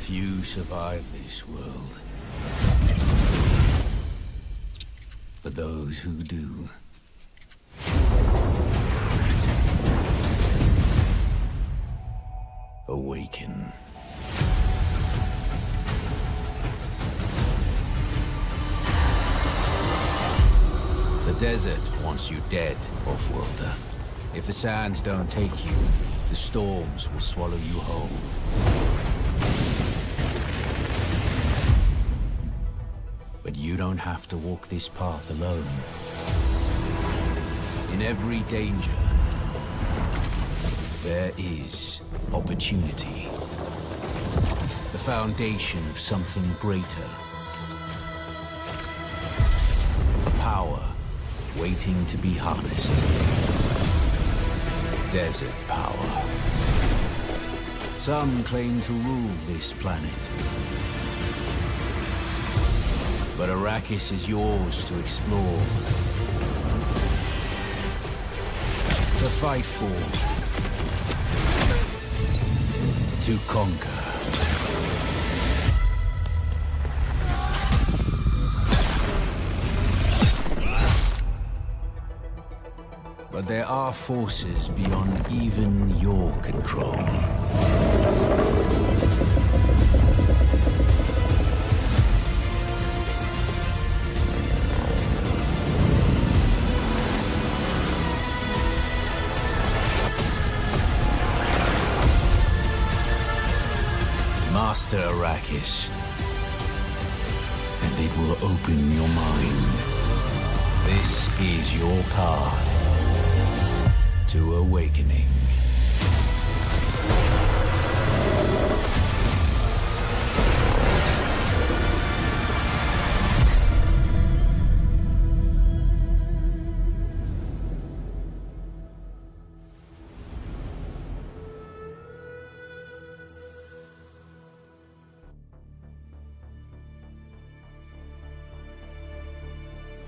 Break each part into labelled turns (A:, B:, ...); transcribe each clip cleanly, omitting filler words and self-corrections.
A: Few survive this world. But those who do... awaken. The desert wants you dead, off-worlder. If the sands don't take you, the storms will swallow you whole. But you don't have to walk this path alone. In every danger, there is opportunity. The foundation of something greater. A power waiting to be harnessed. Desert power. Some claim to rule this planet. But Arrakis is yours to explore. To fight for. To conquer. But there are forces beyond even your control. Master Arrakis, and it will open your mind. This is your path to awakening.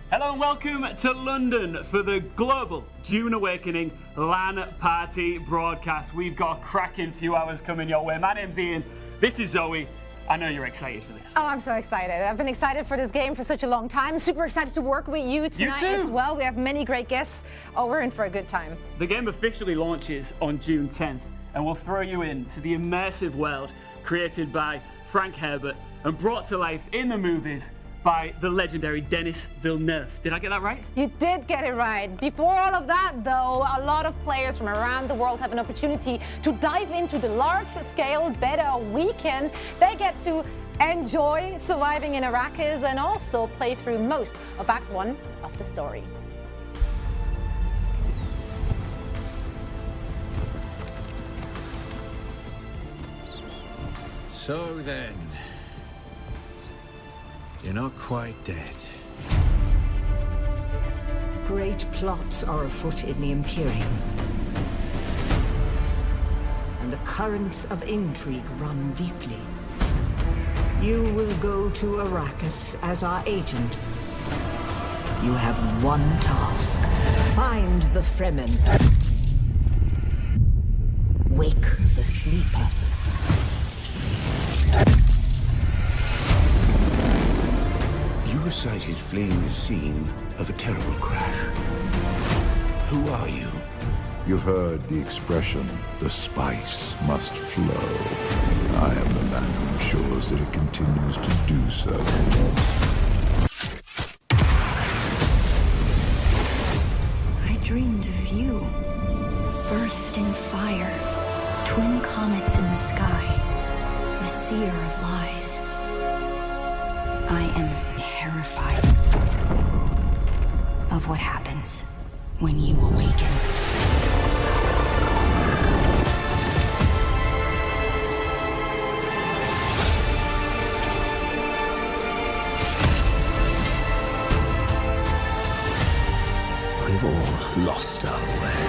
B: Hello and welcome to London for the global Dune Awakening LAN party broadcast. We've got a cracking few hours coming your way. My name's Ian, this is Zoe. I know you're excited for this.
C: Oh, I'm so excited. I've been excited for this game for such a long time. Super excited to work with you tonight as well. We have many great guests. Oh, we're in for a good time.
B: The game officially launches on June 10th and will throw you into the immersive world created by Frank Herbert and brought to life in the movies by the legendary Denis Villeneuve. Did I get that right?
C: You did get it right. Before all of that, though, a lot of players from around the world have an opportunity to dive into the large-scale beta weekend. They get to enjoy surviving in Arrakis and also play through most of Act 1 of the story.
A: So then, you're not quite dead.
D: Great plots are afoot in the Imperium. And the currents of intrigue run deeply. You will go to Arrakis as our agent. You have one task. Find the Fremen. Wake the sleeper.
E: You were sighted fleeing the scene of a terrible crash. Who are you?
F: You've heard the expression, the spice must flow. I am the man who ensures that it continues to do so.
G: I dreamed of you. Burst in fire. Twin comets in the sky. The seer of lies. I am terrified of what happens when you awaken.
E: We've all lost our way.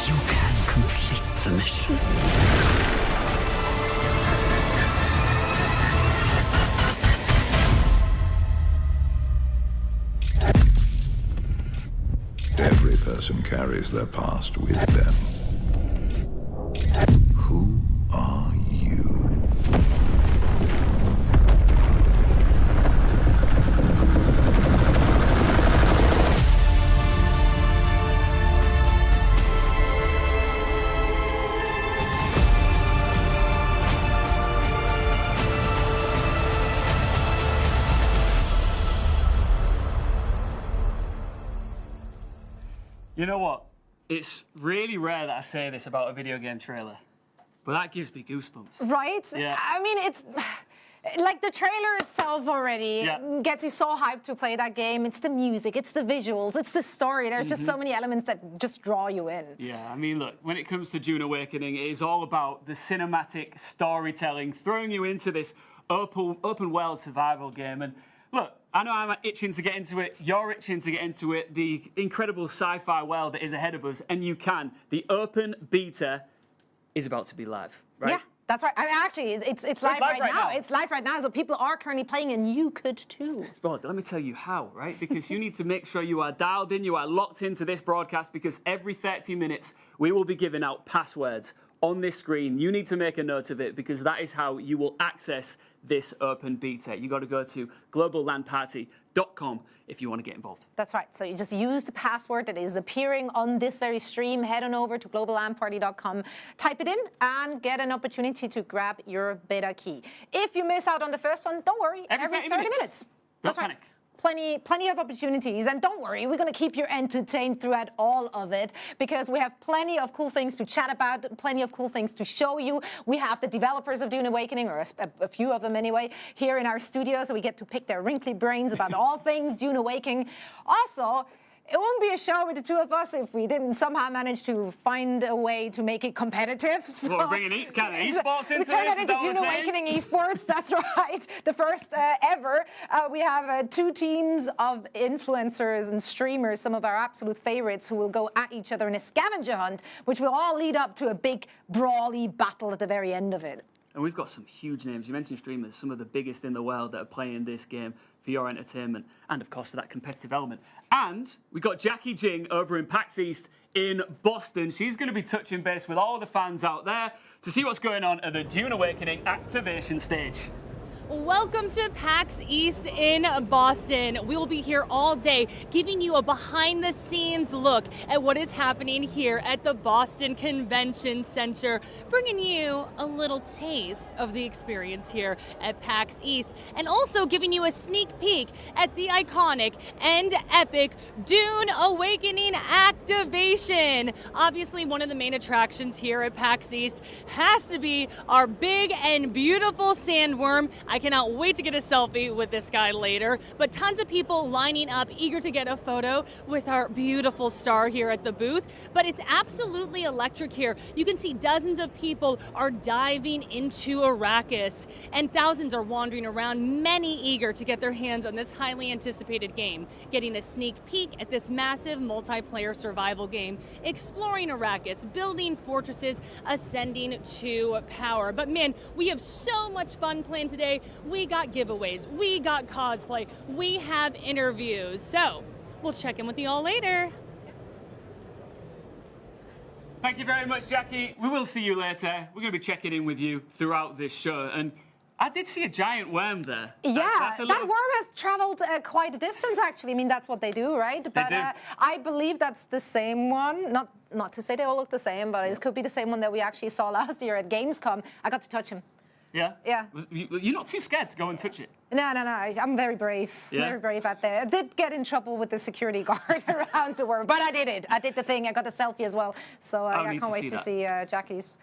E: You can complete the mission.
F: Every person carries their past with them. Who are
B: You know what? It's really rare that I say this about a video game trailer, but that gives me goosebumps.
C: Right?
B: Yeah.
C: I mean, it's like the trailer itself already gets you so hyped to play that game. It's the music, it's the visuals, it's the story. There's just so many elements that just draw you in.
B: Yeah, I mean, look, when it comes to Dune Awakening, it is all about the cinematic storytelling, throwing you into this open world survival game. And look, I know I'm itching to get into it. You're itching to get into it. The incredible sci-fi world that is ahead of us, and you can. The open beta is about to be live, right?
C: Yeah, that's right. I mean, actually, it's live right now. It's live right now, so people are currently playing, and you could too.
B: Well, let me tell you how, right? Because you need to make sure you are dialed in, you are locked into this broadcast, because every 30 minutes we will be giving out passwords on this screen. You need to make a note of it, because that is how you will access this open beta. You got to go to globallandparty.com if you want to get involved.
C: That's right. So you just use the password that is appearing on this very stream. Head on over to globallandparty.com, type it in, and get an opportunity to grab your beta key. If you miss out on the first one, don't worry.
B: Every 30 minutes.
C: That's
B: Don't
C: right.
B: panic.
C: Plenty of opportunities, and don't worry, we're going to keep you entertained throughout all of it, because we have plenty of cool things to chat about, plenty of cool things to show you. We have the developers of Dune Awakening, or a few of them anyway, here in our studio, so we get to pick their wrinkly brains about all things Dune Awakening. Also, it wouldn't be a show with the two of us if we didn't somehow manage to find a way to make it competitive. So
B: Well, we're bringing kind of esports into
C: we turned
B: this,
C: it into Dune Awakening esports. That's right, the first ever. We have 2 teams of influencers and streamers, some of our absolute favorites, who will go at each other in a scavenger hunt, which will all lead up to a big brawly battle at the very end of it.
B: And we've got some huge names. You mentioned streamers, some of the biggest in the world that are playing this game for your entertainment and, of course, for that competitive element. And we got Jackie Jing over in PAX East in Boston. She's going to be touching base with all the fans out there to see what's going on at the Dune Awakening activation stage.
H: Welcome to PAX East in Boston. We will be here all day giving you a behind-the-scenes look at what is happening here at the Boston Convention Center, bringing you a little taste of the experience here at PAX East, and also giving you a sneak peek at the iconic and epic Dune Awakening activation. Obviously, one of the main attractions here at PAX East has to be our big and beautiful sandworm. I cannot wait to get a selfie with this guy later, but tons of people lining up, eager to get a photo with our beautiful star here at the booth. But it's absolutely electric here. You can see dozens of people are diving into Arrakis, and thousands are wandering around, many eager to get their hands on this highly anticipated game, getting a sneak peek at this massive multiplayer survival game, exploring Arrakis, building fortresses, ascending to power. But man, we have so much fun planned today. We got giveaways, we got cosplay, we have interviews. So we'll check in with you all later.
B: Thank you very much, Jackie. We will see you later. We're going to be checking in with you throughout this show. And I did see a giant worm there.
C: Yeah,
B: that's
C: that worm has traveled quite a distance, actually. I mean, that's what they do, right? But
B: do.
C: I believe that's the same one. Not to say they all look the same, but it could be the same one that we actually saw last year at Gamescom. I got to touch him.
B: Yeah?
C: Yeah.
B: You're not too scared to go and touch it?
C: No. I'm very brave.
B: Yeah?
C: Very brave out there. I did get in trouble with the security guard around the worm, but I did it. I did the thing. I got a selfie as well. So I can't wait to see Jackie's.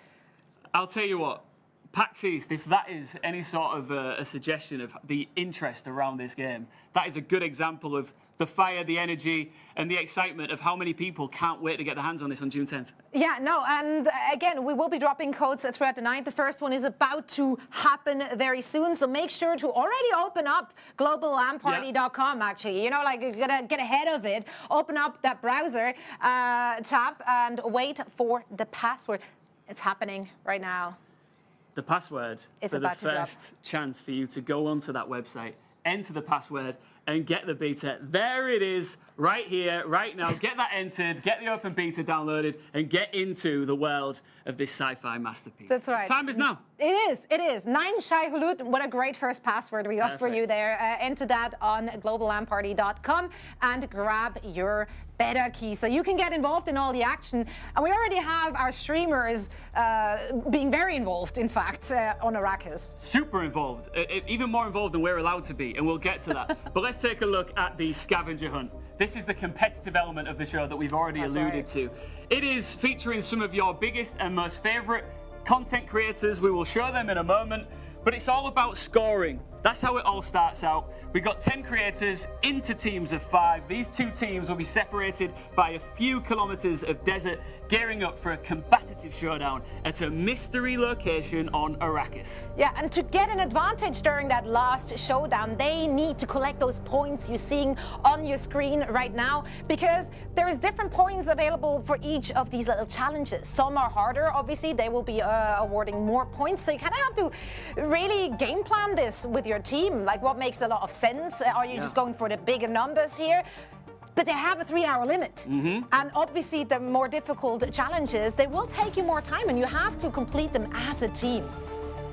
B: I'll tell you what. PAX East, if that is any sort of a suggestion of the interest around this game, that is a good example of the fire, the energy, and the excitement of how many people can't wait to get their hands on this on June 10th.
C: Yeah, no, and again, we will be dropping codes throughout the night. The first one is about to happen very soon, so make sure to already open up globallandparty.com, actually. You know, like, you're gonna get ahead of it. Open up that browser tab and wait for the password. It's happening right now.
B: The password
C: It's
B: for the
C: about to drop.
B: first chance for you to go onto that website, enter the password, and get the beta. There it is, right here, right now. Get that entered, get the open beta downloaded, and get into the world of this sci-fi masterpiece.
C: That's right.
B: Time is now.
C: It is. 9 Shai Hulud. What a great first password we got for you there. Enter that on globallandparty.com and grab your beta key so you can get involved in all the action. And we already have our streamers being very involved, in fact, on Arrakis.
B: Super involved, even more involved than we're allowed to be, and we'll get to that. But let's take a look at the scavenger hunt. This is the competitive element of the show that we've already alluded to. It is featuring some of your biggest and most favorite content creators. We will show them in a moment, but it's all about scoring. That's how it all starts out. We've got 10 creators into teams of 5. These 2 teams will be separated by a few kilometers of desert, gearing up for a competitive showdown at a mystery location on Arrakis.
C: Yeah, and to get an advantage during that last showdown, they need to collect those points you're seeing on your screen right now, because there's different points available for each of these little challenges. Some are harder, obviously. They will be awarding more points, so you kind of have to really game plan this with your team, like what makes a lot of sense. Are you just going for the bigger numbers here? But they have a 3-hour limit. And obviously the more difficult challenges, they will take you more time and you have to complete them as a team.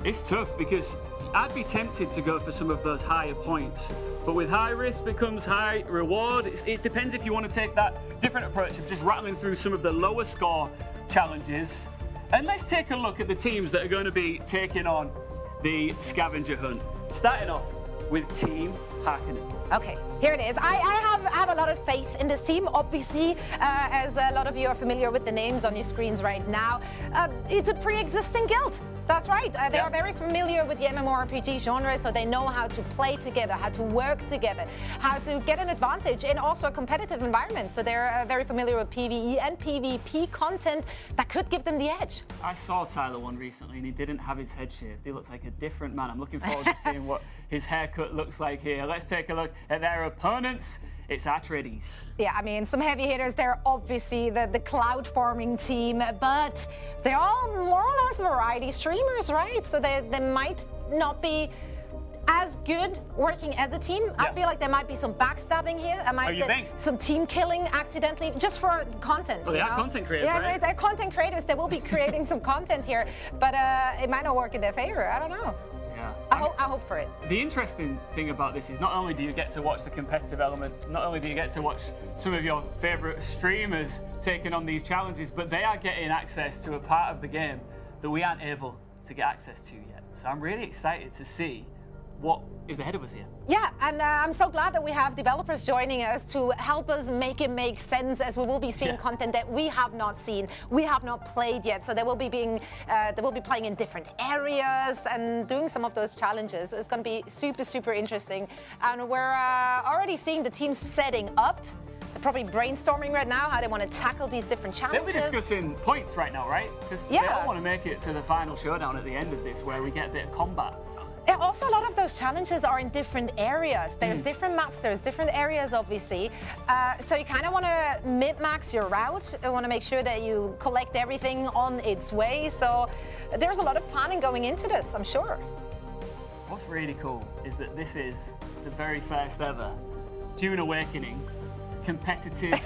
B: It's tough because I'd be tempted to go for some of those higher points, but with high risk becomes high reward. It depends if you want to take that different approach of just rattling through some of the lower score challenges. And let's take a look at the teams that are going to be taking on the scavenger hunt. Starting off with Team Harkonnen.
C: Okay, here it is. I have a lot of faith in this team, obviously, as a lot of you are familiar with the names on your screens right now. It's a pre-existing guild. That's right. They are very familiar with the MMORPG genre, so they know how to play together, how to work together, how to get an advantage in also a competitive environment. So they're very familiar with PvE and PvP content that could give them the edge.
B: I saw Tyler one recently and he didn't have his head shaved. He looks like a different man. I'm looking forward to seeing what his haircut looks like here. Let's take a look at their opponents. It's Atreides.
C: Yeah, I mean, some heavy hitters. They're obviously the cloud farming team, but they're all more or less variety streamers, right? So they might not be as good working as a team. Yeah. I feel like there might be some backstabbing here.
B: You think?
C: Some team killing accidentally, just for content.
B: Well, they are content creators, right?
C: They're content creators. They will be creating some content here, but it might not work in their favor. I don't know.
B: Yeah.
C: I hope for it.
B: The interesting thing about this is not only do you get to watch the competitive element, not only do you get to watch some of your favorite streamers taking on these challenges, but they are getting access to a part of the game that we aren't able to get access to yet. So I'm really excited to see what is ahead of us here.
C: Yeah, and I'm so glad that we have developers joining us to help us make it make sense, as we will be seeing content that we have not seen, we have not played yet. So they will be playing in different areas and doing some of those challenges. It's going to be super, super interesting. And we're already seeing the teams setting up. They're probably brainstorming right now how they want to tackle these different challenges.
B: They'll be discussing points right now, right? Because they all want to make it to the final showdown at the end of this, where we get a bit of combat.
C: Yeah, also, a lot of those challenges are in different areas. There's different maps, there's different areas, obviously. So you kind of want to min-max your route. You want to make sure that you collect everything on its way. So there's a lot of planning going into this, I'm sure.
B: What's really cool is that this is the very first ever Dune Awakening competitive.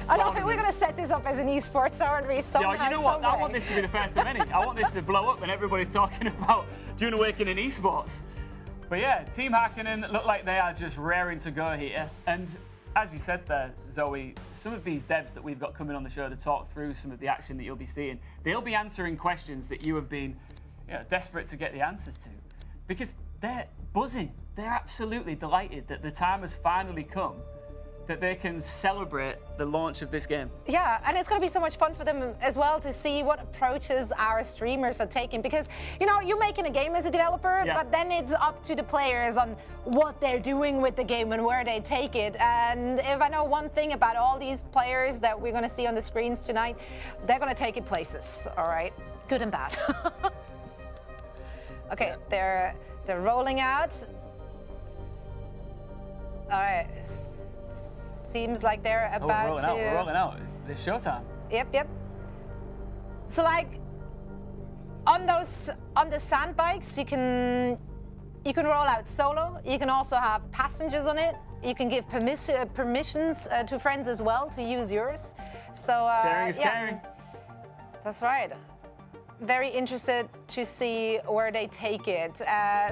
C: I don't think we're going to set this up as an esports, aren't we?
B: Yeah, you know what? I want this to be the first of many. I want this to blow up and everybody's talking about Dune Awakening esports. But yeah, Team Harkonnen look like they are just raring to go here. And as you said there, Zoe, some of these devs that we've got coming on the show to talk through some of the action that you'll be seeing, they'll be answering questions that you have been desperate to get the answers to. Because they're buzzing. They're absolutely delighted that the time has finally come that they can celebrate the launch of this game.
C: Yeah, and it's going to be so much fun for them as well to see what approaches our streamers are taking, because, you know, you're making a game as a developer, but then it's up to the players on what they're doing with the game and where they take it. And if I know one thing about all these players that we're going to see on the screens tonight, they're going to take it places, all right? Good and bad. Okay, they're rolling out. All right. Seems like they're about to...
B: We're rolling out. It's showtime.
C: Yep. So, like, on the sand bikes, you can roll out solo. You can also have passengers on it. You can give permissions to friends as well to use yours. So
B: sharing is caring.
C: That's right. very interested to see where they take it.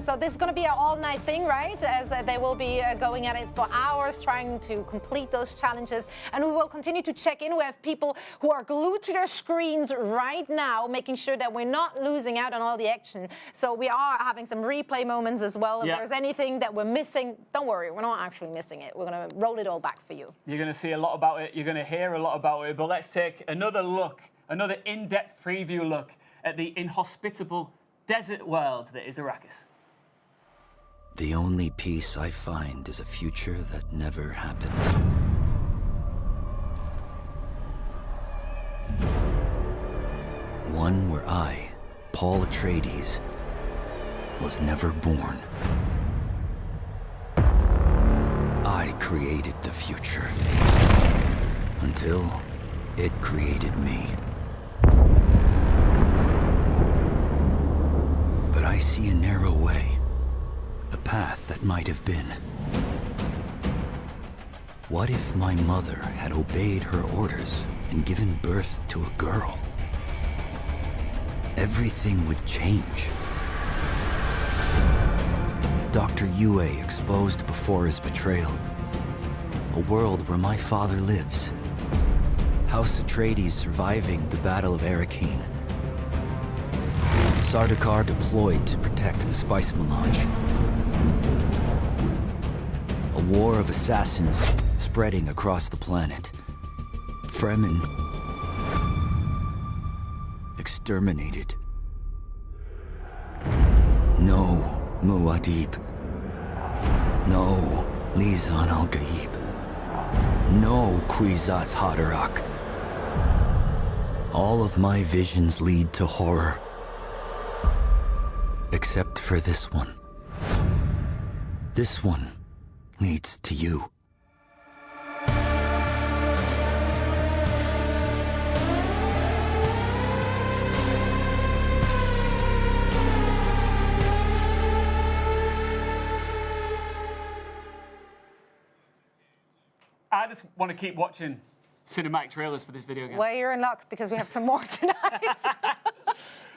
C: So this is going to be an all-night thing, right? As they will be going at it for hours, trying to complete those challenges. And we will continue to check in. We have people who are glued to their screens right now, making sure that we're not losing out on all the action. So we are having some replay moments as well. If there's anything that we're missing, don't worry, we're not actually missing it. We're going to roll it all back for you.
B: You're going to see a lot about it. You're going to hear a lot about it. But let's take another look, another in-depth preview look at the inhospitable desert world that is Arrakis.
I: The only peace I find is a future that never happened. One where I, Paul Atreides, was never born. I created the future until it created me. But I see a narrow way, a path that might have been. What if my mother had obeyed her orders and given birth to a girl? Everything would change. Dr. Yue exposed before his betrayal. A world where my father lives. House Atreides surviving the Battle of Arrakis. Sardaukar deployed to protect the spice melange. A war of assassins spreading across the planet. Fremen exterminated. No Muad'Dib. No Lisan al-Gaib. No Kwisatz Haderach. All of my visions lead to horror. Except for this one. This one leads to you.
B: I just want to keep watching cinematic trailers for this video game.
C: Well, you're in luck because we have some more tonight.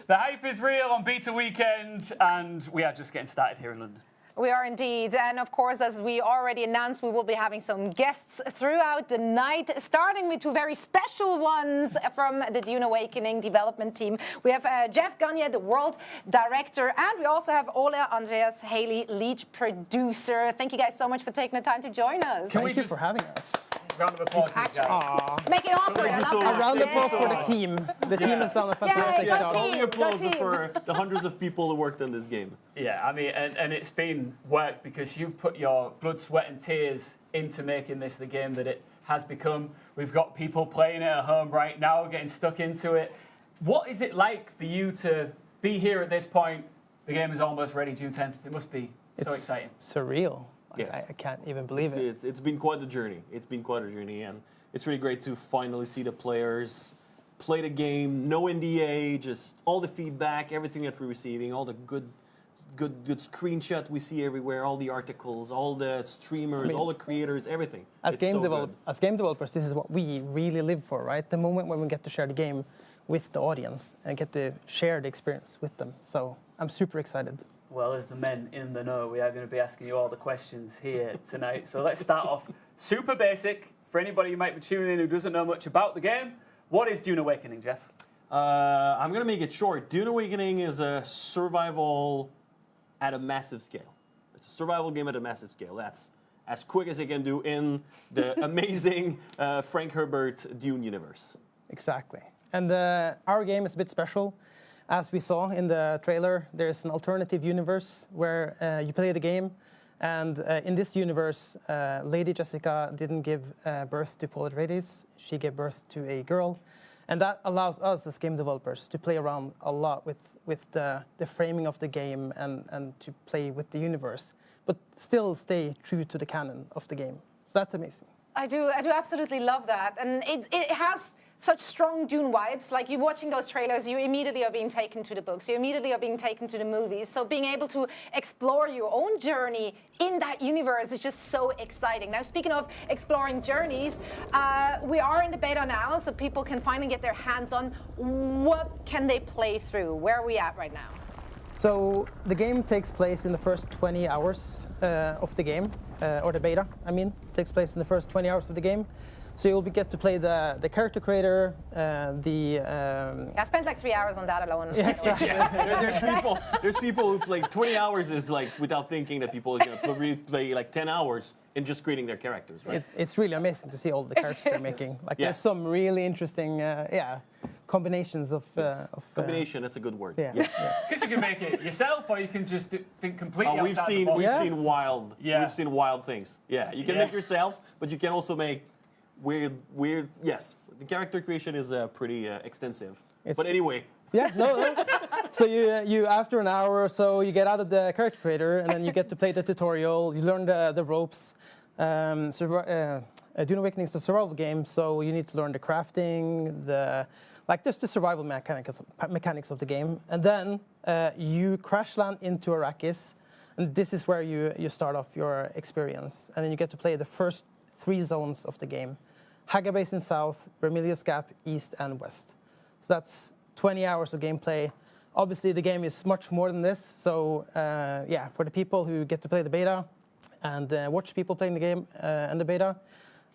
B: The hype is real on beta weekend, and we are just getting started here in London.
C: We are indeed. And of course, as we already announced, we will be having some guests throughout the night, starting with two very special ones from the Dune Awakening development team. We have Jeff Gagne, the world director, and we also have Ola Andreas Haley, lead producer. Thank you guys so much for taking the time to join us.
J: Thank you for having us.
B: Round of applause, for these guys.
C: Let's make it awkward.
J: A round of applause for the team. The team has done a fantastic
C: go
J: job.
C: team.
K: Only applause
C: Go team.
K: for the hundreds of people who worked on this game.
B: Yeah, I mean, and it's been work because you've put your blood, sweat, and tears into making this the game that it has become. We've got people playing it at home right now, getting stuck into it. What is it like for you to be here at this point? The game is almost ready, June 10th. It must be so exciting.
J: Surreal.
K: Yes.
J: I can't even believe it.
K: It's been quite a journey. It's been quite a journey, and it's really great to finally see the players play the game, no NDA, just all the feedback, everything that we're receiving, all the good screenshot we see everywhere, all the articles, all the streamers, all the creators, everything.
J: As game developers, this is what we really live for, right? The moment when we get to share the game with the audience and get to share the experience with them. So I'm super excited.
B: Well, as the men in the know, we are going to be asking you all the questions here tonight. So let's start off super basic. For anybody who might be tuning in who doesn't know much about the game, what is Dune Awakening, Jeff?
K: I'm going to make it short. Dune Awakening is a survival at a massive scale. It's a survival game at a massive scale. That's as quick as it can do in the amazing Frank Herbert Dune universe.
J: Exactly. And our game is a bit special. As we saw in the trailer, there's an alternative universe where you play the game. And in this universe, Lady Jessica didn't give birth to Paul Atreides. She gave birth to a girl. And that allows us as game developers to play around a lot with the framing of the game and to play with the universe, but still stay true to the canon of the game. So that's amazing.
C: I do absolutely love that. And it has such strong Dune vibes. Like you're watching those trailers, you immediately are being taken to the books. You immediately are being taken to the movies. So being able to explore your own journey in that universe is just so exciting. Now, speaking of exploring journeys, we are in the beta now, so people can finally get their hands on what can they play through. Where are we at right now?
J: So the game takes place in the first 20 hours of the game, or the beta, I mean, takes place in the first 20 hours of the game. So you'll get to play the character creator,
C: I spent like 3 hours on that alone.
J: Yeah, exactly.
K: There's people who play 20 hours is like without thinking that people are going to play like 10 hours in just creating their characters, right?
J: It's really amazing to see all the characters they're making. Like there's some really interesting, combinations of.
K: Combination, that's a good word.
J: Yeah.
B: Because you can make it yourself, or you can just think completely.
K: We've
B: outside the box.
K: we've seen wild things. Yeah, you can make yourself, but you can also make weird. Yes, the character creation is pretty extensive. But anyway.
J: Yeah, no. So you after an hour or so, you get out of the character creator, and then you get to play the tutorial. You learn the ropes. Dune Awakening is a survival game, so you need to learn the crafting, just the survival mechanics of the game. And then you crash land into Arrakis, and this is where you start off your experience. And then you get to play the first 3 zones of the game: Haga Basin South, Vermilius Gap East, and West. So that's 20 hours of gameplay. Obviously, the game is much more than this. So for the people who get to play the beta and watch people playing the game and the beta,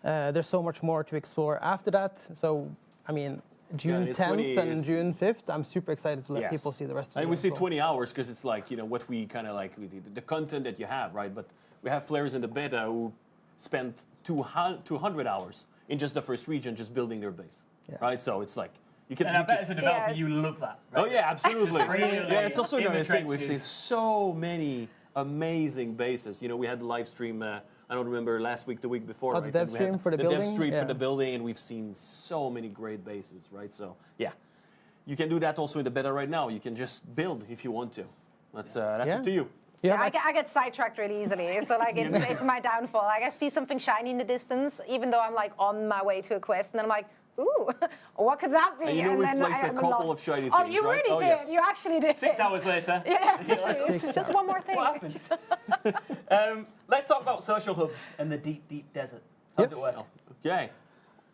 J: there's so much more to explore after that. So, I mean, June 10th and June 5th, I'm super excited to let people see the rest of it.
K: And we see 20 hours because it's like, what we kind of like, the content that you have, right? But we have players in the beta who spent 200 hours in just the first region just building their base, right? So it's like, you can.
B: And I bet as a developer, you love that. Right?
K: Oh yeah, absolutely.
B: Really
K: It's also another thing. We see so many amazing bases. We had the live stream. I don't remember last week, the week before.
J: The dev stream for the building.
K: The dev stream for the building, and we've seen so many great bases, right? So yeah, you can do that also in the beta right now. You can just build if you want to. That's up to you.
C: Yeah, I get sidetracked really easily, so like it's my downfall. Like I see something shiny in the distance, even though I'm like on my way to a quest, and then I'm like, ooh, what could that be?
K: And
C: then
K: we've placed a couple of shiny things,
C: Oh, you
K: right?
C: really did.
K: Yes.
C: You actually did.
B: 6 hours later.
C: Yeah, it's just one more thing.
B: What happened? Let's talk about social hubs and the deep desert. How does it work?
K: Okay.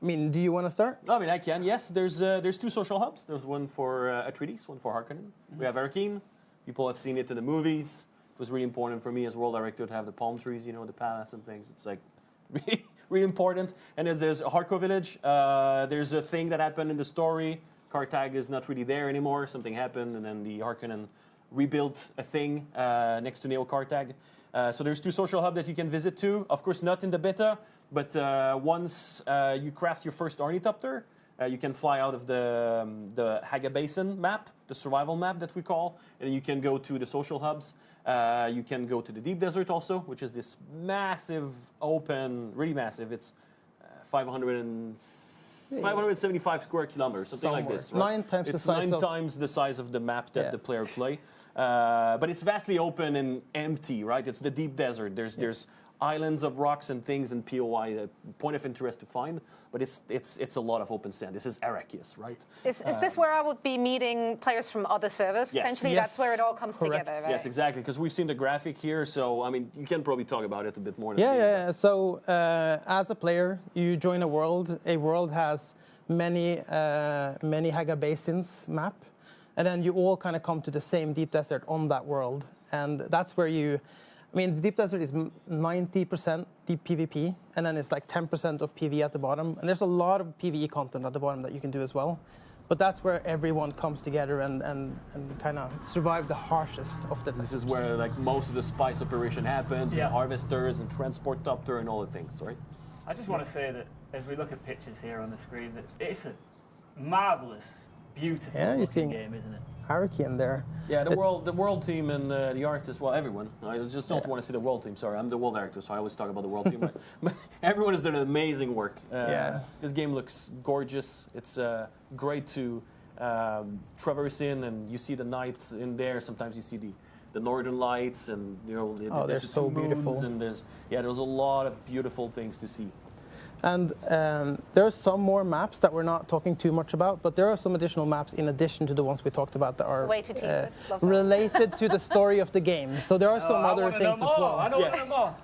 J: I mean, do you want to start?
K: I mean, I can. Yes, there's 2 social hubs. There's one for Atreides, one for Harkonnen. We have Arrakis. People have seen it in the movies. It was really important for me as world director to have the palm trees, the palace and things. It's like really important. And there's Harko village. There's a thing that happened in the story. Carthage is not really there anymore. Something happened, and then the Harkonnen rebuilt a thing next to Neo Carthage. So there's 2 social hubs that you can visit too. Of course, not in the beta, but once you craft your first ornithopter, you can fly out of the Haga Basin map, the survival map that we call, and you can go to the social hubs. You can go to the deep desert also, which is this massive, open, really massive. It's 575 square kilometers, something like this. Right?
J: 9 times
K: it's
J: the size
K: 9 times the size of the map that the player play. But it's vastly open and empty, right? It's the deep desert. There's islands of rocks and things and POI, point of interest to find, but it's a lot of open sand. This is Arrakis, right?
C: Is this where I would be meeting players from other servers?
K: Yes.
C: Essentially, that's where it all comes together, right?
K: Yes, exactly, because we've seen the graphic here, so, I mean, you can probably talk about it a bit more.
J: So, as a player, you join a world. A world has many Haga Basins map, and then you all kind of come to the same deep desert on that world, and that's where the deep desert is 90% deep PvP, and then it's like 10% of PvE at the bottom. And there's a lot of PvE content at the bottom that you can do as well. But that's where everyone comes together and kind of survive the harshest of the deserts.
K: This is where like most of the spice operation happens, with the harvesters and transport topter and all the things, right?
B: I just want to say that as we look at pictures here on the screen, that it's a marvelous, beautiful looking game, isn't it?
J: Arrakis in there.
K: Yeah, the world team and the artists, well, everyone. I just don't want to see the world team. Sorry, I'm the world director, so I always talk about the world team. Right? But everyone has done amazing work. This game looks gorgeous. It's great to traverse in, and you see the night in there. Sometimes you see the northern lights, and
J: they're so beautiful.
K: And there's a lot of beautiful things to see.
J: And there are some more maps that we're not talking too much about, but there are some additional maps in addition to the ones we talked about that are
C: Way to tease it. Love that.
J: related to the story of the game. So there are some other things as well.
B: I don't want to know more.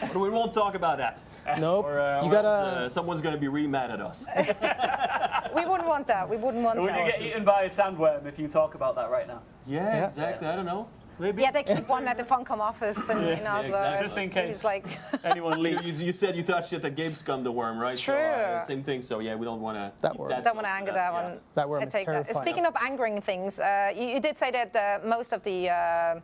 K: But we won't talk about that.
J: Nope.
K: Or,
J: You gotta.
K: someone's going to be re-mad at us.
C: We wouldn't want that. We wouldn't want
B: Would you
C: that.
B: get eaten by a sandworm if you talk about that right now?
K: Yeah, exactly. I don't know. Maybe.
C: Yeah, they keep one at the Funcom office in Oslo.
K: exactly.
B: Just in case.
C: It's like
B: Anyone leaks.
K: You said you touched it at Gamescom, the worm, right?
C: True.
K: So, same thing. So yeah, we don't want to.
J: That worm.
C: don't want to anger that one.
J: That worm
C: I
J: is
C: take that.
J: terrifying.
C: Speaking of angering things, you did say that most of the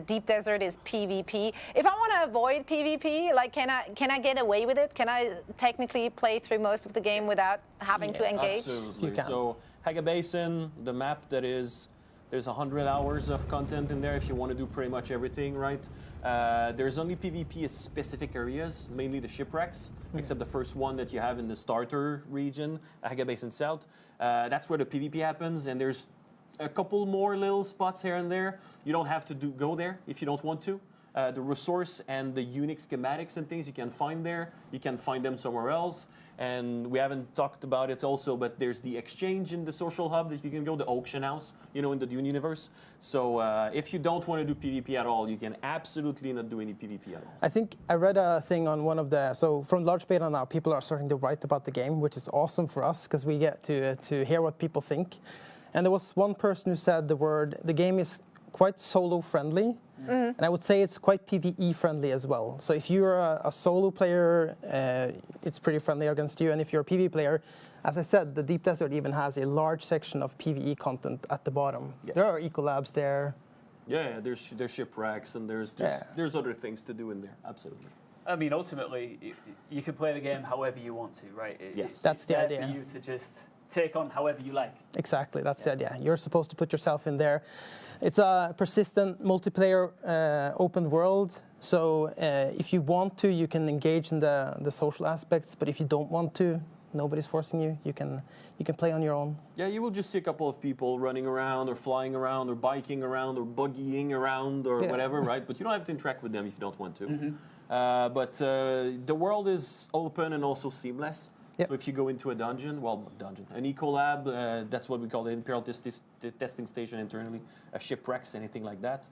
C: deep desert is PvP. If I want to avoid PvP, like can I get away with it? Can I technically play through most of the game without having to engage?
K: Absolutely.
J: You can.
K: So Haga Basin, the map that is, there's 100 hours of content in there if you want to do pretty much everything, right? There's only PvP in specific areas, mainly the shipwrecks, except the first one that you have in the starter region, Haga Basin South. That's where the PvP happens, and there's a couple more little spots here and there. You don't have to go there if you don't want to. The resource and the unique schematics and things you can find there. You can find them somewhere else. And we haven't talked about it also, but there's the exchange in the social hub that you can go, the auction house, in the Dune universe. So if you don't want to do PvP at all, you can absolutely not do any PvP at all.
J: I think I read a thing on one of the, so from large beta now, people are starting to write about the game, which is awesome for us because we get to hear what people think. And there was one person who said the game is quite solo friendly. And I would say it's quite PvE friendly as well. So if you're a solo player, it's pretty friendly against you. And if you're a PvE player, as I said, the Deep Desert even has a large section of PvE content at the bottom.
K: Yes.
J: There are ecolabs there.
K: Yeah, there's shipwrecks and there's other things to do in there. Absolutely.
B: I mean, ultimately, you can play the game however you want to, right?
K: Yes.
J: That's
B: it's
J: the
B: there
J: idea.
B: for you to just take on however you like.
J: Exactly, that's the idea. You're supposed to put yourself in there. It's a persistent multiplayer open world. So if you want to, you can engage in the social aspects. But if you don't want to, nobody's forcing you. You can play on your own.
K: Yeah, you will just see a couple of people running around or flying around or biking around or buggying around or whatever, right? But you don't have to interact with them if you don't want to. But the world is open and also seamless.
J: Yep.
K: So if you go into a dungeon, an ecolab, that's what we call the Imperial testing station internally, shipwrecks, anything like that.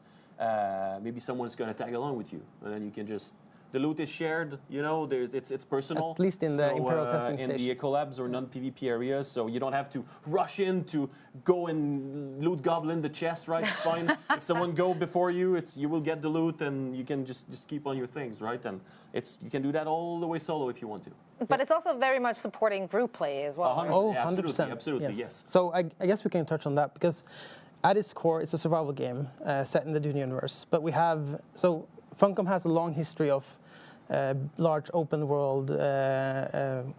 K: Maybe someone's going to tag along with you, and then you can just. The loot is shared, it's personal.
J: At least in the Imperial testing
K: in
J: stations.
K: the ecolabs or non-PvP areas, so you don't have to rush in to go and loot goblin the chest, right? It's fine. If someone go before you, you will get the loot, and you can just keep on your things, right? And you can do that all the way solo if you want to.
C: But it's also very much supporting group play as well.
J: Oh,
K: yeah,
J: 100%.
K: Absolutely, yes.
J: So I guess we can touch on that because at its core, it's a survival game set in the Dune universe. But Funcom has a long history of large open world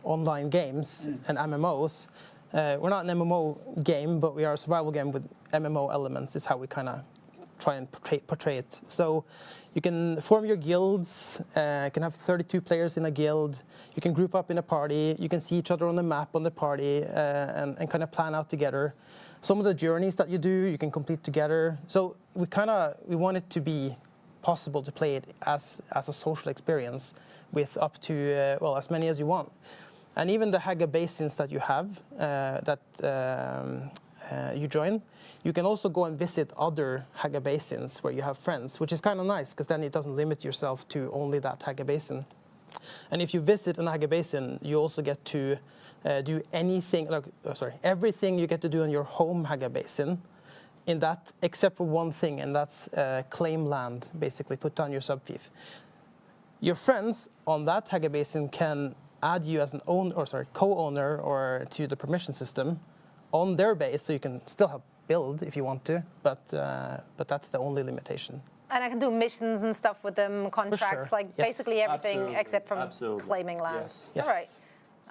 J: online games and MMOs. We're not an MMO game, but we are a survival game with MMO elements is how we kind of try and portray it. So you can form your guilds, you can have 32 players in a guild, you can group up in a party, you can see each other on the map on the party and kind of plan out together. Some of the journeys that you do, you can complete together. So we want it to be possible to play it as a social experience with up to, as many as you want. And even the Haga Basins that you have, you join, you can also go and visit other Haga Basins where you have friends, which is kind of nice because then it doesn't limit yourself to only that Haga Basin. And if you visit an Haga Basin, you also get to do everything you get to do on your home Haga Basin in that, except for one thing, and that's claim land, basically, put down your subfief. Your friends on that Haga Basin can add you as an co-owner or to the permission system on their base, so you can still have build if you want to, but that's the only limitation.
C: And I can do missions and stuff with them, contracts,
J: sure.
C: like
J: Yes.
C: basically everything
K: Absolutely.
C: except from
K: Absolutely.
C: claiming land.
K: Yes.
J: Yes.
C: All right.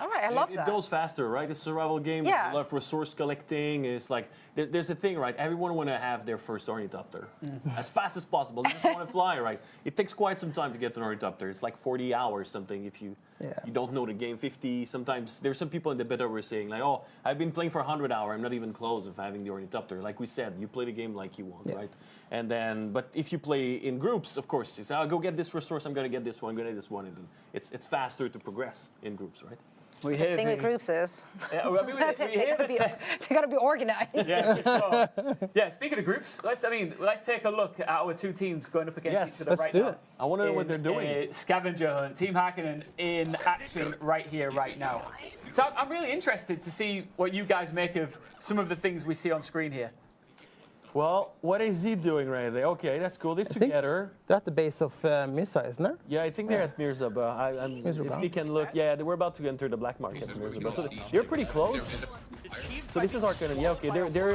C: All right, I love
K: It
C: that.
K: goes faster, right? It's a survival game.
C: Yeah.
K: There's a lot of resource collecting. It's like there's a thing, right? Everyone want to have their first ornithopter as fast as possible. They just want to fly, right? It takes quite some time to get an ornithopter. It's like 40 hours something if you don't know the game. 50 sometimes. There's some people in the beta who are saying like, oh, I've been playing for 100 hours. I'm not even close of having the ornithopter. Like we said, you play the game like you want, right? And then, but if you play in groups, of course, it's I'll go get this resource. I'm gonna get this one. I'm gonna get this one, and then it's faster to progress in groups, right?
B: We
C: The thing with groups is
B: Yeah, well, I mean, we hear
C: they gotta be organized.
B: Yeah, for sure. Yeah, speaking of groups, let's take a look at our two teams going up against each other right now.
K: I want to know what they're doing.
B: Scavenger hunt. Team Hakkinen in action right here, right now. So I'm really interested to see what you guys make of some of the things we see on screen here.
K: Well, what is he doing right there? Okay, that's cool. They're together.
J: They're at the base of Mirza, isn't there?
K: Yeah, I think they're at Mirza. If they can look, we're about to enter the black market at Mirza. So they're pretty close. So this is Arcanum. Yeah, okay,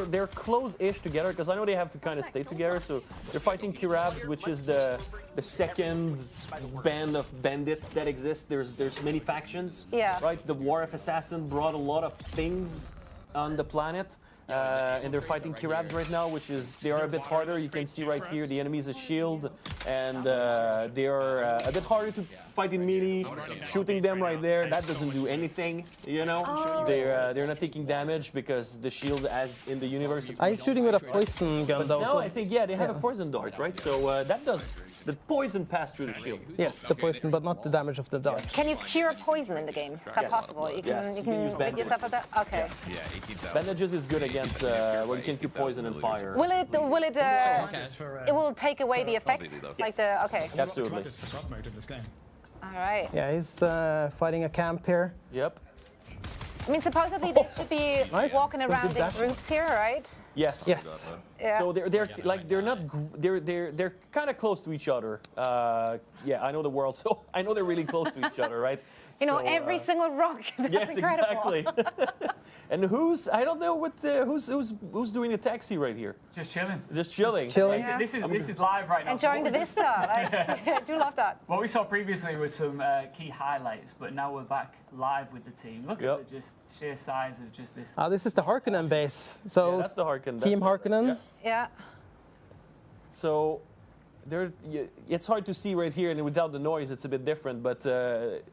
K: they're close-ish together because I know they have to kind of stay together. So they're fighting Kirabs, which is the second band of bandits that exists. There's many factions.
C: Yeah.
K: Right. The War of Assassin brought a lot of things on the planet. And they're fighting Kirabs right now, they are a bit harder. You can see right here the enemy's a shield, and they are a bit harder to fight in melee. Shooting them right there, that doesn't do anything, you know. They're not taking damage because the shield, as in the universe.
J: Are you shooting with a poison gun though?
K: No, I think they have a poison dart, right? So that does the poison pass through the shield.
J: Yes, the poison, but not the damage of the dart.
C: Can you cure poison in the game? Is that possible? You can
K: use
C: rid yourself of that? Okay.
K: Bandages is good against you can keep poison and fire.
C: Will it will take away the effect? Like okay.
K: Absolutely.
C: All right.
J: Yeah, he's fighting a camp here.
K: Yep.
C: I mean, supposedly they should be
J: Nice.
C: walking
J: Some
C: around
J: good
C: in
J: dash.
C: groups here, right?
K: Yes.
J: Yes.
C: Yeah.
K: So they're kind of close to each other. Yeah, I know the world, so I know they're really close to each other, right?
C: You know,
K: So,
C: every single rock. That's
K: yes,
C: incredible.
K: exactly. And I don't know who's doing the taxi right here.
B: Just chilling.
K: Just chilling.
J: Chilling.
C: Yeah.
B: This is live right now.
C: Enjoying the vista. Like, I do love that.
B: What we saw previously was some key highlights, but now we're back live with the team. Look at the just sheer size of just this.
J: This is the Harkonnen base. So
K: Yeah, that's the Harkonnen.
J: Team Harkonnen.
C: Yeah.
K: So it's hard to see right here, and without the noise, it's a bit different. But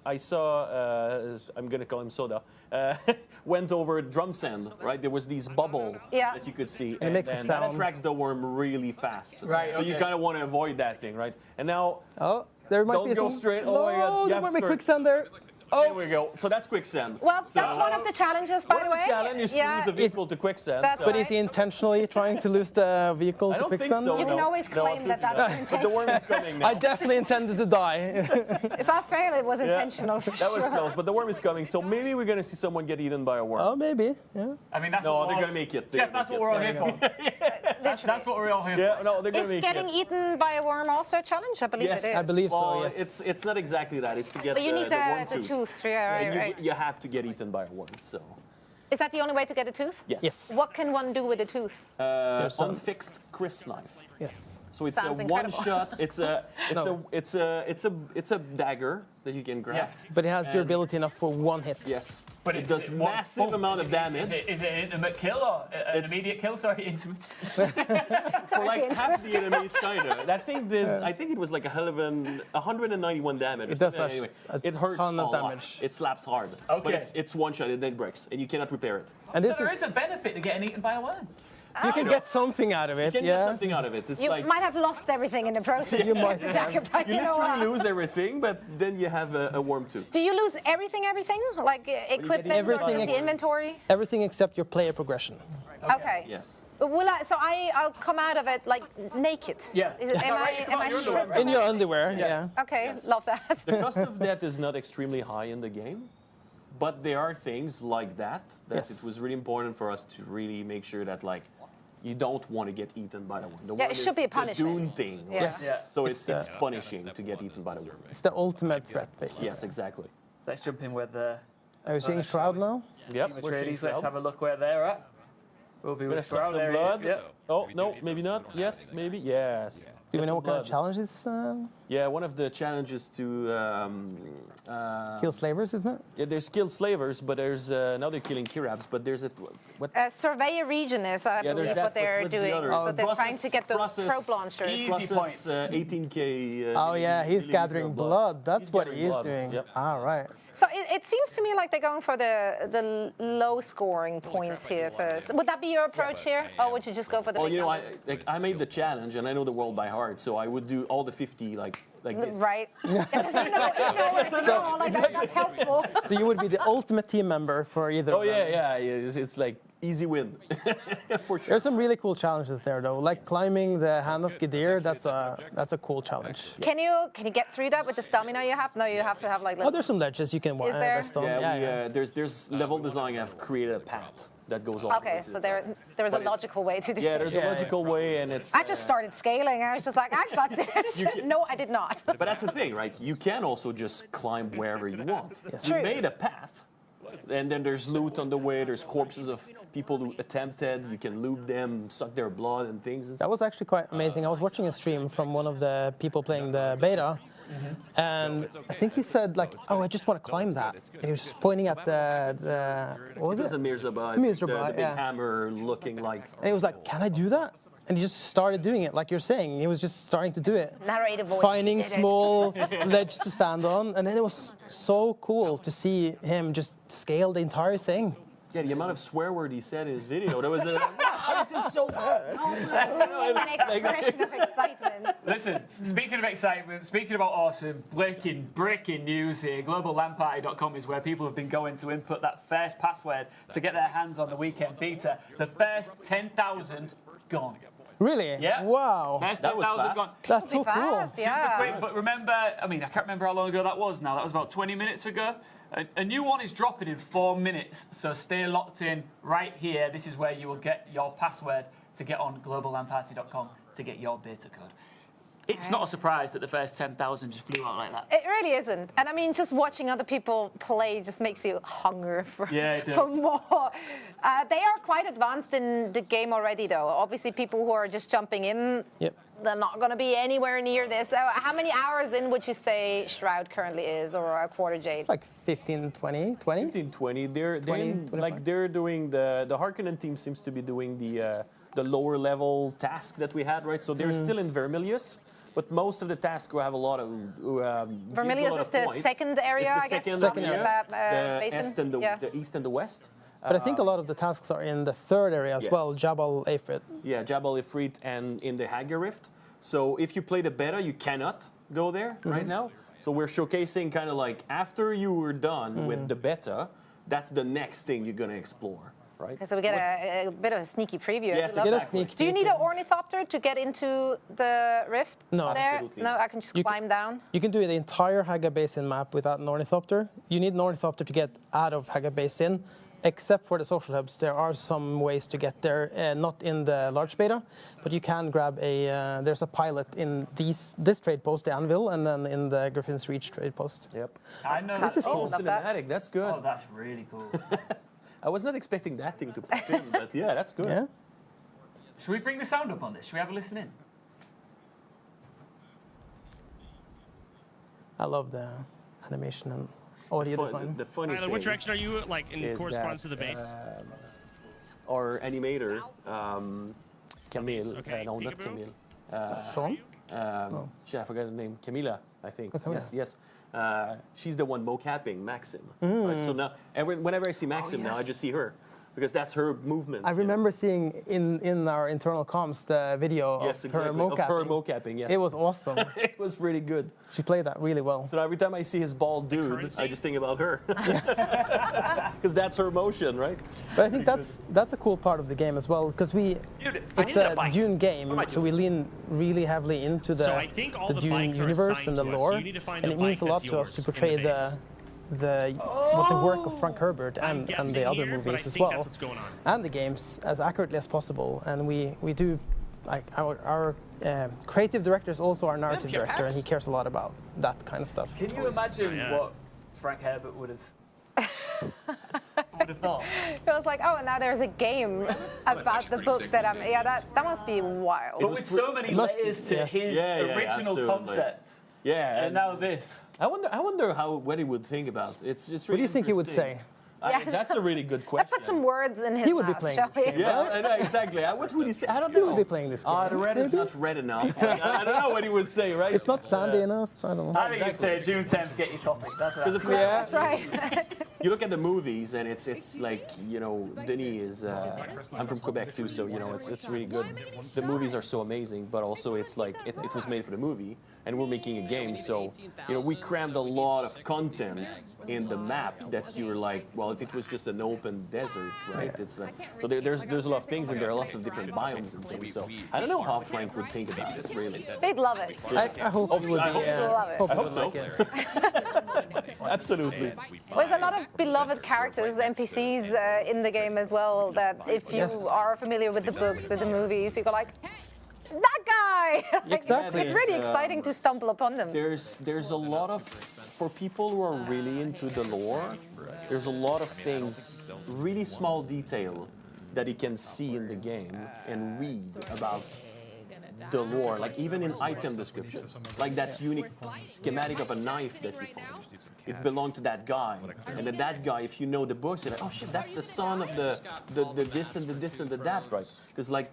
K: I saw, I'm going to call him Soda, went over drum sand, right? There was these bubble that you could see.
J: And it makes a
K: that
J: sound.
K: attracts the worm really fast.
B: Right,
K: So you
B: okay.
K: kind of want to avoid that thing, right? And now,
J: Oh, there might
K: Don't
J: be
K: go
J: some...
K: straight.
J: No,
K: Oh my God, you
J: there
K: have
J: might
K: to
J: be
K: turn.
J: quicksand there.
K: there we go. So that's quicksand.
C: Well, that's
K: So-
C: one of the challenges, by
K: One
C: the
K: of
C: way.
K: the challenge is to lose the vehicle to quicksand.
C: That's
K: so-
J: But is he intentionally trying to lose the vehicle
K: I
J: to
K: don't think
J: quicksand?
K: so.
C: You can
K: no.
C: always
K: No,
C: claim that
K: absolutely
C: that's
K: not.
C: your
K: But the worm is coming now.
J: I definitely intended to die.
C: If I fail, it was
K: Yeah.
C: intentional for
K: That was
C: sure.
K: close, but the worm is coming, so maybe we're gonna see someone get eaten by a worm.
J: Oh, maybe. Yeah.
B: I mean, that's
K: No,
B: what
K: they're
B: we're
K: gonna make it.
B: Jeff, that's what we're all here for. That's what we're all here
K: Yeah,
B: for.
K: no, they're gonna
C: Is
K: make
C: getting
K: it.
C: eaten by a worm also a challenge? I believe
K: Yes,
C: it is.
J: I believe so,
K: well,
J: yes.
K: it's not exactly that. It's to get
C: But you need
K: the worm
C: the tooth. Yeah, right,
K: you,
C: right.
K: you have to get eaten by a worm. So
C: Is that the only way to get a tooth?
K: yes.
J: Yes.
C: What can one do with a tooth?
K: Unfixed Chris knife.
J: Yes.
K: So it's
C: Sounds
K: a
C: incredible.
K: one shot. It's a dagger that you can grab.
B: Yes.
J: But it has
K: And-
J: durability enough for one hit.
K: Yes.
B: But
K: it does massive amount of damage.
B: Is it an intimate kill or an
K: It's-
B: immediate kill? Sorry, intimate.
K: For like half the enemies, kind of. I think it was like 191 damage. or
J: It does
K: something.
J: a-
K: Anyway,
J: a
K: it hurts
J: ton
K: a
J: of
K: lot.
J: damage.
K: It slaps hard.
B: Okay.
K: But it's one shot, and then it breaks, and you cannot repair it.
J: And
B: So
J: this
B: there
J: is,
B: is a benefit to getting eaten by a worm.
J: you can get something out of it.
K: You can
J: yeah.
K: get something out of it. It's
C: You
K: like
C: might have lost everything in the process.
J: You might
C: It's like, but
K: you
C: you know
K: literally
C: what?
K: lose everything, but then you have a worm too.
C: Do you lose everything? Like equipment
J: everything
C: or just the
J: ex-
C: inventory?
J: Everything except your player progression.
C: Okay.
K: Yes.
C: But I'll come out of it like naked.
B: Yeah.
C: Is it, am
B: Right,
C: I
B: come on, you're in the
C: stripped?
B: worm.
J: In your underwear, yeah.
C: Okay, love that.
K: The cost of death is not extremely high in the game, but there are things like that
J: Yes.
K: it was really important for us to really make sure that like you don't want to get eaten by the worm. The
C: Yeah,
K: worm
C: it should
K: is
C: be a punishment.
K: The Dune thing.
C: Yeah.
K: right?
J: Yes. Yeah.
K: So it's
J: It's,
K: punishing to get eaten by the worm.
J: It's the ultimate threat, basically.
K: Yes, exactly.
B: Let's jump in with the
J: Are you seeing Shroud now?
K: Yep.
B: Atreides. Let's have a look where they're at. We'll be
K: Gonna
B: with
K: suck
B: Stroud.
K: some
B: There he
K: blood.
B: is. Yep.
K: Oh no, maybe not. Yes, maybe yes.
J: Do we
K: That's
J: know
K: a
J: what kind of
K: blood.
J: challenges?
K: Yeah, one of the challenges to
J: Kill slavers, isn't it?
K: yeah, there's kill slavers, but there's another killing Kirabs, but there's a what?
C: Survey a region is, I
K: Yeah, there's
C: believe,
K: that,
C: what they're
K: what's the
C: doing.
K: other?
C: So they're trying to get those
K: Process-
C: probe launchers.
B: Easy points.
K: 18k.
J: Oh yeah, he's
K: milliliter
J: gathering
K: of
J: blood. That's
K: He's
J: what
K: gathering
J: he is
K: blood,
J: doing.
K: yep.
J: All right.
C: So it seems to me like they're going for the low scoring points here first. Would that be your approach here, or would you just go for the
K: Well,
C: big
K: you know,
C: numbers?
K: I made the challenge, and I know the world by heart, so I would do all the 50 like this.
C: Right? Yeah, because you know where to go. Like that's helpful.
J: So you would be the ultimate team member for either.
K: Oh
J: of them.
K: yeah. It's like easy win, for sure.
J: There's some really cool challenges there, though. Like climbing the hand of Gidir. That's a cool challenge.
C: Can you get through that with the stamina you have? No, you have to have like.
J: Oh, there's some ledges you can
C: Is there?
J: rest on.
K: Yeah, there's level design. I've created a path that goes all.
C: Okay, so there is a logical way to do
K: Yeah,
C: it.
K: there's a logical way, and it's.
C: I just started scaling. I was just like, I got this. No, I did not.
K: But that's the thing, right? You can also just climb wherever you want.
C: True.
K: You made a path, and then there's loot on the way. There's corpses of people who attempted. You can loot them, suck their blood and things. And
J: That was actually quite amazing. I was watching a stream from one of the people playing the beta, and I think he said like, "Oh, I just want to climb that." And he was just pointing at the what was
K: It was
J: it?
K: a Mirzabah,
J: Mirzabah,
K: the big
J: yeah.
K: hammer looking like.
J: And he was like, "Can I do that?" And he just started doing it, like you're saying. He was just starting to do it.
C: Narrative voice.
J: Finding
C: did it.
J: small ledge to stand on, and then it was so cool to see him just scale the entire thing.
K: Yeah, the amount of swear word he said in his video. That was a. Wow, this is so fun.
C: An expression of excitement.
B: Listen, speaking of excitement, speaking about awesome, breaking news here. GlobalLANParty.com is where people have been going to input that first password to get their hands on the weekend beta. The first 10,000 gone.
J: Really?
B: Yeah.
J: Wow.
B: First
K: That was
B: 10,000
K: fast.
B: gone.
J: That's so
C: Pretty
J: cool.
C: fast, yeah.
B: Quick, but remember, I mean, I can't remember how long ago that was now. That was about 20 minutes ago. A new one is dropping in 4 minutes, so stay locked in right here. This is where you will get your password to get on GlobalLANParty.com to get your beta code. It's not a surprise that the first 10,000 just flew out like that.
C: It really isn't. And I mean, just watching other people play just makes you hunger for,
B: Yeah, it does.
C: for more. They are quite advanced in the game already, though. Obviously, people who are just jumping in,
J: Yep.
C: they're not going to be anywhere near this. How many hours in would you say Shroud currently is, or a Quarter Jade?
J: It's like 15, 20.
K: 15-20. They're
J: 20,
K: like they're doing the Harkonnen team seems to be doing the lower level task that we had, right? So they're still in Vermilius, but most of the tasks will have a lot of.
C: Vermilius is the second area,
K: It's the
C: I guess.
K: second
C: of
K: area.
C: the basin.
K: East and
C: Yeah.
K: the east and the west.
J: But I think a lot of the tasks are in the third area as
K: Yes.
J: well, Jabal Ifrit.
K: Yeah, Jabal Ifrit and in the Hagar Rift. So if you play the beta, you cannot go there right now. So we're showcasing kind of like after you were done with the beta, that's the next thing you're gonna explore, right?
C: Okay, so we get a bit of a sneaky preview.
K: Yes,
C: I love
J: Get a
C: that.
J: sneak
C: Do you
J: peek.
C: need an ornithopter to get into the rift?
J: No.
C: there?
K: Absolutely.
C: No, I can just
J: You
C: climb down.
J: You can do the entire Haga Basin map without an ornithopter. You need an ornithopter to get out of Haga Basin, except for the social hubs. There are some ways to get there, not in the large beta, but you can grab there's a pilot in this trade post, the Anvil, and then in the Griffin's Reach trade post.
K: Yep.
B: I know
C: This is
K: Oh,
C: cool. Love that.
K: cinematic. That's good.
B: Oh, that's really cool.
K: I was not expecting that thing to pop in, but yeah, that's good.
J: Yeah.
B: Should we bring the sound up on this? Should we have a listen in?
J: I love the animation and audio design.
K: The funny
L: Tyler,
K: thing
L: what direction are you, like, in
K: is
L: correspondence
K: that,
L: to the base?
K: our animator, Camille,
L: Okay,
K: no, not
L: peekaboo?
K: Camille.
J: Sean?
K: Shit, I forgot the name. Camila, I think.
J: Camila.
K: Yes. She's the one mocapping Maxim. Right? So now, whenever I see Maxim now, I just see her. Because that's her movement.
J: I remember seeing in our internal comms the video
K: Yes,
J: of
K: exactly.
J: her mocapping.
K: Of her mocapping, yes.
J: It was awesome.
K: It was really good.
J: She played that really well.
K: So every time I see his bald dude,
L: currency?
K: I just think about her. Because that's her motion, right?
J: But I think that's a cool part of the game as well, because
L: Dude, I
J: it's
L: needed a
J: a
L: bike.
J: Dune game,
L: What am I
J: so we lean really heavily into the,
L: So I think all
J: the
L: the
J: Dune
L: bikes are
J: universe
L: assigned
J: and the
L: to us.
J: lore,
L: You need to find
J: and
L: a
J: it means a
L: bike
J: lot
L: that's
J: to us
L: yours
J: to
L: in
J: portray
L: the
J: what the work of Frank Herbert
L: I'm
J: and
L: guessing
J: the other
L: here, but I
J: movies as
L: think
J: well,
L: that's what's going on.
J: and the games as accurately as possible. And we do, like our creative director is also our narrative director, and he cares a lot about that kind of stuff.
B: Can you imagine
L: yeah.
B: what Frank Herbert would have would have thought?
C: It was like, oh, now there's a game about the book that I'm. Yeah, that must be wild.
B: But with so many layers to his original
K: absolutely.
B: concept.
K: Yeah,
B: And now this.
K: I wonder what he would think about it. It's really
J: What do you think he would
K: interesting.
J: say?
K: That's a really good
C: I
K: question.
C: put some words in his
J: He would be
C: mouth,
J: playing
C: shall
J: this
C: we?
J: game,
K: Yeah, I know, exactly. What would he say? I don't know.
J: He would be playing this game.
K: The red is not red enough. Like, I don't know what he would say, right?
J: It's not sandy enough. I don't know.
B: I think you'd say June 10th, get your copy. That's what I think.
C: That's right.
K: You look at the movies, and it's like, Denis is. I'm from Quebec too, so it's really good. The movies are so amazing, but also it's like it was made for the movie, and we're making a game, so we crammed a lot of content in the map that you're like, well, if it was just an open desert, right? It's like so there's a lot of things, and there are lots of different biomes and things. So I don't know how Frank would think about it, really.
C: They'd love it.
J: I hope he would
K: I hope
J: be.
K: so.
C: Love it.
J: Hope
K: I
J: he
K: hope
J: would
K: so.
J: like it.
K: Absolutely.
C: There's a lot of beloved characters, NPCs in the game as well, that if you
J: Yes.
C: are familiar with the books or the movies, you go like, that guy! Like,
J: Exactly.
C: It's really exciting to stumble upon them.
K: There's a lot of, for people who are really into the lore, there's a lot of things, really small detail that you can see in the game and read about the lore, like even in item description, like that unique schematic of a knife that you found. It belonged to that guy, and that guy, if you know the books, you're like, oh shit, that's the son of the this and the this and the that, right? Because like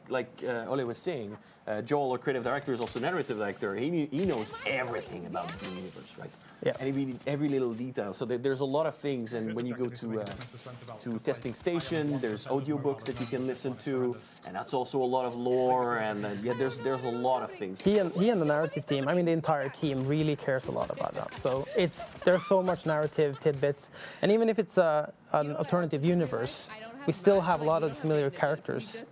K: Ole was saying, Joel, our creative director, is also narrative director. He knows everything about the universe, right?
J: Yeah.
K: And every little detail. So there's a lot of things, and when you go to testing station, there's audiobooks that you can listen to, and that's also a lot of lore, and there's a lot of things.
J: He and the narrative team, I mean the entire team, really cares a lot about that. So there's so much narrative tidbits, and even if it's an alternative universe, we still have a lot of the familiar characters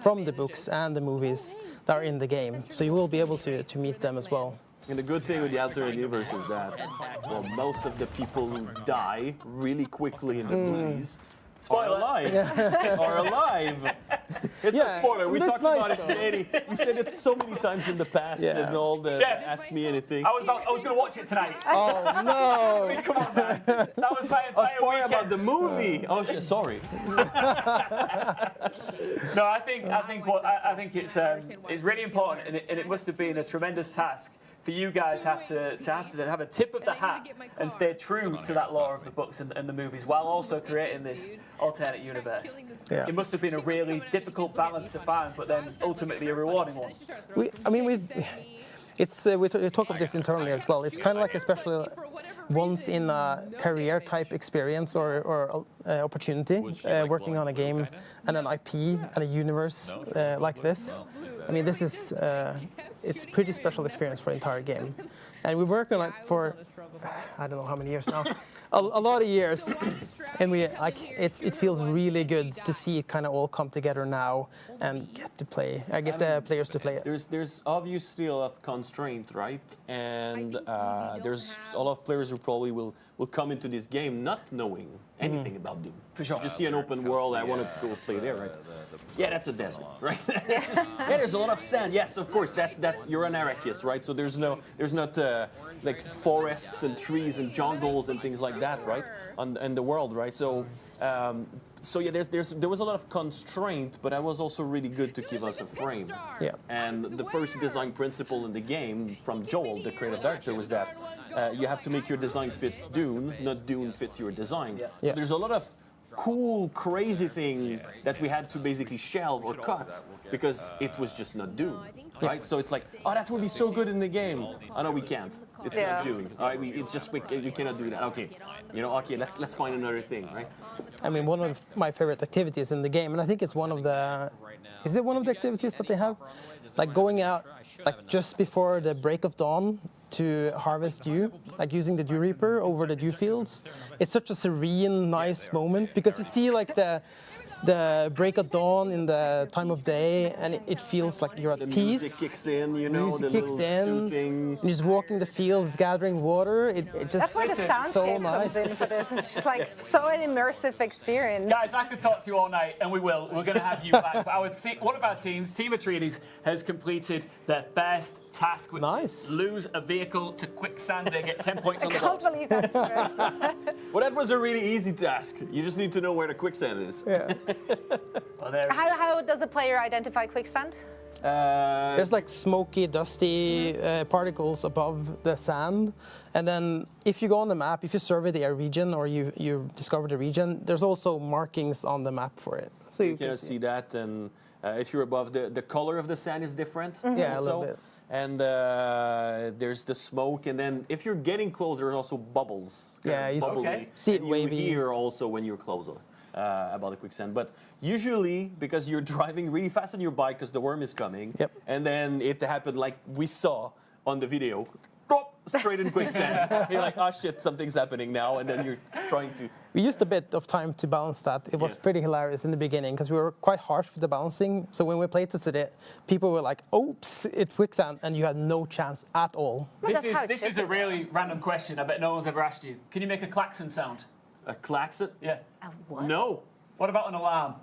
J: from the books and the movies that are in the game. So you will be able to meet them as well.
K: And the good thing with the alternate universe is that, well, most of the people who die really quickly in the movies are alive. Are alive. It's a spoiler. We talked about it already. We said it so many times in the past, and all the Ask Me Anything.
B: I was going to watch it tonight.
J: Oh no!
B: I mean, come on, man. That was my entire
K: spoiler
B: weekend.
K: about the movie. Oh shit! Sorry.
B: No, I think it's really important, and it must have been a tremendous task for you guys to have a tip of the hat and stay true to that lore of the books and the movies while also creating this alternate universe.
J: Yeah.
B: It must have been a really difficult balance to find, but then ultimately a rewarding one.
J: We talk of this internally as well. It's kind of like a special once in a career type experience or opportunity, working on a game and an IP and a universe like this. I mean, this is it's a pretty special experience for the entire game, and we work on it for I don't know how many years now, a lot of years, and it feels really good to see it kind of all come together now and get the players to play it.
K: There's obviously a lot of constraint, right? And there's a lot of players who probably will come into this game not knowing anything about Dune.
B: For sure.
K: You see an open world, I want to go play there, right? Yeah, that's a desert, right? There's a lot of sand. Yes, of course. That's you're an Arrakis, right? So there's not like forests and trees and jungles and things like that, right? In the world, right? So yeah, there was a lot of constraint, but that was also really good to give us a frame.
J: Yeah.
K: And the first design principle in the game from Joel, the creative director, was that you have to make your design fit Dune, not Dune fits your design.
J: Yeah.
K: So there's a lot of cool, crazy thing that we had to basically shelve or cut because it was just not Dune, right? So it's like, oh, that would be so good in the game. Oh no, we can't. It's not Dune. It's just we cannot do that. Okay, okay, let's find another thing, right?
J: I mean, one of my favorite activities in the game, and I think it's one of the activities that they have? Like going out like just before the break of dawn to harvest dew, like using the dew reaper over the dew fields. It's such a serene, nice moment because you see like the break of dawn in the time of day, and it feels like you're at
K: The
J: peace.
K: music kicks in, you know,
J: Music
K: the
J: kicks
K: little
J: in.
K: soothing.
J: You're just walking the fields, gathering water. It just
C: That's why the soundscape
J: so
C: comes
J: nice.
C: in for this. It's just like so an immersive experience.
B: Guys, I could talk to you all night, and we will. We're going to have you back. But one of our teams, Team Atreides, has completed their first task, which is lose a vehicle to quicksand. They get 10 points
C: I
B: on the
C: can't
B: board.
C: believe that's the first one.
K: Well, that was a really easy task. You just need to know where the quicksand is.
J: Yeah.
B: Well, there it is.
C: How does a player identify quicksand?
J: There's like smoky, dusty particles above the sand, and then if you go on the map, if you survey the region or you discover the region, there's also markings on the map for it. So
K: you can see that, and if you're above, the color of the sand is different.
J: Yeah,
K: also.
J: a little bit.
K: And there's the smoke, and then if you're getting closer, there's also bubbles.
J: Yeah, you
K: bubbly.
J: see it
K: and
J: wavy.
K: You hear also when you're closer about the quicksand. But usually, because you're driving really fast on your bike because the worm is coming, and then it happened like we saw on the video, drop straight in quicksand. You're like, oh shit, something's happening now, and then you're trying to.
J: We used a bit of time to balance that. It was pretty hilarious in the beginning because we were quite harsh with the balancing. So when we played tested it, people were like, oops, it's quicksand, and you had no chance at all.
B: This is a really random question. I bet no one's ever asked you. Can you make a klaxon sound?
K: A klaxon?
B: Yeah.
C: A what?
K: No.
B: What about an alarm?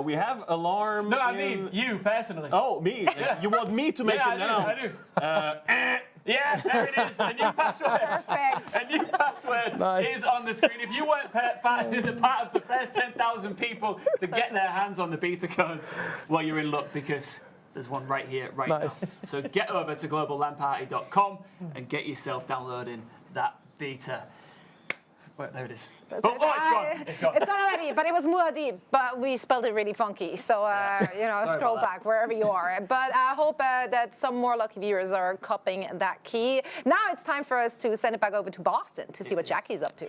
K: We have alarm.
B: No, I mean you personally.
K: Oh, me? You want me to make it now?
B: I do. Yeah, there it is. A new password.
C: Perfect.
B: A new password is on the screen. If you weren't part of the first 10,000 people to get their hands on the beta codes, well, you're in luck because there's one right here, right now. So get over to globallandparty.com and get yourself downloading that beta. Wait, there it is. Oh, it's gone. It's gone.
C: It's gone already, but it was Muad'Dib, but we spelled it really funky. So, scroll back wherever you are. But I hope that some more lucky viewers are copying that key. Now it's time for us to send it back over to Boston to see what Jackie's up to.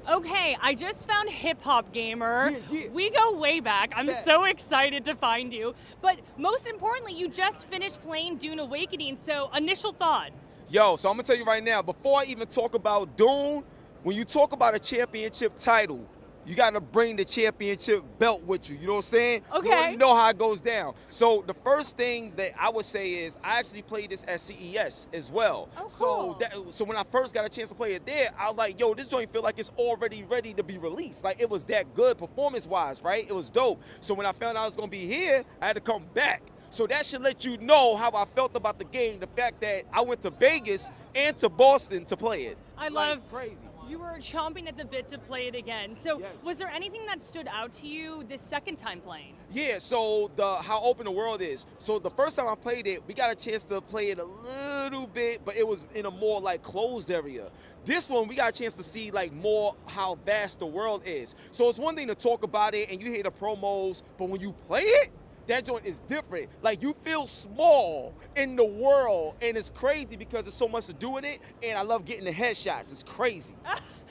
H: Okay, I just found Hip Hop Gamer. We go way back. I'm so excited to find you. But most importantly, you just finished playing Dune Awakening, so initial thoughts.
L: Yo, so I'm gonna tell you right now, before I even talk about Dune, when you talk about a championship title, you gotta bring the championship belt with you. You know what I'm saying?
H: Okay.
L: You already know how it goes down. So the first thing that I would say is I actually played this at CES as well.
H: Oh, cool.
L: So when I first got a chance to play it there, I was like, yo, this joint feel like it's already ready to be released. Like it was that good performance-wise, right? It was dope. So when I found out I was gonna be here, I had to come back. So that should let you know how I felt about the game, the fact that I went to Vegas and to Boston to play it.
H: I love
L: crazy.
H: You were chomping at the bit to play it again. So was there anything that stood out to you this second time playing?
L: Yeah, so how open the world is. So the first time I played it, we got a chance to play it a little bit, but it was in a more like closed area. This one, we got a chance to see like more how vast the world is. So it's one thing to talk about it and you hear the promos, but when you play it, that joint is different. Like you feel small in the world, and it's crazy because there's so much to do in it. And I love getting the headshots. It's crazy.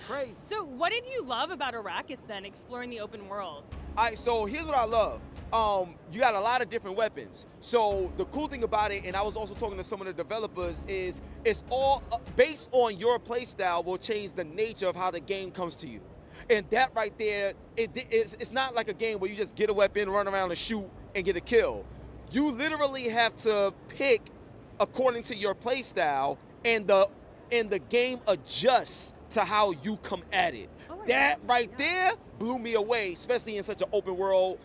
L: Crazy.
H: So what did you love about Arrakis then, exploring the open world?
L: All right, so here's what I love. You got a lot of different weapons. So the cool thing about it, and I was also talking to some of the developers, is it's all based on your playstyle will change the nature of how the game comes to you. And that right there, it's not like a game where you just get a weapon, run around and shoot and get a kill. You literally have to pick according to your play style, and the game adjusts to how you come at it. That right there blew me away, especially in such an open world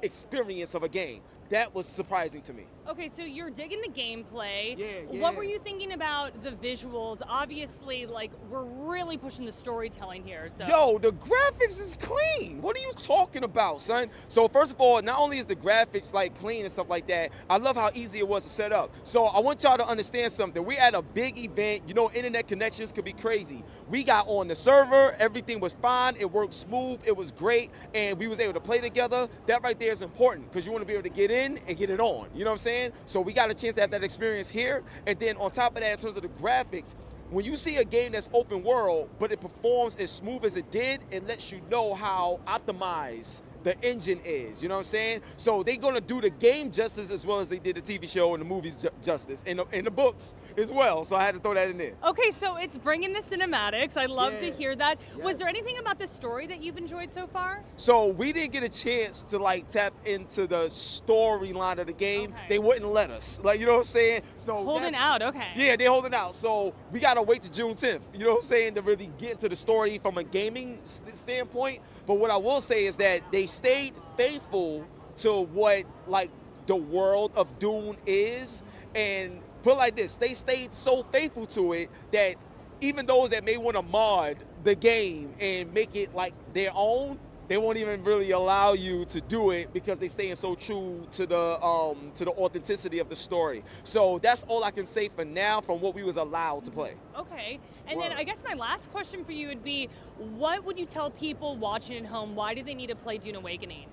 L: experience of a game. That was surprising to me.
H: Okay, so you're digging the gameplay.
L: Yeah.
H: What were you thinking about the visuals? Obviously, like, we're really pushing the storytelling here. So.
L: Yo, the graphics is clean. What are you talking about, son? So first of all, not only is the graphics like clean and stuff like that, I love how easy it was to set up. So I want y'all to understand something. We're at a big event. You know, internet connections could be crazy. We got on the server. Everything was fine. It worked smooth. It was great. And we was able to play together. That right there is important because you want to be able to get in and get it on. You know what I'm saying? So we got a chance to have that experience here. And then on top of that, in terms of the graphics, when you see a game that's open world, but it performs as smooth as it did, it lets you know how optimized the engine is. You know what I'm saying? So they're gonna do the game justice as well as they did the TV show and the movies justice, and the books as well. So I had to throw that in there.
H: Okay, so it's bringing the cinematics. I love to
L: Yeah.
H: hear that. Was
L: Yes.
H: there anything about the story that you've enjoyed so far?
L: So we didn't get a chance to like tap into the storyline of the game.
H: Okay.
L: They wouldn't let us. Like, you know what I'm saying? So
H: Holding
L: that's-
H: out, okay.
L: Yeah, they're holding out. So we gotta wait to June 10th. You know what I'm saying? To really get into the story from a gaming standpoint. But what I will say is that they stayed faithful to what like the world of Dune is, and put it like this, they stayed so faithful to it that even those that may want to mod the game and make it like their own, they won't even really allow you to do it because they staying so true to the authenticity of the story. So that's all I can say for now from what we was allowed to play.
H: Okay, and then I guess my last question for you would be, what would you tell people watching at home? Why do they need to play Dune Awakening?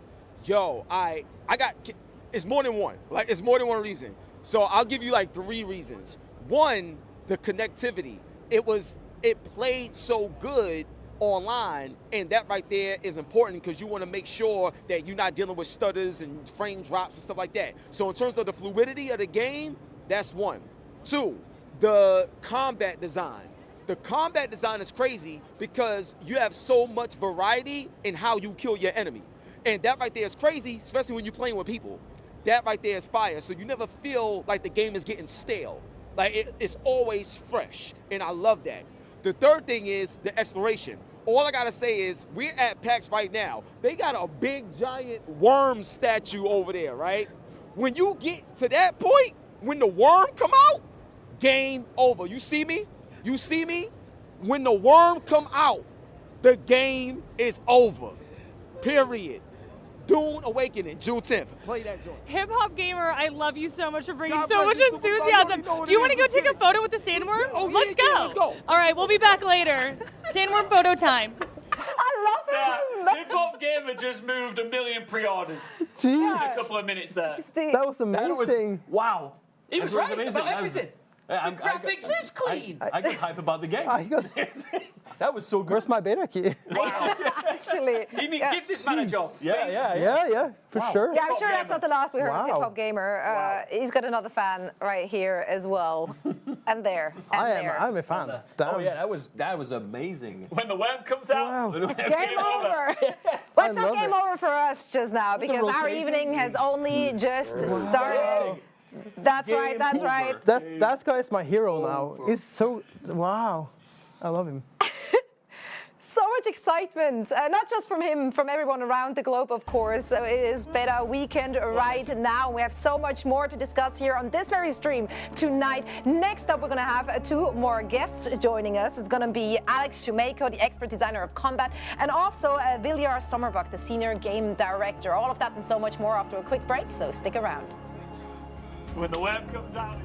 L: Yo, I got, it's more than one. Like, it's more than one reason. So I'll give you like 3 reasons. One, the connectivity. It played so good online, and that right there is important because you want to make sure that you're not dealing with stutters and frame drops and stuff like that. So in terms of the fluidity of the game, that's one. 2, the combat design. The combat design is crazy because you have so much variety in how you kill your enemy. And that right there is crazy, especially when you're playing with people. That right there is fire. So you never feel like the game is getting stale. Like it's always fresh, and I love that. The third thing is the exploration. All I gotta say is we're at PAX right now. They got a big giant worm statue over there, right? When you get to that point, when the worm come out, game over. You see me? You see me? When the worm come out, the game is over. Period. Dune Awakening, June 10th. Play that joint.
H: Hip Hop Gamer, I love you so much for bringing
L: God
H: so
L: bless
H: much
L: you, Superstar.
H: enthusiasm.
L: You know what
H: Do you
L: it
H: want to
L: is.
H: go take a photo with the sandworm?
L: Oh, yeah,
H: let's
L: yeah,
H: go.
L: let's go.
H: All right, we'll be back later. Sandworm photo time.
C: I love him.
B: Hip Hop Gamer just moved 1 million pre-orders
J: Jeez,
B: in a couple of minutes there.
J: that was amazing.
K: Wow.
B: He was
K: That
B: right
K: amazing.
B: about everything.
K: The
B: graphics is clean.
K: I got hype about the game.
J: I got,
K: That was so good.
J: where's my beta key?
C: Actually.
B: Give this man a job.
J: Yeah, for sure.
C: Yeah, I'm sure that's not the last we heard of
J: Wow.
C: Hip Hop Gamer. He's got another fan right here as well. And there. And there.
J: I'm a fan. Damn.
K: Oh yeah, that was amazing.
B: When the worm comes out,
J: Wow.
C: Game over. Well, it's not
J: love
C: game
J: it.
C: over for us just now because our
K: rotating
C: evening has only just started. That's
K: Game
C: right, that's
K: over.
C: right.
J: That guy is my hero now. He's so, wow. I love him.
C: So much excitement, not just from him, from everyone around the globe, of course. So it is Beta Weekend right now. We have so much more to discuss here on this very stream tonight. Next up, we're going to have 2 more guests joining us. It's going to be Alex Shumeko, the expert designer of combat, and also Viljar Sommerbuck, the senior game director. All of that and so much more after a quick break, so stick around.
B: when the worm comes out.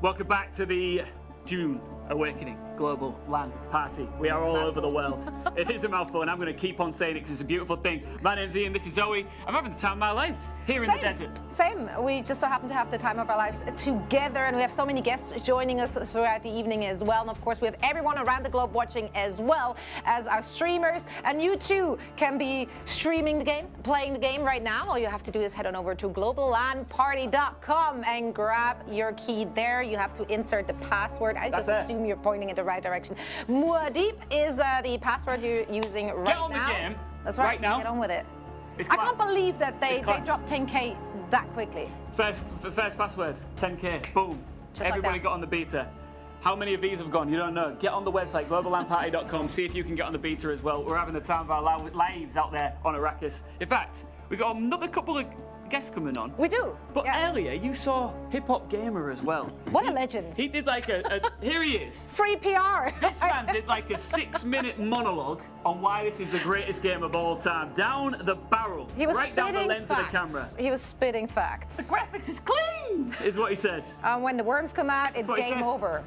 B: Welcome back to the Dune Awakening Global LAN Party. We are all over the world. It is a mouthful, and I'm going to keep on saying it because it's a beautiful thing. My name's Ian, this is Zoe. I'm having the time of my life here in the desert.
C: Same. We just so happen to have the time of our lives together, and we have so many guests joining us throughout the evening as well. And of course, we have everyone around the globe watching as well as our streamers. And you too can be streaming the game, playing the game right now. All you have to do is head on over to globallandparty.com and grab your key there. You have to insert the password. I just assume you're pointing in the right direction. Muad'Dib is the password you're using right now.
B: Get on the game.
C: That's right.
B: Now.
C: Get on with it.
B: It's
C: I can't believe that they dropped 10K that quickly.
B: First password, 10K. Boom.
C: Just like
B: Everybody
C: that.
B: got on the beta. How many of these have gone? You don't know. Get on the website, globallandparty.com. See if you can get on the beta as well. We're having the time of our lives out there on Arrakis. In fact, we've got another couple of guests coming on.
C: We do.
B: But earlier, you saw Hip Hop Gamer as well.
C: What a legend.
B: He did like here he is.
C: Free PR.
B: This man did like a 6-minute monologue on why this is the greatest game of all time. Down the barrel.
C: He was
B: right down the
C: spitting
B: lens
C: facts.
B: of the camera.
C: He was spitting facts.
B: The graphics is clean, is what he said.
C: When the worms come out, it's
B: what he
C: game
B: said.
C: over.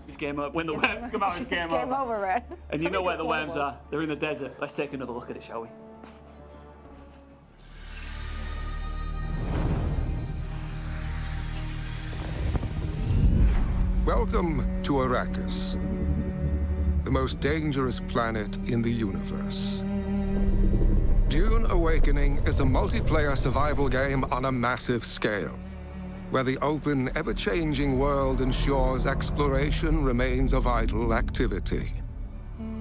B: It's game over. When the worms come out, it's game over.
C: It's game over, right?
B: And you know where the worms are. They're in the desert. Let's take another look at it, shall we?
M: Welcome to Arrakis, the most dangerous planet in the universe. Dune Awakening is a multiplayer survival game on a massive scale, where the open, ever-changing world ensures exploration remains a vital activity.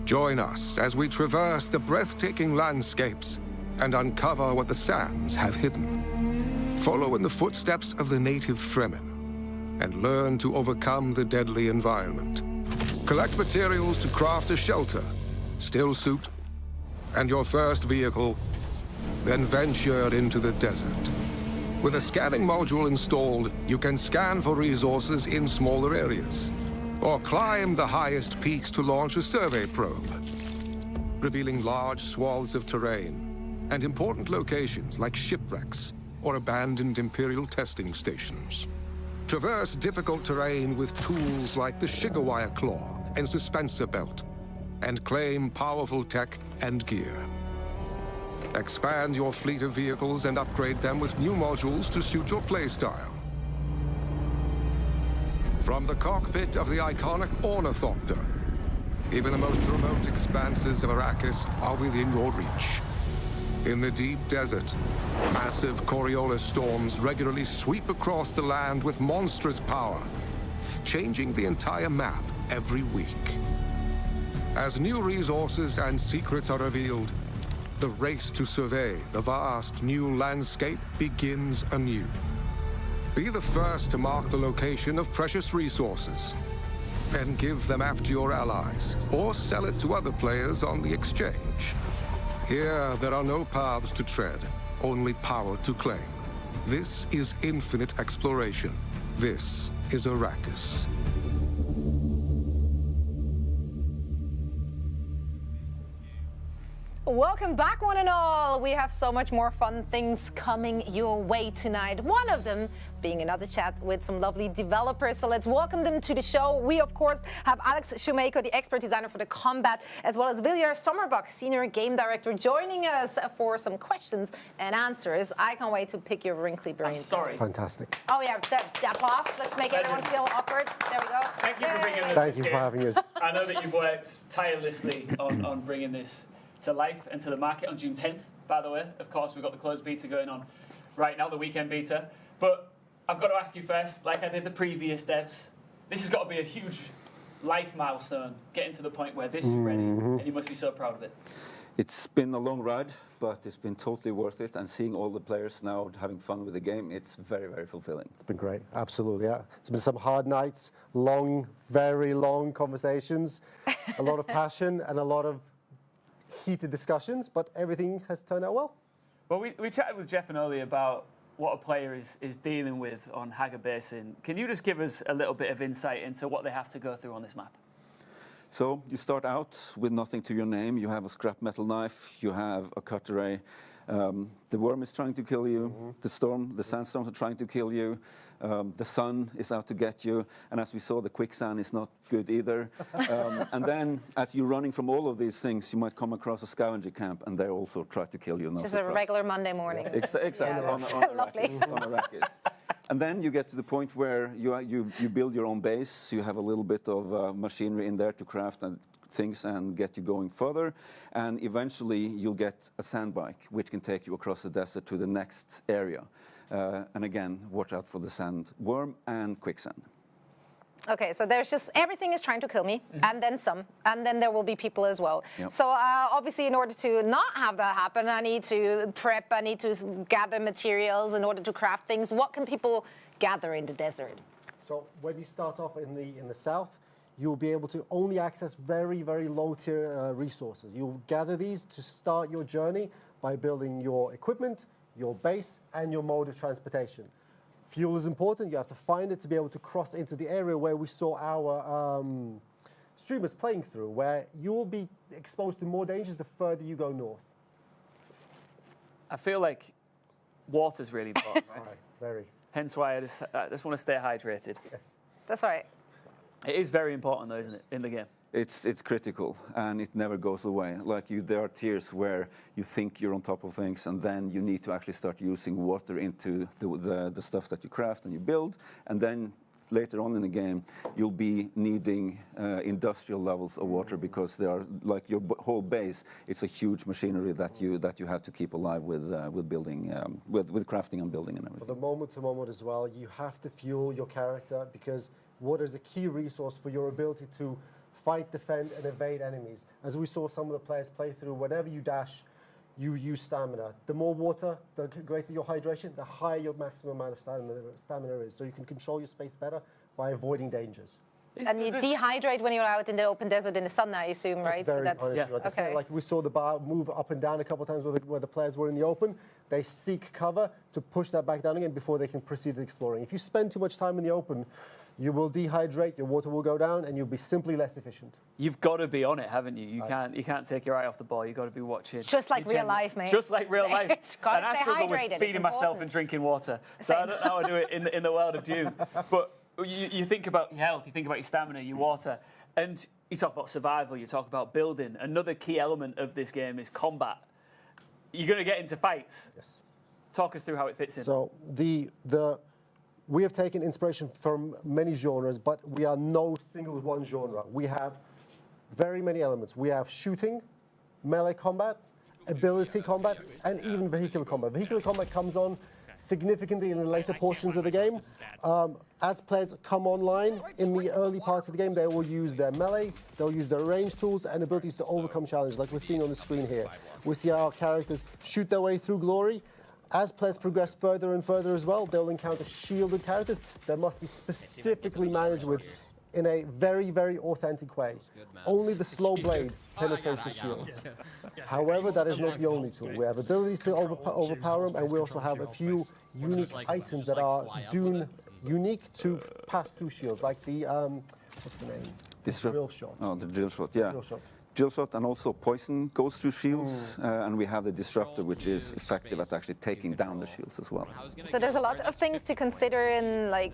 M: Join us as we traverse the breathtaking landscapes and uncover what the sands have hidden. Follow in the footsteps of the native Fremen and learn to overcome the deadly environment. Collect materials to craft a shelter, still suit, and your first vehicle, then venture into the desert. With a scanning module installed, you can scan for resources in smaller areas, or climb the highest peaks to launch a survey probe, revealing large swaths of terrain and important locations like shipwrecks or abandoned Imperial testing stations. Traverse difficult terrain with tools like the Shigawire Claw and Suspensor Belt, and claim powerful tech and gear. Expand your fleet of vehicles and upgrade them with new modules to suit your playstyle. From the cockpit of the iconic Ornithopter, even the most remote expanses of Arrakis are within your reach. In the deep desert, massive Coriolis storms regularly sweep across the land with monstrous power, changing the entire map every week. As new resources and secrets are revealed, the race to survey the vast new landscape begins anew. Be the first to mark the location of precious resources, and give the map to your allies, or sell it to other players on the exchange. Here, there are no paths to tread, only power to claim. This is infinite exploration. This is Arrakis.
C: Welcome back, one and all. We have so much more fun things coming your way tonight. One of them being another chat with some lovely developers. So let's welcome them to the show. We, of course, have Alex Shoemaker, the expert designer for the combat, as well as Viljar Sommerbuck, senior game director, joining us for some questions and answers. I can't wait to pick your wrinkly brains.
B: I'm sorry.
N: Fantastic.
C: Oh, yeah, the applause. Let's make everyone feel awkward. There we go.
B: Thank you for bringing this.
N: Thank you for having us.
B: I know that you've worked tirelessly on bringing this to life and to the market on June 10th, by the way. Of course, we've got the closed beta going on right now, the weekend beta. But I've got to ask you first, like I did the previous devs, this has got to be a huge life milestone, getting to the point where this is ready, and you must be so proud of it.
O: It's been a long ride, but it's been totally worth it. And seeing all the players now having fun with the game, it's very, very fulfilling.
N: It's been great, absolutely, yeah. It's been some hard nights, long, very long conversations, a lot of passion and a lot of heated discussions, but everything has turned out well.
B: Well, we chatted with Jeff and Oli about what a player is dealing with on Haga Basin. Can you just give us a little bit of insight into what they have to go through on this map?
O: So you start out with nothing to your name. You have a scrap metal knife, you have a cut array, The worm is trying to kill you. The sandstorms are trying to kill you. The sun is out to get you. And as we saw, the quicksand is not good either. And then, as you're running from all of these things, you might come across a scavenger camp, and they also try to kill you.
C: Just a regular Monday morning.
O: Exactly.
C: Yeah, lovely.
O: On Arrakis. And then you get to the point where you build your own base. You have a little bit of machinery in there to craft and things and get you going further. And eventually you'll get a sand bike, which can take you across the desert to the next area. And again, watch out for the sandworm and quicksand.
C: Okay, so there's just everything is trying to kill me, and then some, and then there will be people as well.
O: Yep.
C: So obviously, in order to not have that happen, I need to prep. I need to gather materials in order to craft things. What can people gather in the desert?
N: So when you start off in the south, you'll be able to only access very, very low tier resources. You'll gather these to start your journey by building your equipment, your base, and your mode of transportation. Fuel is important. You have to find it to be able to cross into the area where we saw our streamers playing through, where you will be exposed to more dangers the further you go north.
B: I feel like water's really important, right?
N: Right, very.
B: Hence why I just want to stay hydrated.
N: Yes.
C: That's right.
B: It is very important, though, isn't it, in the game?
O: It's critical, and it never goes away. Like there are tiers where you think you're on top of things, and then you need to actually start using water into the stuff that you craft and you build, and then later on in the game, you'll be needing industrial levels of water because they are like your whole base. It's a huge machinery that you have to keep alive with building, with crafting and building and everything.
N: For the moment to moment as well, you have to fuel your character because water is a key resource for your ability to fight, defend, and evade enemies. As we saw some of the players play through, whenever you dash, you use stamina. The more water, the greater your hydration, the higher your maximum amount of stamina is. So you can control your space better by avoiding dangers.
C: And you dehydrate when you're out in the open desert in the sun, I assume, right?
N: Very
C: yeah.
N: okay. Like we saw the bar move up and down a couple of times where the players were in the open. They seek cover to push that back down again before they can proceed with exploring. If you spend too much time in the open, you will dehydrate, your water will go down, and you'll be simply less efficient.
B: You've got to be on it, haven't you? You can't take your eye off the ball. You've got to be watching.
C: Just like real life, mate.
B: Just like real life.
C: It's got
B: and
C: to
B: I
C: stay
B: struggle
C: hydrated.
B: with feeding myself and drinking water. So I don't know how I do it in the world of Dune. But you think about your health, you think about your stamina, your water, and you talk about survival, you talk about building. Another key element of this game is combat. You're going to get into fights.
N: Yes.
B: Talk us through how it fits in.
N: So we have taken inspiration from many genres, but we are no single one genre. We have very many elements. We have shooting, melee combat, ability combat, and even vehicular combat. Vehicular combat comes on significantly in the later portions of the game. As players come online in the early parts of the game, they will use their melee, they'll use their range tools and abilities to overcome challenges, like we're seeing on the screen here. We see our characters shoot their way through glory. As players progress further and further as well, they'll encounter shielded characters that must be specifically managed with in a very, very authentic way. Only the slow blade penetrates the shields. However, that is not the only tool. We have abilities to overpower them, and we also have a few unique items that are Dune unique to pass through shields, like the, what's the name? Drill shot.
O: Oh, the drill shot, yeah.
N: Drill shot.
O: Drill shot, and also poison goes through shields, and we have the disruptor, which is effective at actually taking down the shields as well.
C: So there's a lot of things to consider in like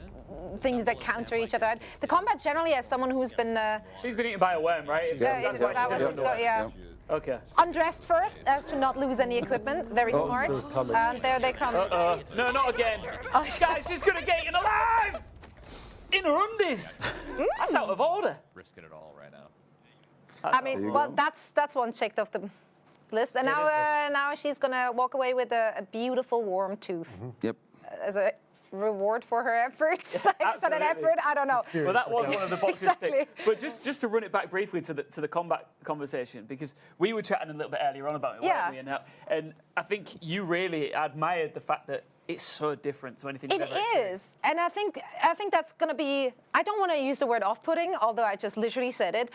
C: things that counter each other. The combat generally, as someone who's been
B: she's been eaten by a worm, right?
C: Yeah.
B: Okay.
C: Undressed first, as to not lose any equipment. Very smart. And there they come.
B: No, not again. Guys, she's gonna get you alive in her undies. That's out of order.
P: Risking it all right now.
C: I mean, well, that's one checked off the list, and now she's gonna walk away with a beautiful warm tooth.
O: Yep.
C: As a reward for her efforts. Is that an effort? I don't know.
B: Well, that was one of the boxes.
C: Exactly.
B: But just to run it back briefly to the combat conversation, because we were chatting a little bit earlier on about it, weren't we? And I think you really admired the fact that it's so different to anything you've ever experienced.
C: And I think that's going to be, I don't want to use the word off-putting, although I just literally said it,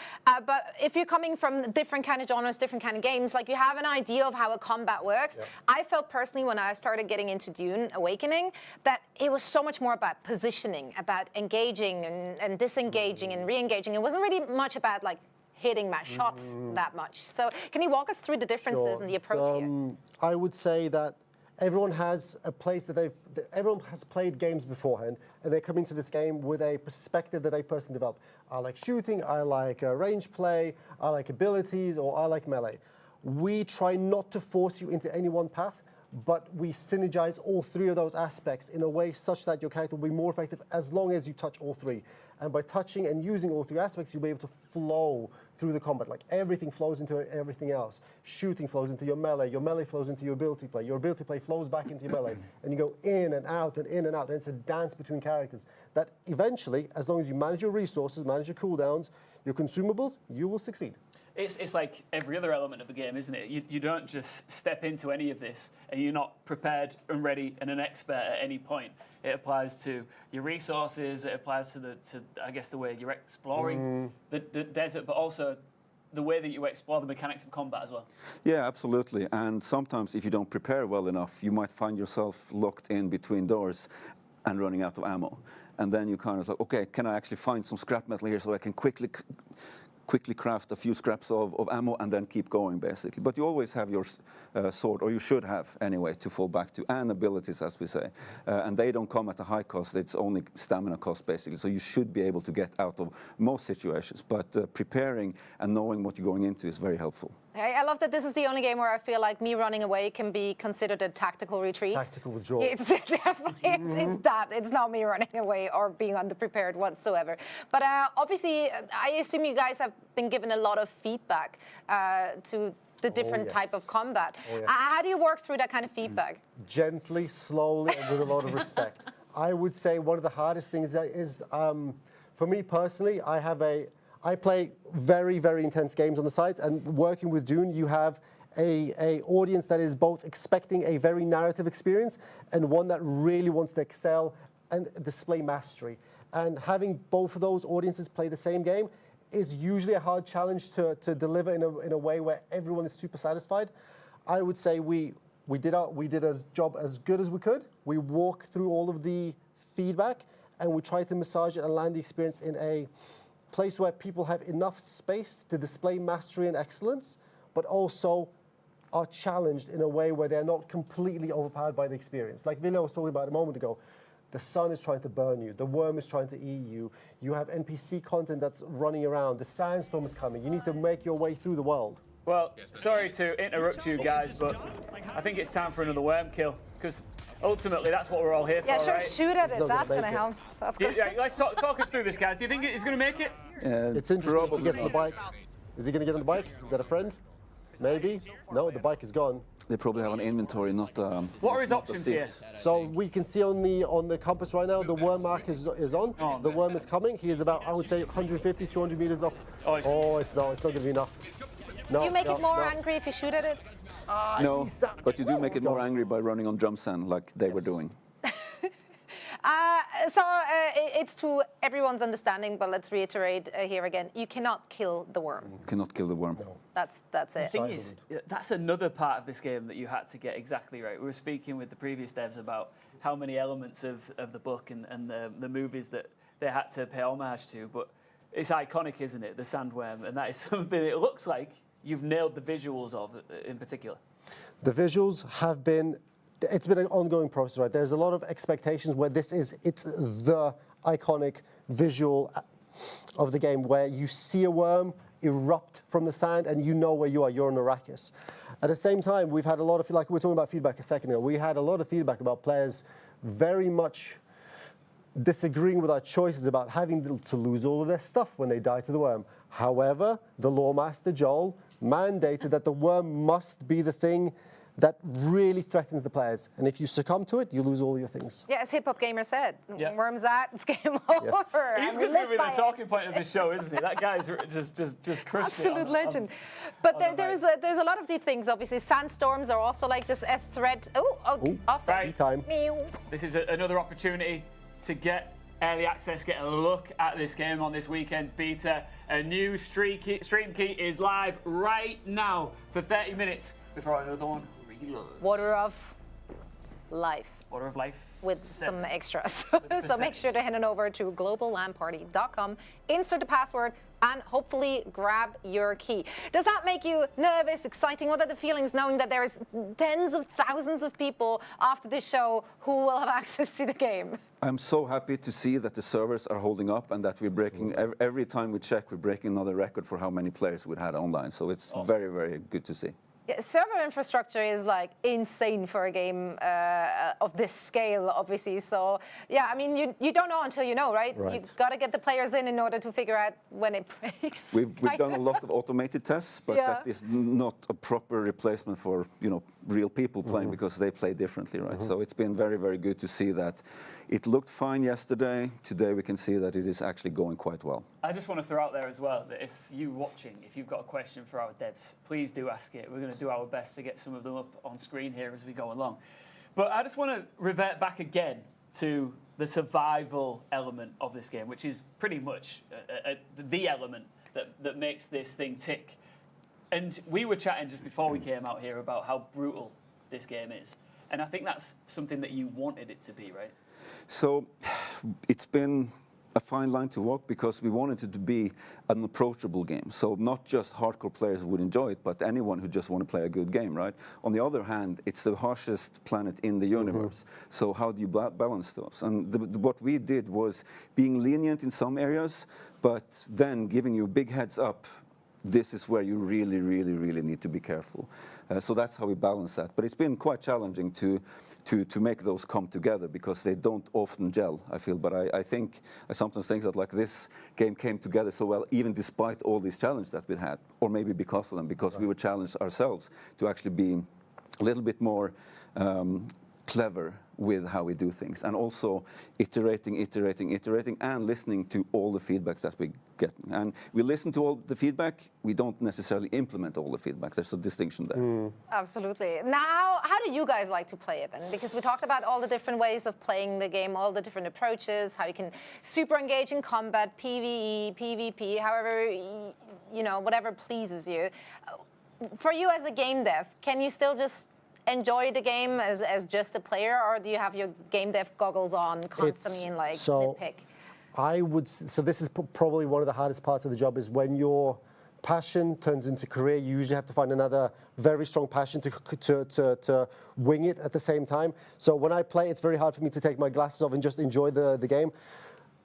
C: but if you're coming from different kind of genres, different kind of games, like you have an idea of how a combat works. Yeah. I felt personally when I started getting into Dune Awakening that it was so much more about positioning, about engaging and disengaging and re-engaging. It wasn't really much about like hitting my shots that much. So can you walk us through the differences in the approach here?
N: I would say that everyone has a place that everyone has played games beforehand, and they come into this game with a perspective that they personally develop. I like shooting, I like range play, I like abilities, or I like melee. We try not to force you into any one path, but we synergize all three of those aspects in a way such that your character will be more effective as long as you touch all three. And by touching and using all three aspects, you'll be able to flow through the combat. Like everything flows into everything else. Shooting flows into your melee flows into your ability play flows back into your melee, and you go in and out and in and out, and it's a dance between characters that eventually, as long as you manage your resources, manage your cooldowns, your consumables, you will succeed.
B: It's like every other element of the game, isn't it? You don't just step into any of this and you're not prepared and ready and an expert at any point. It applies to your resources, it applies to I guess the way you're exploring the desert, but also the way that you explore the mechanics of combat as well.
O: Yeah, absolutely. And sometimes if you don't prepare well enough, you might find yourself locked in between doors and running out of ammo. And then you kind of like, okay, can I actually find some scrap metal here so I can quickly craft a few scraps of ammo and then keep going, basically. But you always have your sword, or you should have anyway, to fall back to, and abilities, as we say. And they don't come at a high cost, it's only stamina cost, basically. So you should be able to get out of most situations. But preparing and knowing what you're going into is very helpful.
C: I love that this is the only game where I feel like me running away can be considered a tactical retreat.
N: Tactical withdrawal.
C: It's definitely, it's that. It's not me running away or being underprepared whatsoever. But obviously, I assume you guys have been given a lot of feedback to the different type of combat. How do you work through that kind of feedback?
N: Gently, slowly, and with a lot of respect. I would say one of the hardest things is, for me personally, I play very, very intense games on the side, and working with Dune, you have a audience that is both expecting a very narrative experience and one that really wants to excel and display mastery. And having both of those audiences play the same game is usually a hard challenge to deliver in a way where everyone is super satisfied. I would say we did a job as good as we could. We walked through all of the feedback, and we tried to massage it and land the experience in a place where people have enough space to display mastery and excellence, but also are challenged in a way where they're not completely overpowered by the experience. Like Ville was talking about a moment ago, the sun is trying to burn you, the worm is trying to eat you, you have NPC content that's running around, the sandstorm is coming, you need to make your way through the world.
B: Well, sorry to interrupt you guys, but I think it's time for another worm kill, because ultimately that's what we're all here for,
C: Yeah, sure,
B: right?
C: shoot at it. That's going to help.
B: Yeah, let's talk us through this, guys. Do you think he's going to make it?
N: It's interesting if he gets on the bike. Is he going to get on the bike? Is that a friend? Maybe. No, the bike is gone.
O: They probably have an inventory, not
B: what are his options here?
N: So we can see on the compass right now, the worm mark is on.
B: Oh,
N: the worm is coming. He is about, I would say, 150, 200 meters off. Oh, it's not going to be enough. No,
C: you make it more angry if you shoot at it?
O: No, but you do make it more angry by running on drum sand like they were doing.
C: It's to everyone's understanding, but let's reiterate here again, you cannot kill the worm.
O: You cannot kill the worm.
N: No.
C: That's it.
B: The thing is, that's another part of this game that you had to get exactly right. We were speaking with the previous devs about how many elements of the book and the movies that they had to pay homage to, but it's iconic, isn't it, the sandworm, and that is something it looks like you've nailed the visuals of in particular.
N: The visuals have been, it's been an ongoing process, right? There's a lot of expectations where it's the iconic visual of the game where you see a worm erupt from the sand and you know where you are, you're on Arrakis. At the same time, we've had a lot of, like we were talking about feedback a second ago, we had a lot of feedback about players very much disagreeing with our choices about having to lose all of their stuff when they die to the worm. However, the lore master Joel mandated that the worm must be the thing that really threatens the players. And if you succumb to it, you lose all your things.
C: Yeah, as Hip Hop Gamer said,
B: yeah.
C: Worm's out, it's game over.
B: He's going to be the talking point of this show, isn't he? That guy's just crushed.
C: Absolute legend. But there's a lot of these things, obviously. Sandstorms are also like just a threat. Oh, awesome.
B: Right.
N: Time.
B: This is another opportunity to get early access, get a look at this game on this weekend's beta. A new stream key is live right now for 30 minutes before another one reloads.
C: Water off. life.
B: Order of Life
C: With
B: 7.
C: some extras. So make sure to head on over to globallandparty.com, insert the password, and hopefully grab your key. Does that make you nervous, exciting? What are the feelings knowing that there's tens of thousands of people after this show who will have access to the game?
O: I'm so happy to see that the servers are holding up and that we're breaking, every time we check, we're breaking another record for how many players we had online. So it's very, very good to see.
C: Yeah, server infrastructure is like insane for a game of this scale, obviously. So yeah, I mean, you don't know until you know, right? You've got to get the players in order to figure out when it breaks.
O: We've done a lot of automated tests, but that is not a proper replacement for real people playing because they play differently, right? So it's been very, very good to see that it looked fine yesterday. Today we can see that it is actually going quite well.
B: I just want to throw out there as well that if you're watching, if you've got a question for our devs, please do ask it. We're going to do our best to get some of them up on screen here as we go along. But I just want to revert back again to the survival element of this game, which is pretty much the element that makes this thing tick. And we were chatting just before we came out here about how brutal this game is. And I think that's something that you wanted it to be, right?
O: So it's been a fine line to walk because we wanted it to be an approachable game. So not just hardcore players would enjoy it, but anyone who just want to play a good game, right? On the other hand, it's the harshest planet in the universe. So how do you balance those? And what we did was being lenient in some areas, but then giving you a big heads up. This is where you really, really, really need to be careful. So that's how we balance that. But it's been quite challenging to make those come together because they don't often gel, I feel. But I sometimes think that like this game came together so well, even despite all these challenges that we had, or maybe because of them, because we were challenged ourselves to actually be a little bit more clever with how we do things, and also iterating, and listening to all the feedback that we get. And we listen to all the feedback, we don't necessarily implement all the feedback. There's a distinction there.
C: Absolutely. Now, how do you guys like to play it then? Because we talked about all the different ways of playing the game, all the different approaches, how you can super engage in combat, PvE, PvP, however, whatever pleases you. For you as a game dev, can you still just enjoy the game as just a player, or do you have your game dev goggles on constantly and like nitpick?
N: So this is probably one of the hardest parts of the job, is when your passion turns into career. You usually have to find another very strong passion to wing it at the same time. So when I play, it's very hard for me to take my glasses off and just enjoy the game.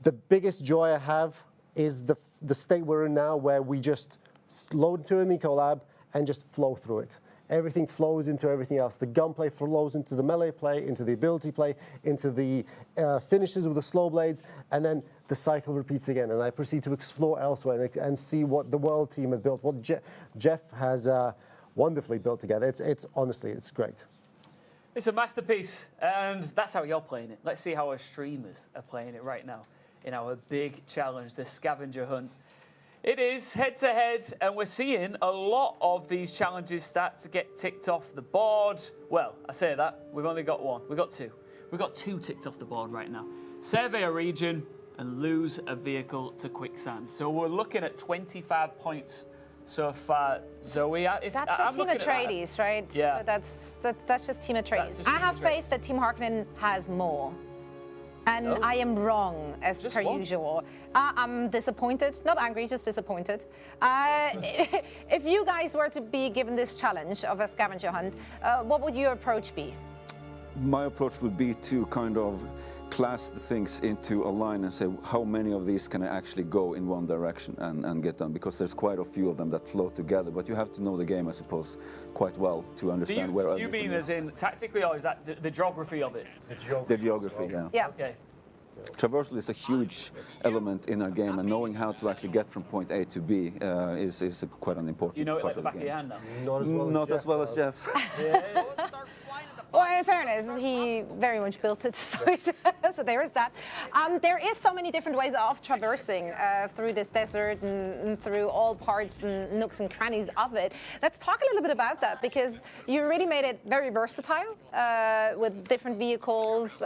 N: The biggest joy I have is the state we're in now, where we just load into an ecolab and just flow through it. Everything flows into everything else. The gunplay flows into the melee play, into the ability play, into the finishes with the slow blades, and then the cycle repeats again. And I proceed to explore elsewhere and see what the world team has built, what Jeff has wonderfully built together. It's honestly, it's great.
B: It's a masterpiece, and that's how you're playing it. Let's see how our streamers are playing it right now in our big challenge, the scavenger hunt. It is head-to-head, and we're seeing a lot of these challenges start to get ticked off the board. Well, I say that, we've only got one. We've got two. We've got two ticked off the board right now. Survey a region and lose a vehicle to quicksand. So we're looking at 25 points so far, Zoe.
C: That's for Team Atreides, right?
B: Yeah.
C: So that's just Team Atreides. I have faith that Team Harkonnen has more. And I am wrong, as per usual. I'm disappointed, not angry, just disappointed. If you guys were to be given this challenge of a scavenger hunt, what would your approach be?
O: My approach would be to kind of class the things into a line and say how many of these can I actually go in one direction and get done, because there's quite a few of them that flow together, but you have to know the game, I suppose, quite well to understand where everything is.
B: Do you mean as in tactically, or is that the geography of it?
O: The geography, yeah.
B: Okay.
O: Traversal is a huge element in our game, and knowing how to actually get from point A to B is quite an important part of the game.
B: You know it like the back of your hand now?
O: Not as well as Jeff.
C: Well, in fairness, he very much built it, so there is that. There is so many different ways of traversing through this desert and through all parts and nooks and crannies of it. Let's talk a little bit about that, because you really made it very versatile with different vehicles,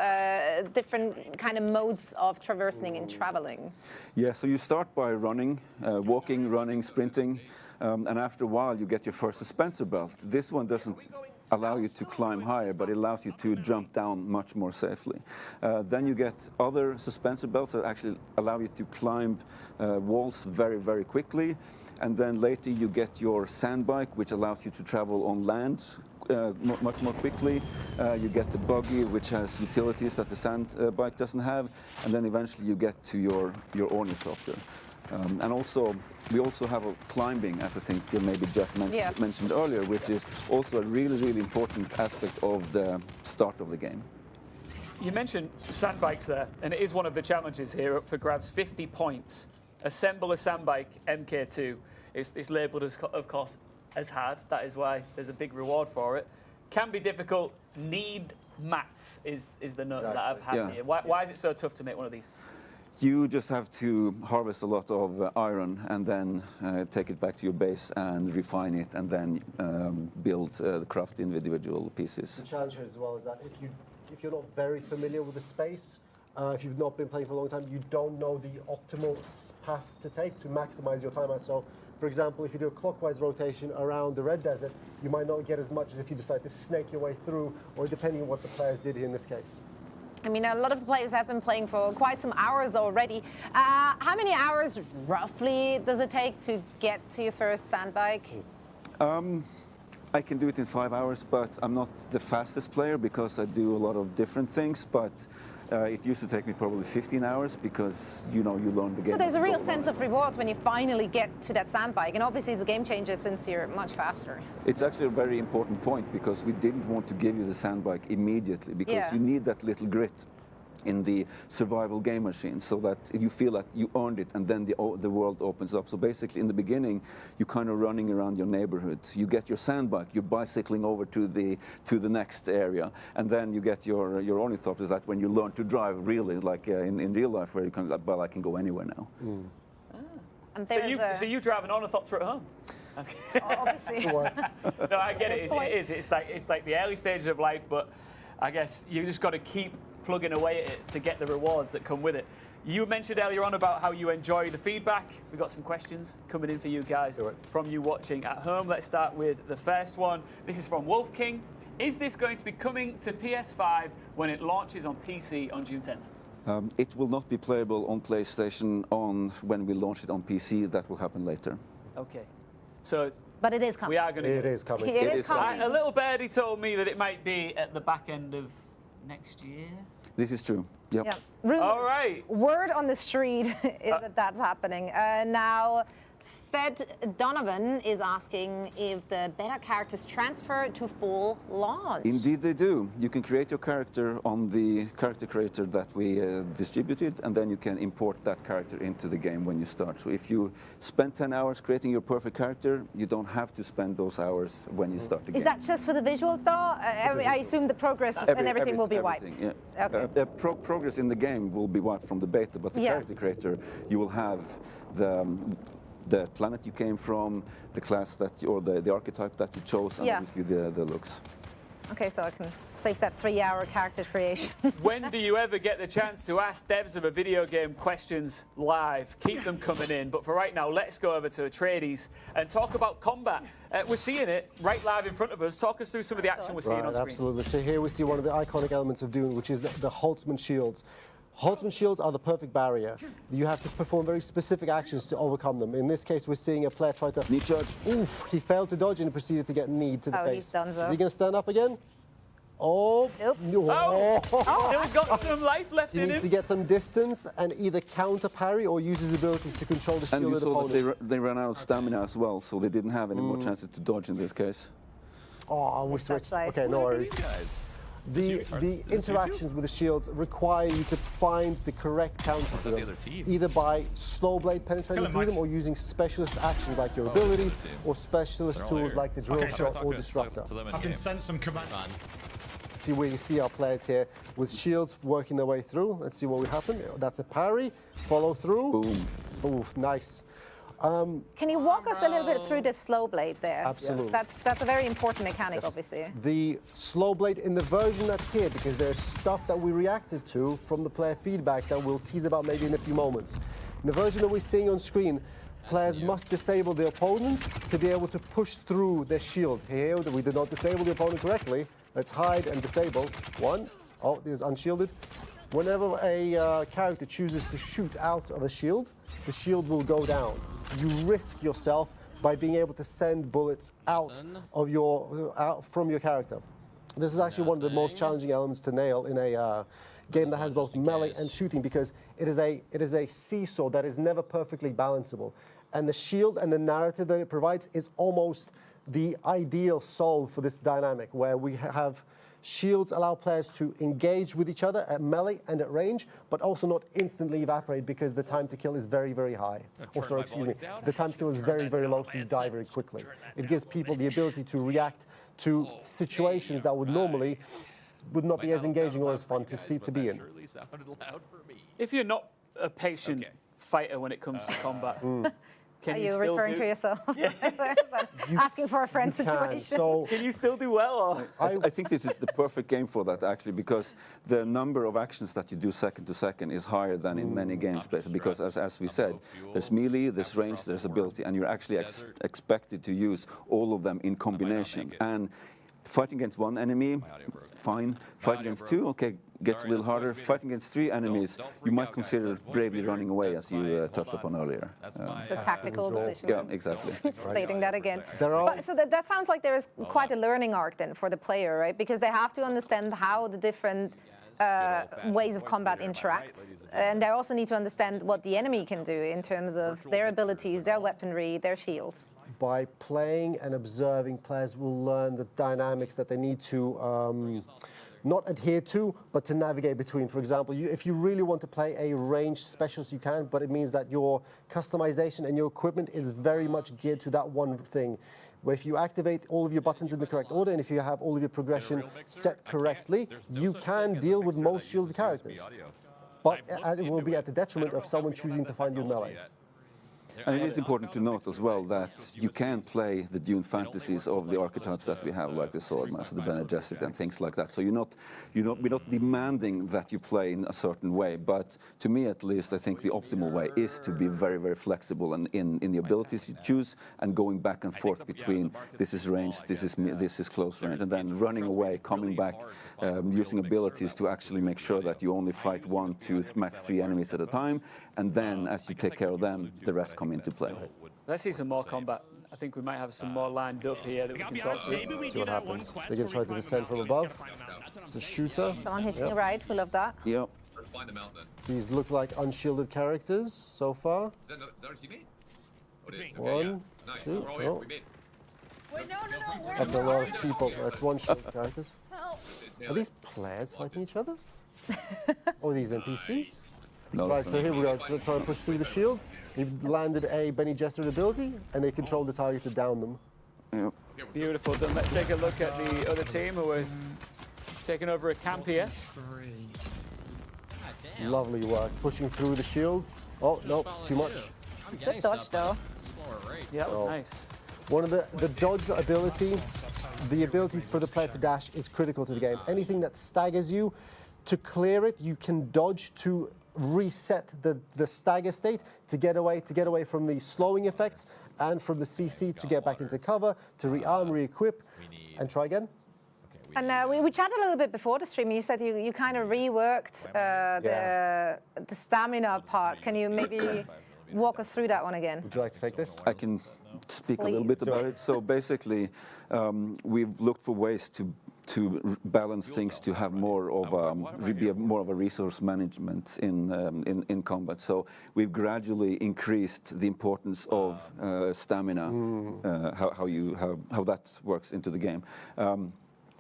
C: different kind of modes of traversing and traveling.
O: Yeah, so you start by running, walking, running, sprinting, and after a while you get your first suspensor belt. This one doesn't allow you to climb higher, but it allows you to jump down much more safely. Then you get other suspensor belts that actually allow you to climb walls very, very quickly. And then later you get your sand bike, which allows you to travel on land much more quickly. You get the buggy, which has utilities that the sand bike doesn't have. And then eventually you get to your ornithopter. And also, we also have a climbing, as I think maybe Jeff mentioned earlier, which is also a really, really important aspect of the start of the game.
B: You mentioned sand bikes there, and it is one of the challenges here up for grabs. 50 points. Assemble a sand bike MK2. It's labelled, of course, as hard. That is why there's a big reward for it. Can be difficult. Need mats is the note that I've had here. Why is it so tough to make one of these?
O: You just have to harvest a lot of iron and then take it back to your base and refine it and then craft individual pieces.
N: The challenge here as well is that if you're not very familiar with the space, if you've not been playing for a long time, you don't know the optimal paths to take to maximize your time out. So, for example, if you do a clockwise rotation around the Red Desert, you might not get as much as if you decide to snake your way through, or depending on what the players did here in this case.
C: I mean, a lot of players have been playing for quite some hours already. How many hours roughly does it take to get to your first sand bike?
O: I can do it in 5 hours, but I'm not the fastest player because I do a lot of different things. But it used to take me probably 15 hours because, you learn the game.
C: So there's a real sense of reward when you finally get to that sand bike. And obviously it's a game changer since you're much faster.
O: It's actually a very important point because we didn't want to give you the sand bike immediately because you need that little grit in the survival game machine so that you feel that you earned it and then the world opens up. So basically in the beginning you're kind of running around your neighborhood. You get your sand bike, you're bicycling over to the next area, and then you get your ornithopter. That when you learn to drive really like in real life where you can, well, I can go anywhere now.
C: And
B: so you drive an ornithopter at home? Okay.
C: Obviously.
B: No, I get it. It's like the early stages of life, but I guess you just got to keep plugging away at it to get the rewards that come with it. You mentioned earlier on about how you enjoy the feedback. We've got some questions coming in for you guys from you watching at home. Let's start with the first one. This is from Wolf King. Is this going to be coming to PS5 when it launches on PC on June 10th?
O: It will not be playable on PlayStation when we launch it on PC. That will happen later.
B: Okay. So
C: but it is coming.
B: We are going to.
N: It is coming.
C: It is coming.
B: A little birdie told me that it might be at the back end of next year.
O: This is true. Yep.
C: Yeah. Rumors.
B: All right.
C: Word on the street is that that's happening. Now, Fed Donovan is asking if the beta characters transfer to full launch.
O: Indeed they do. You can create your character on the character creator that we distributed, and then you can import that character into the game when you start. So if you spend 10 hours creating your perfect character, you don't have to spend those hours when you start the game.
C: Is that just for the visuals, though? I assume the progress and everything will be wiped.
O: Yeah.
C: Okay.
O: Progress in the game will be wiped from the beta, but the character creator, you will have the planet you came from, the class or the archetype that you chose, and obviously the looks.
C: Okay, so I can save that 3-hour character creation.
B: When do you ever get the chance to ask devs of a video game questions live? Keep them coming in. But for right now, let's go over to Atreides and talk about combat. We're seeing it right live in front of us. Talk us through some of the action we're seeing on screen.
N: Absolutely. So here we see one of the iconic elements of Dune, which is the Holtzman shields. Holtzman shields are the perfect barrier. You have to perform very specific actions to overcome them. In this case, we're seeing a player try to...
O: Knee charge.
N: Oof, he failed to dodge and proceeded to get kneed to the face.
C: He's done so.
N: Is he going to stand up again? Oh,
C: nope.
N: No.
B: Oh, he's still got some life left in him.
N: He needs to get some distance and either counter parry or use his abilities to control the shield
O: and you
N: of the
O: saw
N: opponent.
O: that they ran out of stamina as well, so they didn't have any more chances to dodge in this case.
N: Oh, we switched. Okay, no worries. The interactions with the shields require you to find the correct counter to them, either by slow blade penetrating through them or using specialist actions like your abilities or specialist tools like the drill shot or disruptor.
P: I can send some command on.
N: See where you see our players here with shields working their way through. Let's see what will happen. That's a parry, follow through.
O: Boom.
N: Oof, nice.
C: Can you walk us a little bit through the slow blade there?
N: Absolutely.
C: That's a very important mechanic, obviously.
N: The slow blade in the version that's here, because there's stuff that we reacted to from the player feedback that we'll tease about maybe in a few moments. In the version that we're seeing on screen, players must disable the opponent to be able to push through their shield. Here, we did not disable the opponent correctly. Let's hide and disable. One. Oh, this is unshielded. Whenever a character chooses to shoot out of a shield, the shield will go down. You risk yourself by being able to send bullets out of from your character. This is actually one of the most challenging elements to nail in a game that has both melee and shooting, because it is a seesaw that is never perfectly balanceable. And the shield and the narrative that it provides is almost the ideal solve for this dynamic, where we have shields allow players to engage with each other at melee and at range, but also not instantly evaporate because the time to kill is very, very high. Or sorry, excuse me, the time to kill is very, very low, so you die very quickly. It gives people the ability to react to situations that would normally would not be as engaging or as fun to be in.
B: If you're not a patient fighter when it comes to combat,
C: Are you referring to yourself? Asking for a friend situation.
N: So
B: can you still do well? Or?
O: I think this is the perfect game for that, actually, because the number of actions that you do second to second is higher than in many games, because as we said, there's melee, there's range, there's ability, and you're actually expected to use all of them in combination. And fighting against one enemy, fine. Fighting against two, okay, gets a little harder. Fighting against three enemies, you might consider bravely running away, as you touched upon earlier.
C: It's a tactical decision.
O: Yeah, exactly.
C: Stating that again. But, so that sounds like there is quite a learning arc then for the player, right? Because they have to understand how the different ways of combat interact, and they also need to understand what the enemy can do in terms of their abilities, their weaponry, their shields.
N: By playing and observing, players will learn the dynamics that they need to not adhere to, but to navigate between. For example, if you really want to play a ranged specialist, you can, but it means that your customization and your equipment is very much geared to that one thing. Where if you activate all of your buttons in the correct order, and if you have all of your progression set correctly, you can deal with most shielded characters. But it will be at the detriment of someone choosing to find you melee.
O: And it is important to note as well that you can play the Dune fantasies of the archetypes that we have, like the Swordmaster, the Bene Gesserit, and things like that. So we're not demanding that you play in a certain way, but to me at least, I think the optimal way is to be very, very flexible in the abilities you choose, and going back and forth between this is range, this is close range, and then running away, coming back, using abilities to actually make sure that you only fight 1, 2, max 3 enemies at a time, and then as you take care of them, the rest come into play.
B: Let's see some more combat. I think we might have some more lined up here that we can talk through.
N: See what happens. They're going to try to descend from above. It's a shooter.
C: Someone hitting you right, we love that.
O: Yep.
P: Let's find them out then.
N: These look like unshielded characters so far.
P: Is that you mean?
N: One,
P: nice.
N: two,
P: We're all
N: oh.
P: here. We made.
H: Wait, no.
N: That's a lot of people. That's one shielded characters. Are these players fighting each other? Or are these NPCs?
O: No,
N: right, so here we go. So try and push through the shield. He landed a Bene Gesserit ability, and they controlled the target to down them.
O: Yep.
B: Beautiful. Then let's take a look at the other team who are taking over a camp here.
N: Lovely work, pushing through the shield. Oh, no, too much.
C: Good dodge, though.
B: Yeah, that was nice.
N: One of the dodge ability, the ability for the player to dash is critical to the game. Anything that staggers you, to clear it, you can dodge to reset the stagger state to get away from the slowing effects and from the CC to get back into cover, to rearm, re-equip, and try again.
C: And we chatted a little bit before the stream. You said you kind of reworked the stamina part. Can you maybe walk us through that one again?
N: Would you like to take this?
O: I can speak a little bit about it. So basically, we've looked for ways to balance things to have more of a resource management in combat. So we've gradually increased the importance of stamina, how that works into the game.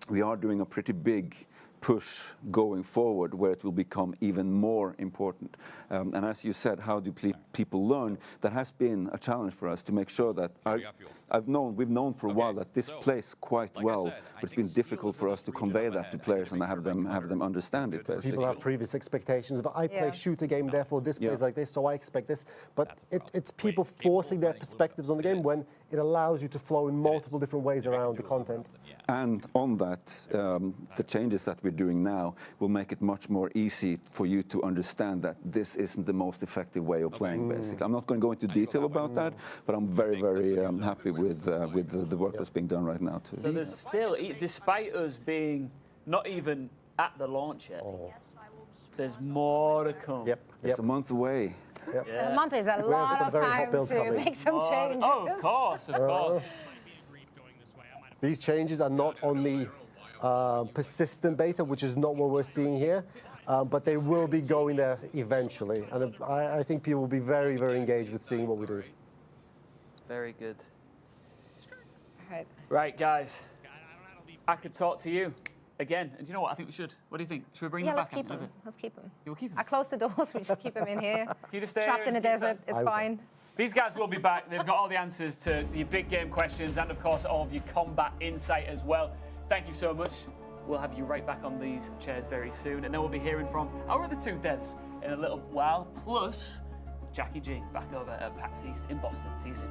O: We are doing a pretty big push going forward where it will become even more important. And as you said, how do people learn? That has been a challenge for us to make sure that we've known for a while that this plays quite well, but it's been difficult for us to convey that to players and have them understand it. Basically.
N: People have previous expectations of I play shooter game, therefore this plays like this, so I expect this. But it's people forcing their perspectives on the game when it allows you to flow in multiple different ways around the content.
O: And on that, the changes that we're doing now will make it much more easy for you to understand that this isn't the most effective way of playing, basically. I'm not going to go into detail about that, but I'm very, very happy with the work that's being done right now, too.
B: So there's still, despite us being not even at the launch yet, there's more to come.
O: It's a month away.
C: A month is a lot of time to make some changes.
B: Oh, of course, of course.
N: These changes are not on the persistent beta, which is not what we're seeing here, but they will be going there eventually. And I think people will be very, very engaged with seeing what we do.
B: Very good. Right, guys. I could talk to you again. And do you know what? I think we should. What do you think? Should we bring them
C: let's
B: back?
C: keep them. Let's keep them.
B: You'll keep them?
C: I close the doors. We just keep them in here.
B: You just stay
C: trapped in the desert. It's fine.
B: These guys will be back. They've got all the answers to your big game questions and, of course, all of your combat insight as well. Thank you so much. We'll have you right back on these chairs very soon. And then we'll be hearing from our other two devs in a little while, plus Jackie G back over at PAX East in Boston. See you soon.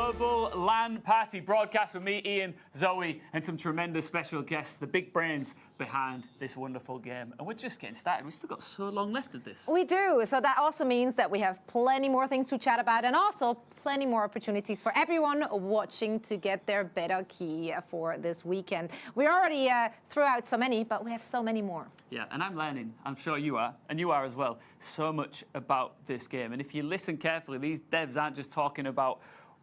B: Global LAN Party broadcast with me, Ian, Zoe, and some tremendous special guests, the big brains behind this wonderful game. And we're just getting started. We've still got so long left of this.
C: We do. So that also means that we have plenty more things to chat about and also plenty more opportunities for everyone watching to get their better key for this weekend. We already threw out so many, but we have so many more.
B: Yeah, and I'm learning, I'm sure you are, and you are as well, so much about this game. And if you listen carefully, these devs aren't just talking about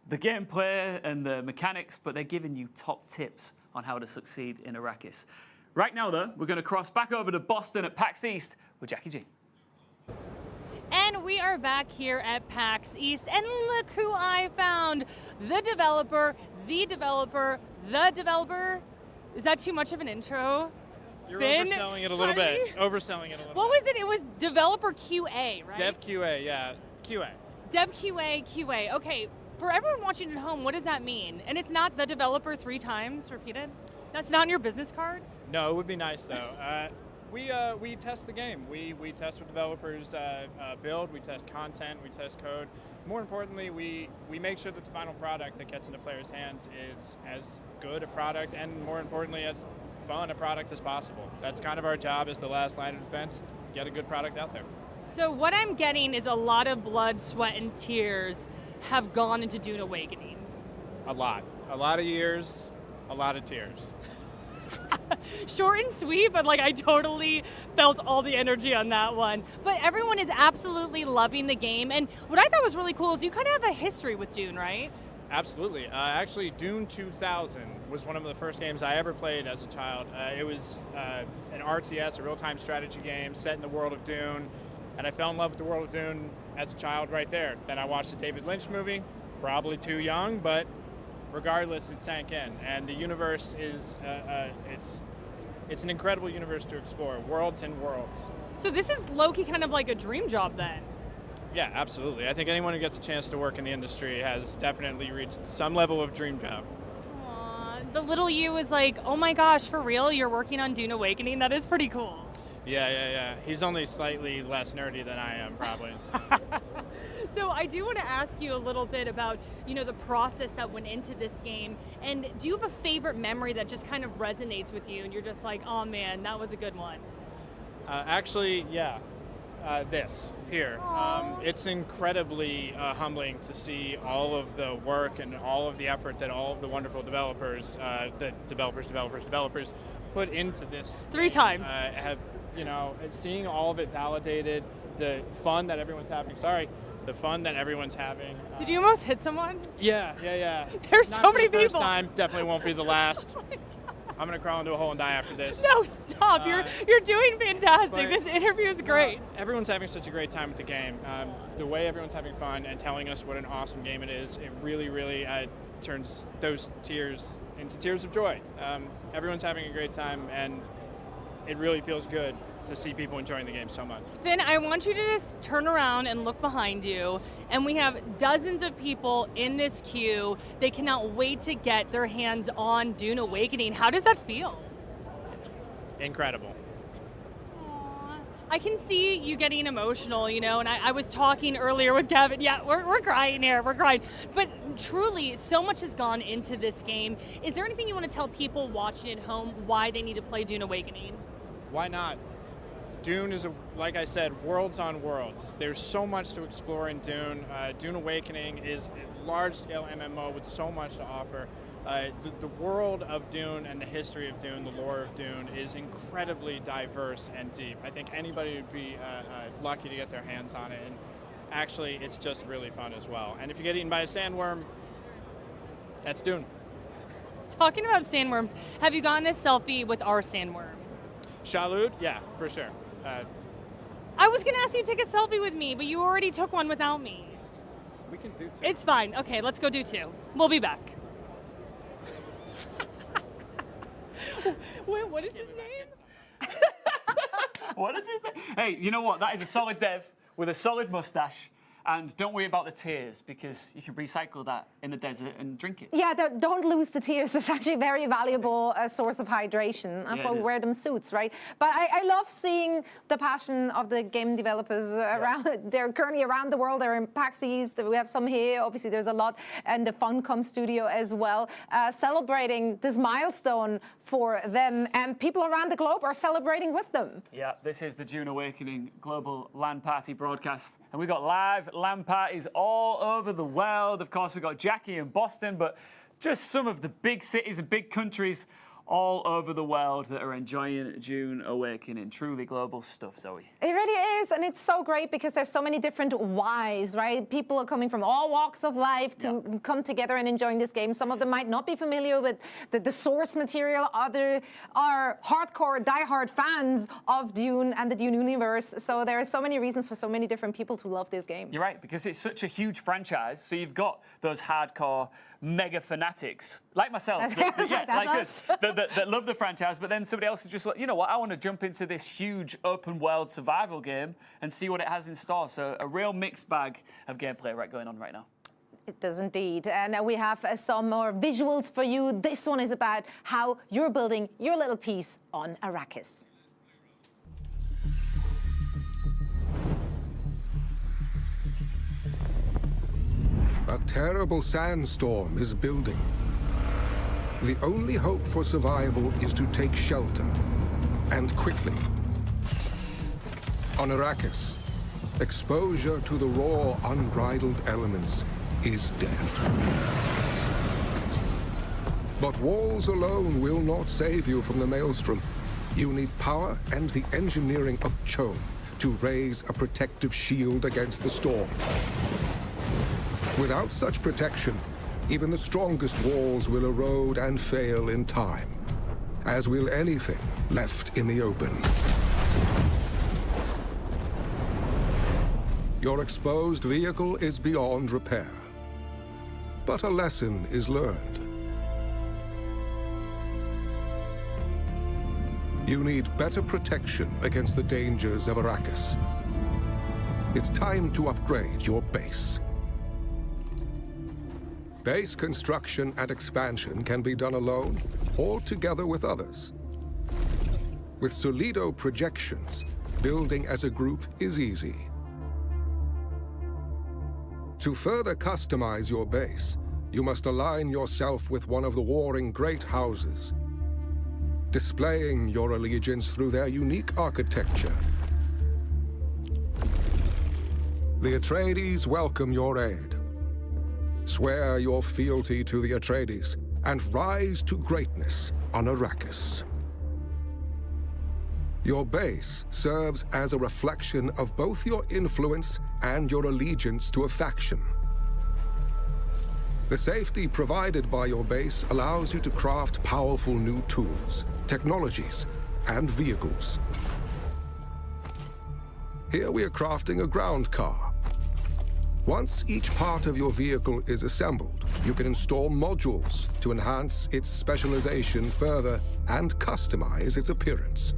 B: the gameplay and the mechanics, but they're giving you top tips on how to succeed in Arrakis. Right now, though, we're going to cross back over to Boston at PAX East with Jackie G.
H: And we are back here at PAX East, and look who I found. The developer. Is that too much of an intro?
Q: You're
H: Finn?
Q: overselling it a little bit. Overselling it a little
H: What was it? It was developer QA, right?
Q: Dev QA, yeah. QA.
H: Dev QA. Okay, for everyone watching at home, what does that mean? And it's not the developer 3 times repeated? That's not on your business card?
Q: No, it would be nice though. We test the game. We test what developers build. We test content. We test code. More importantly, we make sure that the final product that gets into players' hands is as good a product and, more importantly, as fun a product as possible. That's kind of our job as the last line of defense, to get a good product out there.
H: So what I'm getting is a lot of blood, sweat, and tears have gone into Dune Awakening.
Q: A lot of years, a lot of tears.
H: Short and sweet, but like I totally felt all the energy on that one. But everyone is absolutely loving the game, and what I thought was really cool is you kind of have a history with Dune, right?
Q: Absolutely. Actually, Dune 2000 was one of the first games I ever played as a child. It was an RTS, a real-time strategy game set in the world of Dune, and I fell in love with the world of Dune as a child right there. Then I watched the David Lynch movie, probably too young, but regardless, it sank in. And the universe is, it's an incredible universe to explore, worlds and worlds.
H: So this is low-key kind of like a dream job then.
Q: Yeah, absolutely. I think anyone who gets a chance to work in the industry has definitely reached some level of dream job.
H: Aww, the little you is like, oh my gosh, for real, you're working on Dune Awakening? That is pretty cool.
Q: Yeah. He's only slightly less nerdy than I am, probably.
H: So I do want to ask you a little bit about, the process that went into this game. And do you have a favorite memory that just kind of resonates with you and you're just like, oh man, that was a good one?
Q: Actually, yeah. This here. It's incredibly humbling to see all of the work and all of the effort that all of the wonderful developers, developers put into this.
H: 3 times.
Q: Have, seeing all of it validated, the fun that everyone's having. The fun that everyone's having.
H: Did you almost hit someone?
Q: Yeah.
H: There's
Q: Not
H: so
Q: for
H: many
Q: the first
H: people.
Q: time, definitely won't be the last. I'm gonna crawl into a hole and die after this.
H: No, stop! You're doing fantastic.
Q: but-
H: This interview is great.
Q: Everyone's having such a great time with the game. The way everyone's having fun and telling us what an awesome game it is, it really turns those tears into tears of joy. Everyone's having a great time, and it really feels good to see people enjoying the game so much.
H: Finn, I want you to just turn around and look behind you, and we have dozens of people in this queue. They cannot wait to get their hands on Dune Awakening. How does that feel?
Q: Incredible.
H: I can see you getting emotional, and I was talking earlier with Kevin. Yeah, we're crying here, we're crying. But truly, so much has gone into this game. Is there anything you want to tell people watching at home why they need to play Dune Awakening?
Q: Why not? Dune is, like I said, worlds on worlds. There's so much to explore in Dune. Dune Awakening is a large-scale MMO with so much to offer. The world of Dune and the history of Dune, the lore of Dune, is incredibly diverse and deep. I think anybody would be lucky to get their hands on it, and actually, it's just really fun as well. And if you get eaten by a sandworm, that's Dune.
H: Talking about sandworms, have you gotten a selfie with our sandworm?
Q: Shalud? Yeah, for sure.
H: I was going to ask you to take a selfie with me, but you already took one without me.
Q: We can do 2.
H: It's fine. Okay, let's go do 2. We'll be back. Wait, what is his name?
B: What is his name? Hey, you know what? That is a solid dev with a solid mustache. And don't worry about the tears, because you can recycle that in the desert and drink it.
C: Yeah, don't lose the tears. It's actually a very valuable source of hydration. That's
B: Yeah,
C: why we
B: it
C: wear them suits, right? But I love seeing the passion of the game developers around. They're currently around the world. They're in PAX East. We have some here. Obviously, there's a lot in the Funcom studio as well, celebrating this milestone for them. And people around the globe are celebrating with them.
B: Yeah, this is the Dune Awakening Global LAN Party broadcast. And we've got live LAN parties all over the world. Of course, we've got Jackie in Boston, but just some of the big cities and big countries all over the world that are enjoying Dune Awakening. Truly global stuff, Zoe.
C: It really is, and it's so great because there's so many different whys, right? People are coming from all walks of life to come together and enjoying this game. Some of them might not be familiar with the source material. Others are hardcore, diehard fans of Dune and the Dune universe. So there are so many reasons for so many different people to love this game.
B: You're right, because it's such a huge franchise. So you've got those hardcore mega fanatics like myself, like us, that love the franchise, but then somebody else is just like, you know what, I want to jump into this huge open world survival game and see what it has in store. So a real mixed bag of gameplay going on right now.
C: It does indeed. And we have some more visuals for you. This one is about how you're building your little piece on Arrakis.
M: A terrible sandstorm is building. The only hope for survival is to take shelter, and quickly. On Arrakis, exposure to the raw, unbridled elements is death. But walls alone will not save you from the maelstrom. You need power and the engineering of Chone to raise a protective shield against the storm. Without such protection, even the strongest walls will erode and fail in time, as will anything left in the open. Your exposed vehicle is beyond repair, but a lesson is learned. You need better protection against the dangers of Arrakis. It's time to upgrade your base. Base construction and expansion can be done alone or together with others. With Solido projections, building as a group is easy. To further customize your base, you must align yourself with one of the warring great houses, displaying your allegiance through their unique architecture. The Atreides welcome your aid. Swear your fealty to the Atreides and rise to greatness on Arrakis. Your base serves as a reflection of both your influence and your allegiance to a faction. The safety provided by your base allows you to craft powerful new tools, technologies, and vehicles. Here we are crafting a ground car. Once each part of your vehicle is assembled, you can install modules to enhance its specialization further and customize its appearance.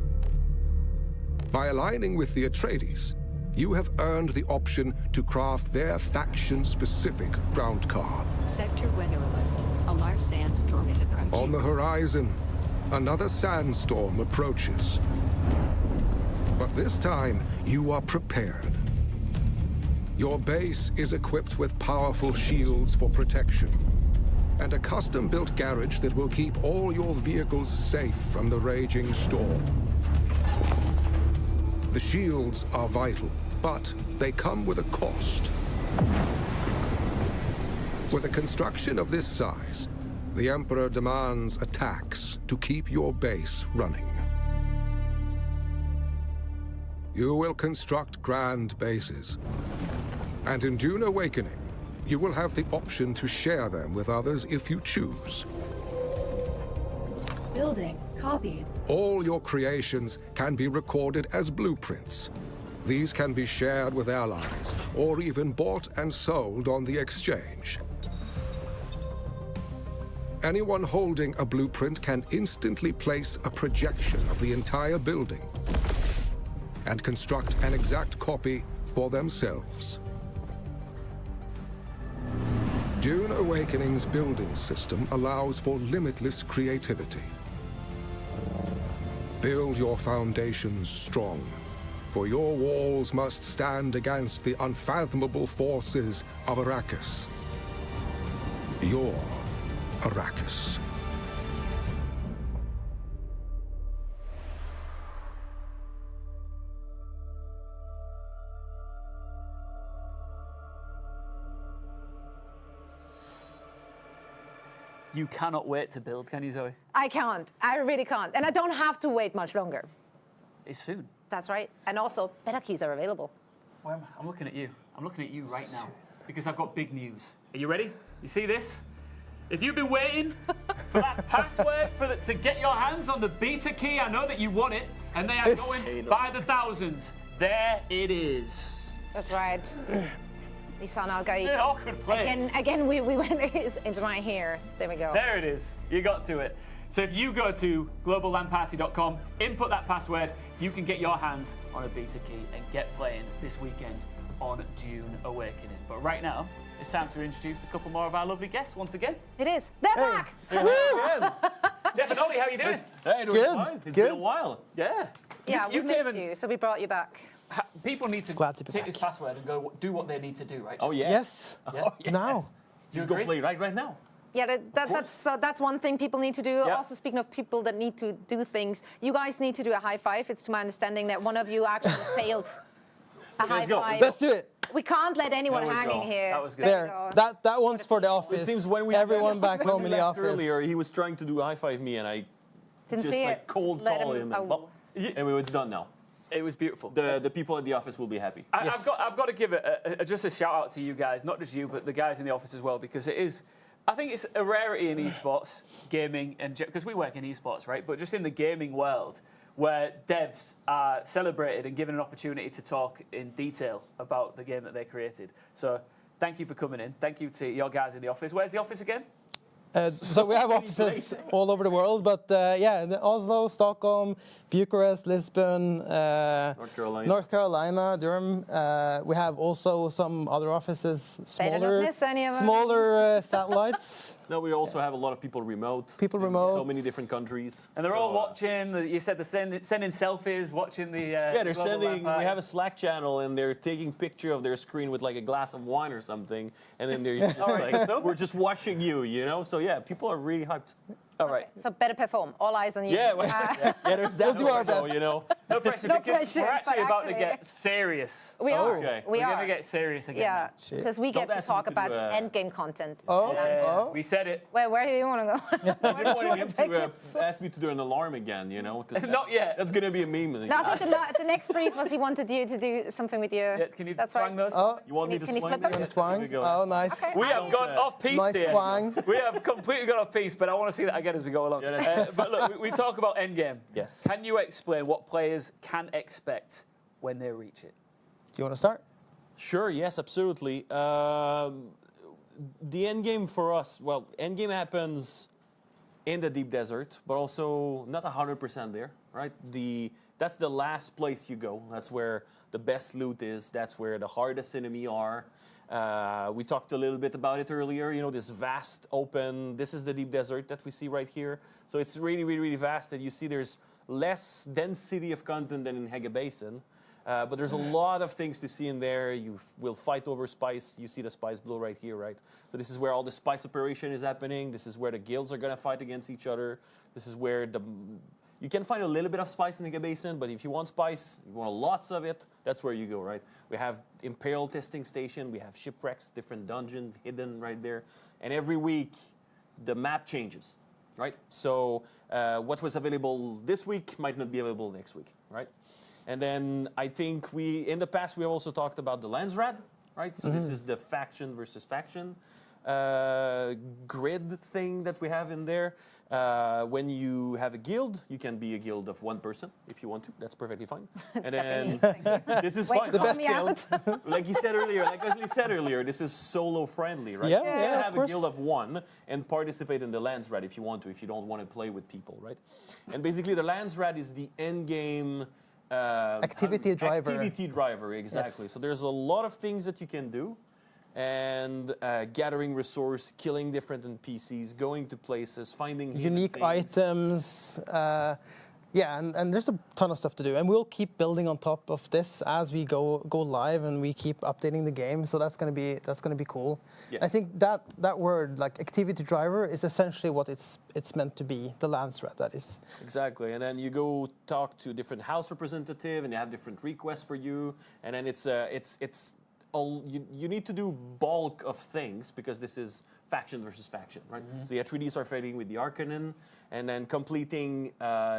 M: By aligning with the Atreides, you have earned the option to craft their faction-specific ground car.
R: Sector weather alert. A large sandstorm is approaching.
M: On the horizon, another sandstorm approaches. But this time, you are prepared. Your base is equipped with powerful shields for protection, and a custom-built garage that will keep all your vehicles safe from the raging storm. The shields are vital, but they come with a cost. With a construction of this size, the Emperor demands a tax to keep your base running. You will construct grand bases, and in Dune Awakening, you will have the option to share them with others if you choose.
R: Building. Copied.
M: All your creations can be recorded as blueprints. These can be shared with allies, or even bought and sold on the exchange. Anyone holding a blueprint can instantly place a projection of the entire building and construct an exact copy for themselves. Dune Awakening's building system allows for limitless creativity. Build your foundations strong, for your walls must stand against the unfathomable forces of Arrakis. Your Arrakis.
B: You cannot wait to build, can you, Zoe?
C: I can't. I really can't. And I don't have to wait much longer.
B: It's soon.
C: That's right. And also, beta keys are available.
B: Well, I'm looking at you. I'm looking at you right now because I've got big news. Are you ready? You see this? If you've been waiting for that password to get your hands on the beta key, I know that you want it, and they are going by the thousands. There it is.
C: That's right. Lisan Al-Gai.
B: It's an awkward place.
C: Again, we went into my hair. There we go.
B: There it is. You got to it. So if you go to globallandparty.com, input that password, you can get your hands on a beta key and get playing this weekend on Dune Awakening. But right now, it's time to introduce a couple more of our lovely guests once again.
C: It is. They're back.
B: Jeff and Ollie, how you doing?
K: Hey, doing fine. It's been a while.
B: Yeah.
C: Yeah, we missed you, so we brought you back.
B: People need to take this password and go do what they need to do, right?
K: Oh, yes.
B: Yeah?
K: Oh, yes.
J: Now.
K: You go play right now.
C: Yeah, that's one thing people need to do.
B: Yeah.
C: Also, speaking of people that need to do things, you guys need to do a high five. It's to my understanding that one of you actually failed a high five.
J: Let's do it.
C: We can't let anyone
K: There we
C: hanging
K: go.
C: here.
B: That was good.
C: There
J: There.
C: you go.
J: That one's for the office.
K: It seems when we
J: Everyone back
K: when
J: home
K: we
J: in the
K: left
J: office.
K: earlier, he was trying to do a high five me, and I
C: Didn't
K: just
C: see
K: like
C: it.
K: cold
C: Just let
K: call
C: him-
K: him. And,
C: oh.
K: anyway, it's done now.
B: It was beautiful.
K: The people at the office will be happy.
B: I've got to give it just a shout out to you guys, not just you, but the guys in the office as well, because it is. I think it's a rarity in esports, gaming, and because we work in esports, right? But just in the gaming world, where devs are celebrated and given an opportunity to talk in detail about the game that they created. So thank you for coming in. Thank you to your guys in the office. Where's the office again?
J: So we have offices all over the world, but yeah, Oslo, Stockholm, Bucharest, Lisbon, North Carolina, Durham. We have also some other offices,
C: Better not miss any of them.
J: smaller satellites.
K: No, we also have a lot of people remote.
J: People remote.
K: So many different countries.
B: And they're all watching. You said they're sending selfies, watching the.
K: Yeah, they're
B: Global
K: sending.
B: Vampire.
K: We have a Slack channel, and they're taking picture of their screen with like a glass of wine or something, and then they're just like, "We're just watching you," you know. So yeah, people are really hyped.
B: All right.
C: So better perform. All eyes on you.
K: Yeah, yeah, there's that.
J: We'll do our
K: also,
J: best.
K: you know.
B: No pressure,
C: No
B: because
C: pressure,
B: we're actually
C: but
B: about to
C: actually-
B: get serious.
C: We are.
K: Okay.
C: We
B: We're
C: are.
B: going to get serious again.
C: Yeah,
J: Shit.
C: because we get
K: Don't
C: to
K: ask me
C: talk
K: to
C: about
K: do,
C: endgame content.
J: Oh,
B: Yeah, we said it.
C: Where do you want to go?
K: I don't want him to ask me to do an alarm again, you know. 'Cause
B: Not yet.
K: That's gonna be a meme.
C: No, I think the next brief was he wanted you to do something with your.
B: Yeah, can you
C: That's
B: twang
C: right.
B: those?
J: Oh,
K: You want me to
C: Can you
K: swing
C: flip
K: there?
C: them?
K: Here
J: twang.
K: we go.
J: Oh, nice.
C: Okay.
B: We have gone off piece
J: Nice
B: here.
J: twang.
B: We have completely gone off piece, but I want to see that again as we go along. But look, we talk about endgame.
K: Yes.
B: Can you explain what players can expect when they reach it?
J: Do you want to start?
K: Sure. Yes. Absolutely. The end game for us. Well, end game happens in the deep desert, but also not 100% there, right? That's the last place you go. That's where the best loot is. That's where the hardest enemy are. We talked a little bit about it earlier. You know, this vast open. This is the deep desert that we see right here. So it's really, really, really vast, and you see there's less density of content than in Hege Basin. But there's a lot of things to see in there. You will fight over spice. You see the spice blue right here, right? So this is where all the spice operation is happening. This is where the guilds are going to fight against each other. This is where you can find a little bit of spice in the Basin, but if you want spice, you want lots of it, that's where you go, right? We have Imperial testing station. We have shipwrecks, different dungeons hidden right there. And every week, the map changes, right? So what was available this week might not be available next week, right? And then I think in the past, we have also talked about the Landsrad, right? So this is the faction versus faction grid thing that we have in there. When you have a guild, you can be a guild of one person if you want to. That's perfectly fine. And then this is fine.
C: The best guild.
K: Like Leslie said earlier, this is solo friendly, right?
J: Yeah,
K: You can
J: yeah,
K: have
J: of
K: a
J: course.
K: guild of one and participate in the Landsrad if you want to, if you don't want to play with people, right? And basically, the Landsrad is the end game.
J: Activity driver.
K: Activity driver, exactly.
J: Yes.
K: So there's a lot of things that you can do. and gathering resource, killing different NPCs, going to places, finding hidden
J: unique
K: things.
J: items. Yeah, and there's a ton of stuff to do, and we'll keep building on top of this as we go live, and we keep updating the game. So that's gonna be cool.
K: Yes.
J: I think that word, like activity driver, is essentially what it's meant to be. The LAN thread, that is.
K: Exactly, and then you go talk to different house representative, and they have different requests for you, and then it's you need to do bulk of things because this is faction versus faction, right? So the Atreides are fighting with the Arcanen, and then completing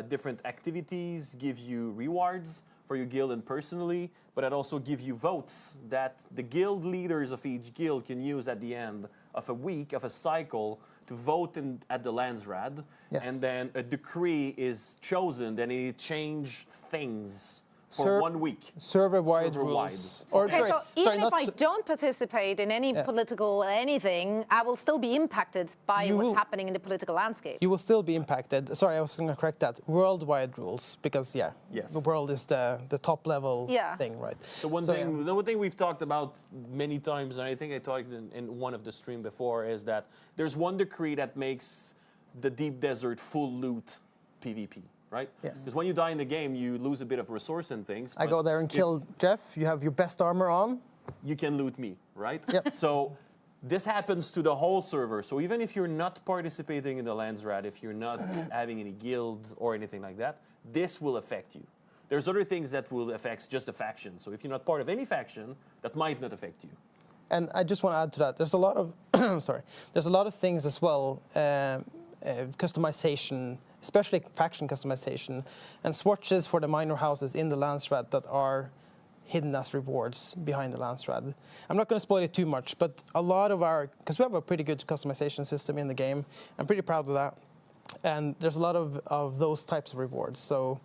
K: different activities give you rewards for your guild and personally, but it also gives you votes that the guild leaders of each guild can use at the end of a week, of a cycle, to vote at the Landsrad.
J: Yes.
K: And then a decree is chosen, then it change things for 1 week.
J: Server-wide
K: Server-wide.
J: rules.
C: Okay, so even if I don't participate in any political anything, I will still be impacted by what's happening in the political landscape.
J: You will still be impacted. Sorry, I was going to correct that. Worldwide rules, because the world is the top level thing, right?
K: The one thing we've talked about many times, and I think I talked in one of the stream before, is that there's one decree that makes the deep desert full loot PvP. Right?
J: Yeah.
K: Because when you die in the game, you lose a bit of resource and things.
J: I go there and kill Jeff. You have your best armor on.
K: You can loot me, right?
J: Yep.
K: So this happens to the whole server. So even if you're not participating in the Landsrad, if you're not having any guilds or anything like that, this will affect you. There's other things that will affect just a faction. So if you're not part of any faction, that might not affect you.
J: And I just want to add to that. There's a lot of there's a lot of things as well. Customization, especially faction customization, and swatches for the minor houses in the Landsrad that are hidden as rewards behind the Landsrad. I'm not going to spoil it too much, but a lot of because we have a pretty good customization system in the game, I'm pretty proud of that. And there's a lot of those types of rewards. So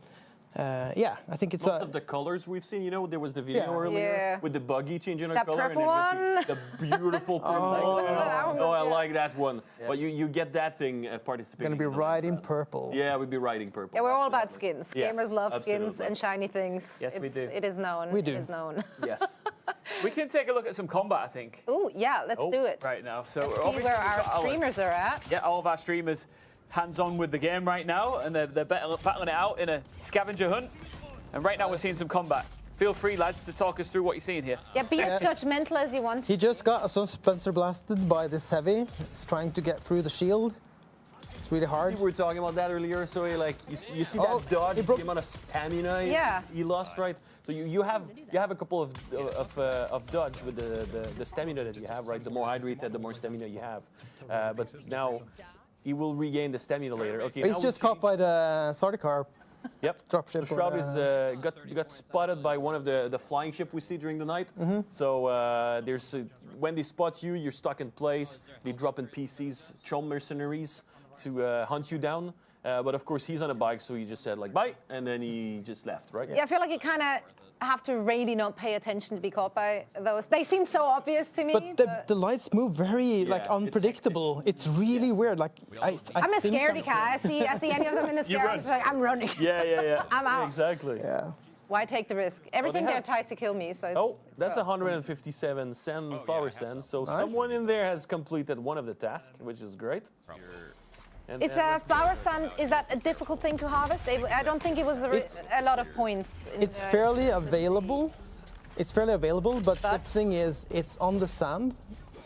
J: I think it's
K: most of the colors we've seen. You know, there was the video earlier with the buggy changing a color,
C: purple one.
K: The beautiful purple. I like that one. Yeah. But you get that thing participating.
J: Going to be riding purple.
K: Yeah, we'd be riding purple.
C: Yeah, we're all about skins.
K: Yes,
C: Gamers love
K: absolutely.
C: skins and shiny things.
B: Yes, we do.
C: It is known.
J: We do.
C: It is known.
K: Yes.
B: We can take a look at some combat, I think.
C: Oh yeah, let's do it.
B: Right now. So
C: Let's see
B: obviously
C: where
B: we've
C: our
B: got
C: streamers are at.
B: Yeah, all of our streamers hands-on with the game right now, and they're battling it out in a scavenger hunt. And right now we're seeing some combat. Feel free, lads, to talk us through what you're seeing here.
C: Yeah, be as judgmental as you want.
J: He just got some Spencer blasted by this heavy. He's trying to get through the shield. It's really hard.
K: We were talking about that earlier, so like you see that dodge, the amount of stamina he lost, right? So you have a couple of dodge with the stamina that you have, right? The more hydrated, the more stamina you have. But now he will regain the stamina later. Okay.
J: He's just caught by the Sardaukar.
K: Yep.
J: Dropship.
K: So Shroud is got spotted by one of the flying ship we see during the night. So there's when they spot you, you're stuck in place. They drop in PCs, Chom mercenaries, to hunt you down. But of course, he's on a bike, so he just said like bye, and then he just left, right?
C: Yeah, I feel like you kind of have to really not pay attention to be caught by those. They seem so obvious to me.
J: But the lights move very unpredictable. It's really weird. Like
C: I'm a scaredy cat. I see any of them in the scare. I'm just like, I'm running.
B: Yeah.
C: I'm out.
K: Exactly.
J: Yeah.
C: Why take the risk? Everything there tries to kill me. So
K: that's 157 flower sands. So someone in there has completed one of the tasks, which is great.
C: Is flower sand, is that a difficult thing to harvest? I don't think it was a lot of points.
J: It's fairly available. It's fairly available, but the thing is, it's on the sand.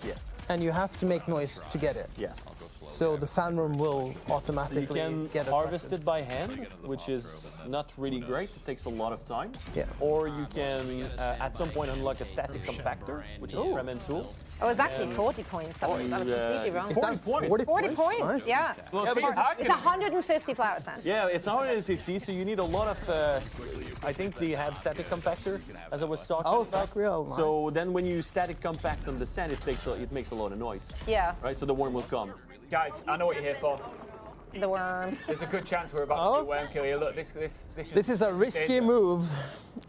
K: Yes.
J: And you have to make noise to get it.
K: Yes.
J: So the sandworm will automatically
K: you can
J: get
K: harvest it by hand, which is not really great. It takes a lot of time.
J: Yeah.
K: Or you can, at some point, unlock a static compactor, which is a Fremen tool.
C: Oh, it's actually 40 points. I was completely wrong.
K: 40 points.
C: 40 points,
K: Nice.
C: yeah.
K: Well,
C: It's 150 flower sand.
K: Yeah, it's 150, so you need a lot of, I think they had static compactor, as I was talking about.
J: Real, nice.
K: So then when you static compact on the sand, it makes a lot of noise.
C: Yeah.
K: Right, so the worm will come.
B: Guys, I know what you're here for.
C: The worms.
B: There's a good chance we're about to do worm kill here. Look, this
J: is a risky move.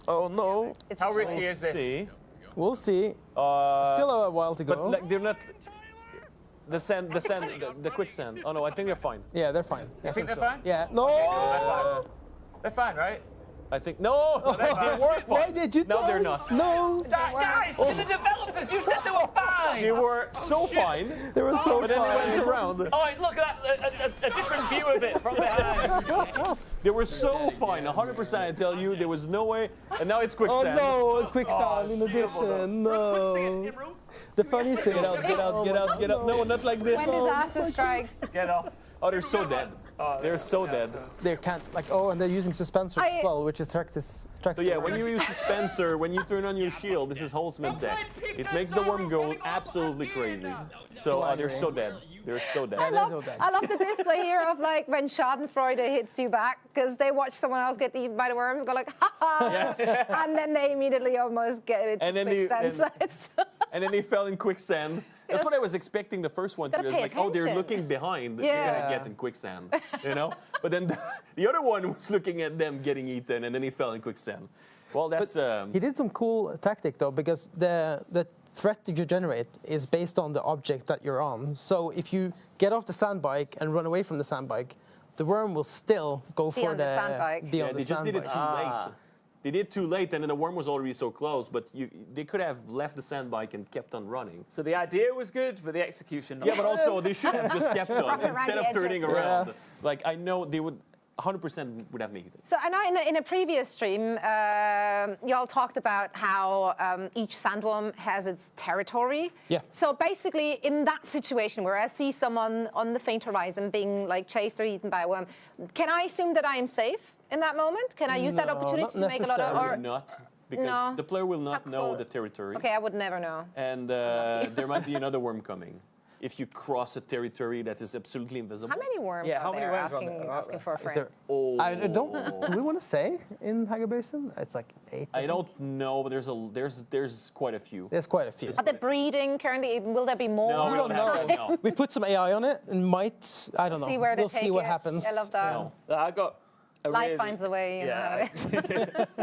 J: Oh no.
B: How risky is this?
J: We'll see. Still a while to go.
K: But like, they're not. The sand, the quicksand. Oh no, I think they're fine.
J: Yeah, they're fine.
B: You think they're
J: so.
B: fine?
J: Yeah. No.
B: They're fine, right?
K: I think no, they were fine.
J: Why did you?
K: No, they're not.
J: No.
B: Guys, the developers, you said they were fine.
K: They were so fine.
J: They were so
K: But then they went around.
B: Oh, look at that, a different view of it from behind.
K: They were so fine, 100%. I tell you, there was no way. And now it's
J: Oh
K: quicksand.
J: no, quicksand in addition. No. The funny thing.
K: Get out. No, not like this.
C: When disaster strikes.
B: Get off.
K: Oh, they're so dead. They're so dead.
J: They can't and they're using suspensors as well, which is tracks.
K: So yeah, when you use dispenser, when you turn on your shield, this is Holtzman tech. It makes the worm go absolutely crazy. So they're so dead. They're so dead.
C: I love the display here of like when Schadenfreude hits you back because they watch someone else get eaten by the worms, go like, ha ha,
K: Yes.
C: and then they immediately almost get it.
K: And then and then they fell in quicksand. That's what I was expecting the first one to do. It's like, oh, they're looking behind. They're gonna get in quicksand, you know. But then the other one was looking at them getting eaten, and then he fell in quicksand. Well, that's.
J: He did some cool tactic though, because the threat that you generate is based on the object that you're on. So if you get off the sand bike and run away from the sand bike, the worm will still go for the
C: sand bike.
J: Be on
K: they
J: the
K: just
J: sand
K: did it
J: bike.
K: too late. They did too late, and then the worm was already so close. But they could have left the sand bike and kept on running.
B: So the idea was good, but the execution.
K: Yeah, but also they should have just kept on
C: Around
K: instead
C: the
K: of turning
C: edges.
K: around. Like I know they would 100% would have made it.
C: So I know in a previous stream, y'all talked about how each sandworm has its territory.
J: Yeah.
C: So basically, in that situation where I see someone on the faint horizon being like chased or eaten by a worm, can I assume that I am safe in that moment? Can I use that opportunity to make a lot of?
K: Or not, because the player will not know the territory.
C: Okay, I would never know.
K: And there might be another worm coming. If you cross a territory that is absolutely invisible.
C: How many worms are there asking for a friend?
J: I don't. Do we want to say in Hager Basin? It's like 8.
K: I don't know, but there's quite a few.
J: There's quite a few.
C: Are they breeding currently? Will there be more?
K: No, we don't know.
J: We put some AI on it and might. I don't know.
C: See where they
J: we'll
C: take
J: see what
C: it.
J: happens.
C: I love that.
B: I got.
C: Life finds a way. You know how it is.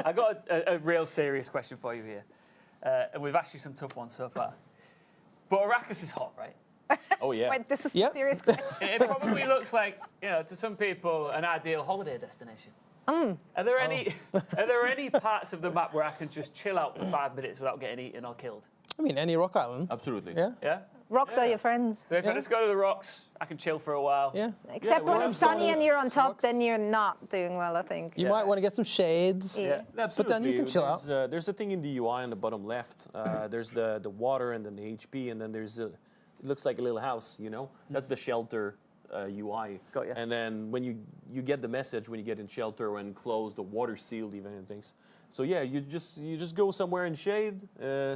B: I got a real serious question for you here, and we've asked you some tough ones so far. But Arrakis is hot, right?
K: Oh yeah.
C: Wait, this is a serious question.
B: It probably looks like, to some people, an ideal holiday destination. Are there any parts of the map where I can just chill out for 5 minutes without getting eaten or killed?
J: I mean, any rock island.
K: Absolutely.
J: Yeah.
B: Yeah.
C: Rocks are your friends.
B: So if I just go to the rocks, I can chill for a while.
J: Yeah.
C: Except when it's sunny and you're on top, then you're not doing well, I think.
J: You might want to get some shades.
C: Yeah.
K: Absolutely.
J: But then you can chill out.
K: There's a thing in the UI on the bottom left. There's the water and then the HP, and then there's it looks like a little house, That's the shelter UI.
B: Got ya.
K: And then when you get the message when you get in shelter and close, the water sealed even and things. So yeah, you just go somewhere in shade,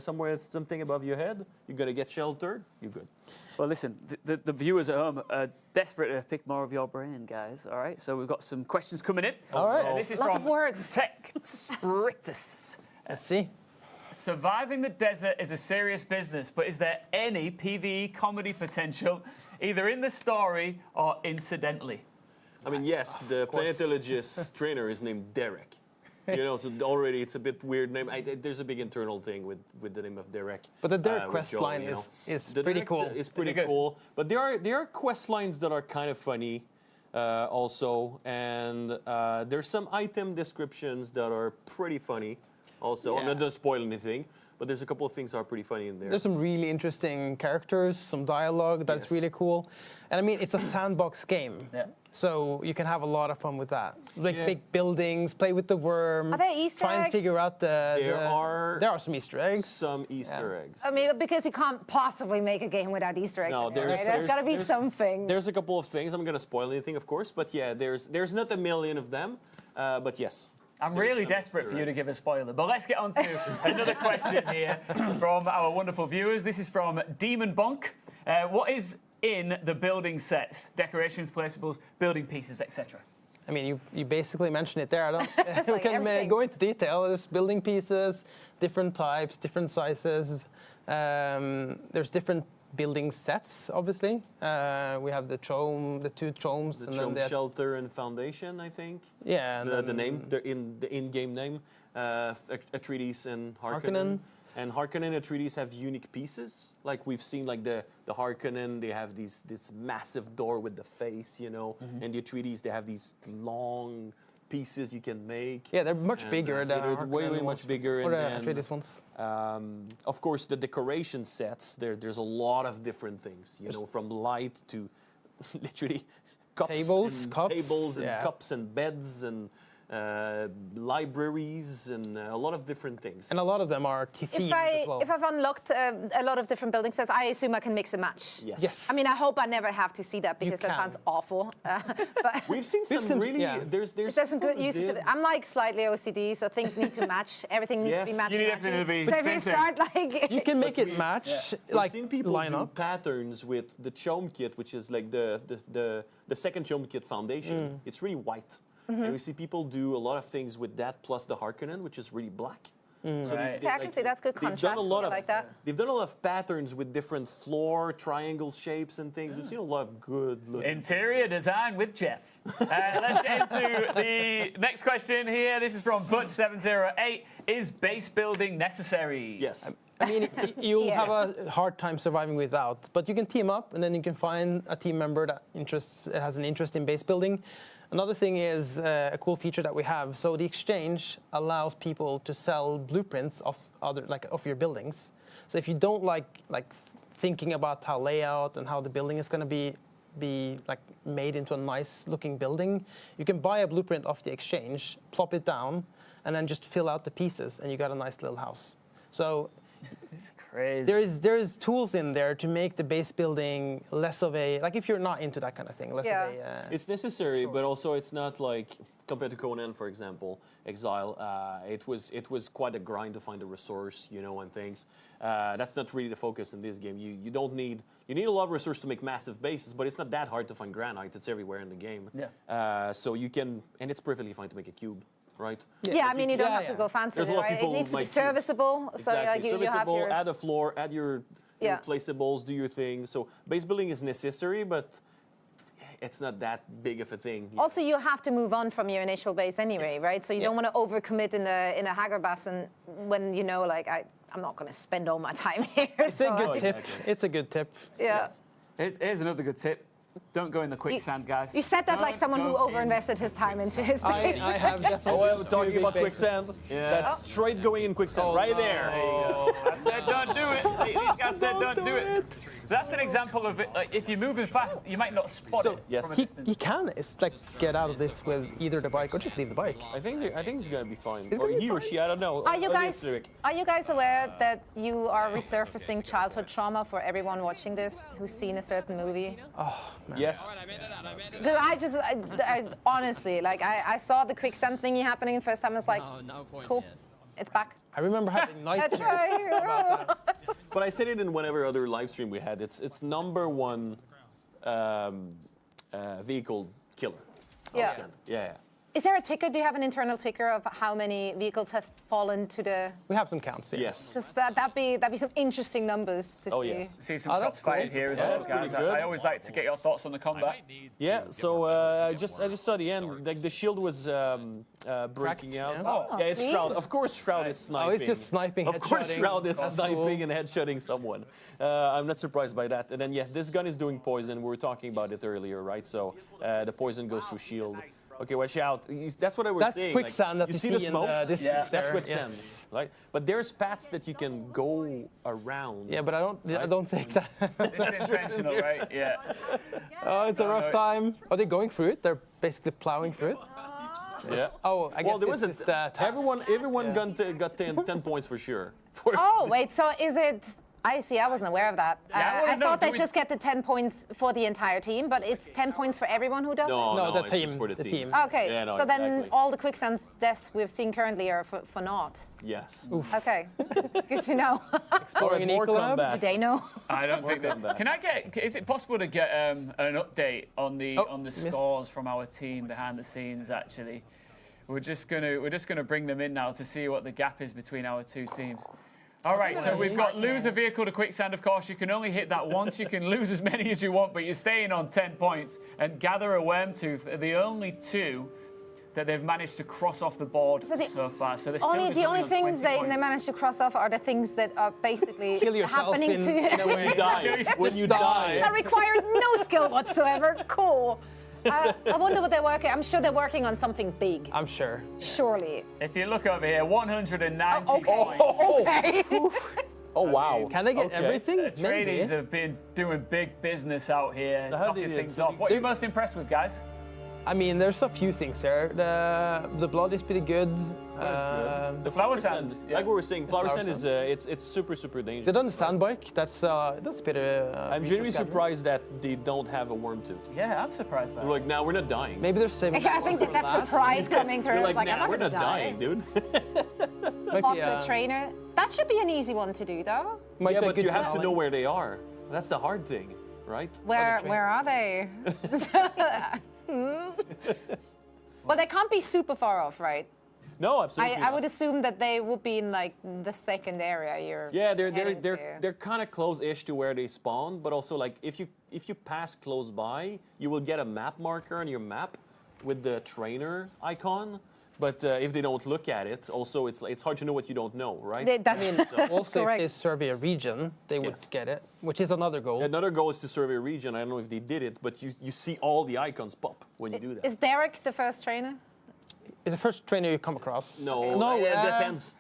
K: somewhere with something above your head. You're gonna get sheltered. You're good.
B: Well, listen, the viewers at home are desperate to pick more of your brain, guys. All right, so we've got some questions coming in.
J: All right.
B: And this is
C: Lots
B: from
C: of words.
B: Tech Spiritus.
J: Let's see.
B: Surviving the desert is a serious business, but is there any PvE comedy potential, either in the story or incidentally?
K: I mean, yes, the planetologist trainer is named Derek. So already it's a bit weird name. There's a big internal thing with the name of Derek.
J: But the Derek
K: with
J: quest
K: Joel,
J: line is
K: The
J: pretty
K: Derek
J: cool.
K: It's pretty cool. But there are quest lines that are kind of funny also. And there's some item descriptions that are pretty funny also. I'm not going to spoil anything. But there's a couple of things that are pretty funny in there.
J: There's some really interesting characters, some dialogue that's really cool. And I mean, it's a sandbox game.
B: Yeah.
J: So you can have a lot of fun with that. Like big buildings, play with the worm.
C: Are there Easter
J: try and
C: eggs?
J: figure out
K: There are
J: some Easter eggs.
K: Some Easter eggs.
C: I mean, because you can't possibly make a game without Easter eggs.
K: No,
C: in it, right? There's got to be something.
K: There's a couple of things. I'm going to spoil anything, of course. But yeah, there's not a million of them. But yes.
B: I'm really desperate for you to give a spoiler, but let's get on to another question here from our wonderful viewers. This is from Demon Bonk. What is in the building sets? Decorations, placeables, building pieces, etc.
J: I mean, you basically mentioned it there. I don't. We
C: like
J: can
C: everything.
J: go into detail. There's building pieces, different types, different sizes. There's different building sets, obviously. We have the two chomes,
K: The chome shelter and foundation, I think.
J: Yeah, and
K: the name, the in-game name, Atreides and Harkonnen. And Harkonnen and Atreides have unique pieces. Like we've seen, like the Harkonnen, they have this massive door with the face, And the Atreides, they have these long pieces you can make.
J: Yeah, they're much
K: And,
J: bigger. than
K: they're
J: our
K: way
J: Harkonnen
K: much
J: ones,
K: bigger.
J: Or
K: and
J: actually, this one's.
K: of course, the decoration sets. There's a lot of different things. You know, from light to literally cups
J: Tables,
K: and
J: cups,
K: tables and
J: yeah.
K: cups and beds and libraries and a lot of different things.
J: And a lot of them are themed as well.
C: If I've unlocked a lot of different building sets, I assume I can mix and match.
K: Yes.
J: Yes.
C: I mean, I hope I never have to see that because that
J: can.
C: sounds awful. But
K: We've seen some really.
J: yeah.
K: There's
C: there's some good
K: people who
C: usage of
K: did-
C: it. I'm like slightly OCD, so things need to match. Everything needs to be
K: Yes.
C: matching.
B: You need everything to be
C: So if
B: same
C: you
B: thing.
C: start like,
J: You can make it match,
K: We've
J: like
K: seen people
J: line
K: do
J: up.
K: patterns with the Chome kit, which is like the second Chome kit foundation. It's really white. And we see people do a lot of things with that plus the Harkonnen, which is really black. So
B: Right.
C: yeah, I can see that's good
K: they've
C: contrast.
K: done a lot
C: I
K: of
C: like that.
K: They've done a lot of patterns with different floor triangle shapes and things. We've seen a lot of good looking.
B: Interior design with Jeff. Let's get into the next question here. This is from Butch708. Is base building necessary?
K: Yes.
J: I mean, you'll
C: Yeah.
J: have a hard time surviving without, but you can team up, and then you can find a team member that has an interest in base building. Another thing is a cool feature that we have. So the exchange allows people to sell blueprints of your buildings. So if you don't like thinking about how layout and how the building is going to be like made into a nice looking building, you can buy a blueprint off the exchange, plop it down, and then just fill out the pieces, and you got a nice little house. So
B: It's crazy.
J: there's tools in there to make the base building less of a, like if you're not into that kind of thing, less
C: Yeah.
J: of a.
K: It's necessary, but also it's not like compared to Conan, for example, Exile. It was quite a grind to find a resource, you know, and things. That's not really the focus in this game. You don't need you need a lot of resources to make massive bases, but it's not that hard to find granite. It's everywhere in the game.
B: Yeah.
K: So you can, and it's perfectly fine to make a cube, right?
C: Yeah, I mean, you don't
J: Yeah,
C: have to
J: yeah.
C: go fancy,
K: There's a lot of
C: right? It
K: people
C: needs to be
K: like cubes.
C: serviceable. So
K: Exactly.
C: like, you have
K: Serviceable,
C: your.
K: add a floor, add your
C: Yeah.
K: placeables, do your thing. So base building is necessary, but it's not that big of a thing.
C: Also, you have to move on from your initial base anyway,
K: Yes.
C: right? So you don't want to overcommit in a Hagerbassen when you know, like, I'm not going to spend all my time here.
J: It's a
C: so
J: good
C: I-
J: tip. It's a good tip.
C: Yeah.
B: Here's another good tip. Don't go in the quicksand, guys.
C: You said that like
B: Don't
C: someone who
B: go in
C: overinvested his time into his base.
J: I have definitely.
K: Oh, we're talking
J: two
K: about
J: big bases.
K: quicksand.
B: Yeah.
K: That's straight going in quicksand, right there.
B: Oh, I said don't do it. These guys said don't do it. That's an example of it. Like, if you're moving fast, you might not spot it
K: Yes.
B: from a
J: He
B: distance.
J: can. It's like get out of this with either the bike or just leave the bike.
K: I think it's gonna be fine.
J: It's
K: Or
J: gonna be
K: he or
J: fine.
K: she, I don't know.
C: Are you
K: Yes,
C: guys
K: Eric.
C: aware that you are resurfacing childhood trauma for everyone watching this who's seen a certain movie?
K: Yes.
C: Because I honestly, like, I saw the quicksand thingy happening the first time. I was like, cool, it's back.
J: I remember having
C: That's
J: nightmares.
C: right.
K: But I said it in whatever other live stream we had. It's number one vehicle killer.
C: Yeah.
K: 100%. Yeah.
C: Is there a ticker? Do you have an internal ticker of how many vehicles have fallen to the?
J: We have some counts here.
K: Yes.
C: Just that'd be some interesting numbers to
K: Oh,
C: see.
K: yes.
B: See some
J: Oh,
B: shots
J: that's cool.
B: fired here as
K: Yeah,
B: well,
K: that's pretty
B: guys.
K: good.
B: I always like to get your thoughts on the combat.
K: Yeah. So I just saw the end. Like the shield was breaking
J: Cracked,
K: out.
J: yeah.
C: Oh,
K: Yeah, it's
C: clean.
K: Shroud. Of course, Shroud is sniping.
J: Oh, it's just sniping,
K: Of course,
J: headshotting.
K: Shroud is
J: That's
K: sniping
J: cool.
K: and headshotting someone. I'm not surprised by that. And then yes, this gun is doing poison. We were talking about it earlier, right? So the poison goes through shield. Okay, watch out. That's what I was
J: That's
K: saying.
J: quicksand that
K: you
J: you
K: see the
J: see in
K: smoke?
J: the distance
B: Yeah.
K: That's
J: there.
K: quicksand,
J: Yes.
K: right? But there's paths that you can go around.
J: Yeah, but I don't think that.
B: It's intentional, right? Yeah.
J: Oh, it's a
B: No,
J: rough
B: no.
J: time. Are they going through it? They're basically plowing through it.
K: Yeah.
J: Oh, I guess
K: Well, there was
J: this is the task.
K: everyone got 10 points for sure. For
C: Oh wait, so is it? I see. I wasn't aware of that.
B: I wanna
C: I
B: know,
C: thought
B: do
C: they
B: we-
C: just get the 10 points for the entire team, but it's 10 points for everyone who does
K: No,
C: it.
J: No, the
K: it's
J: team,
K: just for the
J: the
K: team.
J: team.
C: Okay,
K: Yeah, no,
C: so then
K: exactly.
C: all the quicksand's death we've seen currently are for naught.
K: Yes.
C: Okay, good to know.
J: Exploring an
K: more
J: ecolab.
K: combat.
C: Did they know?
B: I don't think that.
K: combat.
B: Can I get? Is it possible to get an update on the
J: missed.
B: scores from our team behind the scenes? Actually, we're just gonna bring them in now to see what the gap is between our two teams. All right, so we've got lose a vehicle to quicksand. Of course, you can only hit that once. You can lose as many as you want, but you're staying on 10 points. And gather a worm tooth are the only two that they've managed to cross off the board
C: So the
B: so far. So they're still
C: Only
B: just
C: the only
B: on
C: things
B: 20
C: they
B: points.
C: manage to cross off are the things that are basically
J: Kill yourself
C: happening
J: in
C: to
J: a way.
K: Die. When you die.
C: that require no skill whatsoever. Cool. I wonder what they're working. I'm sure they're working on something big.
J: I'm sure.
C: Surely.
B: If you look over here, 190
C: Okay.
B: points.
C: Okay.
K: Oh wow!
J: Can they get everything?
B: The tradies have been doing big business out here,
K: So how do
B: knocking
K: you-
B: things
K: so
B: off. What are you most impressed with, guys?
J: I mean, there's a few things there. The blood is pretty good.
K: The
B: flower sand,
K: like we were saying, flower
J: flower
K: sand is it's super dangerous.
J: They done the sand bike. That's pretty.
K: I'm genuinely surprised that they don't have a worm tooth.
B: Yeah, I'm surprised by
K: They're like, now we're not dying.
J: Maybe they're saving.
C: I think that that's surprise coming through.
K: They're
C: It's like, I'm
K: nah,
C: not
K: we're
C: going to
K: not
C: die.
K: dying, dude.
C: Talk to a trainer. That should be an easy one to do, though.
K: Yeah, but you have to know where they are. That's the hard thing, right?
C: Where are they? Well, they can't be super far off, right?
K: No, absolutely.
C: I would assume that they would be in like the second area you're.
K: Yeah,
C: heading to.
K: they're kind of close-ish to where they spawn, but also like if you pass close by, you will get a map marker on your map with the trainer icon. But if they don't look at it, also it's hard to know what you don't know, right?
C: That's
J: Also,
C: correct.
J: if they survey a region, they would get it, which is another goal.
K: Another goal is to survey a region. I don't know if they did it, but you see all the icons pop when you do that.
C: Is Derek the first trainer?
J: It's the first trainer you come across.
K: No, it depends.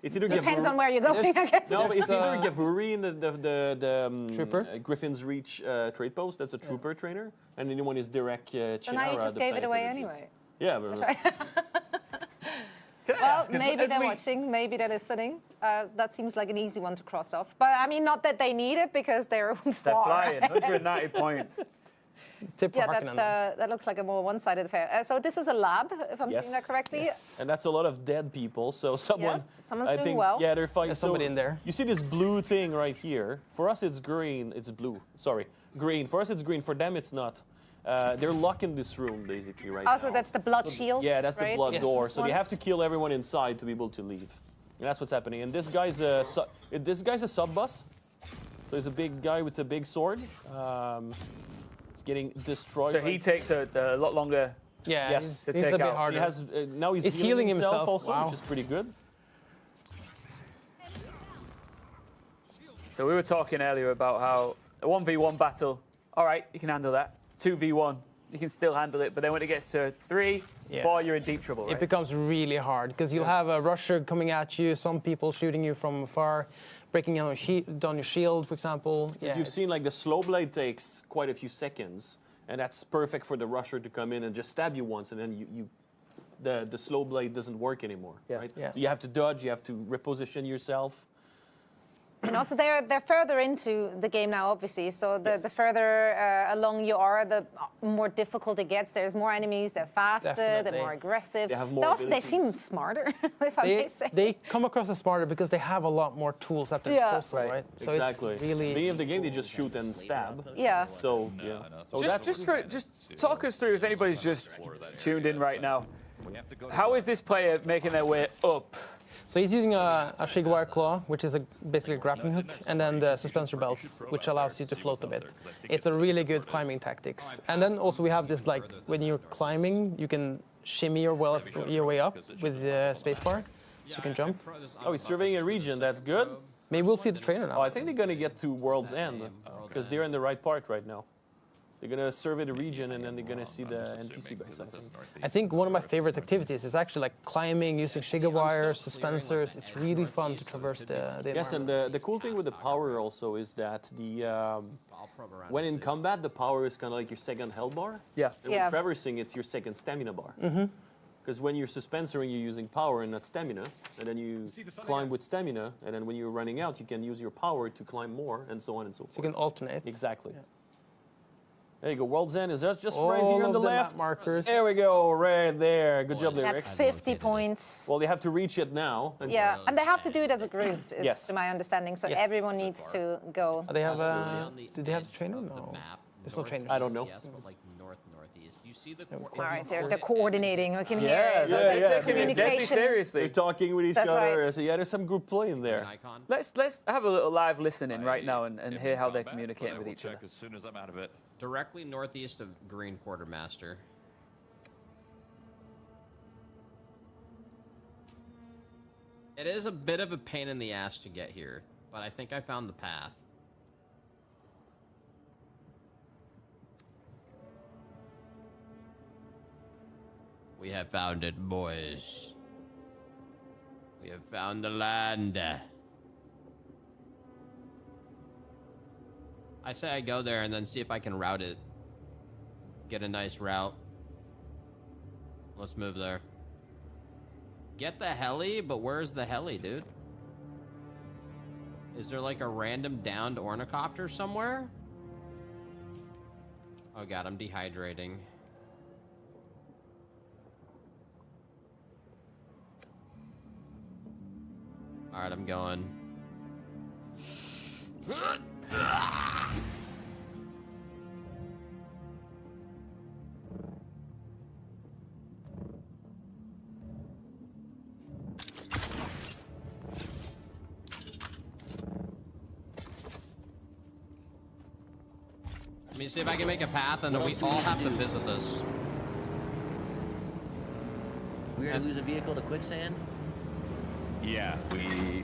K: It's either
C: Depends
K: Gavuri-
C: on where you're going, I guess.
K: No, but it's either Gavuri in the
J: Trooper?
K: Griffin's Reach trade post. That's a trooper trainer, and the new one is Derek Chiara.
C: So now you just
K: the
C: gave it away
K: planetary
C: anyway.
K: Yeah, but
C: Well, maybe they're watching, maybe they're listening. That seems like an easy one to cross off. But I mean, not that they need it because they're
B: They're
C: far.
B: flying, 190 points.
J: Tip for
C: Yeah,
J: Harkonnen.
C: that looks like a more one-sided affair. So this is a lab, if I'm seeing that correctly.
K: And that's a lot of dead people. So someone,
C: someone's
K: I
C: doing
K: think,
C: well.
K: yeah, they're fighting.
J: There's somebody in there.
K: You see this blue thing right here? For us, it's green. It's blue. Sorry, green. For us, it's green. For them, it's not. They're locked in this room basically right now.
C: Also, that's the blood shield.
K: Yeah, that's the blood
C: Yes.
K: door. So they have to kill everyone inside to be able to leave. And that's what's happening. And this guy's a sub boss. So he's a big guy with a big sword. It's getting destroyed.
B: So he takes a lot longer.
J: Yeah,
K: Yes,
B: to
J: he's
B: take
J: a bit
B: out.
J: harder.
K: He has now he's
J: healing himself.
K: also,
J: Wow.
K: which is pretty good.
B: So we were talking earlier about how a 1v1 battle, all right, you can handle that. 2v1, you can still handle it. But then when it gets to 3, 4, you're in deep trouble, right?
J: It becomes really hard because you'll have a rusher coming at you, some people shooting you from afar, breaking down your shield, for example.
K: As you've seen, like the slow blade takes quite a few seconds, and that's perfect for the rusher to come in and just stab you once, and then the slow blade doesn't work anymore, right?
J: Yeah.
K: You have to dodge, you have to reposition yourself.
C: And also, they're further into the game now, obviously. So the further along you are, the more difficult it gets. There's more enemies. They're faster.
J: Definitely.
C: They're more aggressive.
K: They have more
C: they
K: abilities.
C: seem smarter, if I may say.
J: They come across as smarter because they have a lot more tools at their
C: Yeah.
J: disposal, right? So
K: Exactly.
J: it's really.
K: Beginning of the game, they just shoot and stab.
C: Yeah.
K: So yeah. So
B: Just talk us through, if anybody's just tuned in right now, how is this player making their way up?
J: So he's using a Shigwire Claw, which is basically a grappling hook, and then the suspensor belts, which allows you to float a bit. It's a really good climbing tactics. And then also we have this, like, when you're climbing, you can shimmy your way up with the spacebar, so you can jump.
K: Oh, he's surveying a region. That's good.
J: Maybe we'll see the trainer now.
K: Oh, I think they're gonna get to World's End because they're in the right part right now. They're gonna survey the region and then they're gonna see the NPC base, I think.
J: I think one of my favorite activities is actually like climbing, using Shigawire, suspensors. It's really fun to traverse the
K: Yes, and the cool thing with the power also is that when in combat, the power is kind of like your second health bar.
B: Yeah.
K: And
C: Yeah.
K: with traversing, it's your second stamina bar. Because when you're suspensoring, you're using power and not stamina, and then you climb with stamina, and then when you're running out, you can use your power to climb more, and so on and so forth.
J: So you can alternate.
K: Exactly. There you go. World's End is that just
J: All
K: right here on
J: of
K: the
J: the map
K: left.
J: markers.
K: There we go, right there. Good job there, Rick.
C: That's 50 points.
K: Well, they have to reach it now. And
C: Yeah, and they have to do it as a group,
K: Yes.
C: to my understanding. So everyone needs to go.
J: They have do they have the trainer? No. There's no trainer.
K: I don't know.
S: Yes, but like northeast. You see the
C: All right, they're coordinating. We can hear
B: Yeah,
C: it.
B: they're
C: It's a
B: taking this deadly
C: communication.
B: seriously.
K: They're talking with each
C: That's
K: other.
C: right.
K: So yeah, there's some group play in there.
B: Let's have a little live listening right now and hear how they're communicating with each other.
P: As soon as I'm out of it.
S: directly northeast of Green Quartermaster. It is a bit of a pain in the ass to get here, but I think I found the path. We have found it, boys. We have found the land. I say I go there and then see if I can route it. Get a nice route. Let's move there. Get the heli, but where's the heli, dude? Is there like a random downed ornithopter somewhere? Oh god, I'm dehydrating. Alright, I'm going. Let me see if I can make a path, and then we all have to visit this.
T: We're gonna lose a vehicle to quicksand.
P: Yeah,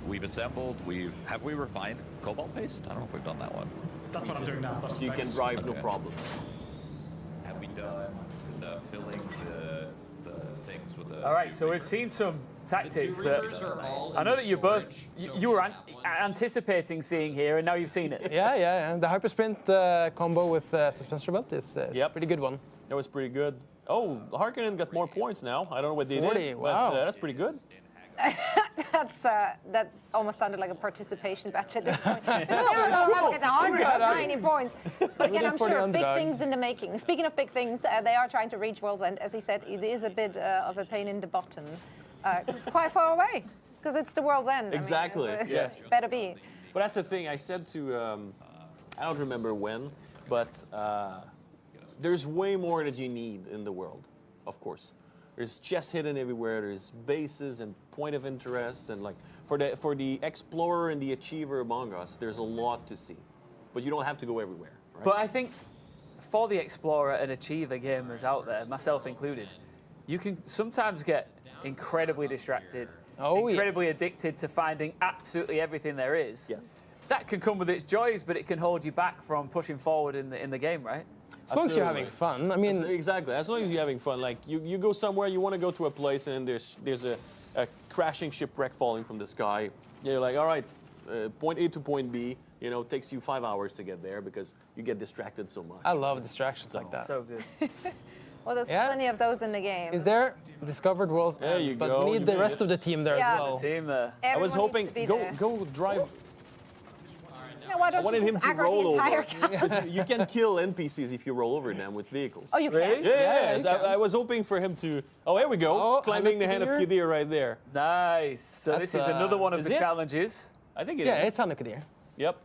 P: we've assembled. Have we refined cobalt paste? I don't know if we've done that one.
U: That's what I'm doing now.
K: You can drive, no problem.
P: Have we done the filling the things with the?
B: All right, so we've seen some tactics that I know that you both you were anticipating seeing here, and now you've seen it.
J: Yeah. The hypersprint combo with suspension belt is a pretty good one.
K: That was pretty good. Oh, Harkonnen got more points now. I don't know what they
J: 40,
K: did,
J: wow.
K: but that's pretty good.
C: That almost sounded like a participation batch at this point. It's
K: cool.
C: 190 points. But again, I'm
J: for the
C: sure big
J: underdog.
C: things in the making. Speaking of big things, they are trying to reach World's End. As he said, it is a bit of a pain in the button. It's quite far away because it's the World's End.
K: Exactly.
C: I mean,
K: Yes.
C: Better be.
K: But that's the thing. I said to, I don't remember when, but there's way more that you need in the world, of course. There's chests hidden everywhere. There's bases and point of interest, and like for the explorer and the achiever among us, there's a lot to see. But you don't have to go everywhere. Right?
B: But I think for the explorer and achiever gamers out there, myself included, you can sometimes get incredibly distracted, incredibly addicted to finding absolutely everything there is.
K: Yes.
B: That can come with its joys, but it can hold you back from pushing forward in the game, right?
J: As long as you're having fun. I mean,
K: exactly. As long as you're having fun, like you go somewhere, you want to go to a place, and there's a crashing shipwreck falling from the sky. You're like, all right, point A to point B. You know, it takes you 5 hours to get there because you get distracted so much.
J: I love distractions like that.
B: So good.
C: Well, there's plenty of those in the game.
J: Is there discovered World's
K: There
J: End?
K: you
J: But
K: go.
J: we need
K: You
J: the
K: made
J: rest
K: it.
J: of the team there
C: Yeah.
J: as well.
B: The team there.
K: I was
C: Everyone
K: hoping
C: needs to be
K: go
C: there.
K: drive.
C: Yeah, why
K: I
C: don't
K: wanted
C: you
K: him
C: just
K: to
C: aggro
K: roll
C: the entire
K: over.
C: camp?
K: Because you can kill NPCs if you roll over them with vehicles.
C: Oh, you can?
K: Yeah.
J: you
K: So
J: can.
K: I was hoping for him to. Oh, here we go.
J: Oh,
K: climbing the hand of
J: Kadir.
K: Kadir right there.
B: Nice. So this
J: That's,
B: is another one of
K: is
B: the
K: it?
B: challenges.
K: I think it is.
J: Yeah, it's Hanukkah.
K: Yep.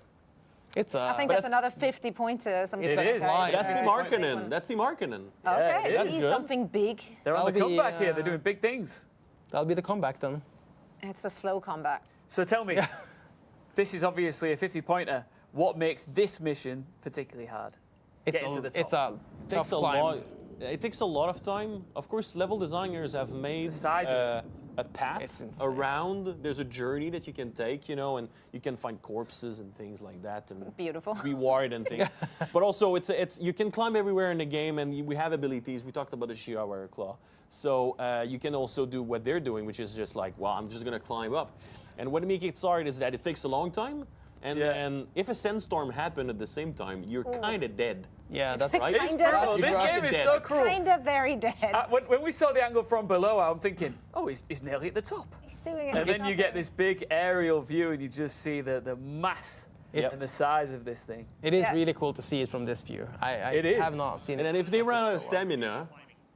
J: It's
C: I think that's another 50 pointer. Something
B: It
C: like
B: is.
C: that.
K: That's the
C: Yeah.
K: Markinen. That's the Markinen.
C: Okay,
B: it
C: so
K: is
C: he's
K: good.
C: something big.
B: They're on the
J: That'll be,
B: comeback here. They're doing big things.
J: That'll be the comeback then.
C: It's a slow comeback.
B: So tell me, this is obviously a 50-pointer. What makes this mission particularly hard? Getting to the top.
J: It's a
K: It takes
J: tough
K: a
J: climb.
K: lot. It takes a lot of time. Of course, level designers have made
B: The size of
K: a path
J: It's insane.
K: around. There's a journey that you can take, you know, and you can find corpses and things like that, and
C: Beautiful.
K: reward and things. But also, it's you can climb everywhere in the game, and we have abilities. We talked about the Shirawara Claw, so you can also do what they're doing, which is just like, well, I'm just gonna climb up. And what makes it hard is that it takes a long time, and if a sandstorm happened at the same time, you're kind of dead.
J: Yeah, that's
K: Right?
B: It's brutal. This game is so cruel.
C: Kind of very dead.
B: When we saw the angle from below, I'm thinking, oh, he's nearly at the top.
C: He's doing it.
B: And then you get this big aerial view, and you just see the mass and the size of this thing.
J: It is
C: Yeah.
J: really cool to see it from this view. I
B: It is.
J: have not seen
K: And
J: it.
K: then if they run out of stamina,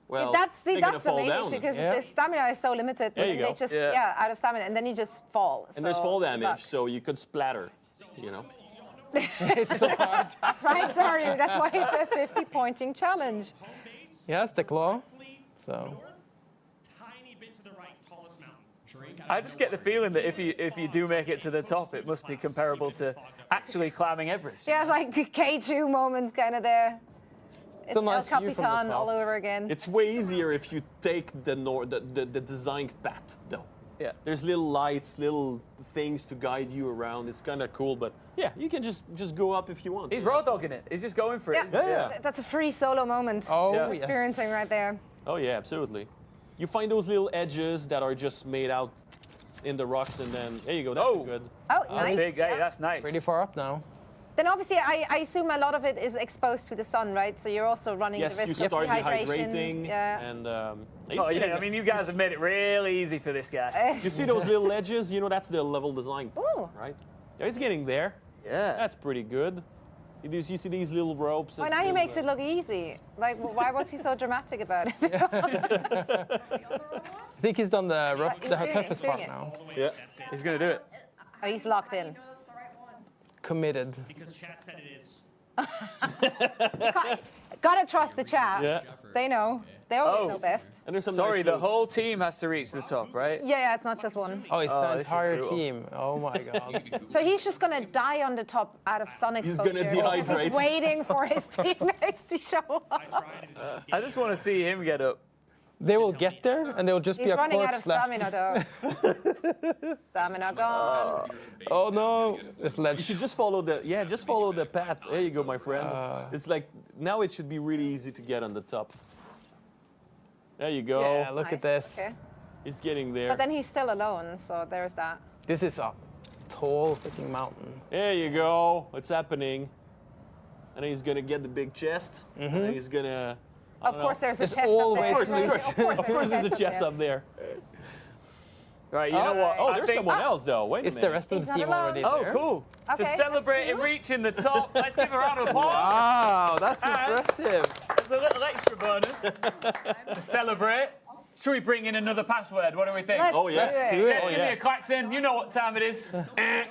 K: well,
C: that's
K: they're gonna
C: the
K: fall
C: main
K: down.
C: issue because
J: Yeah.
C: the stamina is so limited.
K: There you
C: and
K: go.
C: They just
B: Yeah.
C: out of stamina, and then you just fall.
K: And there's
C: So,
K: fall
C: good
K: damage,
C: luck.
K: so you could splatter, you know.
J: It's so hard.
C: That's right, sorry. That's why it's a 50-pointing challenge.
J: Yes, the claw. So
B: I just get the feeling that if you do make it to the top, it must be comparable to actually climbing Everest.
C: Yeah, it's like K2 moments kind of there. It's
J: a nice
C: El
J: view from the
C: Capitan
J: top.
C: all over again.
K: It's way easier if you take the designed path, though.
B: Yeah.
K: There's little lights, little things to guide you around. It's kind of cool, but yeah, you can just go up if you want.
B: He's raw dogging it. He's just going for it.
C: Yeah,
B: isn't he?
K: Yeah.
C: that's a free solo moment.
J: Oh,
C: he's
J: yes.
C: experiencing right there.
K: Oh yeah, absolutely. You find those little edges that are just made out in the rocks, and then there you go. That's good.
C: Oh, nice.
Q: Big, hey, that's nice.
J: Pretty far up now.
C: Then obviously, I assume a lot of it is exposed to the sun, right? So you're also running the risk
K: you
C: of
K: start
C: dehydration.
K: dehydrating,
C: Yeah.
K: and
Q: Oh yeah, I mean you guys have made it really easy for this guy.
K: you see those little edges? You know that's the level design,
C: Ooh.
K: right? Yeah, he's getting there.
Q: Yeah,
K: that's pretty good. You see these little ropes.
C: Well, now he makes it look easy. Like, why was he so dramatic about it?
J: I think he's done the toughest part
C: it.
J: now.
K: Yeah,
Q: he's gonna do it.
C: Oh, he's locked in.
J: Committed.
B: Because chat said it is.
C: Gotta trust the chat.
K: Yeah.
C: They know. They always know best.
K: And there's some
Q: Sorry,
K: nice
Q: the
K: little-
Q: whole team has to reach the top, right?
C: Yeah, it's not just one.
J: Oh, it's the
Q: this is
J: entire
Q: brutal.
J: team. Oh my god.
C: So he's just gonna die on the top out of sun
K: He's
C: exposure.
K: gonna
C: because
K: dehydrate.
C: He's waiting for his teammates to show up.
Q: I just want to see him get up.
J: They will get there, and there will just
C: He's
J: be a
C: running out of
J: corpse left.
C: stamina, though. Stamina gone.
J: Oh no, this
K: You
J: ledge.
K: should just follow the path. There you go, my friend. It's like now it should be really easy to get on the top. There you go.
J: Yeah, look at
C: Nice,
J: this.
C: okay.
K: He's getting there.
C: But then he's still alone, so there's that.
J: This is a tall freaking mountain.
K: There you go. What's happening? And he's gonna get the big chest. And he's gonna. I
C: Of
K: don't
C: course,
K: know.
C: there's a
J: There's
C: chest up there.
J: always-
K: Of course, there's a chest up there.
Q: Right, you know what?
K: Oh,
Q: I
K: there's
Q: think-
K: someone else though. Wait a
J: Is
K: minute.
J: the rest of
C: He's
J: the
C: not
J: team
C: alone.
J: already
Q: Oh,
J: there?
Q: cool.
C: Okay,
Q: To celebrate him
C: that's two.
Q: reaching the top, let's give a round of applause.
J: Wow, that's
Q: And
J: impressive.
Q: There's a little extra bonus to celebrate. Should we bring in another password? What do we think?
C: Let's
K: Oh, yes.
C: do it.
J: Do it.
Q: Give me a klaxon. You know what time it is. There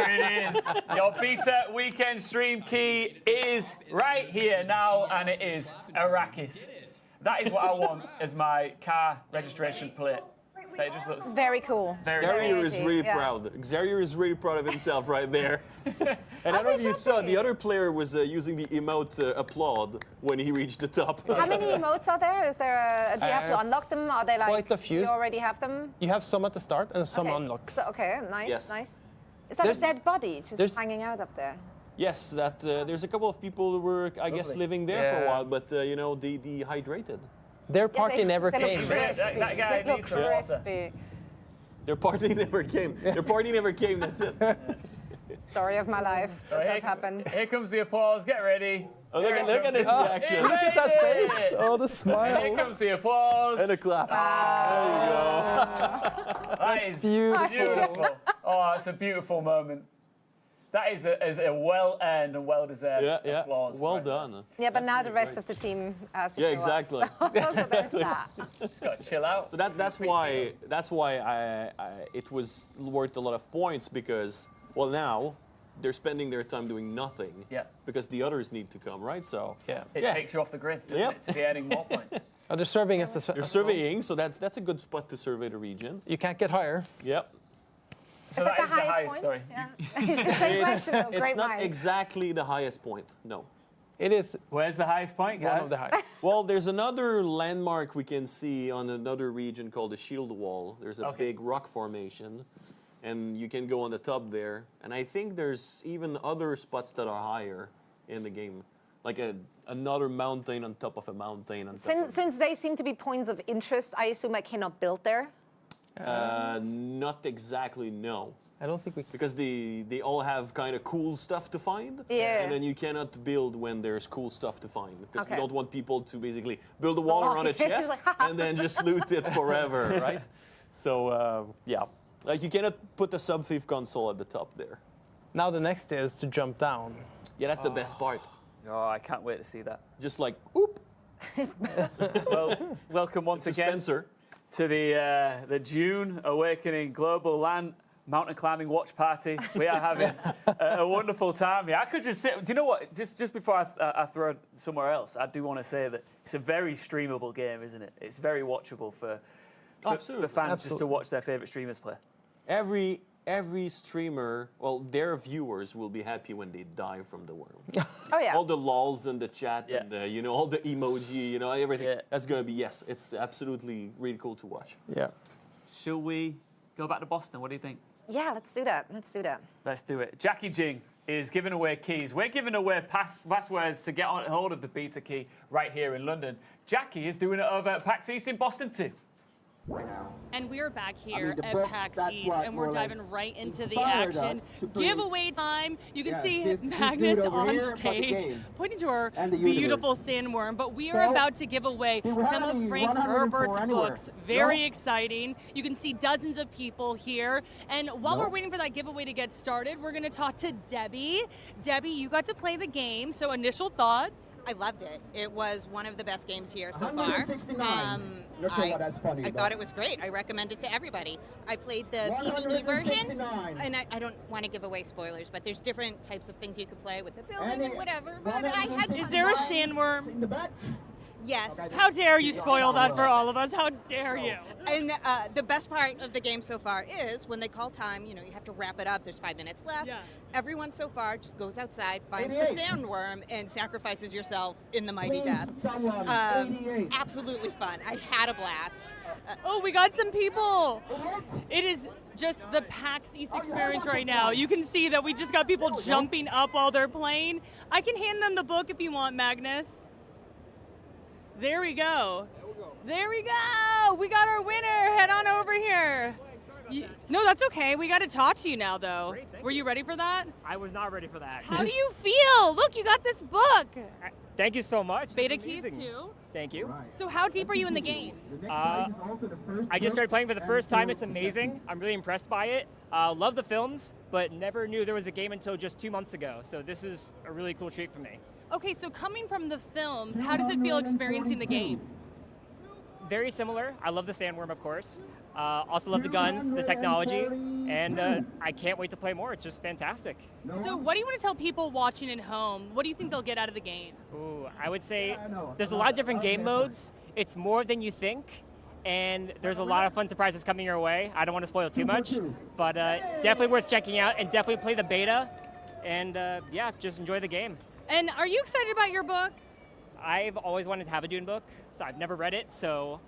Q: it is. Your beta weekend stream key is right here now, and it is Arrakis. That is what I want as my car registration plate. It just looks
C: Very cool.
Q: very
K: Xerier is
C: edgy,
K: really
C: yeah.
K: proud. Xerier is really proud of himself right there. And I don't know if you saw, the other player was using the emote applaud when he reached the top.
C: How many emotes are there? Is there a, do you have to unlock them? Are they like,
J: quite a few.
C: you already have them?
J: You have some at the start and some
C: Okay.
J: unlocks.
C: So, okay, nice,
K: Yes.
C: nice. Is that
J: There's-
C: a dead body just
J: there's-
C: hanging out up there?
K: Yes, that there's a couple of people who were, I guess, living there for a
J: Yeah.
K: while, but you know, they dehydrated.
J: Their party never
C: they
J: came.
C: Look
Q: Yeah,
C: crispy.
Q: that guy
C: they look
Q: needs some water.
C: crispy.
K: Their party never came. Their party never came. That's it.
C: Story of my life. That does happen.
Q: Here comes the applause. Get ready.
K: Oh, look at this
J: Oh,
K: reaction.
J: look at that face. Oh, the
Q: Here
J: smile.
Q: comes the applause.
K: And a clap. There you go.
Q: That is
J: beautiful.
Q: beautiful. Oh, it's a beautiful moment. That is a well-earned and well-deserved applause.
K: Well
Q: right there.
K: done.
C: Yeah, but now the rest of the team has to
K: Yeah,
C: show
K: exactly.
C: Up, so there's that.
Q: Just gotta chill out.
K: So that's why it was worth a lot of points because now they're spending their time doing nothing.
Q: Yeah.
K: Because the others need to come, right? So
J: Yeah.
Q: It takes you off the grid, doesn't
K: Yep.
Q: it, to be adding more points.
J: Oh, they're serving as
K: they're surveying, so that's a good spot to survey the region.
J: You can't get higher.
K: Yep.
Q: So that is the highest, sorry.
C: Yeah. Same question, though.
K: It's
C: Great
K: not
C: minds.
K: exactly the highest point. No.
J: It is
Q: Where's the highest point, guys?
J: one of the highest.
K: Well, there's another landmark we can see on another region called the Shield Wall. There's a big rock formation, and you can go on the top there. And I think there's even other spots that are higher in the game, like another mountain on top of a mountain. On top of
C: Since they seem to be points of interest, I assume I cannot build there.
K: not exactly, no.
J: I don't think we.
K: Because they all have kind of cool stuff to find.
C: Yeah.
K: And then you cannot build when there's cool stuff to find. Because
C: Okay.
K: we don't want people to basically build a wall around a
C: It's
K: chest
C: like,
K: and then just loot it forever, right? So, yeah. Like you cannot put the sub-thief console at the top there.
J: Now the next is to jump down.
K: Yeah, that's the best part.
Q: Oh, I can't wait to see that.
K: Just like, oop.
Q: Well, welcome once again
K: Spencer.
Q: to the Dune Awakening Global LAN Mountain Climbing Watch Party. We are having a wonderful time here. I could just sit. Do you know what? Just before I throw it somewhere else, I do want to say that it's a very streamable game, isn't it? It's very watchable for
K: Absolutely.
Q: fans just to watch their favorite streamers play.
K: Every streamer, well, their viewers will be happy when they die from the worm.
C: Oh yeah.
K: All the lols in the chat and the, all the emoji, everything.
Q: Yeah.
K: That's gonna be it's absolutely really cool to watch.
J: Yeah.
Q: Shall we go back to Boston? What do you think?
C: Yeah, let's do that. Let's do that.
Q: Let's do it. Jackie Jing is giving away keys. We're giving away passwords to get on hold of the beta key right here in London. Jackie is doing it over at PAX East in Boston too.
H: And we are back here at PAX East, and we're diving right into the action. Giveaway time. You can see Magnus on stage pointing to our beautiful sandworm, but we are about to give away some of Frank Herbert's books. Very exciting. You can see dozens of people here. And while we're waiting for that giveaway to get started, we're going to talk to Debbie. Debbie, you got to play the game, so initial thoughts?
U: I loved it. It was one of the best games here so far. I thought it was great. I recommend it to everybody. I played the PvE version, and I don't want to give away spoilers, but there's different types of things you could play with the building and whatever. But I had.
H: Is there a sandworm?
U: Yes.
H: How dare you spoil that for all of us? How dare you?
U: And the best part of the game so far is when they call time, you have to wrap it up. There's 5 minutes left. Yeah. Everyone so far just goes outside, finds the sandworm, and sacrifices yourself in the mighty death. Absolutely fun. I had a blast.
H: Oh, we got some people. It is just the PAX East experience right now. You can see that we just got people jumping up while they're playing. I can hand them the book if you want, Magnus. There we go. There we go. We got our winner. Head on over here. No, that's okay. We got to talk to you now, though. Were you ready for that?
V: I was not ready for that.
H: How do you feel? Look, you got this book.
V: Thank you so much.
H: Beta keys, too.
V: Thank you.
H: So how deep are you in the game?
V: I just started playing for the first time. It's amazing. I'm really impressed by it. Love the films, but never knew there was a game until just 2 months ago. So this is a really cool treat for me.
H: Okay, so coming from the films, how does it feel experiencing the game?
V: Very similar. I love the sandworm, of course. Also love the guns, the technology, and I can't wait to play more. It's just fantastic.
H: So what do you want to tell people watching at home? What do you think they'll get out of the game?
V: Ooh, I would say there's a lot of different game modes. It's more than you think, and there's a lot of fun surprises coming your way. I don't want to spoil too much, but definitely worth checking out, and definitely play the beta, and yeah, just enjoy the game.
H: And are you excited about your book?
V: I've always wanted to have a Dune book, so I've never read it, so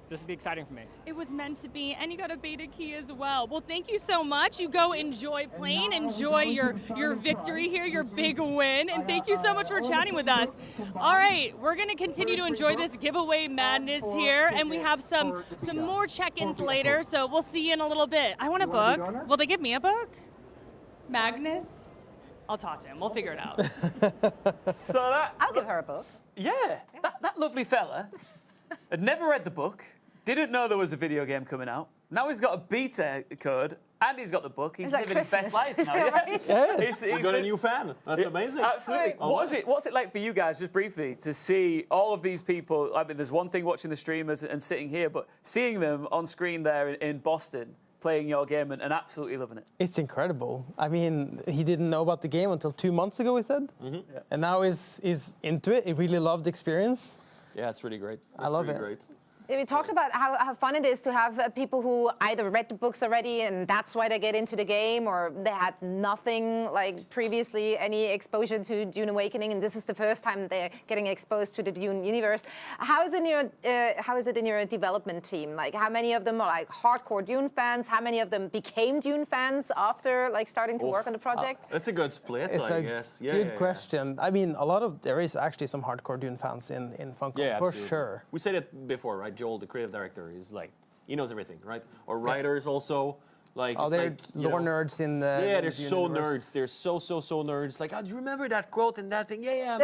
V: this will be exciting for me.
H: It was meant to be, and you got a beta key as well. Well, thank you so much. You go enjoy playing, enjoy your victory here, your big win, and thank you so much for chatting with us. All right, we're gonna continue to enjoy this giveaway madness here, and we have some more check-ins later, so we'll see you in a little bit. I want a book. Will they give me a book? Magnus? I'll talk to him. We'll figure it out.
C: I'll give her a book.
B: Yeah, that lovely fella had never read the book, didn't know there was a video game coming out. Now he's got a beta code and he's got the book. He's living his best life now.
K: We got a new fan. That's amazing.
B: Absolutely. What's it like for you guys, just briefly, to see all of these people? I mean, there's one thing watching the streamers and sitting here, but seeing them on screen there in Boston, playing your game and absolutely loving it.
J: It's incredible. I mean, he didn't know about the game until 2 months ago, he said. Yeah. And now he's into it. He really loved the experience.
K: Yeah, it's really great.
J: I love it.
K: Great.
C: We talked about how fun it is to have people who either read the books already and that's why they get into the game, or they had nothing like previously, any exposure to Dune Awakening, and this is the first time they're getting exposed to the Dune universe. How is it in your development team? Like, how many of them are like hardcore Dune fans? How many of them became Dune fans after like starting to work on the project?
K: That's a good split, I guess.
J: Yeah, good question. I mean, there is actually some hardcore Dune fans in Funko, for sure.
K: We said it before, right? Joel, the creative director, is like, he knows everything, right? Or writers also, like,
J: oh, they're lore nerds in the
K: they're so nerds. They're so nerds. Like, oh, do you remember that quote and that thing? Yeah.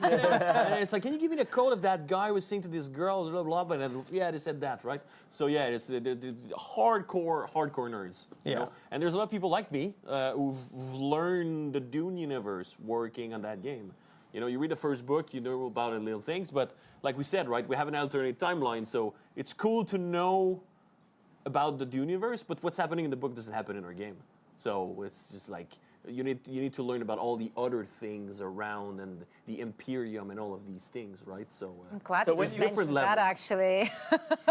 K: And it's like, can you give me the quote of that guy who was singing to this girl, blah blah blah? And yeah, they said that, right? So yeah, it's they're hardcore nerds. You know? And there's a lot of people like me who've learned the Dune universe working on that game. You know, you read the first book, you know about it, little things, but like we said, right, we have an alternate timeline, so it's cool to know about the Dune universe, but what's happening in the book doesn't happen in our game. So it's just like, you need to learn about all the other things around and the Imperium and all of these things, right? So
C: I'm glad you just mentioned that, actually.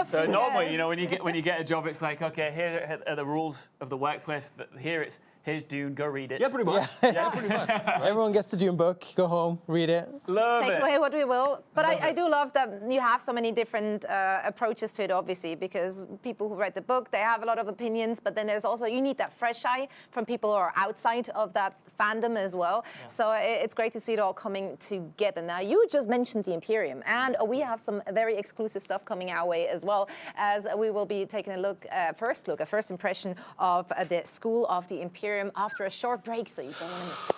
B: So normally, you know, when you get a job, it's like, okay, here are the rules of the workplace, but here it's here's Dune, go read it.
K: Yeah, pretty much.
J: Yeah.
K: Pretty much.
J: Everyone gets the Dune book, go home, read it.
B: Love
C: Take
B: it.
C: away what we will. But I do love that you have so many different approaches to it, obviously, because people who read the book, they have a lot of opinions, but then there's also, you need that fresh eye from people who are outside of that fandom as well. Yeah. So it's great to see it all coming together. Now, you just mentioned the Imperium, and we have some very exclusive stuff coming our way as well, as we will be taking a first impression of the School of the Imperium after a short break, so you don't want to miss it.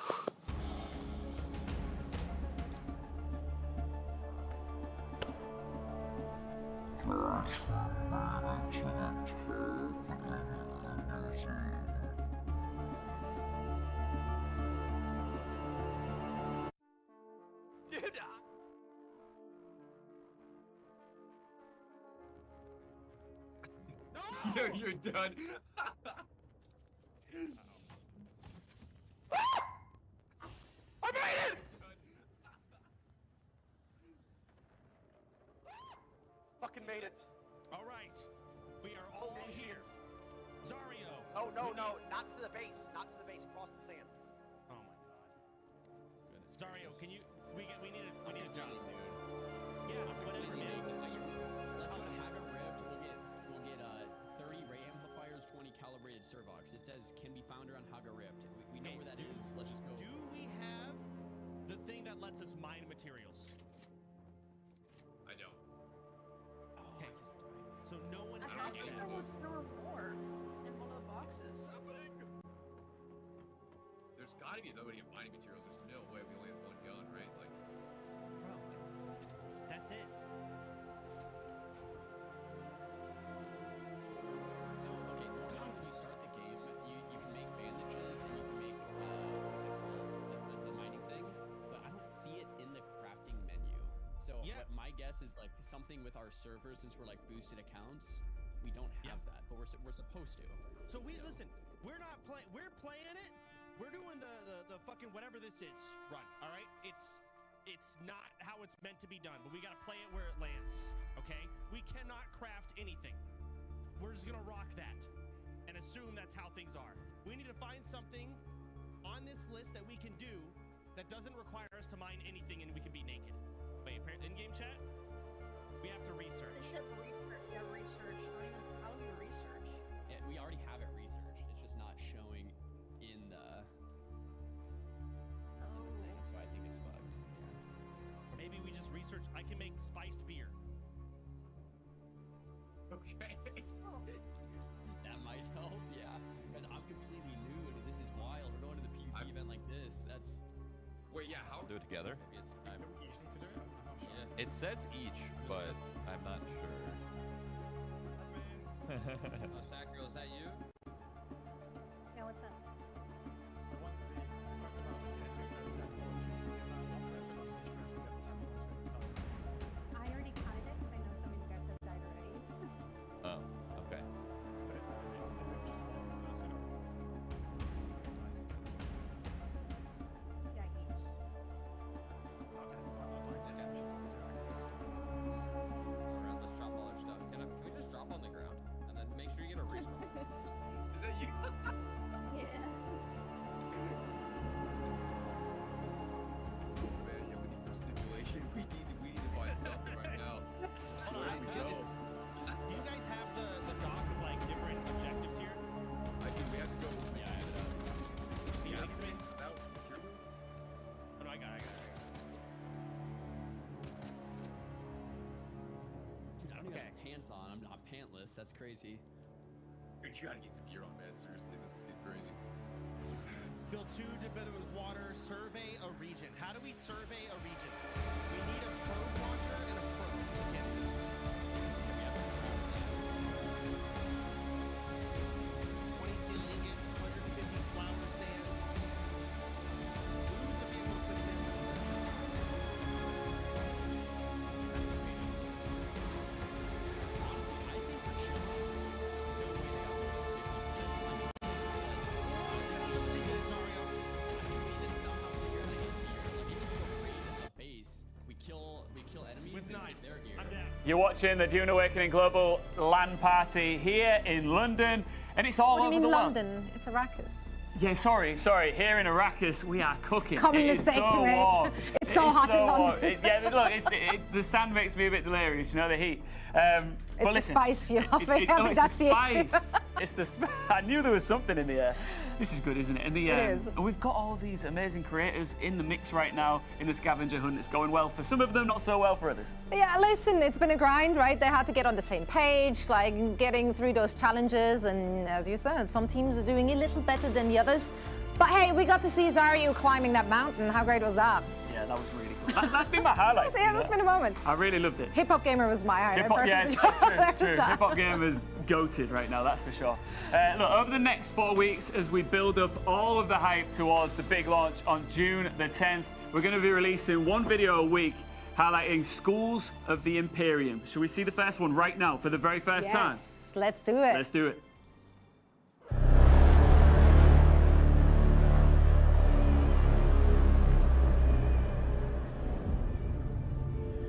A: You're done.
L: I made it! Fucking made it.
D: All right. We are all here. Zario.
W: Oh, no, not to the base. Not to the base. Across the sand.
D: Oh, my God. Zario, can you... We need a job. Yeah, whatever, man.
S: Let's go to Haga Rift. We'll get 30 ray amplifiers, 20 calibrated servox. It says can be found around Haga Rift. We know where that is. Let's just go.
D: Do we have the thing that lets us mine materials?
A: I don't.
D: Okay. So no one
R: I think there was more in one of the boxes.
A: There's got to be nobody in mining materials. There's no way we only have one gun, right? Like,
D: Bro, that's it.
S: So, okay, normally when you start the game, you can make bandages and you can make, the mining thing, but I don't see it in the crafting menu. So what my guess is like something with our servers, since we're like boosted accounts, we don't have that, but we're supposed to.
D: So listen, we're not playing, we're playing it. We're doing the fucking whatever this is run, all right? It's not how it's meant to be done, but we gotta play it where it lands, okay? We cannot craft anything. We're just gonna rock that and assume that's how things are. We need to find something on this list that we can do that doesn't require us to mine anything and we can be naked. Wait, in-game chat? We have to research.
R: It said research. Yeah, research. How do you research?
S: Yeah, we already have it researched. It's just not showing in the thing, so I think it's bugged. Yeah.
D: Maybe we just research. I can make spiced beer.
A: okay.
S: That might help, yeah. Because I'm completely new and this is wild. We're going to the PvP event like this. That's.
A: Wait, yeah, how?
P: Do it together.
S: Maybe it's time.
D: We each need to do it. I'm not sure.
S: Yeah.
P: It says each, but I'm not sure.
S: Oh, Sacro, is that you?
C: Yeah, what's that?
D: The one, the question about the tattoo that is on one person or each person that
C: I already counted it because I know some of you guys have died already.
P: Oh, okay.
D: But is it just one person or is it
C: Yeah, each.
D: Okay,
S: Alright, let's drop all our stuff. Can we just drop on the ground? And then make sure you get a respawn.
A: Is that you?
C: Yeah.
A: Man, yeah, we need some stimulation. We need to find something right now. Where do we go?
D: Do you guys have the doc of like different objectives here?
A: I think we have to go.
D: Yeah, I have it up. Can you link it to me?
A: That was material.
D: Oh, no, I got it.
S: Dude, I don't even have pants on. I'm pantless. That's crazy.
A: Dude, you gotta get some gear on, man. Seriously, this is getting crazy.
D: Fill 2 depleted with water. Survey a region. How do we survey a region? We need a probe launcher and a probe. We can't do this.
S: We have to
D: 20 steel ingots, 150 flour sand. Who's the vehicle to put sand in?
S: Honestly, I think we're chilling. It's just no way to
D: Let's take it, Zario.
S: I think we need to somehow figure out like a gear. Like if we go raid at the base, we kill enemies
D: With
S: and
D: knives.
S: take their gear.
D: I'm down.
B: You're watching the Dune Awakening Global LAN party here in London, and it's all
C: What do
B: over
C: you mean
B: the world.
C: London? It's Arrakis.
B: Yeah, sorry. Here in Arrakis, we are cooking.
C: Common
B: It is
C: mistake
B: so
C: to make.
B: warm.
C: It's so hot in London.
B: Yeah, look, the sand makes me a bit delirious, you know, the heat. But
C: It's
B: listen,
C: the spice you have.
B: it's
C: That's
B: the
C: the issue.
B: spice. It's the I knew there was something in the air. This is good, isn't it? And
C: It is.
B: And we've got all these amazing creators in the mix right now in the scavenger hunt. It's going well for some of them, not so well for others.
C: Yeah, listen, it's been a grind, right? They had to get on the same page, like getting through those challenges. And as you said, some teams are doing a little better than the others. But hey, we got to see Zaryu climbing that mountain. How great was that?
B: Yeah, that was really cool. That's been my highlight.
C: That's been a moment.
B: I really loved it.
C: Hip Hop Gamer was my highlight.
B: Hip-hop, yeah,
C: personally.
B: true. Hip Hop Gamer's goated right now, that's for sure. Look, over the next 4 weeks, as we build up all of the hype towards the big launch on June the 10th, we're going to be releasing one video a week highlighting schools of the Imperium. Should we see the first one right now for the very first time?
C: Yes, let's do it.
B: Let's do it.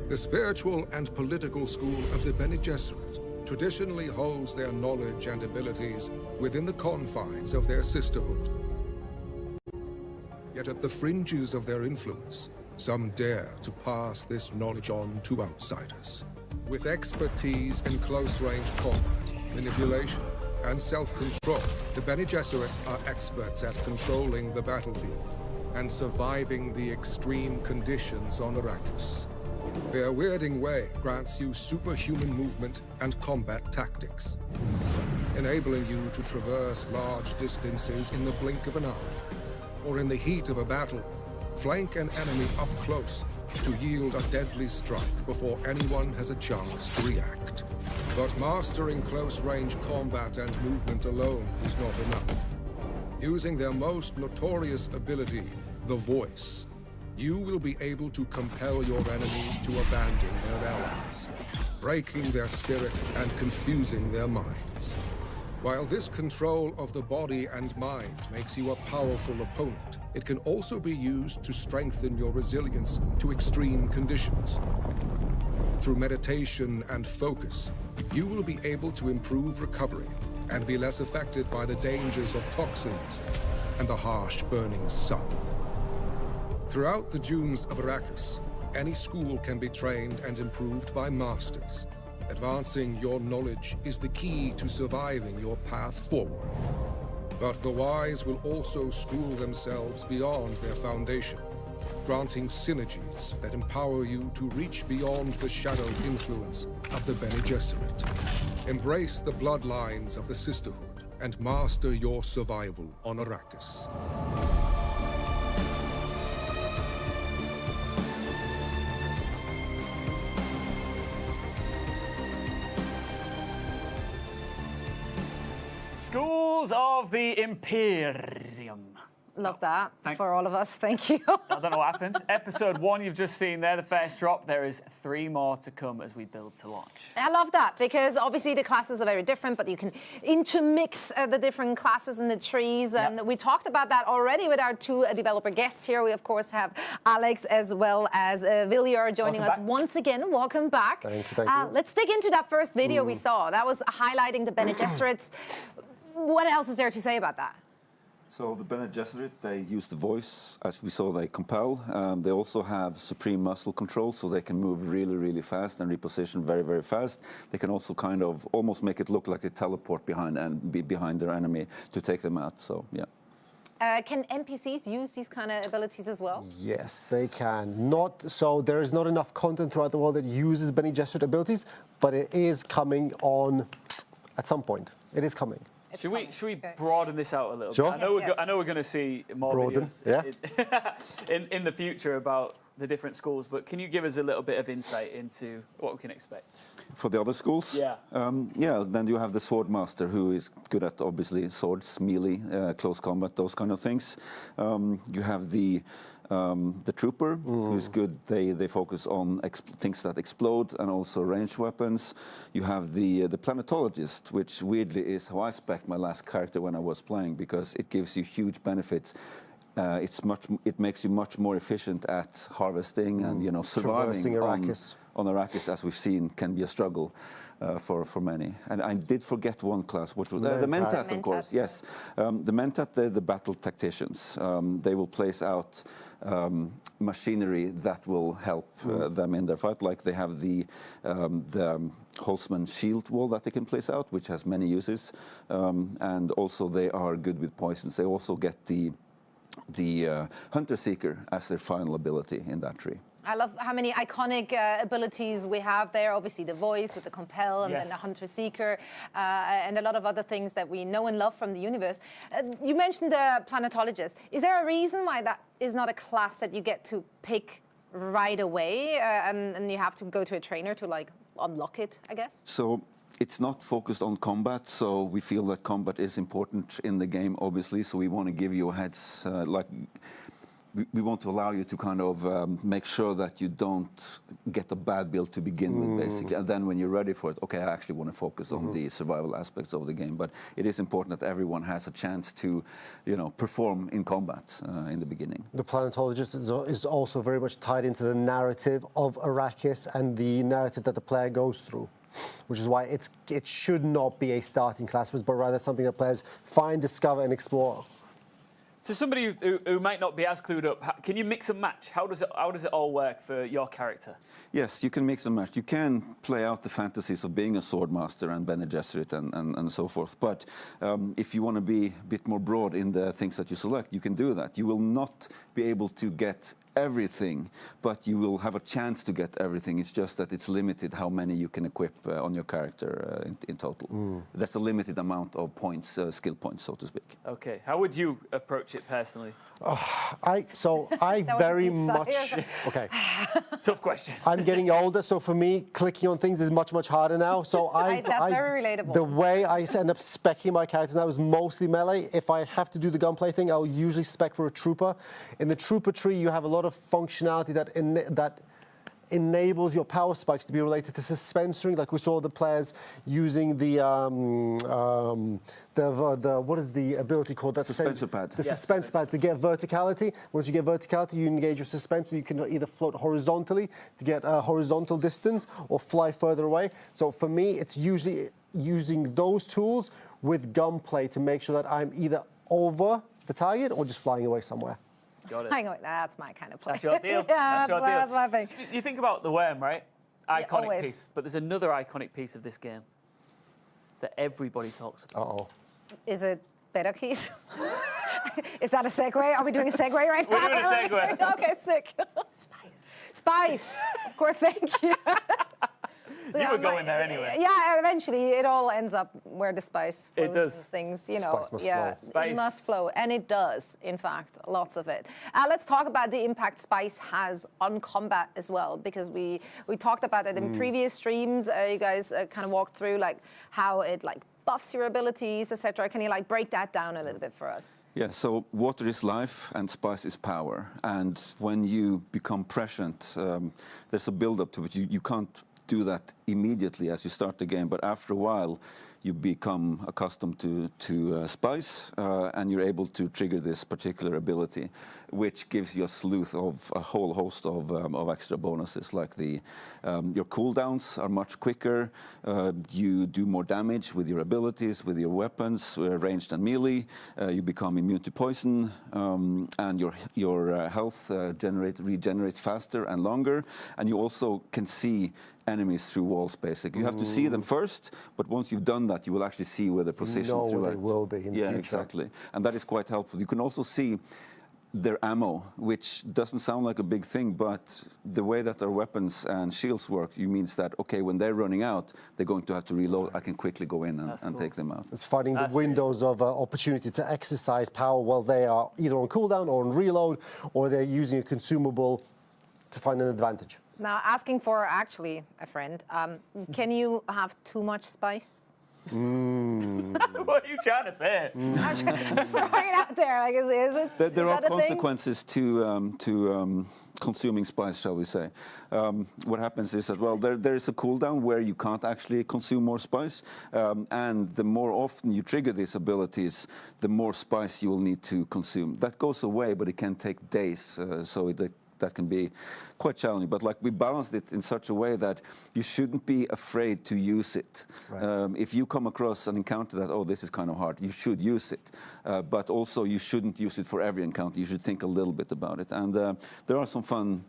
M: The spiritual and political school of the Bene Gesserit traditionally holds their knowledge and abilities within the confines of their sisterhood. Yet at the fringes of their influence, some dare to pass this knowledge on to outsiders. With expertise in close-range combat, manipulation, and self-control, the Bene Gesserit are experts at controlling the battlefield and surviving the extreme conditions on Arrakis. Their weirding way grants you superhuman movement and combat tactics, enabling you to traverse large distances in the blink of an eye, or in the heat of a battle, flank an enemy up close to yield a deadly strike before anyone has a chance to react. But mastering close-range combat and movement alone is not enough. Using their most notorious ability, the Voice, you will be able to compel your enemies to abandon their allies, breaking their spirit and confusing their minds. While this control of the body and mind makes you a powerful opponent, it can also be used to strengthen your resilience to extreme conditions. Through meditation and focus, you will be able to improve recovery and be less affected by the dangers of toxins and the harsh burning sun. Throughout the dunes of Arrakis, any school can be trained and improved by masters. Advancing your knowledge is the key to surviving your path forward. But the wise will also school themselves beyond their foundation, granting synergies that empower you to reach beyond the shadow influence of the Bene Gesserit. Embrace the bloodlines of the Sisterhood and master your survival on Arrakis.
B: Schools of the Imperium.
C: Love that.
B: Thanks.
C: For all of us. Thank you.
B: I don't know what happened. Episode 1 you've just seen there, the first drop. There is 3 more to come as we build to launch.
C: I love that because obviously the classes are very different, but you can intermix the different classes in the trees. And we talked about that already with our 2 developer guests here. We, of course, have Alex as well as Viljar joining us once again. Welcome back.
N: Thank you.
C: Let's dig into that first video we saw. That was highlighting the Bene Gesserits. What else is there to say about that?
O: So the Bene Gesserit, they use the voice, as we saw, they compel. They also have supreme muscle control, so they can move really, really fast and reposition very, very fast. They can also kind of almost make it look like they teleport behind and be behind their enemy to take them out, so yeah.
C: Can NPCs use these kind of abilities as well?
N: Yes, they can. So there is not enough content throughout the world that uses Bene Gesserit abilities, but it is coming on at some point. It is coming.
B: Should we broaden this out a little
N: Sure.
B: bit? I know we're going to see more videos in the future about the different schools, but can you give us a little bit of insight into what we can expect?
O: For the other schools?
B: Yeah.
O: Then you have the sword master, who is good at, obviously, swords, melee, close combat, those kind of things. You have the trooper, who's good. They focus on things that explode and also ranged weapons. You have the planetologist, which weirdly is how I spec'd my last character when I was playing, because it gives you huge benefits it makes you much more efficient at harvesting and surviving
N: Arrakis.
O: On Arrakis, as we've seen, can be a struggle for many. And I did forget one class, which was the Mentat, of course. Yes, the Mentat, they're the battle tacticians. They will place out machinery that will help them in their fight. Like they have the Holtzman shield wall that they can place out, which has many uses, and also they are good with poisons. They also get the Hunter Seeker as their final ability in that tree.
C: I love how many iconic abilities we have there. Obviously, the voice with the compel, and then the Hunter Seeker, and a lot of other things that we know and love from the universe. You mentioned the planetologist. Is there a reason why that is not a class that you get to pick right away, and you have to go to a trainer to like unlock it, I guess?
O: So it's not focused on combat, so we feel that combat is important in the game, obviously. So we want to give you heads we want to allow you to kind of make sure that you don't get a bad build to begin with, basically. And then when you're ready for it, okay, I actually want to focus on the survival aspects of the game. But it is important that everyone has a chance to, perform in combat in the beginning.
N: The planetologist is also very much tied into the narrative of Arrakis and the narrative that the player goes through, which is why it should not be a starting class for us, but rather something that players find, discover, and explore.
B: To somebody who might not be as clued up, can you mix and match? How does it all work for your character?
O: Yes, you can mix and match. You can play out the fantasies of being a swordmaster and Bene Gesserit and so forth. But if you want to be a bit more broad in the things that you select, you can do that. You will not be able to get everything, but you will have a chance to get everything. It's just that it's limited how many you can equip on your character in total. That's a limited amount of points, skill points, so to speak.
B: Okay, how would you approach it personally?
N: I very much... Okay.
B: Tough question.
N: I'm getting older, so for me, clicking on things is much, much harder now. So
C: that's very relatable.
N: The way I end up speccing my characters now is mostly melee. If I have to do the gunplay thing, I'll usually spec for a trooper. In the trooper tree, you have a lot of functionality that enables your power spikes to be related to suspensoring, like we saw the players using the what is the ability called? That's
O: Suspensor pad.
N: The suspensor pad to get verticality. Once you get verticality, you engage your suspensor. You can either float horizontally to get a horizontal distance or fly further away. So for me, it's usually using those tools with gunplay to make sure that I'm either over the target or just flying away somewhere.
B: Got it.
C: Hang on, that's my kind of play.
B: That's your deal.
C: Yeah,
B: that's
C: my thing.
B: You think about the worm, right? Iconic
C: always.
B: piece. But there's another iconic piece of this game that everybody talks about.
N: Uh-oh.
C: Is it better keys? Is that a segue? Are we doing a segue right now?
B: We're doing a segue.
C: Okay, sick. Spice. Of course, thank you.
B: You were going there anyway.
C: Yeah, eventually it all ends up where the spice flows.
B: It does.
C: And things,
N: Spice must flow.
C: It must flow, and it does. In fact, lots of it. Let's talk about the impact spice has on combat as well, because we talked about it in previous streams. You guys kind of walked through like how it like buffs your abilities, etc. Can you like break that down a little bit for us?
O: Yeah, so water is life and spice is power. And when you become prescient, there's a build-up to it. You can't do that immediately as you start the game, but after a while you become accustomed to spice and you're able to trigger this particular ability, which gives you a slew of a whole host of extra bonuses, like your cooldowns are much quicker, you do more damage with your abilities, with your weapons, ranged and melee, you become immune to poison, and your health regenerates faster and longer, and you also can see enemies through walls, basically. You have to see them first, but once you've done that, you will actually see where they're positioned.
N: You know
O: through
N: where they will be in the future.
O: Exactly. And that is quite helpful. You can also see their ammo, which doesn't sound like a big thing, but the way that their weapons and shields work, means that, okay, when they're running out, they're going to have to reload. I can quickly go in and take them out.
N: It's finding the windows of opportunity to exercise power while they are either on cooldown or on reload, or they're using a consumable to find an advantage.
C: Now, asking for actually a friend, can you have too much spice?
B: What are you trying to say?
C: Just throwing it out there. Like, is it?
O: There are
C: that a thing?
O: consequences to consuming spice, shall we say. What happens is that, well, there is a cooldown where you can't actually consume more spice, and the more often you trigger these abilities, the more spice you will need to consume. That goes away, but it can take days, that can be quite challenging. But like we balanced it in such a way that you shouldn't be afraid to use it.
N: Right.
O: If you come across an encounter that, oh, this is kind of hard, you should use it. But also you shouldn't use it for every encounter. You should think a little bit about it. And there are some fun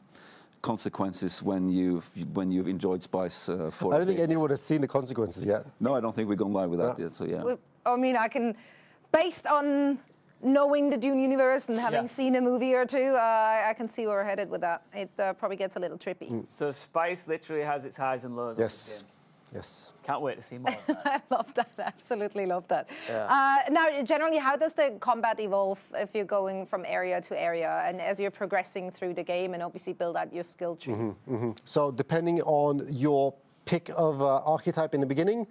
O: consequences when you've enjoyed spice for
N: I don't think
O: days.
N: anyone has seen the consequences yet.
O: No, I don't think we've gone live with that yet. So yeah.
C: I mean, I can, based on knowing the Dune universe and having seen a movie or two, I can see where we're headed with that. It probably gets a little trippy.
B: So spice literally has its highs and lows.
N: Yes. Yes.
B: Can't wait to see more of that.
C: I love that. Absolutely love that.
B: Yeah.
C: Now, generally, how does the combat evolve if you're going from area to area and as you're progressing through the game and obviously build out your skill trees?
N: So depending on your pick of archetype in the beginning,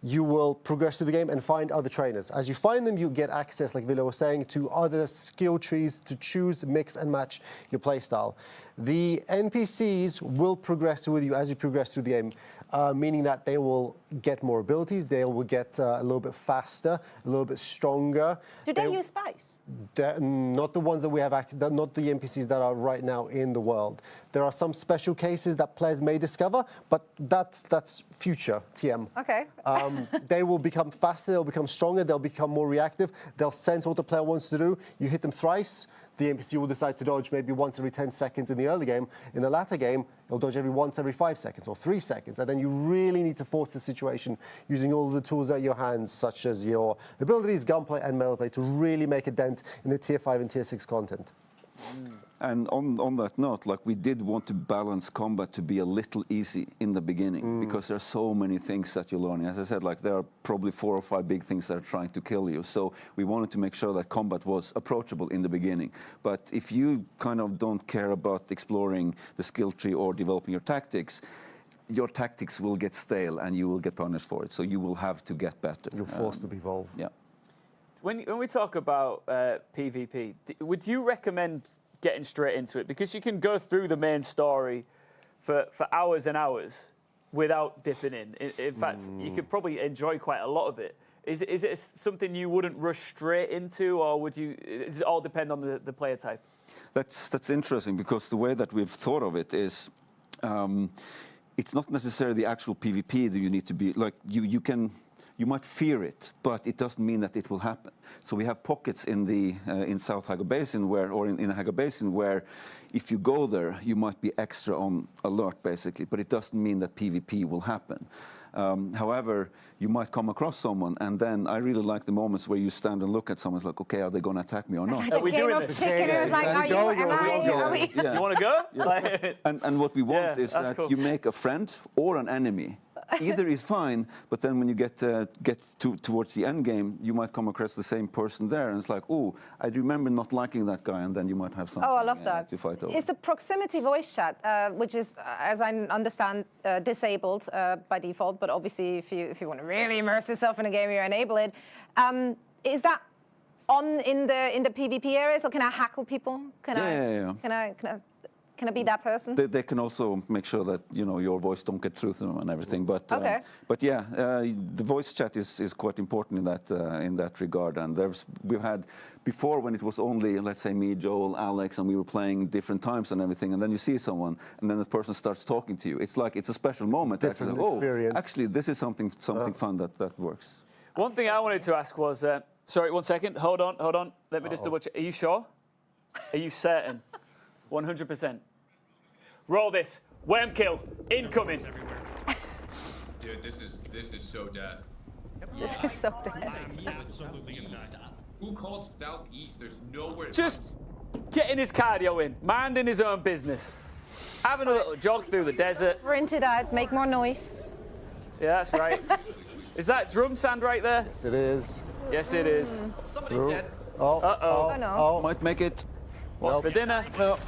N: you will progress through the game and find other trainers. As you find them, you get access, like Villa was saying, to other skill trees to choose, mix and match your playstyle. The NPCs will progress with you as you progress through the game, meaning that they will get more abilities, they will get a little bit faster, a little bit stronger.
C: Do they use spice?
N: Not the ones that we have, not the NPCs that are right now in the world. There are some special cases that players may discover, but that's future TM.
C: Okay.
N: They will become faster, they'll become stronger, they'll become more reactive, they'll sense what the player wants to do. You hit them thrice, the NPC will decide to dodge maybe once every 10 seconds in the early game. In the latter game, it'll dodge once every 5 seconds or 3 seconds. And then you really need to force the situation using all of the tools at your hands, such as your abilities, gunplay, and melee to really make a dent in the tier 5 and tier 6 content.
O: And on that note, like we did want to balance combat to be a little easy in the beginning because there are so many things that you're learning. As I said, like there are probably 4 or 5 big things that are trying to kill you. So we wanted to make sure that combat was approachable in the beginning. But if you kind of don't care about exploring the skill tree or developing your tactics will get stale and you will get punished for it. So you will have to get better.
N: You're forced to evolve.
O: Yeah.
B: When we talk about PvP, would you recommend getting straight into it? Because you can go through the main story for hours and hours without dipping in. In fact, you could probably enjoy quite a lot of it. Is it something you wouldn't rush straight into, or would you? Does it all depend on the player type?
O: That's interesting because the way that we've thought of it is, it's not necessarily the actual PvP that you need to be like you might fear it, but it doesn't mean that it will happen. So we have pockets in South Haga Basin in the Haga Basin where if you go there, you might be extra on alert basically, but it doesn't mean that PvP will happen. However, you might come across someone, and then I really like the moments where you stand and look at someone. It's like, okay, are they going to attack me or not?
B: Are we doing this?
O: Yeah.
B: You want to go?
O: Yeah. And what we want is that you make a friend or an enemy. Either is fine, but then when you get towards the end game, you might come across the same person there, and it's like, oh, I remember not liking that guy, and then you might have something
C: I love that.
O: to fight over.
C: Is the proximity voice chat, which is, as I understand, disabled by default, but obviously if you want to really immerse yourself in a game, you enable it. Is that on in the PvP area? So can I hackle people? Can I be that person?
O: They can also make sure that your voice don't get through to them and everything. But yeah, the voice chat is quite important in that regard. And we've had before when it was only, let's say, me, Joel, Alex, and we were playing different times and everything. And then you see someone, and then the person starts talking to you. It's like it's a special moment.
N: It's a different experience.
O: Actually, this is something fun that works.
B: One thing I wanted to ask was, sorry, 1 second. Hold on. Let me just double check. Are you sure? Are you certain? 100%. Roll this. Worm kill. Incoming.
A: Dude, this is so dead.
C: This is so dead.
A: Who called southeast? There's nowhere.
B: Just getting his cardio in, minding his own business, having a little jog through the desert.
C: Sprint it out, make more noise.
B: Yeah, that's right. Is that drum sand right there?
N: Yes, it is.
B: Yes, it is.
A: Somebody's dead.
C: Oh no.
O: Might make it.
B: What's for dinner?
O: No.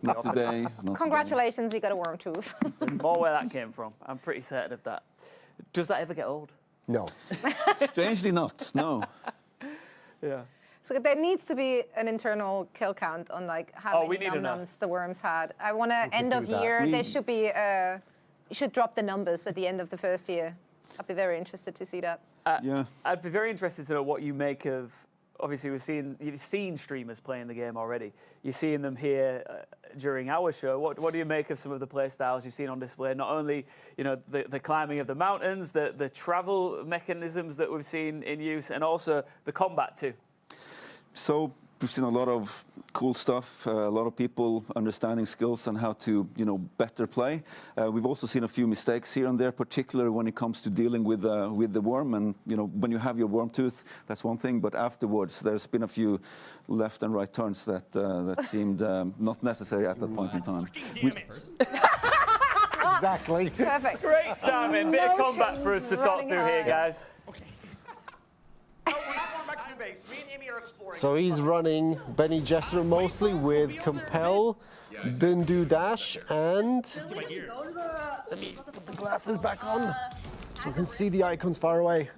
O: Not today.
C: Congratulations, you got a worm tooth.
B: There's more where that came from. I'm pretty certain of that. Does that ever get old?
N: No.
O: Strangely not, no.
B: Yeah.
C: So there needs to be an internal kill count on like how
B: we
C: many
B: need
C: num-nums the worms had. I want to end
N: do
C: of
N: that.
C: year. There should be you should drop the numbers at the end of the first year. I'd be very interested to see that.
O: Yeah.
B: I'd be very interested to know what you make of. Obviously, you've seen streamers playing the game already. You're seeing them here during our show. What do you make of some of the play styles you've seen on display? Not only the climbing of the mountains, the travel mechanisms that we've seen in use, and also the combat too.
O: So we've seen a lot of cool stuff, a lot of people understanding skills and how to, better play. We've also seen a few mistakes here and there, particularly when it comes to dealing with the worm. And when you have your worm tooth, that's one thing. But afterwards, there's been a few left and right turns that seemed not necessary at that point in time.
N: Exactly.
C: Perfect.
B: Great timing. Bit of combat for us to talk through here, guys.
N: So he's running Benny Jester mostly with Compel, Bindu Dash, and let me put the glasses back on so we can see the icons far away.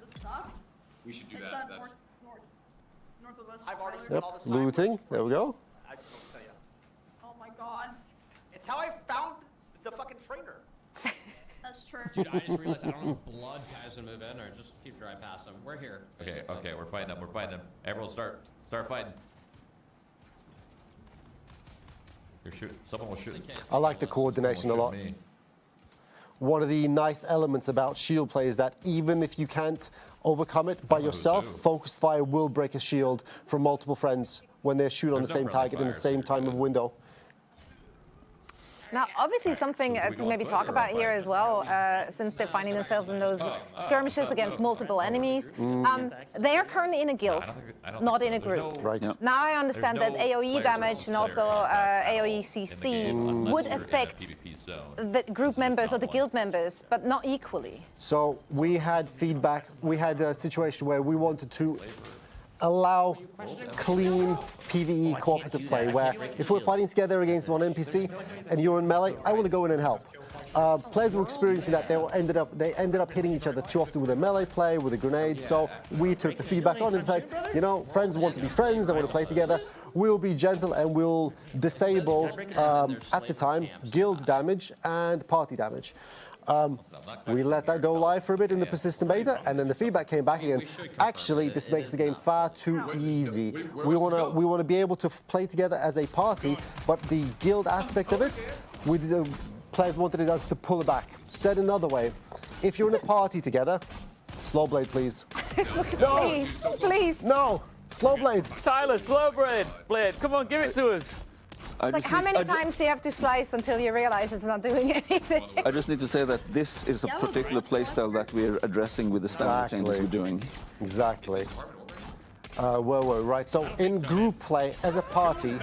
A: We should do that.
N: Yep, looting. There we go.
W: Oh my god. It's how I found the fucking trainer.
E: That's true.
A: Dude, I just realized I don't know if blood guys to move in or just keep driving past them. We're here.
P: Okay, we're fighting them. We're fighting them. Everyone start fighting. You're shooting. Someone was shooting.
N: I like the coordination a lot. One of the nice elements about shield play is that even if you can't overcome it by yourself, focused fire will break a shield from multiple friends when they shoot on the same target in the same time of window.
C: Now, obviously, something to maybe talk about here as well, since they're finding themselves in those skirmishes against multiple enemies. They are currently in a guild, not in a group.
N: Right.
C: Now I understand that AoE damage and also AoE CC would affect the group members or the guild members, but not equally.
N: So we had feedback. We had a situation where we wanted to allow clean PvE cooperative play, where if we're fighting together against one NPC and you're in melee, I want to go in and help. Players were experiencing that. They ended up hitting each other too often with their melee play, with a grenade. So we took the feedback on and said, friends want to be friends, they want to play together. We'll be gentle and we'll disable, at the time, guild damage and party damage. We let that go live for a bit in the persistent beta, and then the feedback came back again. Actually, this makes the game far too easy. We want to be able to play together as a party, but the guild aspect of it, players wanted us to pull it back. Said another way, if you're in a party together, slow blade, please.
C: No, please.
N: No, slow blade.
B: Tyler, slow blade. Come on, give it to us.
C: It's like, how many times do you have to slice until you realize it's not doing anything?
O: I just need to say that this is a particular playstyle that we're addressing with the standard changes we're doing.
N: Exactly. Right. So in group play as a party.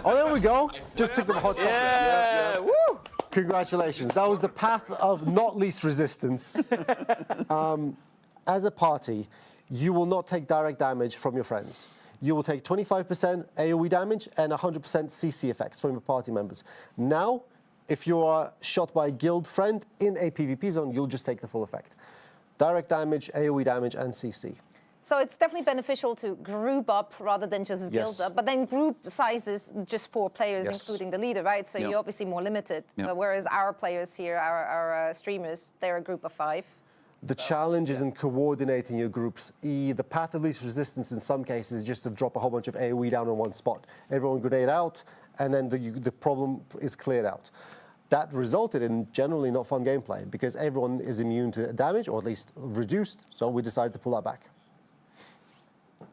N: Oh, there we go. Just took the hot second.
B: Yeah. Woo!
N: Congratulations. That was the path of not least resistance. As a party, you will not take direct damage from your friends. You will take 25% AoE damage and 100% CC effects from your party members. Now, if you are shot by a guild friend in a PvP zone, you'll just take the full effect. Direct damage, AoE damage, and CC.
C: So it's definitely beneficial to group up rather than just guild up. But then group sizes just 4 players, including the leader, right? So you're obviously more limited. But whereas our players here, our streamers, they're a group of 5.
N: The challenge is in coordinating your groups. The path of least resistance in some cases is just to drop a whole bunch of AoE down on one spot. Everyone grenade out, and then the problem is cleared out. That resulted in generally not fun gameplay because everyone is immune to damage, or at least reduced, so we decided to pull that back.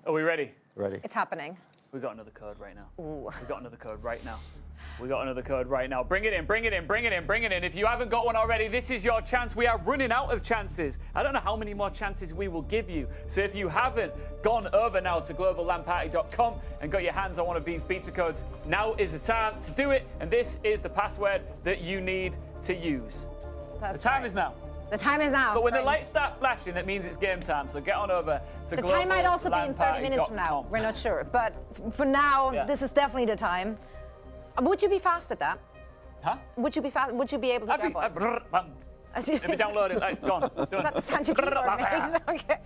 B: Are we ready?
N: Ready.
C: It's happening.
B: We got another code right now.
C: Ooh.
B: We got another code right now. We got another code right now. Bring it in, bring it in, bring it in, bring it in. If you haven't got one already, this is your chance. We are running out of chances. I don't know how many more chances we will give you. So if you haven't gone over now to globallandparty.com and got your hands on one of these beta codes, now is the time to do it. And this is the password that you need to use. The time is now.
C: The time is now.
B: But when the lights start flashing, that means it's game time. So get on over to
C: The time might also be in 30 minutes from now. We're not sure. But for now, this is definitely the time. Would you be fast at that?
B: Huh?
C: Would you be fast? Would you be able to grab one?
B: Let me download it. Like, gone. Done.
C: That's the keyboard mix. Okay.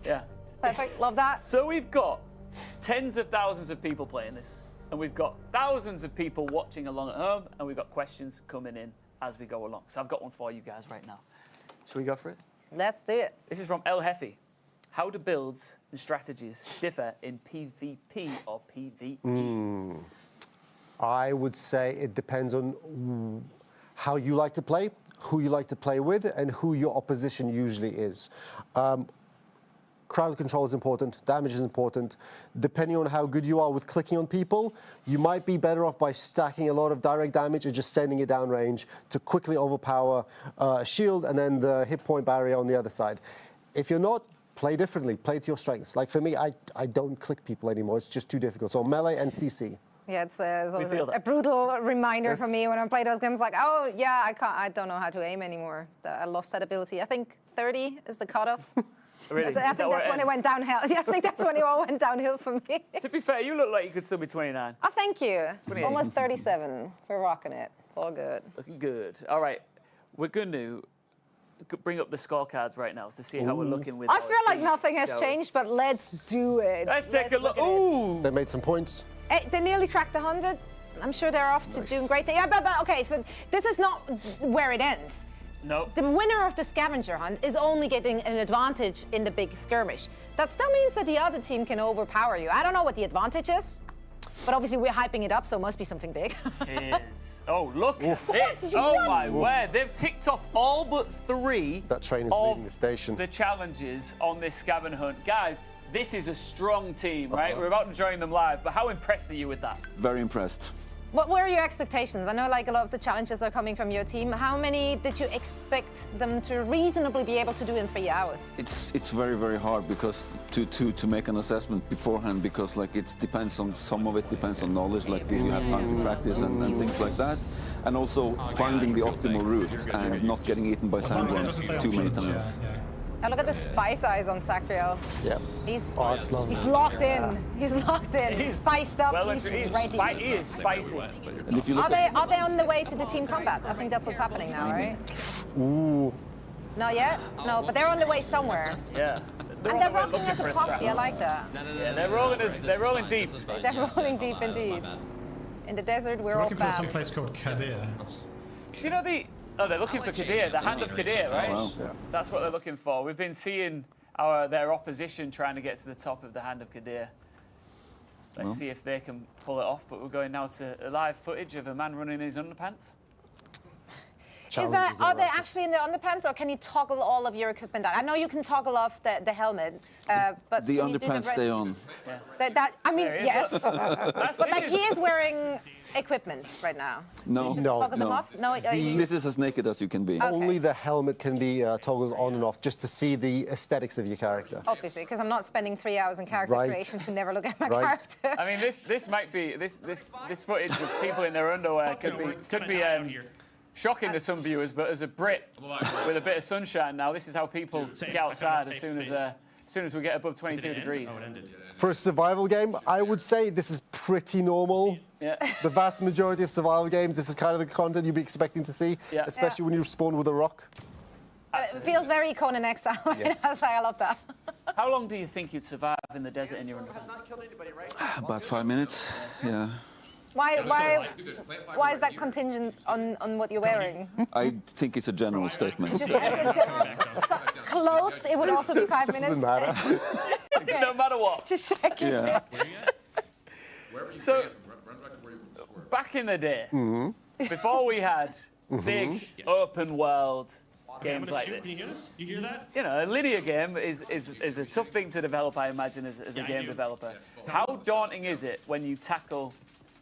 B: Yeah.
C: Perfect. Love that.
B: So we've got tens of thousands of people playing this, and we've got thousands of people watching along at home, and we've got questions coming in as we go along. So I've got one for you guys right now. Shall we go for it?
C: Let's do it.
B: This is from El Jefe. How do builds and strategies differ in PvP or PvE?
N: I would say it depends on how you like to play, who you like to play with, and who your opposition usually is. Crowd control is important, damage is important. Depending on how good you are with clicking on people, you might be better off by stacking a lot of direct damage and just sending it down range to quickly overpower a shield and then the hit point barrier on the other side. If you're not, play differently, play to your strengths. Like for me, I don't click people anymore, it's just too difficult. So melee and CC.
C: Yeah, it's always a brutal reminder for me when I play those games. Like, oh yeah, I don't know how to aim anymore. I lost that ability. I think 30 is the cutoff.
B: Really?
C: I think that's when it went downhill. Yeah, I think that's when it all went downhill for me.
B: To be fair, you look like you could still be 29.
C: Oh, thank you.
B: 28.
C: Almost 37. We're rocking it. It's all good.
B: Looking good. All right, we're going to bring up the scorecards right now to see how we're looking with
C: I
B: our
C: feel like
B: team.
C: nothing has
B: Shall we?
C: changed, but let's do it.
B: Let's take a look.
C: at it.
B: Ooh!
N: They made some points.
C: They nearly cracked 100. I'm sure they're off to doing great things. Yeah, but okay, so this is not where it ends.
B: No.
C: The winner of the scavenger hunt is only getting an advantage in the big skirmish. That still means that the other team can overpower you. I don't know what the advantage is, but obviously we're hyping it up, so it must be something big.
B: It is. Oh, look at this. Oh, my word. They've ticked off all but 3
N: That train is leaving the station.
B: the challenges on this scavenger hunt. Guys, this is a strong team, right? We're about to join them live, but how impressed are you with that?
O: Very impressed.
C: What were your expectations? I know like a lot of the challenges are coming from your team. How many did you expect them to reasonably be able to do in 3 hours?
O: It's very, very hard because to make an assessment beforehand, because like it depends on, some of it depends on knowledge, like do you have time to practice and things like that, and also finding the optimal route and not getting eaten by sandworms too many times.
C: Now look at the spice eyes on Sacriel.
N: Yeah.
C: He's
N: it's lovely.
C: He's locked in. He's locked in. He's spiced up.
B: Well,
C: he's
B: he
C: ready.
B: is spicy.
O: And if you look
C: Are they on the way to the team combat? I think that's what's happening now, right?
N: Ooh.
C: Not yet? No, but they're on the way somewhere.
B: Yeah.
C: And they're rocking as a posse. I like that.
B: Yeah, they're rolling deep.
C: They're rolling deep indeed. In the desert, we're all
F: looking for
C: fab.
F: some place called Kadir.
B: Do you know Oh, they're looking for Kadir, the hand of Kadir, right?
O: wow.
N: Yeah.
B: That's what they're looking for. We've been seeing their opposition trying to get to the top of the hand of Kadir. Let's see if they can pull it off, but we're going now to a live footage of a man running in his underpants.
C: Are they actually in the underpants, or can you toggle all of your equipment down? I know you can toggle off the helmet, but
O: the
C: can you do
O: underpants stay on.
C: I mean,
B: There he is.
C: yes, but like he is wearing equipment right now.
O: No,
C: Just toggle them off? No,
O: This is as naked as you can be.
N: Only the helmet can be toggled on and off just to see the aesthetics of your character.
C: obviously, because I'm not spending 3 hours in character
N: Right.
C: creation to never look at my
N: Right.
C: character.
B: I mean, this might be this footage of people in their underwear could be shocking to some viewers, but as a Brit with a bit of sunshine now, this is how people get outside as soon as we get above 22 degrees.
N: For a survival game, I would say this is pretty normal.
B: Yeah.
N: The vast majority of survival games, this is kind of the content you'd be expecting to see,
B: Yeah.
N: especially when you spawn with a rock.
C: It feels very Conan Exile.
N: Yes.
C: That's why I love that.
B: How long do you think you'd survive in the desert in your underpants?
O: About 5 minutes, yeah.
C: Why is that contingent on what you're wearing?
O: I think it's a general statement.
C: Just like a general, so clothed, it would also be 5 minutes.
N: Doesn't matter.
C: Okay.
B: No matter what.
C: Just checking.
O: Yeah.
B: So, back in the day, before we had big open world games like this,
D: Can you hear this? You hear that?
B: you know, a linear game is a tough thing to develop, I imagine, as a game developer. How daunting is it when you tackle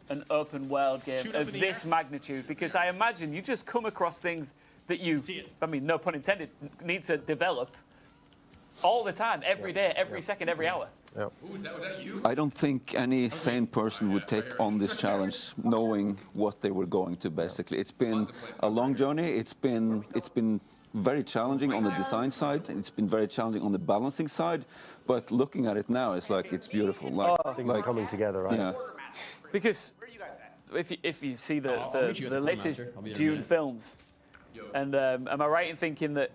B: an open world game of this magnitude? Because I imagine you just come across things that you, I mean, no pun intended, need to develop all the time, every day, every second, every hour.
N: Yeah.
A: Was that you?
O: I don't think any sane person would take on this challenge knowing what they were going to, basically. It's been a long journey. It's been very challenging on the design side. It's been very challenging on the balancing side. But looking at it now, it's like it's beautiful.
N: Things are coming together, right?
O: Yeah.
B: Because if you see the latest Dune films, And am I right in thinking that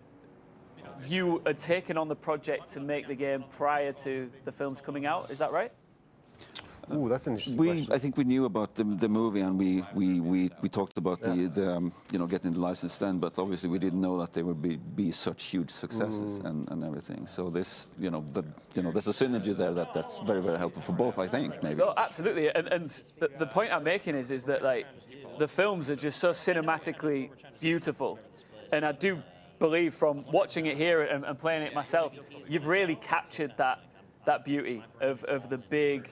B: you had taken on the project to make the game prior to the films coming out? Is that right?
N: Ooh, that's an interesting question.
O: I think we knew about the movie, and we talked about the getting the license then, but obviously we didn't know that they would be such huge successes and everything. So this there's a synergy there that's very, very helpful for both, I think, maybe.
B: No, absolutely. And the point I'm making is that like the films are just so cinematically beautiful, and I do believe from watching it here and playing it myself, you've really captured that beauty of the big,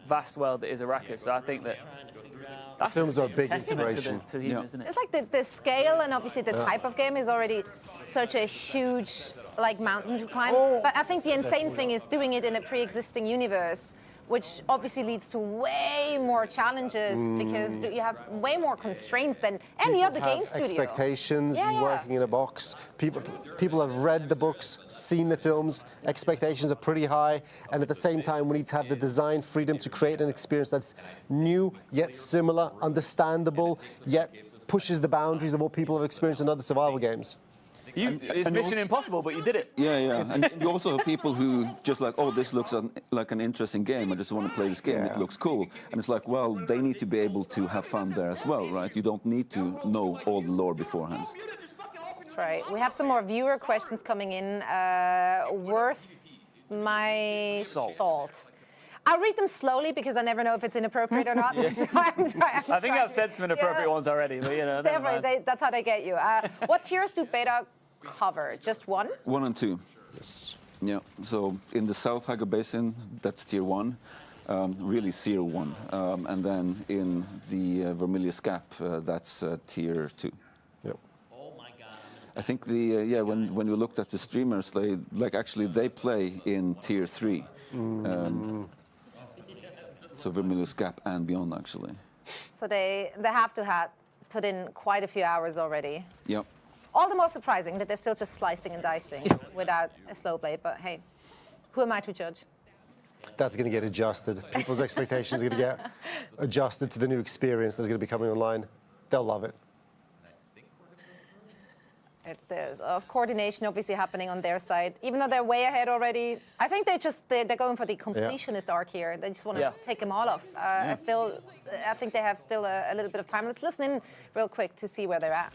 B: vast world that is Arrakis. So I think that's
N: films are a big
B: testament
N: inspiration.
B: to the isn't it?
C: It's like the scale and obviously the type of game is already such a huge like mountain to climb. But I think the insane thing is doing it in a pre-existing universe, which obviously leads to way more challenges because you have way more constraints than any other game studio.
N: Expectations,
C: Yeah, yeah.
N: working in a box. People have read the books, seen the films. Expectations are pretty high, and at the same time, we need to have the design freedom to create an experience that's new yet similar, understandable, yet pushes the boundaries of what people have experienced in other survival games.
B: It's Mission Impossible, but you did it.
O: Yeah. And you also have people who just like, oh, this looks like an interesting game. I just want to play this game. It looks cool. And it's like, well, they need to be able to have fun there as well, right? You don't need to know all the lore beforehand.
C: That's right. We have some more viewer questions coming in. Worth my salt. I'll read them slowly because I never know if it's inappropriate or not. So
B: I think I've said some inappropriate ones already, but never mind.
C: That's how they get you. What tiers do beta cover? Just one?
O: 1 and 2. Yes. Yeah. So in the South Hagar Basin, that's tier 1, really tier 1, and then in the Vermilius Gap, that's tier 2.
N: Yep.
O: I think when you looked at the streamers, they play in tier 3. So Vermilius Gap and beyond, actually.
C: So they have to put in quite a few hours already.
O: Yep.
C: All the more surprising that they're still just slicing and dicing without a slow blade. But hey, who am I to judge?
N: That's going to get adjusted. People's expectations are going to get adjusted to the new experience that's going to be coming online. They'll love it.
C: There's coordination obviously happening on their side, even though they're way ahead already. I think they're going for the completionist arc here. They just want to take them all off. I think they have still a little bit of time. Let's listen in real quick to see where they're at.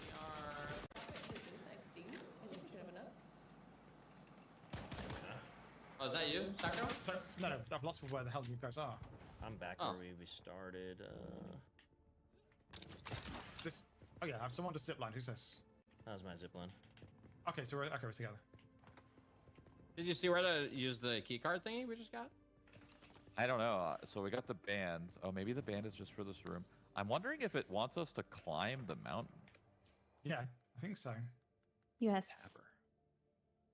F: Oh, is that you, Sacro?
G: No, I've lost where the hell you guys are.
F: I'm back where we started.
G: Oh yeah, I have someone to zip line. Who's this?
F: That was my zip line.
G: Okay, so we're together.
F: Did you see where to use the key card thingy we just got?
P: I don't know. So we got the band. Oh, maybe the band is just for this room. I'm wondering if it wants us to climb the mountain.
G: Yeah, I think so.
I: Yes.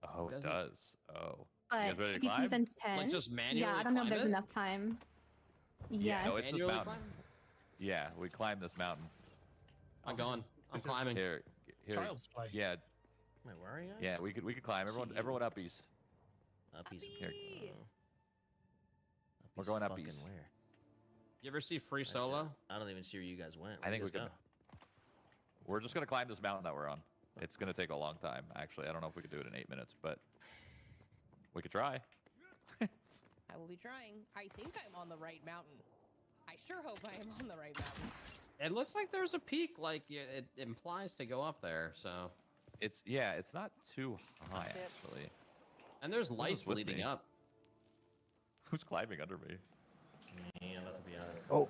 P: Oh, it does. Oh.
I: But
P: You guys ready to
I: PvP's
P: climb?
I: intense.
F: Like just manually
I: Yeah, I don't know if
F: climb
I: there's
F: it?
I: enough time.
P: Yeah,
I: Yes.
P: no, it's this
F: Manually
P: mountain.
F: climb?
P: Yeah, we climbed this mountain.
F: I'm going. I'm climbing.
P: Here.
G: Child's play.
P: Yeah.
F: Wait, where are you guys?
P: Yeah, we could climb. Everyone uppies.
F: Uppies.
P: Here. We're going
F: fucking
P: uppies.
F: where? You ever see Free Solo?
T: I don't even see where you guys went.
P: I think we
T: Where'd you
P: could. We're just gonna climb this mountain that we're on. It's gonna take a long time, actually. I don't know if we could do it in 8 minutes, but we could try.
X: I will be trying. I think I'm on the right mountain. I sure hope I am on the right mountain.
F: It looks like there's a peak, like it implies to go up there. So
P: it's not too high actually.
F: And there's
P: Who's
F: lights
P: with
F: leading
P: me?
F: up.
P: Who's climbing under me?
T: Yeah, that's to be honest.
N: Oh.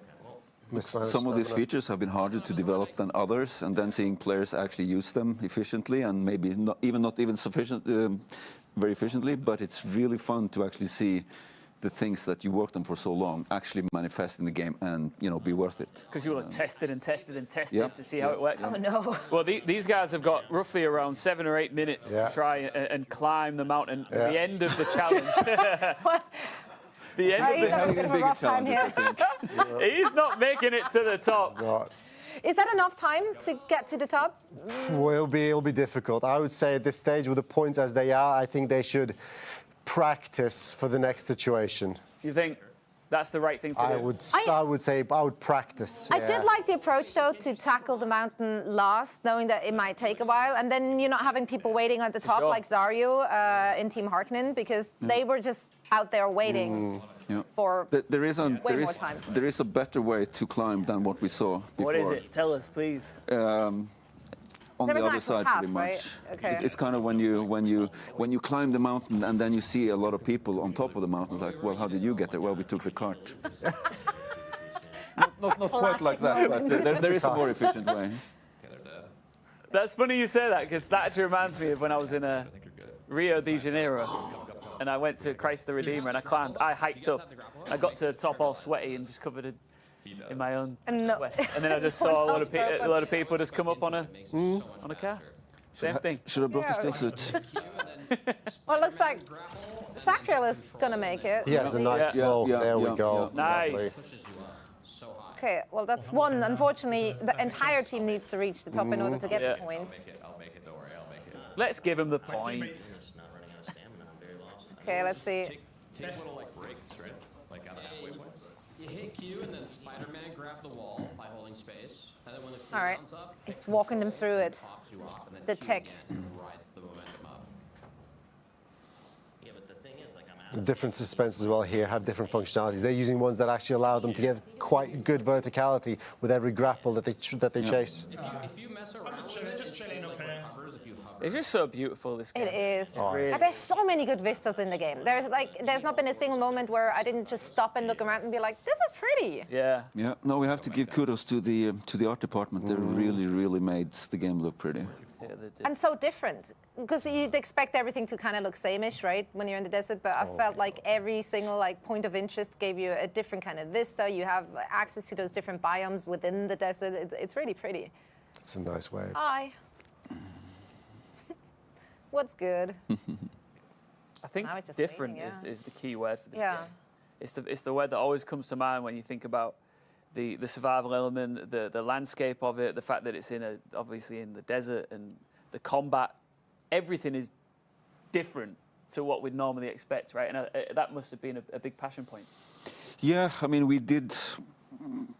O: Some of these features have been harder to develop than others, and then seeing players actually use them efficiently and maybe not even sufficient, very efficiently. But it's really fun to actually see the things that you worked on for so long actually manifest in the game and be worth it.
B: Because you will have tested and tested and tested
O: Yep.
B: to see how it works.
C: Oh no.
B: Well, these guys have got roughly around 7 or 8 minutes to try and climb the mountain. At the end of the challenge. The end
C: He's having a bit of a rough time here.
B: He's not making it to the top.
C: Is that enough time to get to the top?
N: Well, it'll be difficult. I would say at this stage, with the points as they are, I think they should practice for the next situation.
B: You think? that's the right thing to do.
N: I would say I would practice.
C: I
N: yeah.
C: did like the approach, though, to tackle the mountain last, knowing that it might take a while, and then you're not having people waiting at the top like Zaryu in Team Harkonnen, because they were just out there waiting for
O: There is
C: way more time.
O: there is a better way to climb than what we saw before.
B: What is it? Tell us, please.
O: On
C: There
O: the
C: was an
O: other
C: actual
O: side,
C: path,
O: pretty much.
C: right? Okay.
O: It's kind of when you climb the mountain and then you see a lot of people on top of the mountain. It's like, well, how did you get there? Well, we took the cart. not quite like that, but there is a more efficient way.
B: That's funny you say that, because that actually reminds me of when I was in Rio de Janeiro, and I went to Christ the Redeemer, and I hiked up. I got to the top all sweaty and just covered in my own sweat. And then I just saw a lot of people just come up on a cart. Same thing.
O: Should have brought the still suit.
C: Well, it looks like Sacriel is going to make it.
N: He has a nice flow. There we go.
B: Nice.
C: Okay, well, that's one. Unfortunately, the entire team needs to reach the top in order to get the points.
P: I'll make it, don't worry, I'll make it.
B: Let's give him the points.
C: Okay, let's see.
P: Take little like breaks, right? Like on the halfway points.
F: You hit Q and then Spider-Man grab the wall by holding space. And then when the
C: All right,
F: cooldown's up,
C: he's walking them through it.
F: pops you off, and then
C: The
F: Q
C: tech.
F: again rides the momentum up.
T: Yeah, but the thing is, like,
N: Different suspensors as well here have different functionalities. They're using ones that actually allow them to get quite good verticality with every grapple that they chase.
F: If you mess around with it, it's like recovers if you hover.
B: It's just so beautiful, this game.
C: It is.
B: Really.
C: And there's so many good vistas in the game. There's not been a single moment where I didn't just stop and look around and be like, this is pretty.
B: Yeah.
O: Yeah. No, we have to give kudos to the art department. They really made the game look pretty.
B: Yeah, they did.
C: And so different. Because you'd expect everything to kind of look same-ish, right, when you're in the desert, but I felt like every single point of interest gave you a different kind of vista. You have access to those different biomes within the desert. It's really pretty.
N: It's a nice wave.
C: Hi. What's good?
B: I think
C: Now it's just
B: different
C: waiting, yeah.
B: is the key word for this
C: Yeah.
B: game. It's the word that always comes to mind when you think about the survival element, the landscape of it, the fact that it's obviously in the desert, and the combat. Everything is different to what we'd normally expect, right? And that must have been a big passion point.
O: Yeah, I mean, we did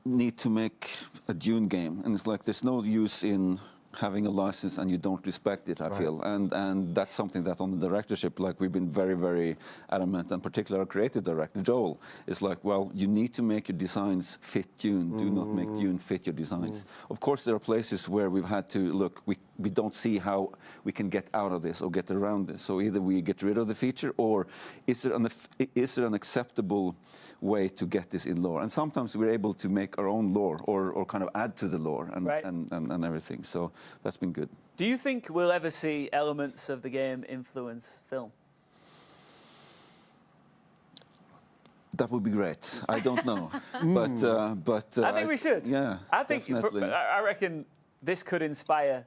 O: need to make a Dune game, and it's like there's no use in having a license and you don't respect it, I feel. And that's something that on the directorship, we've been very, very adamant, and particularly our creative director, Joel, is like, well, you need to make your designs fit Dune. Do not make Dune fit your designs. Of course, there are places where we've had to, look, we don't see how we can get out of this or get around this. So either we get rid of the feature, or is there an acceptable way to get this in lore? And sometimes we're able to make our own lore or kind of add to the lore and everything. So that's been good.
B: Do you think we'll ever see elements of the game influence film?
O: That would be great. I don't know, but
B: I think we should.
O: Yeah,
B: I think
O: definitely.
B: I reckon this could inspire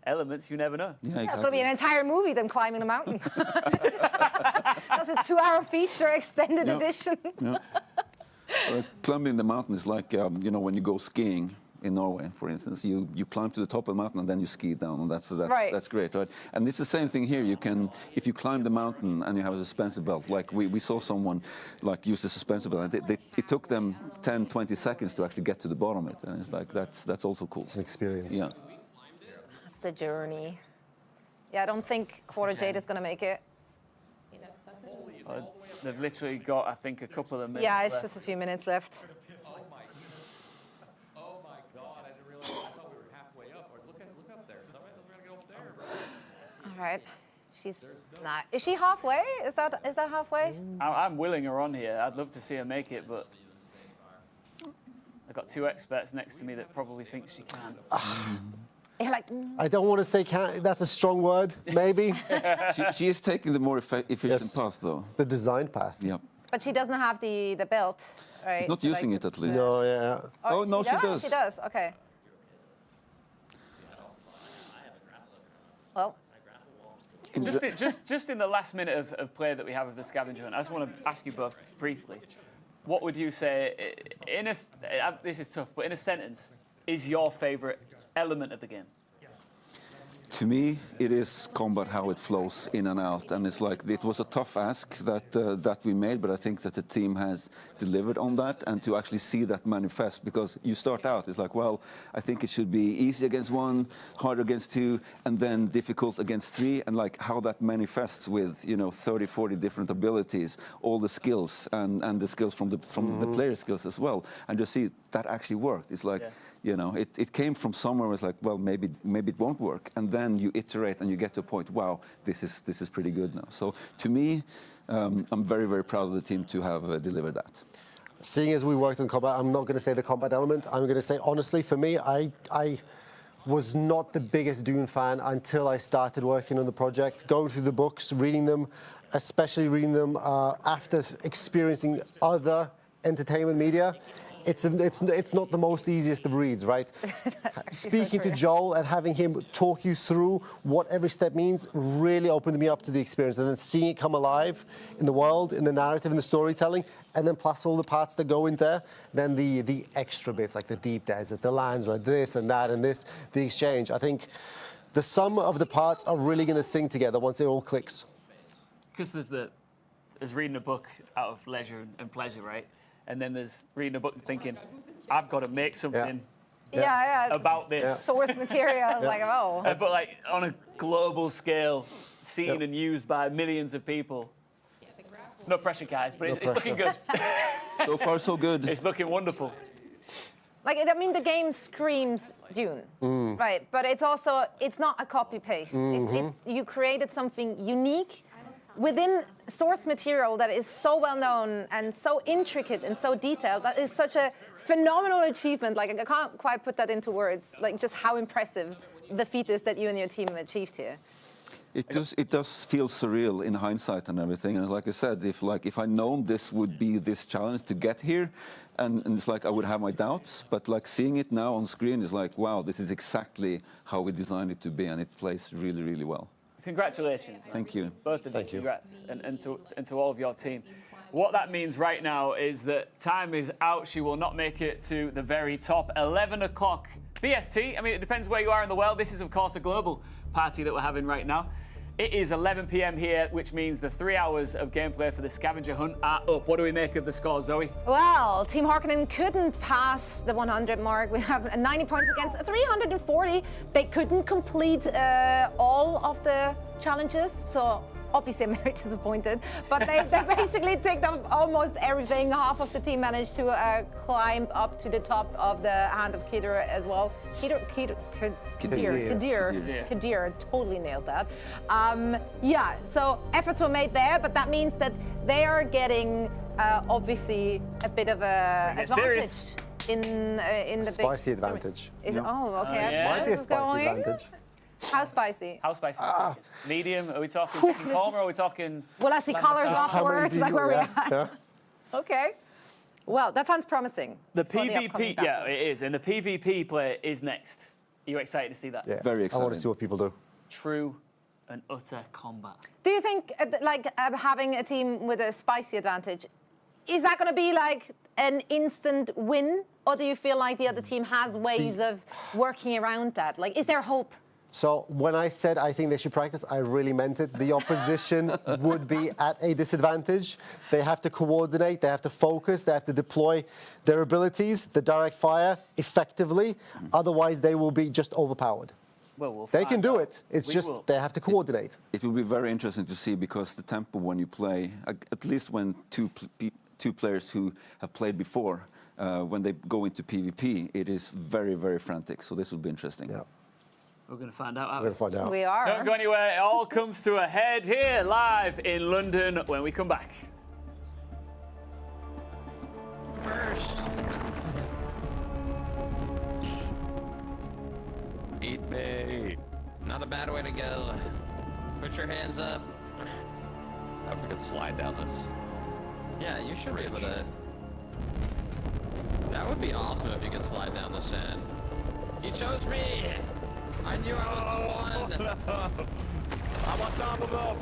B: elements. You never know.
O: Yeah,
C: It's
O: exactly.
C: going to be an entire movie, them climbing a mountain. That's a 2-hour feature extended edition.
O: Yeah. Climbing the mountain is like, when you go skiing in Norway, for instance. You climb to the top of the mountain and then you ski down, and that's great, right? And it's the same thing here. You can, if you climb the mountain and you have a suspensor belt, like we saw someone use the suspensor belt, and it took them 10, 20 seconds to actually get to the bottom of it, and it's like that's also cool.
N: It's an experience.
O: Yeah.
C: That's the journey. Yeah, I don't think Quarter Jade is going to make it.
B: They've literally got, I think, a couple of minutes
C: Yeah, it's
B: left.
C: just a few minutes left.
P: Oh my god, I didn't realize. I thought we were halfway up. Or look up there. Is that right? We're gonna go up there, bro.
C: All right. She's not. Is she halfway? Is that halfway?
B: I'm willing her on here. I'd love to see her make it, but I've got two experts next to me that probably think she can.
C: You're like,
N: I don't want to say that's a strong word, maybe.
O: she is taking the more efficient path, though.
N: The design path.
O: Yeah.
C: but she doesn't have the belt, right?
O: She's not
C: So,
O: using it, at least.
N: No, yeah.
O: Oh, no, she does.
C: She does. Okay. Well.
B: Just in the last minute of play that we have of the scavenger hunt, I just want to ask you both briefly. What would you say, this is tough, but in a sentence, is your favourite element of the game?
O: To me, it is combat, how it flows in and out, and it's like it was a tough ask that we made, but I think that the team has delivered on that, and to actually see that manifest, because you start out, it's like, well, I think it should be easy against one, harder against two, and then difficult against three, and like how that manifests with 30, 40 different abilities, all the skills, and the skills from the player skills as well, and just see that actually worked. It's like. It came from somewhere where it's like, well, maybe it won't work, and then you iterate and you get to a point, wow, this is pretty good now. So to me, I'm very, very proud of the team to have delivered that.
N: Seeing as we worked on combat, I'm not going to say the combat element. I'm going to say, honestly, for me, I was not the biggest Dune fan until I started working on the project, going through the books, reading them, especially reading them after experiencing other entertainment media. It's not the most easiest of reads, right? Speaking to Joel and having him talk you through what every step means really opened me up to the experience. And then seeing it come alive in the world, in the narrative, in the storytelling, and then plus all the parts that go in there, then the extra bits like the deep desert, the lands, right? This and that and this, the exchange. I think the sum of the parts are really going to sing together once it all clicks.
B: Because there's reading a book out of leisure and pleasure, right? And then there's reading a book and thinking, I've got to make something about this.
C: Source material, like, oh.
B: But like on a global scale, seen and used by millions of people. No pressure, guys, but it's looking good.
O: So far, so good.
B: It's looking wonderful.
C: Like, I mean, the game screams Dune, right? But it's also, it's not a copy-paste. You created something unique within source material that is so well known and so intricate and so detailed. That is such a phenomenal achievement. Like, I can't quite put that into words, like just how impressive the feat is that you and your team have achieved here.
O: It does feel surreal in hindsight and everything. And like I said, if I known this would be this challenge to get here, and it's like I would have my doubts, but like seeing it now on screen is like, wow, this is exactly how we designed it to be, and it plays really, really well.
B: Congratulations.
O: Thank you.
B: Both of you. Congrats. And to all of your team. What that means right now is that time is out. She will not make it to the very top. 11 o'clock BST. I mean, it depends where you are in the world. This is, of course, a global party that we're having right now. It is 11 p.m. here, which means the 3 hours of gameplay for the scavenger hunt are up. What do we make of the score, Zoe?
C: Well, Team Harkonnen couldn't pass the 100 mark. We have 90 points against 340. They couldn't complete all of the challenges, so obviously I'm very disappointed. But they basically ticked off almost everything. Half of the team managed to climb up to the top of the Hand of Kadir as well. Kadir, totally nailed that. Yeah, so efforts were made there, but that means that they are getting obviously a bit of a advantage in the
N: spicy advantage.
C: Is it? Oh, okay.
N: Might be a spicy advantage.
C: How spicy?
B: How spicy? Medium? Are we talking chicken calm or are we talking?
C: Well, I see colors afterwards. Like where we at? Okay. Well, that sounds promising.
B: The PvP, yeah, it is, and the PvP play is next. Are you excited to see that?
N: Yeah,
O: very excited.
N: I want to see what people do.
B: True and utter combat.
C: Do you think, having a team with a spicy advantage, is that going to be like an instant win, or do you feel like the other team has ways of working around that? Like, is there hope?
N: So when I said I think they should practice, I really meant it. The opposition would be at a disadvantage. They have to coordinate, they have to focus, they have to deploy their abilities, the direct fire, effectively. Otherwise, they will be just overpowered.
B: Well,
N: they can do it. It's just they have to coordinate.
O: It will be very interesting to see, because the tempo when you play, at least when two players who have played before, when they go into PvP, it is very, very frantic. So this will be interesting.
N: Yeah.
B: We're going to find out.
N: We're going to find out.
C: We are.
B: Don't go anywhere. It all comes to a head here, live in London, when we come back.
F: First. Eat me. Not a bad way to go. Put your hands up.
P: I hope we can slide down this.
F: Yeah, you should be able to. That would be awesome if you could slide down the sand. He chose me. I knew I was the one.
L: I'm on top of them.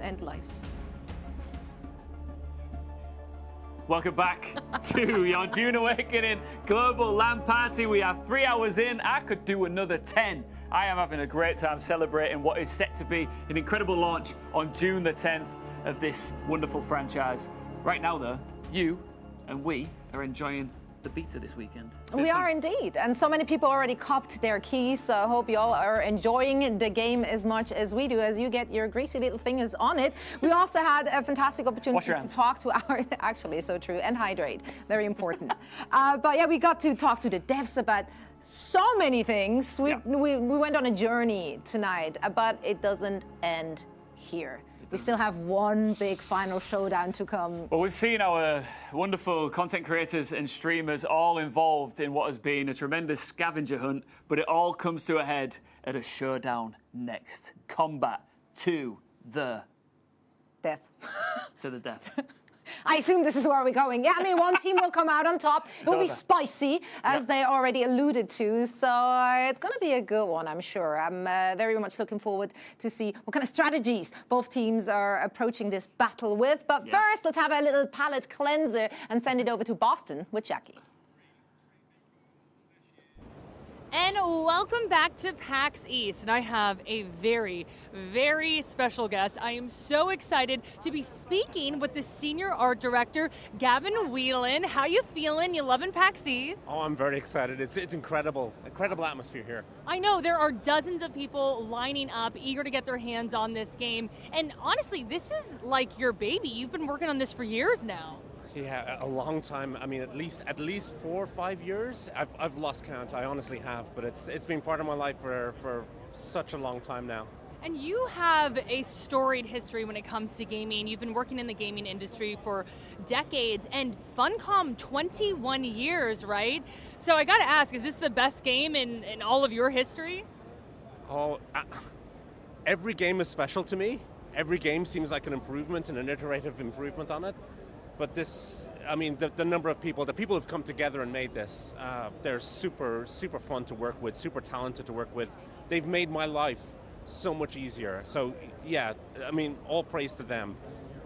C: end lives.
B: Welcome back to your Dune Awakening Global LAN Party. We are 3 hours in. I could do another 10. I am having a great time celebrating what is set to be an incredible launch on June the 10th of this wonderful franchise. Right now, though, you and we are enjoying the beta this weekend.
C: We are indeed, and so many people already copped their keys, so I hope you all are enjoying the game as much as we do, as you get your greasy little fingers on it. We also had a fantastic opportunity to talk to our, actually, so true, and hydrate, very important. But yeah, we got to talk to the devs about so many things. We went on a journey tonight, but it doesn't end here. We still have one big final showdown to come.
B: Well, we've seen our wonderful content creators and streamers all involved in what has been a tremendous scavenger hunt, but it all comes to a head at a showdown next. Combat to the
C: death.
B: To the death.
C: I assume this is where we're going. Yeah, I mean, one team will come out on top. It will be spicy, as they already alluded to. So it's going to be a good one, I'm sure. I'm very much looking forward to see what kind of strategies both teams are approaching this battle with. But first, let's have a little palate cleanser and send it over to Boston with Jackie.
H: And welcome back to PAX East. And I have a very, very special guest. I am so excited to be speaking with the Senior Art Director, Gavin Whelan. How you feeling? You loving PAX East?
I: Oh, I'm very excited. It's incredible. Incredible atmosphere here.
H: I know, there are dozens of people lining up, eager to get their hands on this game. And honestly, this is like your baby. You've been working on this for years now.
I: Yeah, a long time. I mean, at least 4 or 5 years. I've lost count. I honestly have, but it's been part of my life for such a long time now.
H: And you have a storied history when it comes to gaming. You've been working in the gaming industry for decades, and Funcom 21 years, right? So I got to ask, is this the best game in all of your history?
I: Oh, every game is special to me. Every game seems like an improvement and an iterative improvement on it. But this, I mean, the number of people, the people who've come together and made this, they're super fun to work with, super talented to work with. They've made my life so much easier. So yeah, I mean, all praise to them.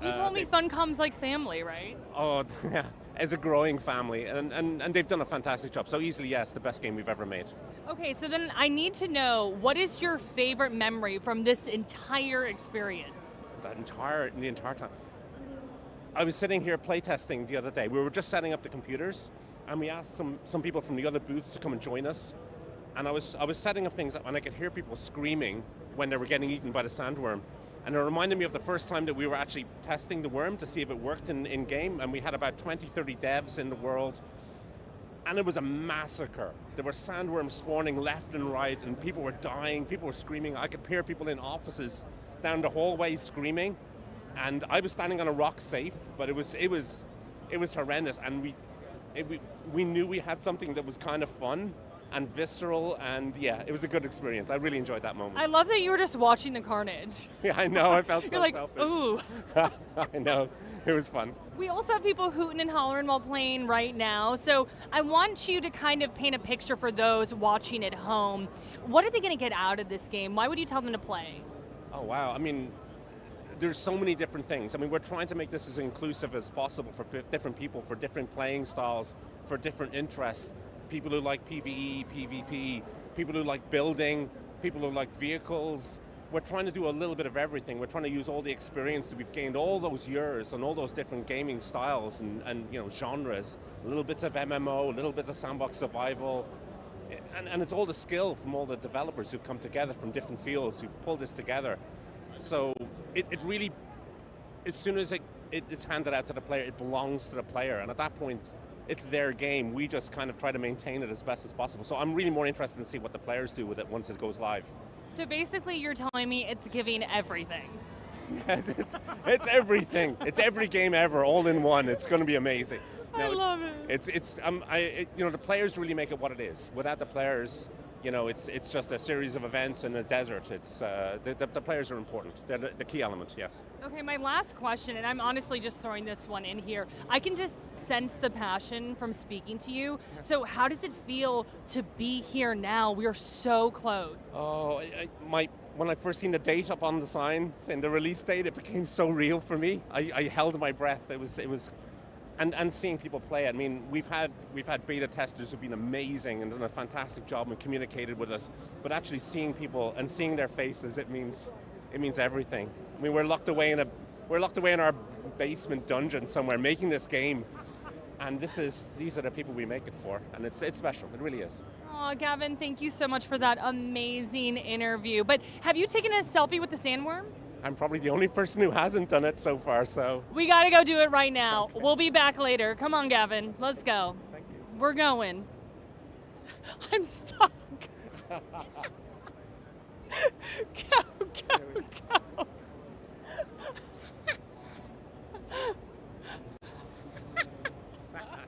H: You told me Funcom's like family, right?
I: Oh, yeah, as a growing family, and they've done a fantastic job. So easily, yes, the best game we've ever made.
H: Okay, so then I need to know, what is your favorite memory from this entire experience?
I: The entire time. I was sitting here playtesting the other day. We were just setting up the computers, and we asked some people from the other booths to come and join us. And I was setting up things, and I could hear people screaming when they were getting eaten by the sandworm. And it reminded me of the first time that we were actually testing the worm to see if it worked in game. And we had about 20, 30 devs in the world, and it was a massacre. There were sandworms spawning left and right, and people were dying. People were screaming. I could hear people in offices down the hallway screaming. And I was standing on a rock safe, but it was horrendous. And we knew we had something that was kind of fun and visceral, and yeah, it was a good experience. I really enjoyed that moment.
H: I love that you were just watching the carnage.
I: Yeah, I know. I felt so
H: You're like,
I: selfish.
H: ooh.
I: I know. It was fun.
H: We also have people hooting and hollering while playing right now. So I want you to kind of paint a picture for those watching at home. What are they going to get out of this game? Why would you tell them to play?
I: Oh, wow. I mean, there's so many different things. I mean, we're trying to make this as inclusive as possible for different people, for different playing styles, for different interests. People who like PvE, PvP, people who like building, people who like vehicles. We're trying to do a little bit of everything. We're trying to use all the experience that we've gained all those years and all those different gaming styles and you know, genres. Little bits of MMO, little bits of sandbox survival. And it's all the skill from all the developers who've come together from different fields who've pulled this together. So it really, as soon as it's handed out to the player, it belongs to the player. And at that point, it's their game. We just kind of try to maintain it as best as possible. So I'm really more interested in see what the players do with it once it goes live.
H: So basically you're telling me it's giving everything.
I: Yes, it's everything. It's every game ever, all in one. It's going to be amazing.
H: I love it.
I: You know, the players really make it what it is. Without the players, you know, it's just a series of events in a desert. It's the players are important. They're the key element, yes.
H: Okay, my last question, and I'm honestly just throwing this one in here. I can just sense the passion from speaking to you. So how does it feel to be here now? We are so close.
I: Oh, when I first seen the date up on the sign saying the release date, it became so real for me. I held my breath. It was, and seeing people play it. I mean, we've had beta testers who've been amazing and done a fantastic job and communicated with us. But actually seeing people and seeing their faces, it means everything. I mean, we're locked away in our basement dungeon somewhere making this game, and these are the people we make it for, and it's special. It really is.
H: Oh, Gavin, thank you so much for that amazing interview. But have you taken a selfie with the sandworm?
I: I'm probably the only person who hasn't done it so far, so.
H: We gotta go do it right now. We'll be back later. Come on, Gavin, let's go.
I: Thank you.
H: We're going. I'm stuck. Go.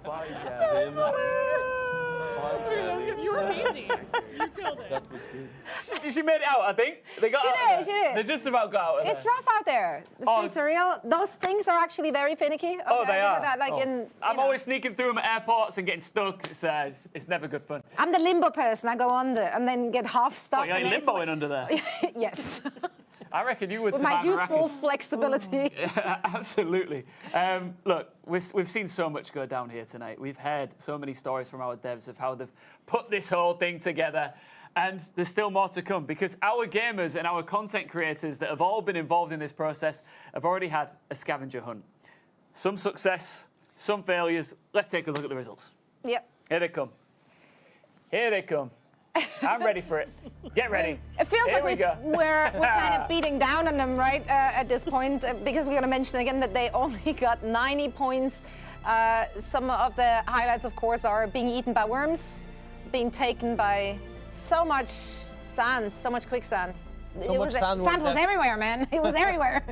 K: Bye, Gavin. Bye, Gavin.
H: You were amazing. You killed it.
K: That was good.
B: She made it out, I think. They got out.
C: She did.
B: They just about got out of there.
C: It's rough out there. The streets are real. Those things are actually very finicky.
B: Oh, they are.
C: That, like
B: I'm always sneaking through them at airports and getting stuck. It's never good fun.
C: I'm the limbo person. I go under and then get half stuck.
B: Oh, you're limboing under there.
C: Yes.
B: I reckon you would
C: With my
B: survive
C: youthful
B: Arrakis.
C: flexibility.
B: Yeah, absolutely. Look, we've seen so much go down here tonight. We've heard so many stories from our devs of how they've put this whole thing together. And there's still more to come because our gamers and our content creators that have all been involved in this process have already had a scavenger hunt. Some success, some failures. Let's take a look at the results.
C: Yep.
B: Here they come. Here they come. I'm ready for it. Get ready.
C: It feels
B: Here
C: like we're kind of beating down on them, right, at this point, because we're going to mention again that they only got 90 points. Some of the highlights, of course, are being eaten by worms, being taken by so much sand, so much quicksand. Sand was everywhere, man. It was everywhere.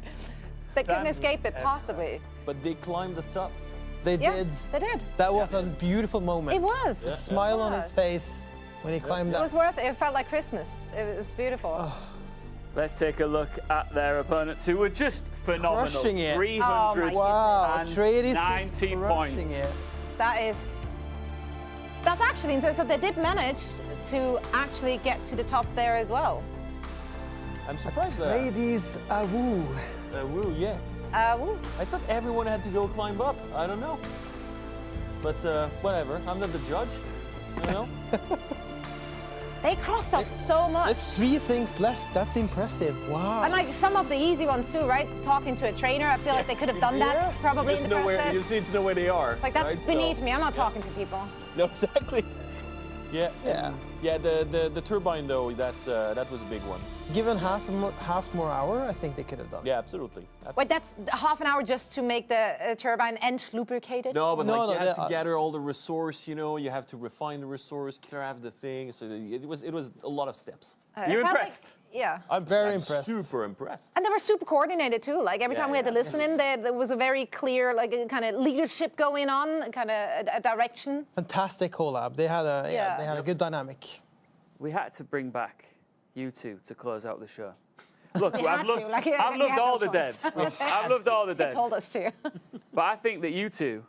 C: They couldn't escape it, possibly.
K: But they climbed the top.
J: They did.
C: They did.
J: That was a beautiful moment.
C: It was.
J: The smile on his face when he climbed up.
C: It was worth it. It felt like Christmas. It was beautiful.
J: Oh.
B: Let's take a look at their opponents, who were just phenomenal.
J: Crushing it.
B: 390 points.
C: That's actually insane. So they did manage to actually get to the top there as well.
K: I'm surprised by that.
J: Ladies, woo.
K: Woo, yeah.
C: Woo.
K: I thought everyone had to go climb up. I don't know. But whatever. I'm not the judge. You know?
C: They crossed off so much.
J: There's 3 things left. That's impressive. Wow.
C: And like some of the easy ones too, right? Talking to a trainer, I feel like they could have done that probably in the process.
K: You just need to know where they are.
C: It's like that's
K: right?
C: beneath me. I'm not talking to people.
K: No, exactly. Yeah. The turbine though, that was a big one.
J: Given half more hour, I think they could have done.
K: Yeah, absolutely.
C: Wait, that's half an hour just to make the turbine and lubricate it?
K: No, but you have to gather all the resource. You know, you have to refine the resource, craft the thing. So it was a lot of steps.
B: You impressed?
C: Yeah.
K: I'm
J: very impressed.
K: Super impressed.
C: And they were super coordinated too. Like every time we had to listen in, there was a very clear, like kind of leadership going on, kind of a direction.
J: Fantastic collab. They had a good dynamic.
B: We had to bring back you two to close out the show. Look, I've loved all the devs. I've loved all the devs.
C: They told us to.
B: But I think that you two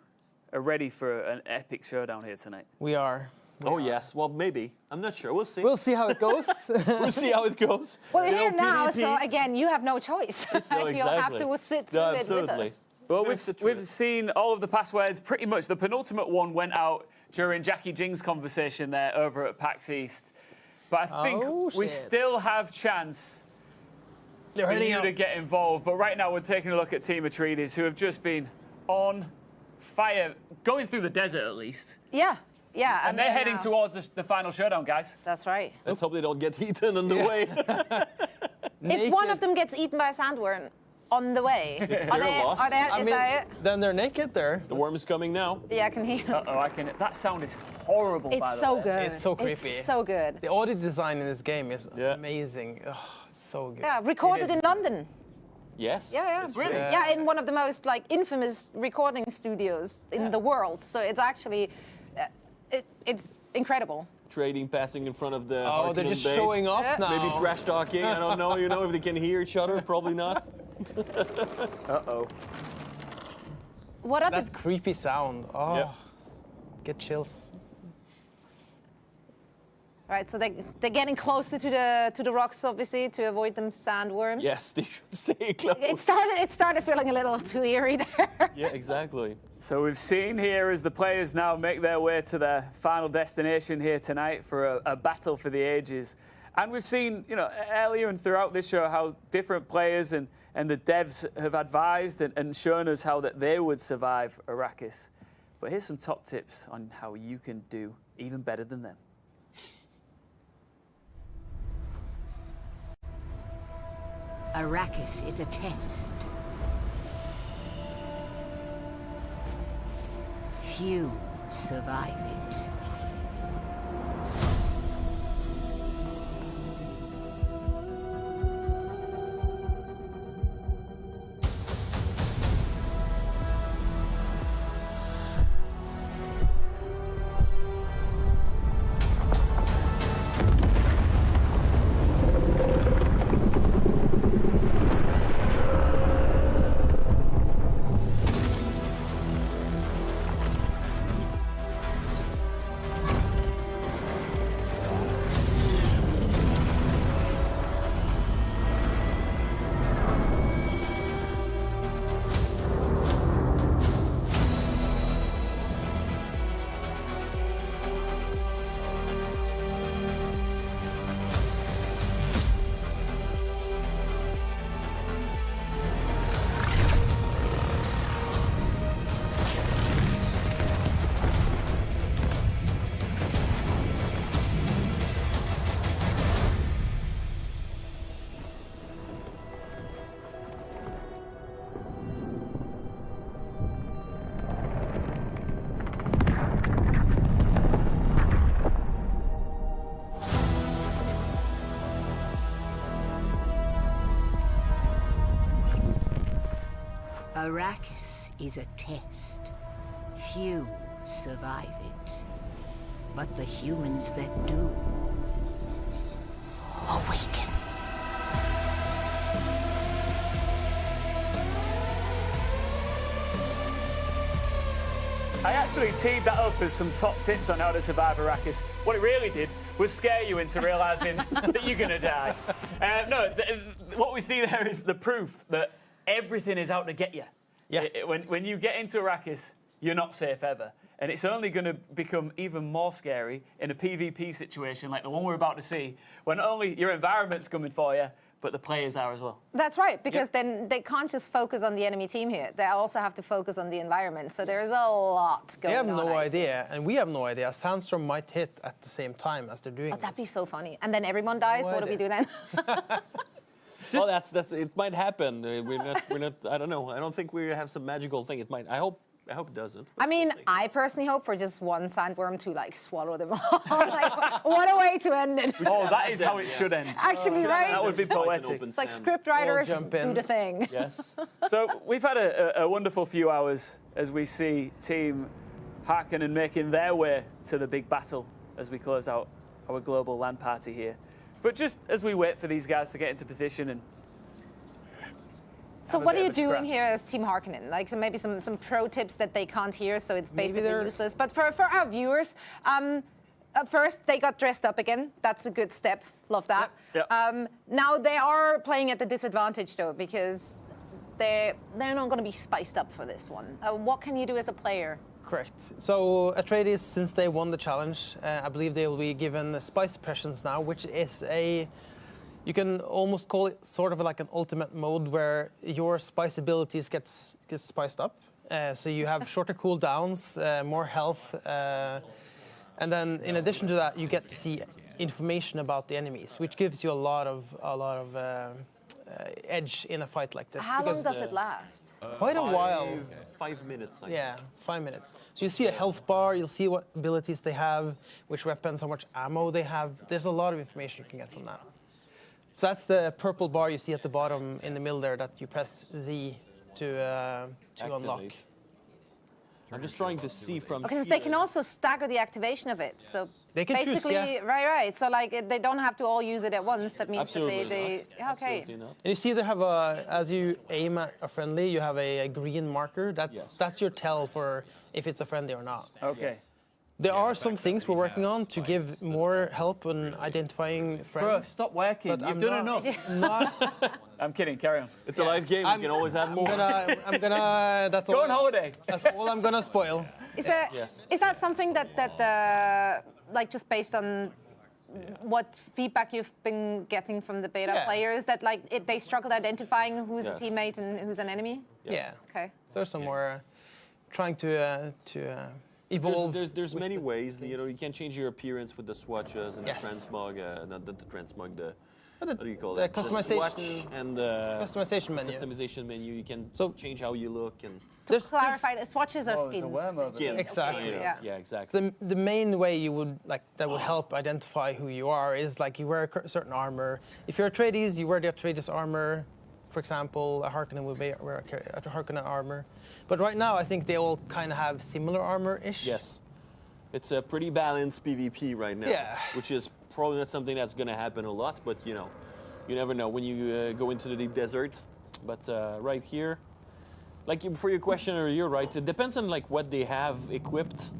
B: are ready for an epic showdown here tonight.
J: We are.
K: Yes. Well, maybe. I'm not sure. We'll see.
J: We'll see how it goes.
K: We'll see how it goes.
C: Well, you're here now, so again, you have no choice.
K: So
C: You'll have to sit through it with us.
B: Well, we've seen all of the passwords pretty much. The penultimate one went out during Jackie Jing's conversation there over at PAX East. But I think we still have chance for you to get involved. But right now we're taking a look at Team Atreides, who have just been on fire, going through the desert at least.
C: Yeah.
B: And they're heading towards the final showdown, guys.
C: That's right.
K: Let's hope they don't get eaten on the way.
C: If one of them gets eaten by a sandworm on the way, is that it?
J: Then they're naked there.
K: The worm is coming now.
C: Yeah, I can hear.
B: That sound is horrible.
C: It's so good.
J: It's so creepy.
C: It's so good.
J: The audio design in this game is amazing. Oh, it's so good.
C: Yeah, recorded in London.
K: Yes.
C: Yeah.
J: Really?
C: Yeah, in one of the most infamous recording studios in the world. So it's actually, it's incredible.
K: Trading, passing in front of the.
J: Oh, they're just showing off now.
K: Maybe trash talking. I don't know. You know, if they can hear each other, probably not.
B: Uh-oh.
J: What are that creepy sound? Oh, get chills.
C: Right, so they're getting closer to the rocks, obviously, to avoid them sandworms.
K: Yes, they should stay close.
C: It started feeling a little too eerie there.
K: Yeah, exactly.
B: So we've seen here as the players now make their way to their final destination here tonight for a battle for the ages. And we've seen, you know, earlier and throughout this show how different players and the devs have advised and shown us how that they would survive Arrakis. But here's some top tips on how you can do even better than them.
Q: Arrakis is a test. Few survive it. Arrakis is a test. Few survive it. But the humans that do awaken.
B: I actually teed that up as some top tips on how to survive Arrakis. What it really did was scare you into realizing that you're gonna die. What we see there is the proof that everything is out to get you.
J: Yeah.
B: When you get into Arrakis, you're not safe ever. And it's only going to become even more scary in a PvP situation like the one we're about to see, when not only your environment's coming for you, but the players are as well.
C: That's right, because then they can't just focus on the enemy team here. They also have to focus on the environment. So there's a lot going on.
J: They have no idea, and we have no idea. Sandstorm might hit at the same time as they're doing
C: that'd be so funny. And then everyone dies. What do we do then?
K: Well, that's it might happen. We're not. I don't know. I don't think we have some magical thing. It might. I hope it doesn't.
C: I mean, I personally hope for just one sandworm to like swallow them all. Like, what a way to end it.
B: Oh, that is how it should end.
C: Actually, right?
B: That would be poetic.
C: It's like script writers do the thing.
K: Yes.
B: So we've had a wonderful few hours as we see Team Harkonnen making their way to the big battle as we close out our global LAN party here. But just as we wait for these guys to get into position and
C: so what are you doing here as Team Harkonnen? Like, so maybe some pro tips that they can't hear, so it's basically useless. But for our viewers, first they got dressed up again. That's a good step. Love that.
B: Yep.
C: Now they are playing at a disadvantage though, because they're not going to be spiced up for this one. What can you do as a player?
J: Correct. So Atreides, since they won the challenge, I believe they will be given spice pressions now, which is you can almost call it sort of like an ultimate mode where your spice abilities gets spiced up. So you have shorter cooldowns, more health, and then in addition to that, you get to see information about the enemies, which gives you a lot of edge in a fight like this.
C: How long does it last?
J: Quite a while.
K: 5 minutes.
J: Yeah, 5 minutes. So you see a health bar, you'll see what abilities they have, which weapons, how much ammo they have. There's a lot of information you can get from that. So that's the purple bar you see at the bottom in the middle there that you press Z to unlock.
K: I'm just trying to see from
C: Okay, so they can also stagger the activation of it. So
J: they can
C: basically,
J: choose, yeah.
C: right. So like they don't have to all use it at once. That means
K: Absolutely
C: that they
K: not.
C: yeah, okay.
K: Absolutely not.
J: And you see they have as you aim at a friendly, you have a green marker. That's your tell for if it's a friendly or not.
B: Okay.
J: There are some things we're working on to give more help on identifying friends.
B: Bro, stop working.
J: But
B: You've
J: I'm
B: done
J: not-
B: enough. I'm kidding. Carry on.
K: It's a live game. You can always add more.
J: I'm gonna. That's
B: Go
J: all.
B: on holiday.
J: That's all I'm gonna spoil.
C: Is that
K: Yes.
C: is that something that like just based on what feedback you've been getting from the beta
J: Yeah.
C: players that like they struggled identifying who's
J: Yes.
C: a teammate and who's an enemy?
J: Yeah.
C: Okay.
J: There's some more trying to evolve.
K: There's many ways. You know, you can change your appearance with the swatches and
J: Yes.
K: the transmog, not the transmog, the
J: But
K: what do you call
J: the
K: it?
J: customization-
K: swatch and the
J: customization menu.
K: Customization menu. You can change how you look and.
C: To clarify, the swatches are
B: Oh, there's a
C: skins.
B: worm over
K: Skins.
J: Exactly.
K: Yeah.
C: Yeah.
K: Yeah, exactly.
J: The main way you would like that would help identify who you are is like you wear a certain armor. If you're Atreides, you wear the Atreides armor. For example, a Harkonnen would wear a Harkonnen armor. But right now, I think they all kind of have similar armor-ish.
K: Yes. It's a pretty balanced PvP right now.
J: Yeah.
K: Which is probably not something that's going to happen a lot, but you know, you never know when you go into the deep desert. But right here, like for your question earlier, right? It depends on like what they have equipped.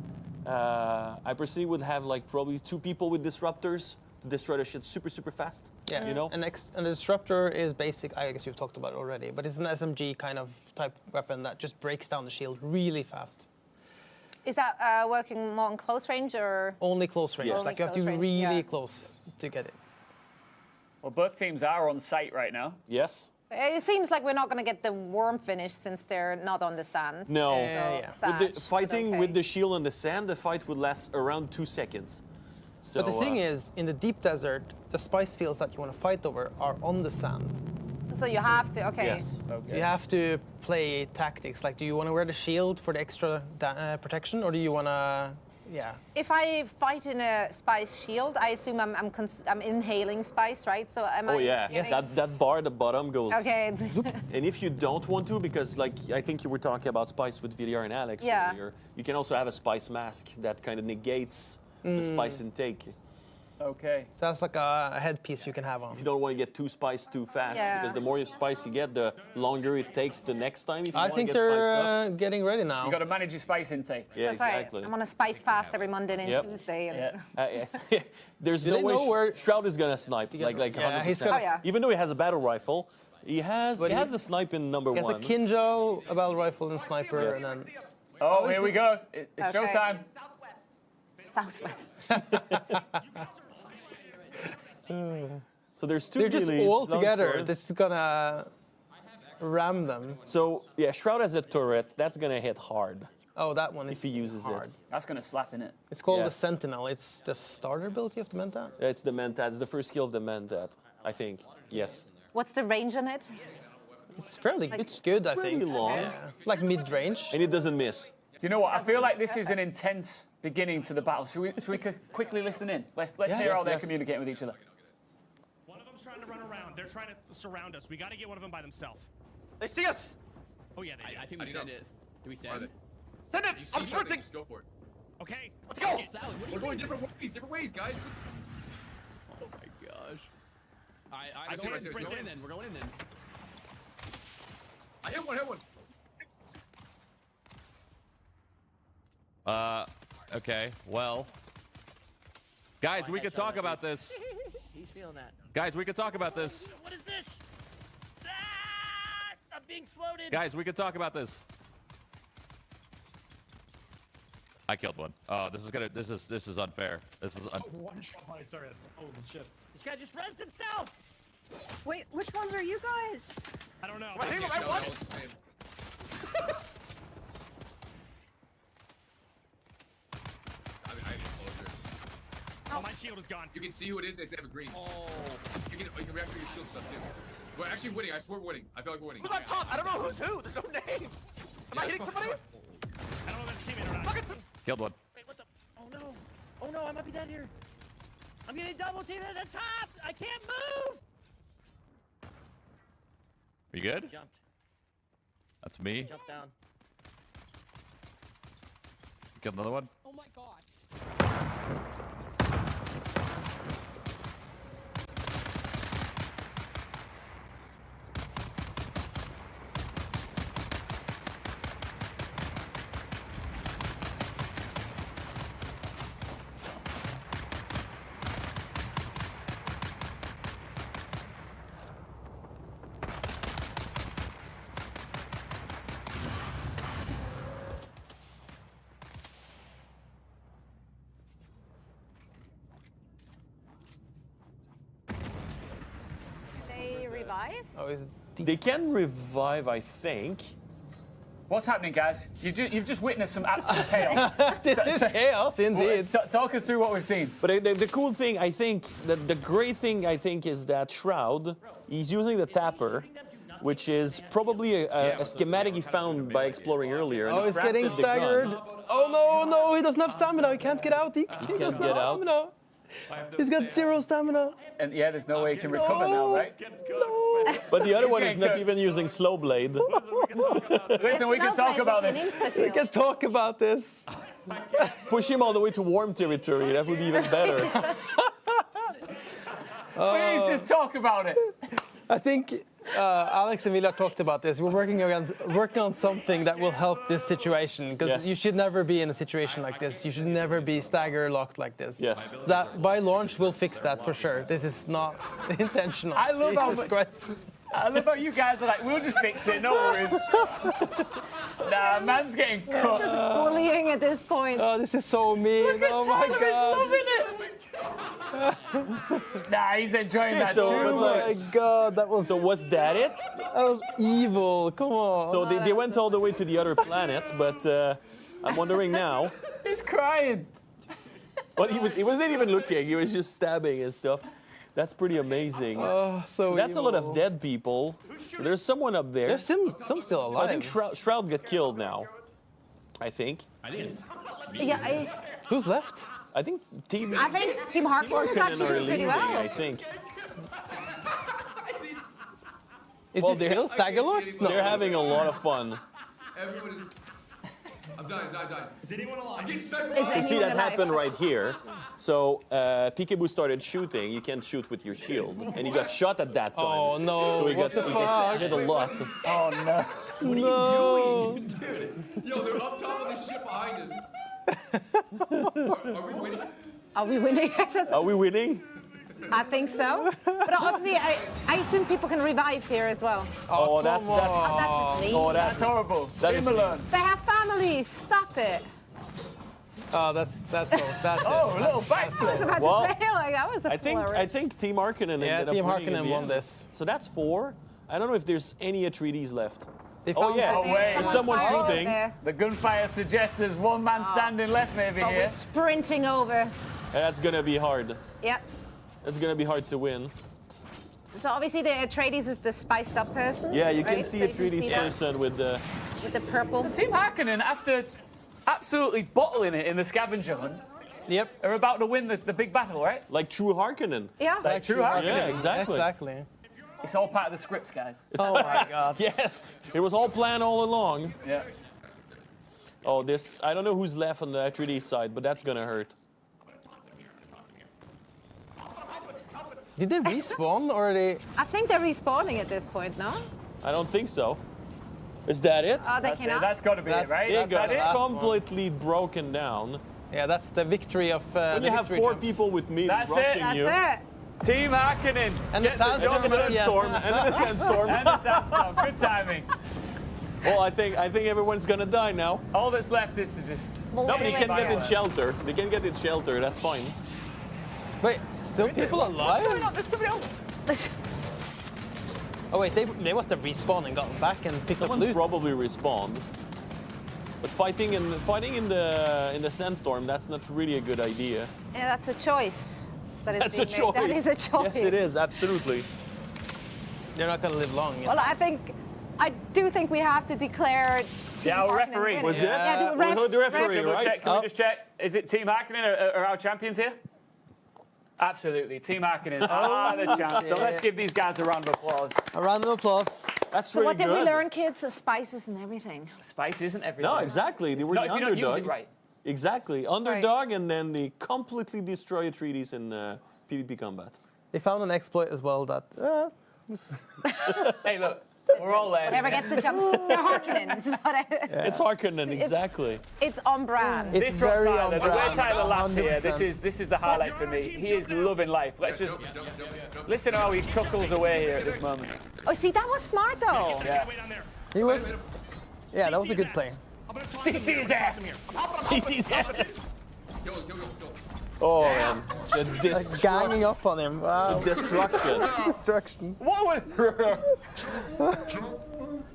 K: I personally would have like probably 2 people with disruptors to destroy the shit super fast.
J: Yeah.
K: You know.
J: And the disruptor is basic. I guess you've talked about it already, but it's an SMG kind of type weapon that just breaks down the shield really fast.
C: Is that working more on close range or?
J: Only close range.
C: Yes.
J: Like you have to be
C: Only close
J: really
C: range, yeah.
J: close to get it.
B: Well, both teams are on site right now.
K: Yes.
C: It seems like we're not going to get the worm finish since they're not on the sand.
K: No.
C: So sad,
K: With the
C: but
K: fighting
C: okay.
K: with the shield on the sand, the fight would last around 2 seconds. So,
J: But the thing is, in the deep desert, the spice fields that you want to fight over are on the sand.
C: So you have to, okay.
K: Yes.
J: So you have to play tactics. Like, do you want to wear the shield for the extra protection, or do you want to, yeah?
C: If I fight in a spice shield, I assume I'm inhaling spice, right? So am I?
K: Oh yeah,
C: getting-
K: that bar at the bottom goes.
C: Okay.
K: And if you don't want to, because like I think you were talking about spice with VDR and Alex
C: Yeah.
K: earlier, you can also have a spice mask that kind of negates the spice intake.
B: Okay.
J: So that's like a headpiece you can have on.
K: If you don't want to get too spiced too fast,
C: Yeah.
K: because the more spice you get, the longer it takes the next time. If you
J: I
K: want
J: think
K: to get spiced
J: they're
K: up.
J: getting ready now.
B: You got to manage your spice intake.
K: Yeah,
C: That's
K: exactly.
C: right. I'm on a spice fast every Monday and
K: Yep.
C: Tuesday. And
B: Yeah.
K: There's
J: Do
K: no
J: they
K: way
J: know where-
K: Shroud is gonna snipe like
J: Yeah,
K: 100%.
J: he's gonna-
C: Oh, yeah.
K: Even though he has a battle rifle, he has
J: But
K: the snipe in number
J: He has
K: 1.
J: a Kinjo, a battle rifle, and sniper,
K: Yes.
J: and then.
B: Oh, here we go. It's
C: Okay.
B: showtime.
C: Southwest.
K: So there's 2
J: They're just
K: melees,
J: all together.
K: longsword.
J: This is gonna ram them.
K: So yeah, Shroud has a turret. That's gonna hit hard
J: Oh, that one is
K: if he uses
J: hard.
K: it.
B: That's going to slap in it.
J: It's called the
K: Yes.
J: Sentinel. It's the starter ability of the Mentat.
K: It's the Mentat. It's the first skill of the Mentat, I think. Yes.
C: What's the range on it?
J: It's fairly good, I think.
K: pretty long.
J: Yeah. Like mid-range.
K: And it doesn't miss.
B: Do you know what? I feel like this is an intense beginning to the battle. Should we quickly listen in? Let's
K: Yeah,
B: hear how
K: yes,
B: they're
K: yes.
B: communicating with each other.
D: One of them's trying to run around. They're trying to surround us. We got to get one of them by themselves.
W: They see us.
D: Oh yeah, they do.
A: I think we send it. Do we send it?
W: Send it.
A: You see
W: I'm
A: something,
W: sprinting.
A: just go for it.
D: Okay,
W: Let's go.
A: We're going different ways, guys. Oh my gosh. I
D: go
A: see
D: in
A: right there.
D: sprint
A: We're going
D: in.
A: in then. We're going in then. I hit one. Okay. Well, guys, we could talk about this.
W: He's feeling that.
A: Guys, we could talk about this.
W: What is this? I'm being floated.
A: Guys, we could talk about this. I killed one. Oh, this is unfair. This is
G: One shot by a turret. Holy shit.
W: This guy just rezzed himself.
E: Wait, which ones are you guys?
D: I don't know.
W: I think I won.
D: Oh, my shield is gone.
A: You can see who it is if they have a green. Oh. You can react to your shield stuff too. We're actually winning. I swear we're winning. I feel like we're winning.
W: Who's on top? I don't know who's who. There's no name. Am I hitting somebody?
D: I don't know if that's teammate or not.
W: Fucking
A: Killed one.
W: Wait, what the? Oh no. Oh no, I might be dead here. I'm getting double teamed at the top. I can't move.
A: Are you good?
W: Jumped.
A: That's me.
W: Jump down.
A: Killed another one.
X: Oh my god.
C: revive?
J: Oh, is it
K: They can revive, I think.
B: What's happening, guys? You've just witnessed some absolute chaos.
J: This is chaos, indeed.
B: Talk us through what we've seen.
K: But the cool thing, I think, the great thing, I think, is that Shroud, he's using the tapper, which is probably a schematic he found by exploring earlier.
J: Oh, he's getting staggered. Oh, no, he doesn't have stamina. He can't get out. He
K: can't
J: doesn't
K: get
J: have
K: out.
J: stamina. He's got 0 stamina.
B: And yeah, there's no way he can recover now, right?
J: No.
K: But the other
B: He's
K: one is
B: getting
K: not
B: cooked.
K: even using slow blade.
B: Listen, we can talk about this.
J: We can talk about this.
K: Push him all the way to warm territory. That would be even better.
B: Please just talk about it.
J: I think Alex and Villa talked about this. We're working on something that will help this situation, because
K: Yes.
J: you should never be in a situation like this. You should never be stagger locked like this.
K: Yes.
J: So that by launch we'll fix that for sure. This is not intentional.
B: I love how
J: Jesus
B: much.
J: Christ.
B: I love how you guys are like, we'll just fix it, no worries. Nah, man's getting
C: It's
B: cut.
C: just bullying at this point.
J: Oh, this is so mean.
B: Look at
J: Oh my
B: Tyler,
J: god.
B: he's loving it. Nah, he's enjoying that
K: So,
B: too
K: but
J: Oh
K: like-
J: my god, that was
K: that it?
J: That was evil. Come on.
K: So they went all the way to the other planet, but I'm wondering now.
B: He's crying.
K: But he wasn't even looking. He was just stabbing and stuff. That's pretty amazing.
J: Oh, so
K: that's a lot of
J: evil.
K: dead people. There's someone up there.
J: There's some still alive.
K: I think Shroud got killed now. I think.
C: Yeah,
J: Who's left?
K: I think Team.
C: I think Team Harkonnen is actually doing pretty well.
K: I think.
J: Is he still stagger locked? No.
K: They're having a lot of fun.
A: Everyone is. I'm dying.
G: Is anyone alive?
A: I'm getting stuck.
K: You see that happen right here. So Peekaboo started shooting. You can't shoot with your shield, and he got shot at that time.
J: Oh no!
K: So he
J: What
K: got
J: the
K: he
J: fuck?
K: gets hit a lot.
B: Oh no.
J: No!
A: Yo, they're up top of the ship behind us. Are we winning?
C: Are we winning?
K: Are we winning?
C: I think so. But obviously, I assume people can revive here as well.
K: Oh, that's
C: Oh, that's just mean.
K: Oh,
B: That's horrible.
K: That is
B: Timberland.
C: They have families. Stop it.
J: Oh, that's it.
B: Oh, a little
C: I was
B: backflip.
C: about
K: Well,
C: to say, like, that was a
K: I think Team Harkonnen
J: Yeah,
K: ended up
J: Team
K: winning in
J: Harkonnen
K: the
J: won
K: end.
J: this.
K: So that's 4. I don't know if there's any Atreides left.
J: They
K: Oh
J: found
K: yeah,
B: Oh, wait.
K: there's someone
C: firing
K: shooting.
C: there.
B: The gunfire suggests there's one man standing left maybe
C: But
B: here.
C: we're sprinting over.
K: That's gonna be hard.
C: Yep.
K: That's gonna be hard to win.
C: So obviously the Atreides is the spiced up person.
K: Yeah, you can
C: right?
K: see
C: So
K: a
C: you can
K: 3D
C: see that
K: person with the.
C: with the purple.
B: Team Harkonnen, after absolutely bottling it in the scavenger hunt,
J: Yep.
B: are about to win the big battle, right?
K: Like true Harkonnen.
C: Yeah.
B: Like true Harkonnen.
K: Yeah, exactly.
J: Exactly.
B: It's all part of the script, guys.
J: Oh my god.
K: Yes, it was all planned all along.
B: Yeah.
K: Oh, this. I don't know who's left on the 3D side, but that's gonna hurt.
J: Did they respawn or are they?
C: I think they're respawning at this point, no?
K: I don't think so. Is that it?
C: Oh, they
B: That's it.
C: cannot.
B: That's got to be it, right?
K: It
B: Is that
K: got
B: it?
J: last one.
K: completely broken down.
J: Yeah, that's the victory of.
K: When
J: the
K: you have
J: victory
K: 4
J: jumps.
K: people with me
B: That's it.
K: rushing
C: That's
K: you.
C: it.
B: Team Harkonnen.
J: And the
B: Get
J: sandstorm.
K: And the
J: at the end.
K: sandstorm. And then the sandstorm.
B: And the sandstorm. Good timing.
K: Well, I think everyone's gonna die now.
B: All that's left is to just.
K: No, but they can get in
B: Fire.
K: shelter. They can get in shelter. That's fine.
J: Wait, still people
B: What's going
J: alive?
B: on? There's somebody else.
J: Oh wait, they must have respawned and gotten back and picked
K: Someone
J: up loot.
K: probably respawned. But fighting in the sandstorm, that's not really a good idea.
C: Yeah, that's a choice. That is
K: That's a
C: being made.
K: choice.
C: That is a choice.
K: Yes, it is. Absolutely.
J: They're not gonna live long.
C: Well, I do think we have to declare Team
B: Yeah, our
C: Harkonnen
B: referee.
C: winning.
K: Was it?
C: Yeah, the
K: Was
C: refs,
K: the referee,
C: refs.
K: right?
B: Can we just check? Is it Team Harkonnen are our champions here? Absolutely. Team Harkonnen are the champs. So let's give these guys a round of applause.
J: A round of applause.
K: That's
C: So
K: really
C: what did
K: good.
C: we learn, kids? The spices and everything.
B: Spice isn't everything.
K: No, exactly. They were
B: Not
K: the
B: if you don't use
K: underdog.
B: it right.
K: Exactly. Underdog, and then they completely destroy Atreides in PvP combat.
J: They found an exploit as well that.
B: Hey, look. We're all there.
C: Whatever gets the jump. They're Harkonnen. It's not a,
K: It's Harkonnen, exactly.
C: It's on brand.
J: It's
B: This
J: very
B: one, Tyler,
J: on
B: the way
J: brand.
B: Tyler laughs here,
J: 100%.
B: this is the highlight for me. He is loving life. Let's just listen to how he chuckles away here at this moment.
C: Oh, see, that was smart though.
B: Yeah.
J: He was. Yeah, that was a good play.
B: CC his ass.
K: CC's ass.
A: Kill him.
K: Oh man, the
J: Like ganging up on him. Wow.
K: destruction.
J: Destruction.
B: What was...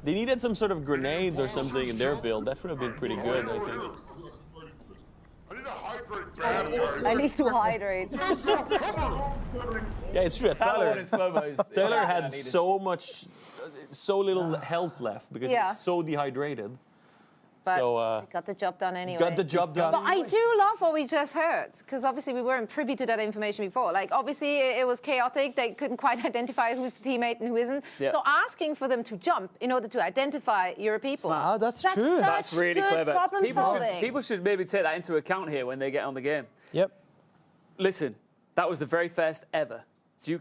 K: They needed some sort of grenade or something in their build. That would have been pretty good, I think.
C: I need to hydrate.
K: Yeah, it's true. Tyler
B: Tyler
K: had so little health left because
C: Yeah.
K: he's so dehydrated.
C: But
K: So,
C: they got the job done anyway.
K: got the job done.
C: But I do love what we just heard, because obviously we weren't privy to that information before. Like, obviously it was chaotic. They couldn't quite identify who's the teammate and who isn't.
B: Yeah.
C: So asking for them to jump in order to identify your people.
J: Wow, that's true.
C: Such
B: That's really
C: good
B: clever.
C: problem solving.
B: People should maybe take that into account here when they get on the game.
J: Yep.
B: Listen, that was the very first ever Dune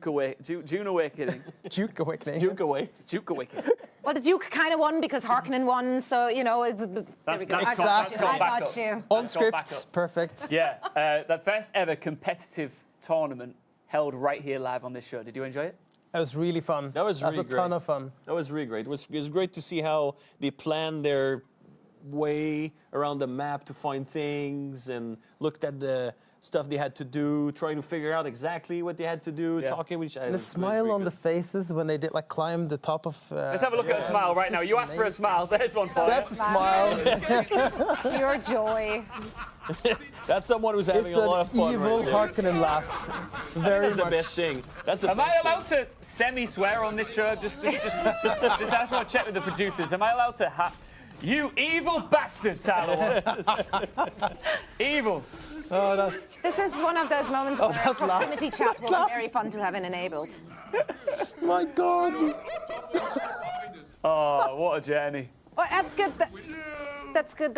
B: Awakening.
J: Duke Awakening.
K: Duke away.
B: Duke Awakening.
C: Well, the Duke kind of won because Harkonnen won, so, you know, it's, there we go.
B: that's
C: I
B: called
C: got
B: backup.
C: you.
J: On
B: That's got
J: script.
B: backup.
J: Perfect.
B: Yeah, that first ever competitive tournament held right here live on this show. Did you enjoy it?
J: That was really fun.
K: That was really
J: a ton
K: great.
J: of fun.
K: That was really great. It was great to see how they planned their way around the map to find things and looked at the stuff they had to do, trying to figure out exactly what they had to do, talking with each other.
J: And the smile on the faces when they did like climb the top of.
B: Let's have a look at a smile right now. You asked for a smile. There's one for
J: That's a
B: you.
J: smile.
C: Pure joy.
K: That's someone who's having
J: It's
K: a lot
J: an
K: of fun.
J: evil
K: right there.
J: Harkonnen laugh. Very
K: That's the
J: much.
K: best thing. That's the
B: Am
K: best
B: I
K: thing.
B: allowed to semi-swear on this show? Just I just want to check with the producers. Am I allowed to? You evil bastard, Tyler. Evil.
J: Oh, that's.
C: This is one of those moments
J: Oh,
C: where
J: that laugh.
C: proximity chat will be very fun to have enabled.
J: My God.
B: Oh, what a journey.
C: Well, that's good. That's good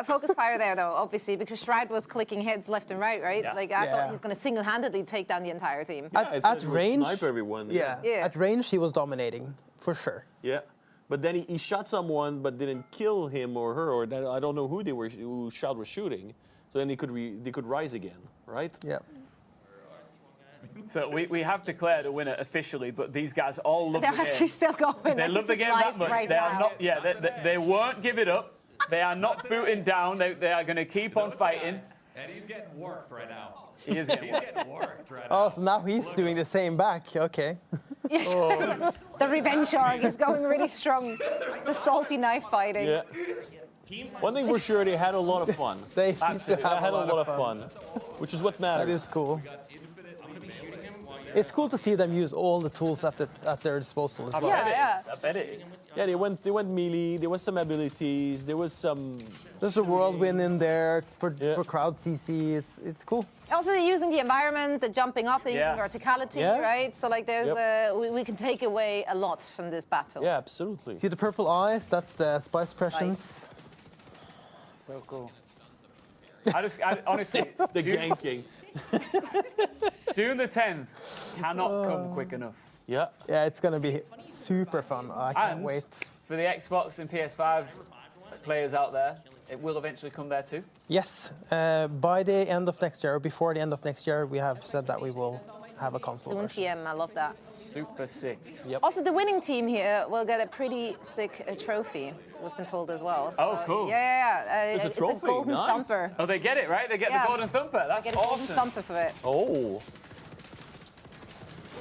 C: focus fire there, though, obviously, because Stride was clicking heads left and right, right?
B: Yeah.
C: Like, I
J: Yeah.
C: thought he's going to single-handedly take down the entire team.
J: At range.
K: Snipe everyone.
J: Yeah.
C: Yeah.
J: At range, he was dominating for sure.
K: Yeah. But then he shot someone, but didn't kill him or her, or that, I don't know who who shot was shooting. So then they could rise again, right?
J: Yeah.
B: So we have declared a winner officially, but these guys all love
C: They're
B: the game.
C: actually still going.
B: They
C: Like,
B: love the
C: this is
B: game that
C: live
B: much.
C: right
B: They are
C: now.
B: not. Yeah, they won't give it up. They are not booting down. They are going to keep on fighting.
P: And he's getting worked right now.
B: He is getting worked.
P: Getting worked right
J: Oh, so now he's doing the same back. Okay.
C: Yes. The revenge arc is going really strong. The salty knife fighting.
K: Yeah. One thing for sure, they had a lot of fun.
J: They seem to
K: Absolutely.
J: have
K: They had
J: a lot of
K: fun, which is what matters.
J: That is cool. It's cool to see them use all the tools at their disposal as well.
C: Yeah.
B: I bet it is.
K: Yeah, they went melee. There was some abilities. There was some.
J: There's a whirlwind in there for crowd CC. It's cool.
C: Also, they're using the environment, the jumping off, they're using verticality,
J: Yeah.
C: right? So, like, there's we can take away a lot from this battle.
K: Yeah, absolutely.
J: See the purple eyes? That's the spice pressions.
B: So cool. I honestly,
K: The ganking.
B: June the 10th cannot come quick enough.
K: Yeah.
J: Yeah, it's gonna be super fun. I can't
B: And
J: wait.
B: for the Xbox and PS5 players out there, it will eventually come there too.
J: Yes, by the end of next year, or before the end of next year, we have said that we will have a console
C: Soon
J: version.
C: TM, I love that.
B: Super sick.
K: Yep.
C: Also, the winning team here will get a pretty sick trophy, we've been told as well.
B: Oh,
C: So,
B: cool.
C: Yeah.
K: There's a
C: It's
K: trophy,
C: a golden
K: nice.
C: thumper.
B: Oh, they get it, right? They get
C: Yeah.
B: the golden thumper. That's
C: They get a golden
B: awesome.
C: thumper for it.
K: Oh.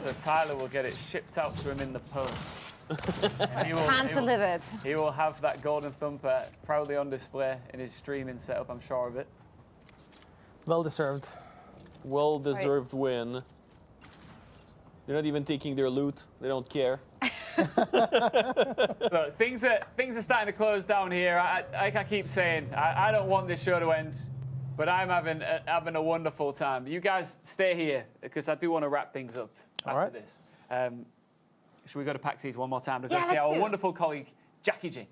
B: So Tyler will get it shipped out to him in the post. And he will-
C: Hand
B: he will-
C: delivered.
B: He will have that golden thumper proudly on display in his streaming setup, I'm sure of it.
J: Well deserved.
K: Well-deserved win. They're not even taking their loot. They don't care.
B: Look, things are starting to close down here. Like I keep saying, I don't want this show to end, but I'm having a wonderful time. You guys stay here because I do want to wrap things up after this. Should we go to PAX East one more time to go
C: Yeah,
B: see
C: let's
B: our
C: do it.
B: wonderful colleague Jackie G?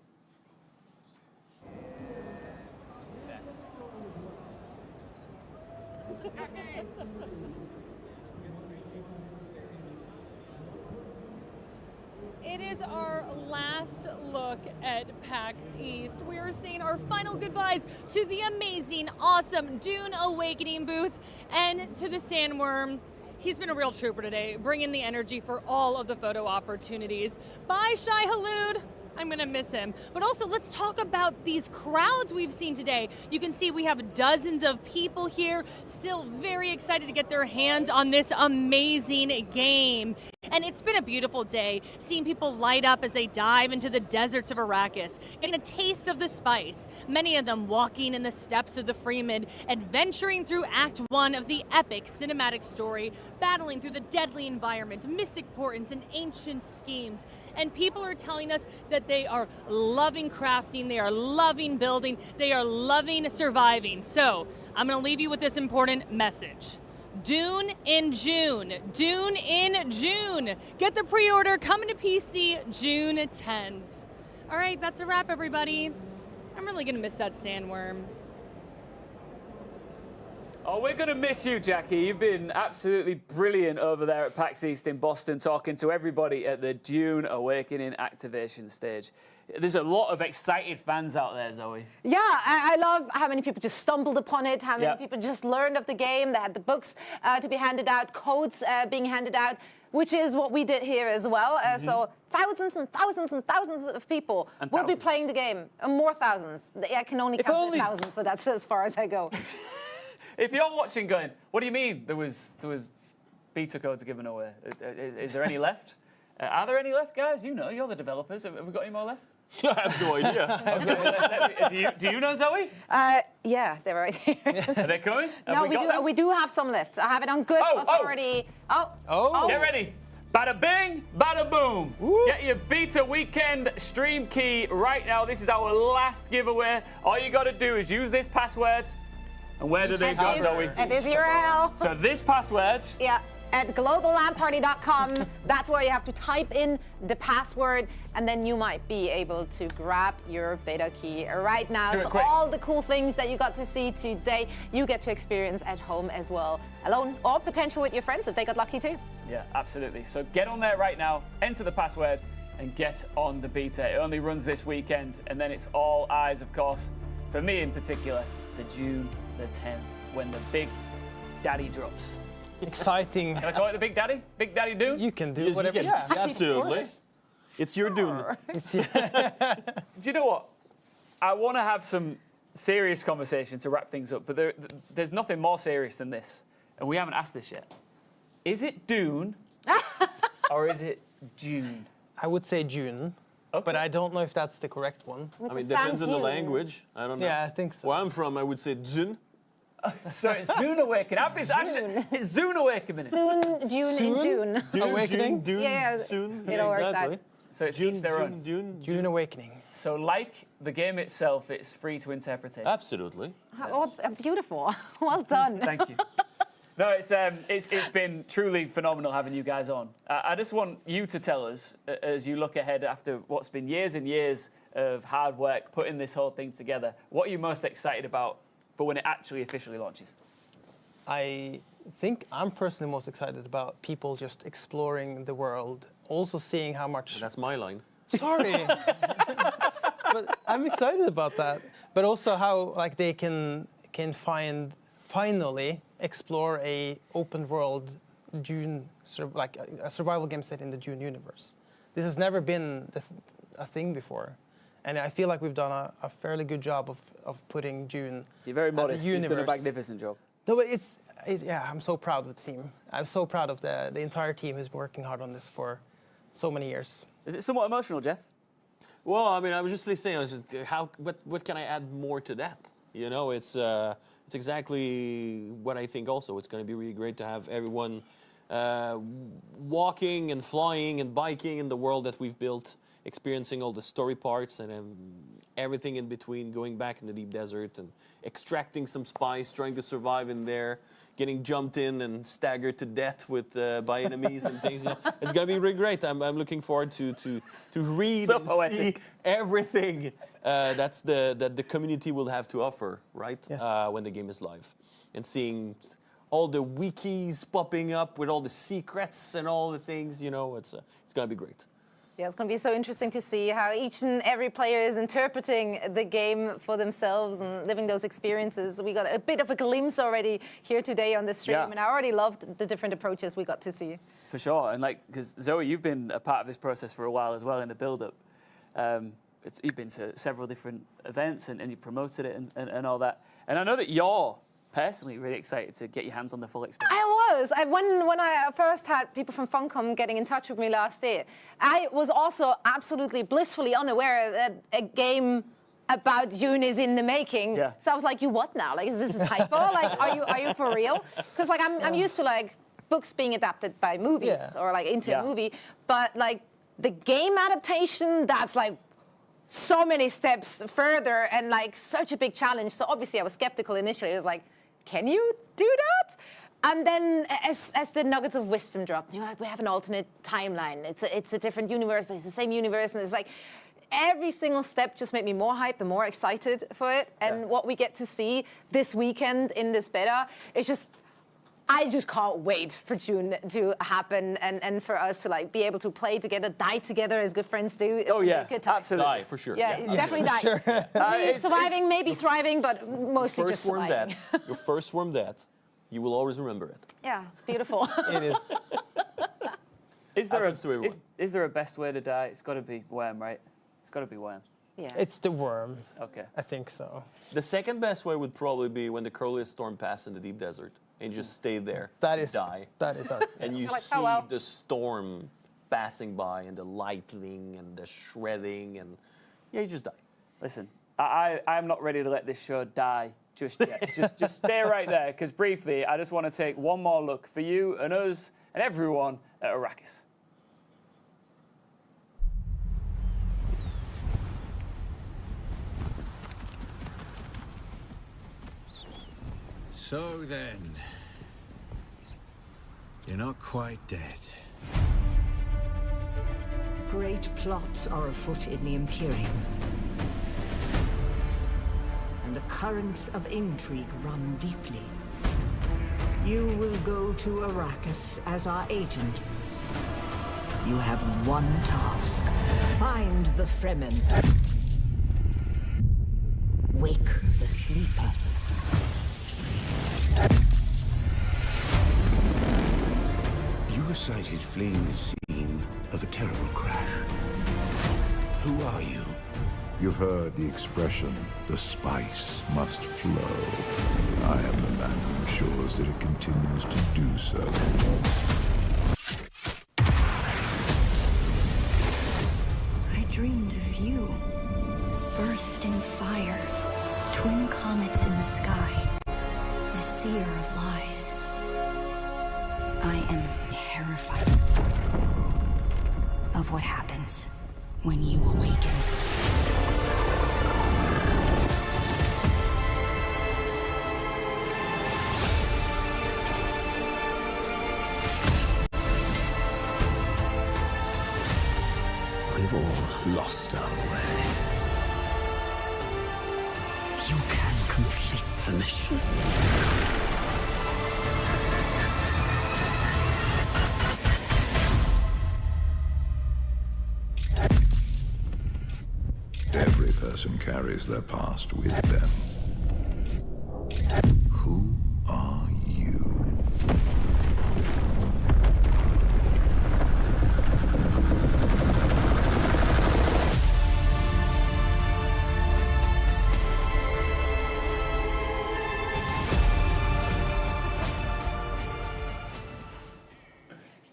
H: It is our last look at PAX East. We are saying our final goodbyes to the amazing, awesome Dune Awakening booth and to the sandworm. He's been a real trooper today, bringing the energy for all of the photo opportunities. Bye, Shai Halud. I'm going to miss him. But also, let's talk about these crowds we've seen today. You can see we have dozens of people here, still very excited to get their hands on this amazing game. And it's been a beautiful day, seeing people light up as they dive into the deserts of Arrakis, getting a taste of the spice, many of them walking in the steps of the Freeman, adventuring through Act 1 of the epic cinematic story, battling through the deadly environment, mystic portents, and ancient schemes. And people are telling us that they are loving crafting, they are loving building, they are loving surviving. So I'm going to leave you with this important message. Dune in June. Dune in June. Get the pre-order coming to PC June 10th. All right, that's a wrap, everybody. I'm really going to miss that sandworm.
B: Oh, we're going to miss you, Jackie. You've been absolutely brilliant over there at PAX East in Boston, talking to everybody at the Dune Awakening activation stage. There's a lot of excited fans out there, Zoe.
C: Yeah, I love how many people just stumbled upon it, how many people just learned of the game. They had the books to be handed out, codes being handed out, which is what we did here as well. So thousands and thousands and thousands of people will be playing the game, and more thousands. I can only count thousands, so that's as far as I go.
B: If you're watching going, what do you mean there was beta codes given away? Is there any left? Are there any left, guys? You know, you're the developers. Have we got any more left?
K: I have no idea.
B: Okay, do you know, Zoe?
C: Yeah, they're right here.
B: Are they coming?
C: We do have some left. I have it on good authority.
B: Get ready. Bada bing, bada boom. Get your beta weekend stream key right now. This is our last giveaway. All you got to do is use this password. And where do they go, Zoe?
C: At this URL.
B: So this password.
C: Yeah, at globallandparty.com. That's where you have to type in the password, and then you might be able to grab your beta key right now. So all the cool things that you got to see today, you get to experience at home as well, alone or potentially with your friends if they got lucky too.
B: Yeah, absolutely. So get on there right now, enter the password, and get on the beta. It only runs this weekend, and then it's all eyes, of course, for me in particular, to June the 10th, when the Big Daddy drops.
J: Exciting.
B: Can I call it the Big Daddy? Big Daddy Dune?
J: You can do whatever.
K: Yeah, absolutely. It's your Dune.
B: Do you know what? I want to have some serious conversation to wrap things up, but there's nothing more serious than this, and we haven't asked this yet. Is it Dune or is it June?
J: I would say June. Okay. But I don't know if that's the correct one.
K: I mean, it depends on the language. I don't know.
J: Yeah, I think so.
K: Where I'm from, I would say Dune.
B: So it's Dune Awakening. It's Dune Awakening.
C: Soon, June in June.
J: Awakening?
K: Dune,
C: yeah,
K: soon.
C: It all works out.
B: So it's each their own.
J: Dune Awakening.
B: So like the game itself, it's free to interpretation.
K: Absolutely.
C: Oh, beautiful. Well done.
B: Thank you. No, it's been truly phenomenal having you guys on. I just want you to tell us, as you look ahead after what's been years and years of hard work putting this whole thing together, what are you most excited about for when it actually officially launches?
J: I think I'm personally most excited about people just exploring the world, also seeing how much...
K: That's my line.
J: Sorry. But I'm excited about that. But also how like they can finally explore a open world Dune, like a survival game set in the Dune universe. This has never been a thing before. And I feel like we've done a fairly good job of putting Dune.
B: You're very modest.
J: As a universe.
B: You've done a magnificent job.
J: No, but yeah, I'm so proud of the team. I'm so proud of the entire team who's been working hard on this for so many years.
B: Is it somewhat emotional, Jeff?
K: Well, I mean, I was just saying, what can I add more to that? You know, it's exactly what I think also. It's going to be really great to have everyone walking and flying and biking in the world that we've built, experiencing all the story parts and everything in between, going back in the deep desert and extracting some spice, trying to survive in there, getting jumped in and staggered to death by enemies and things. You know, it's going to be really great. I'm looking forward to read
B: so
K: and
B: poetic.
K: see everything that the community will have to offer, right?
J: Yes.
K: When the game is live, and seeing all the wikis popping up with all the secrets and all the things. You know, it's going to be great.
C: Yeah, it's going to be so interesting to see how each and every player is interpreting the game for themselves and living those experiences. We got a bit of a glimpse already here today on the stream, and I already loved the different approaches we got to see.
B: For sure, and because Zoe, you've been a part of this process for a while as well in the build-up. You've been to several different events and you promoted it and all that. And I know that you're personally really excited to get your hands on the full experience.
C: When I first had people from Funcom getting in touch with me last year, I was also absolutely blissfully unaware that a game about Dune is in the making.
B: Yeah.
C: So I was like, you what now? Like, is this a typo? Like, are you for real? Because like I'm used to like books being adapted by movies or like into a movie, but like the game adaptation, that's like so many steps further and like such a big challenge. So obviously I was skeptical initially. I was like, can you do that? And then as the nuggets of wisdom dropped, you're like, we have an alternate timeline. It's a different universe, but it's the same universe. And it's like every single step just made me more hyped and more excited for it. And what we get to see this weekend in this beta is just, I just can't wait for Dune to happen and for us to like be able to play together, die together as good friends do. It's gonna be a good time.
B: Absolutely.
K: Die, for sure.
C: Yeah, definitely die.
B: Sure.
C: Maybe surviving, maybe thriving, but mostly just
K: Swarm
C: surviving.
K: death. Your first swarm death. You will always remember it.
C: Yeah, it's beautiful.
J: It is.
B: Is there a best way to die? It's got to be worm, right? It's got to be worm.
C: Yeah.
J: It's the worm.
B: Okay.
J: I think so.
K: The second best way would probably be when the curliest storm passes in the deep desert and just stay there.
J: That is
K: die.
J: That is our
K: And you
C: Like,
K: see
C: oh, well.
K: the storm passing by and the lightning and the shredding and you just die.
B: Listen, I'm not ready to let this show die just yet. just stay right there, because briefly, I just want to take one more look for you and us and everyone at Arrakis.
R: So then, you're not quite dead.
Q: Great plots are afoot in the Imperium. And the currents of intrigue run deeply. You will go to Arrakis as our agent. You have one task. Find the Fremen. Wake the sleeper.
R: You were sighted fleeing the scene of a terrible crash. Who are you?
S: You've heard the expression, the spice must flow. I am the man who ensures that it continues to do so.
U: I dreamed of you. Burst in fire. Twin comets in the sky. The seer of lies. I am terrified of what happens when you awaken.
R: We've all lost our way. You can complete the mission.
S: Every person carries their past with them. Who are you?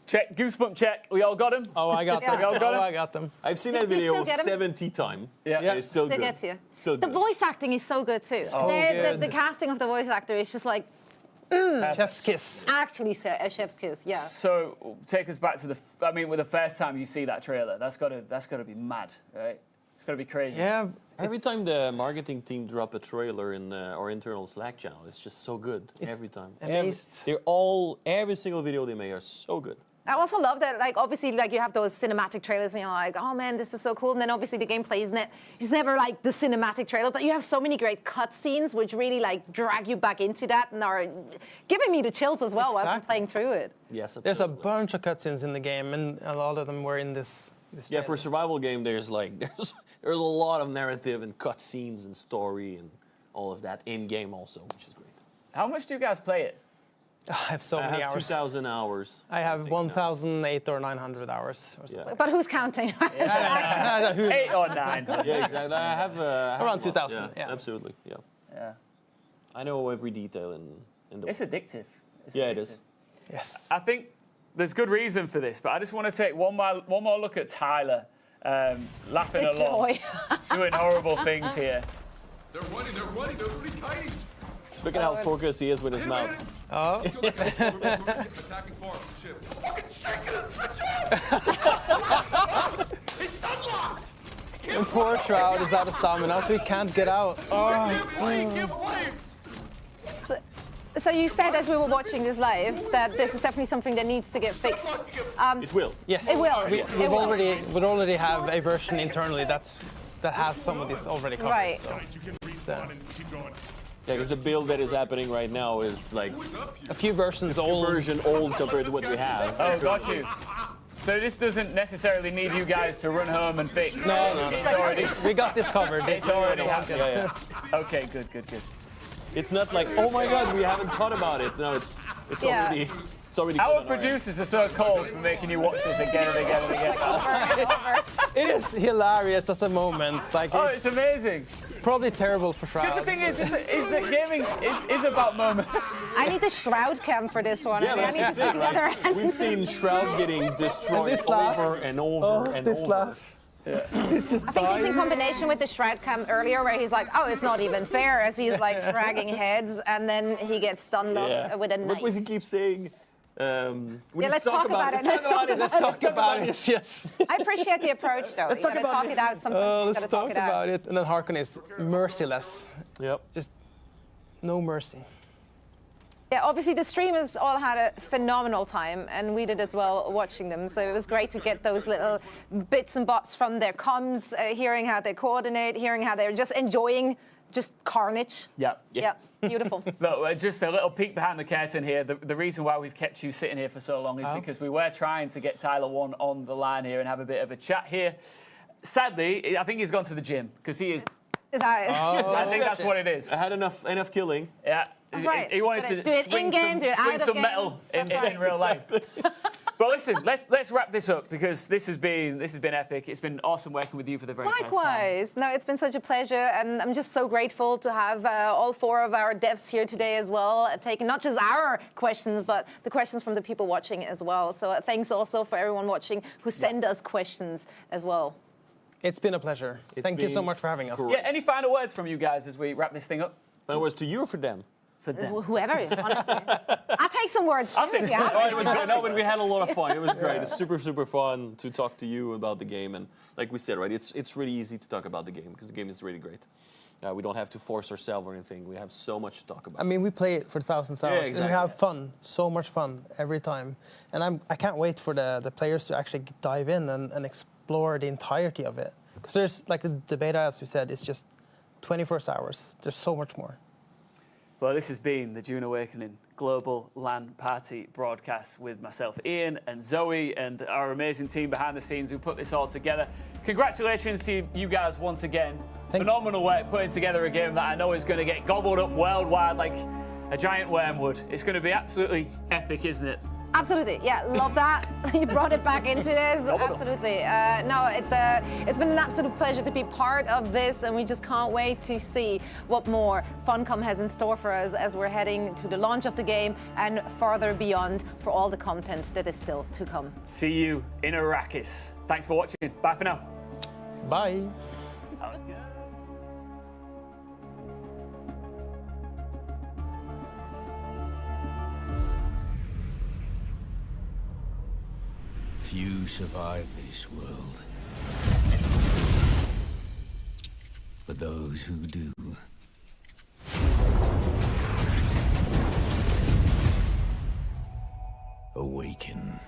B: Check, goosebump check. We all got him?
J: Oh, I got them.
B: We all got him?
J: I got them.
K: I've seen
C: You
K: that video
C: still get 'em?
K: 70 times.
B: Yeah.
K: It's still good.
C: gets you.
K: Still
C: The
K: good.
C: voice acting is so good too.
J: So good.
C: The casting of the voice actor is just like
J: Chef's kiss.
C: actually a chef's kiss. Yeah.
B: So take us back to with the first time you see that trailer, that's gotta be mad, right? It's gotta be crazy.
J: Yeah.
K: Every time the marketing team drop a trailer in our internal Slack channel, it's just so good. Every time. Every single video they make are so good.
C: I also love that, like, obviously, like, you have those cinematic trailers and you're like, oh man, this is so cool. And then obviously the gameplay is never like the cinematic trailer, but you have so many great cutscenes which really like drag you back into that and are giving me the chills as well whilst I'm playing through it.
K: Yes,
J: There's a bunch of cutscenes in the game, and a lot of them were in this
K: Yeah, for a survival game, there's a lot of narrative and cutscenes and story and all of that in game also, which is great.
B: How much do you guys play it?
J: I have so many
K: have
J: hours.
K: 2,000 hours.
J: I have 1,008 or 900 hours. Or something.
C: But who's counting?
B: 8 or 9.
K: Yeah, exactly. I have
J: around 2,000.
K: Yeah, absolutely. Yeah. I know every detail in the.
B: It's addictive.
K: It is.
J: Yes.
B: I think there's good reason for this, but I just want to take one more look at Tyler, laughing
C: Good
B: along,
C: joy.
B: doing horrible things here.
A: They're running, they're pretty kiting.
K: Look at how focused he is with his mouth.
J: Oh.
A: Attacking farm, ship. Fucking
J: It's unlocked! And poor Shroud is out of stamina, so he can't get out.
C: So you said as we were watching this live that this is definitely something that needs to get fixed.
K: It will.
J: Yes.
C: It will.
J: We already have a version internally that has some of this already covered.
C: Right.
J: So.
K: Yeah, because the build that is happening right now is like
J: a few versions old.
K: Compared to what we have.
B: Oh, got you. So this doesn't necessarily need you guys to run home and fix.
J: No.
B: It's already.
J: We got this covered.
B: It's already happening.
K: Yeah.
B: Okay, good.
K: It's not like, oh my God, we haven't thought about it. No, it's already. It's already.
B: Our producers are so cold for making you watch this again and again and again.
J: It is hilarious as a moment. Like
B: it's amazing.
J: Probably terrible for Shroud.
B: Because the thing is that gaming is about moments.
C: I need the Shroud cam for this one.
K: Yeah,
C: I need to see the other end.
K: We've seen Shroud getting destroyed over and over and over.
J: Laugh.
C: I think this in combination with the Shroud cam earlier, where he's like, "Oh, it's not even fair," as he's like fragging heads, and then he gets stunned up with a knife.
K: What was he keep saying?
C: Let's talk about it. Let's talk about it.
J: Yes.
C: I appreciate the approach, though. You gotta talk it out sometimes. You
J: Let's
C: gotta talk it out.
J: about it. And then Harkon is merciless.
K: Yep.
J: Just no mercy.
C: Yeah, obviously the streamers all had a phenomenal time, and we did as well watching them. So it was great to get those little bits and bobs from their comms, hearing how they coordinate, hearing how they're just enjoying just carnage.
B: Yeah.
C: Yes. Beautiful.
B: Look, just a little peek behind the curtain here. The reason why we've kept you sitting here for so long is because we were trying to get Tyler 1 on the line here and have a bit of a chat here. Sadly, I think he's gone to the gym because he is.
C: Is that?
B: I think that's what it is.
K: I had enough killing.
B: Yeah.
C: That's right.
B: He wanted to
C: do it in game, do it out of
B: some
C: game.
B: metal in real life. But listen, let's wrap this up because this has been epic. It's been awesome working with you for the very first time.
C: Likewise. No, it's been such a pleasure, and I'm just so grateful to have all 4 of our devs here today as well, taking not just our questions, but the questions from the people watching as well. So thanks also for everyone watching who send us questions as well.
J: It's been a pleasure. Thank you so much for having us.
B: Yeah, any final words from you guys as we wrap this thing up?
K: Final words to you or for them?
B: For them.
C: Whoever, honestly. I'll take some words too.
B: I'll take some
C: yeah.
B: words.
K: It was great. No, but we had a lot of fun. It was great. It's super fun to talk to you about the game. And like we said, right, it's really easy to talk about the game because the game is really great. We don't have to force ourselves or anything. We have so much to talk about.
J: I mean, we play it for 1,000 hours,
K: exactly.
J: and we have fun, so much fun every time. And I can't wait for the players to actually dive in and explore the entirety of it. Because there's, like the beta, as we said, is just 24 hours. There's so much more.
B: Well, this has been the Dune Awakening Global LAN Party broadcast with myself, Ian, and Zoe, and our amazing team behind the scenes who put this all together. Congratulations to you guys once again. Phenomenal work putting together a game that I know is going to get gobbled up worldwide like a giant wormwood. It's going to be absolutely epic, isn't it?
C: Absolutely, yeah, love that. You brought it back into this. Absolutely. No, it's been an absolute pleasure to be part of this, and we just can't wait to see what more Funcom has in store for us as we're heading to the launch of the game and farther beyond for all the content that is still to come.
B: See you in Arrakis. Thanks for watching. Bye for now.
J: Bye.
B: That was good.
R: Few survive this world. But those who do awaken.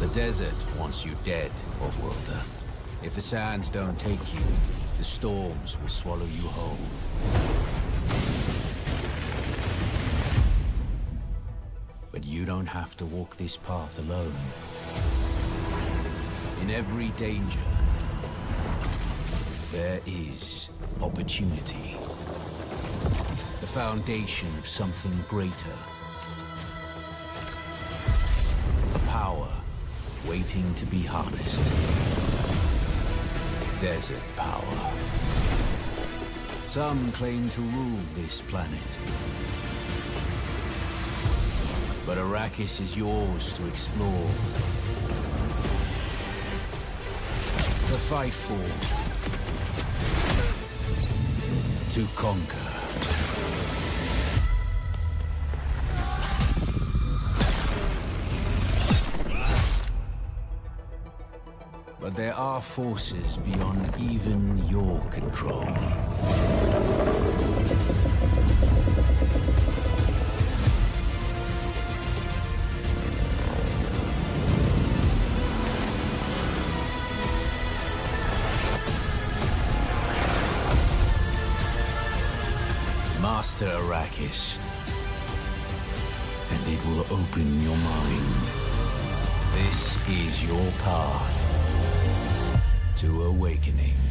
R: The desert wants you dead, Off-worlder. If the sands don't take you, the storms will swallow you whole. But you don't have to walk this path alone. In every danger, there is opportunity. The foundation of something greater. A power waiting to be harnessed. Desert power. Some claim to rule this planet. But Arrakis is yours to explore. To fight for. To conquer. But there are forces beyond even your control. Master Arrakis, and it will open your mind. This is your path to awakening.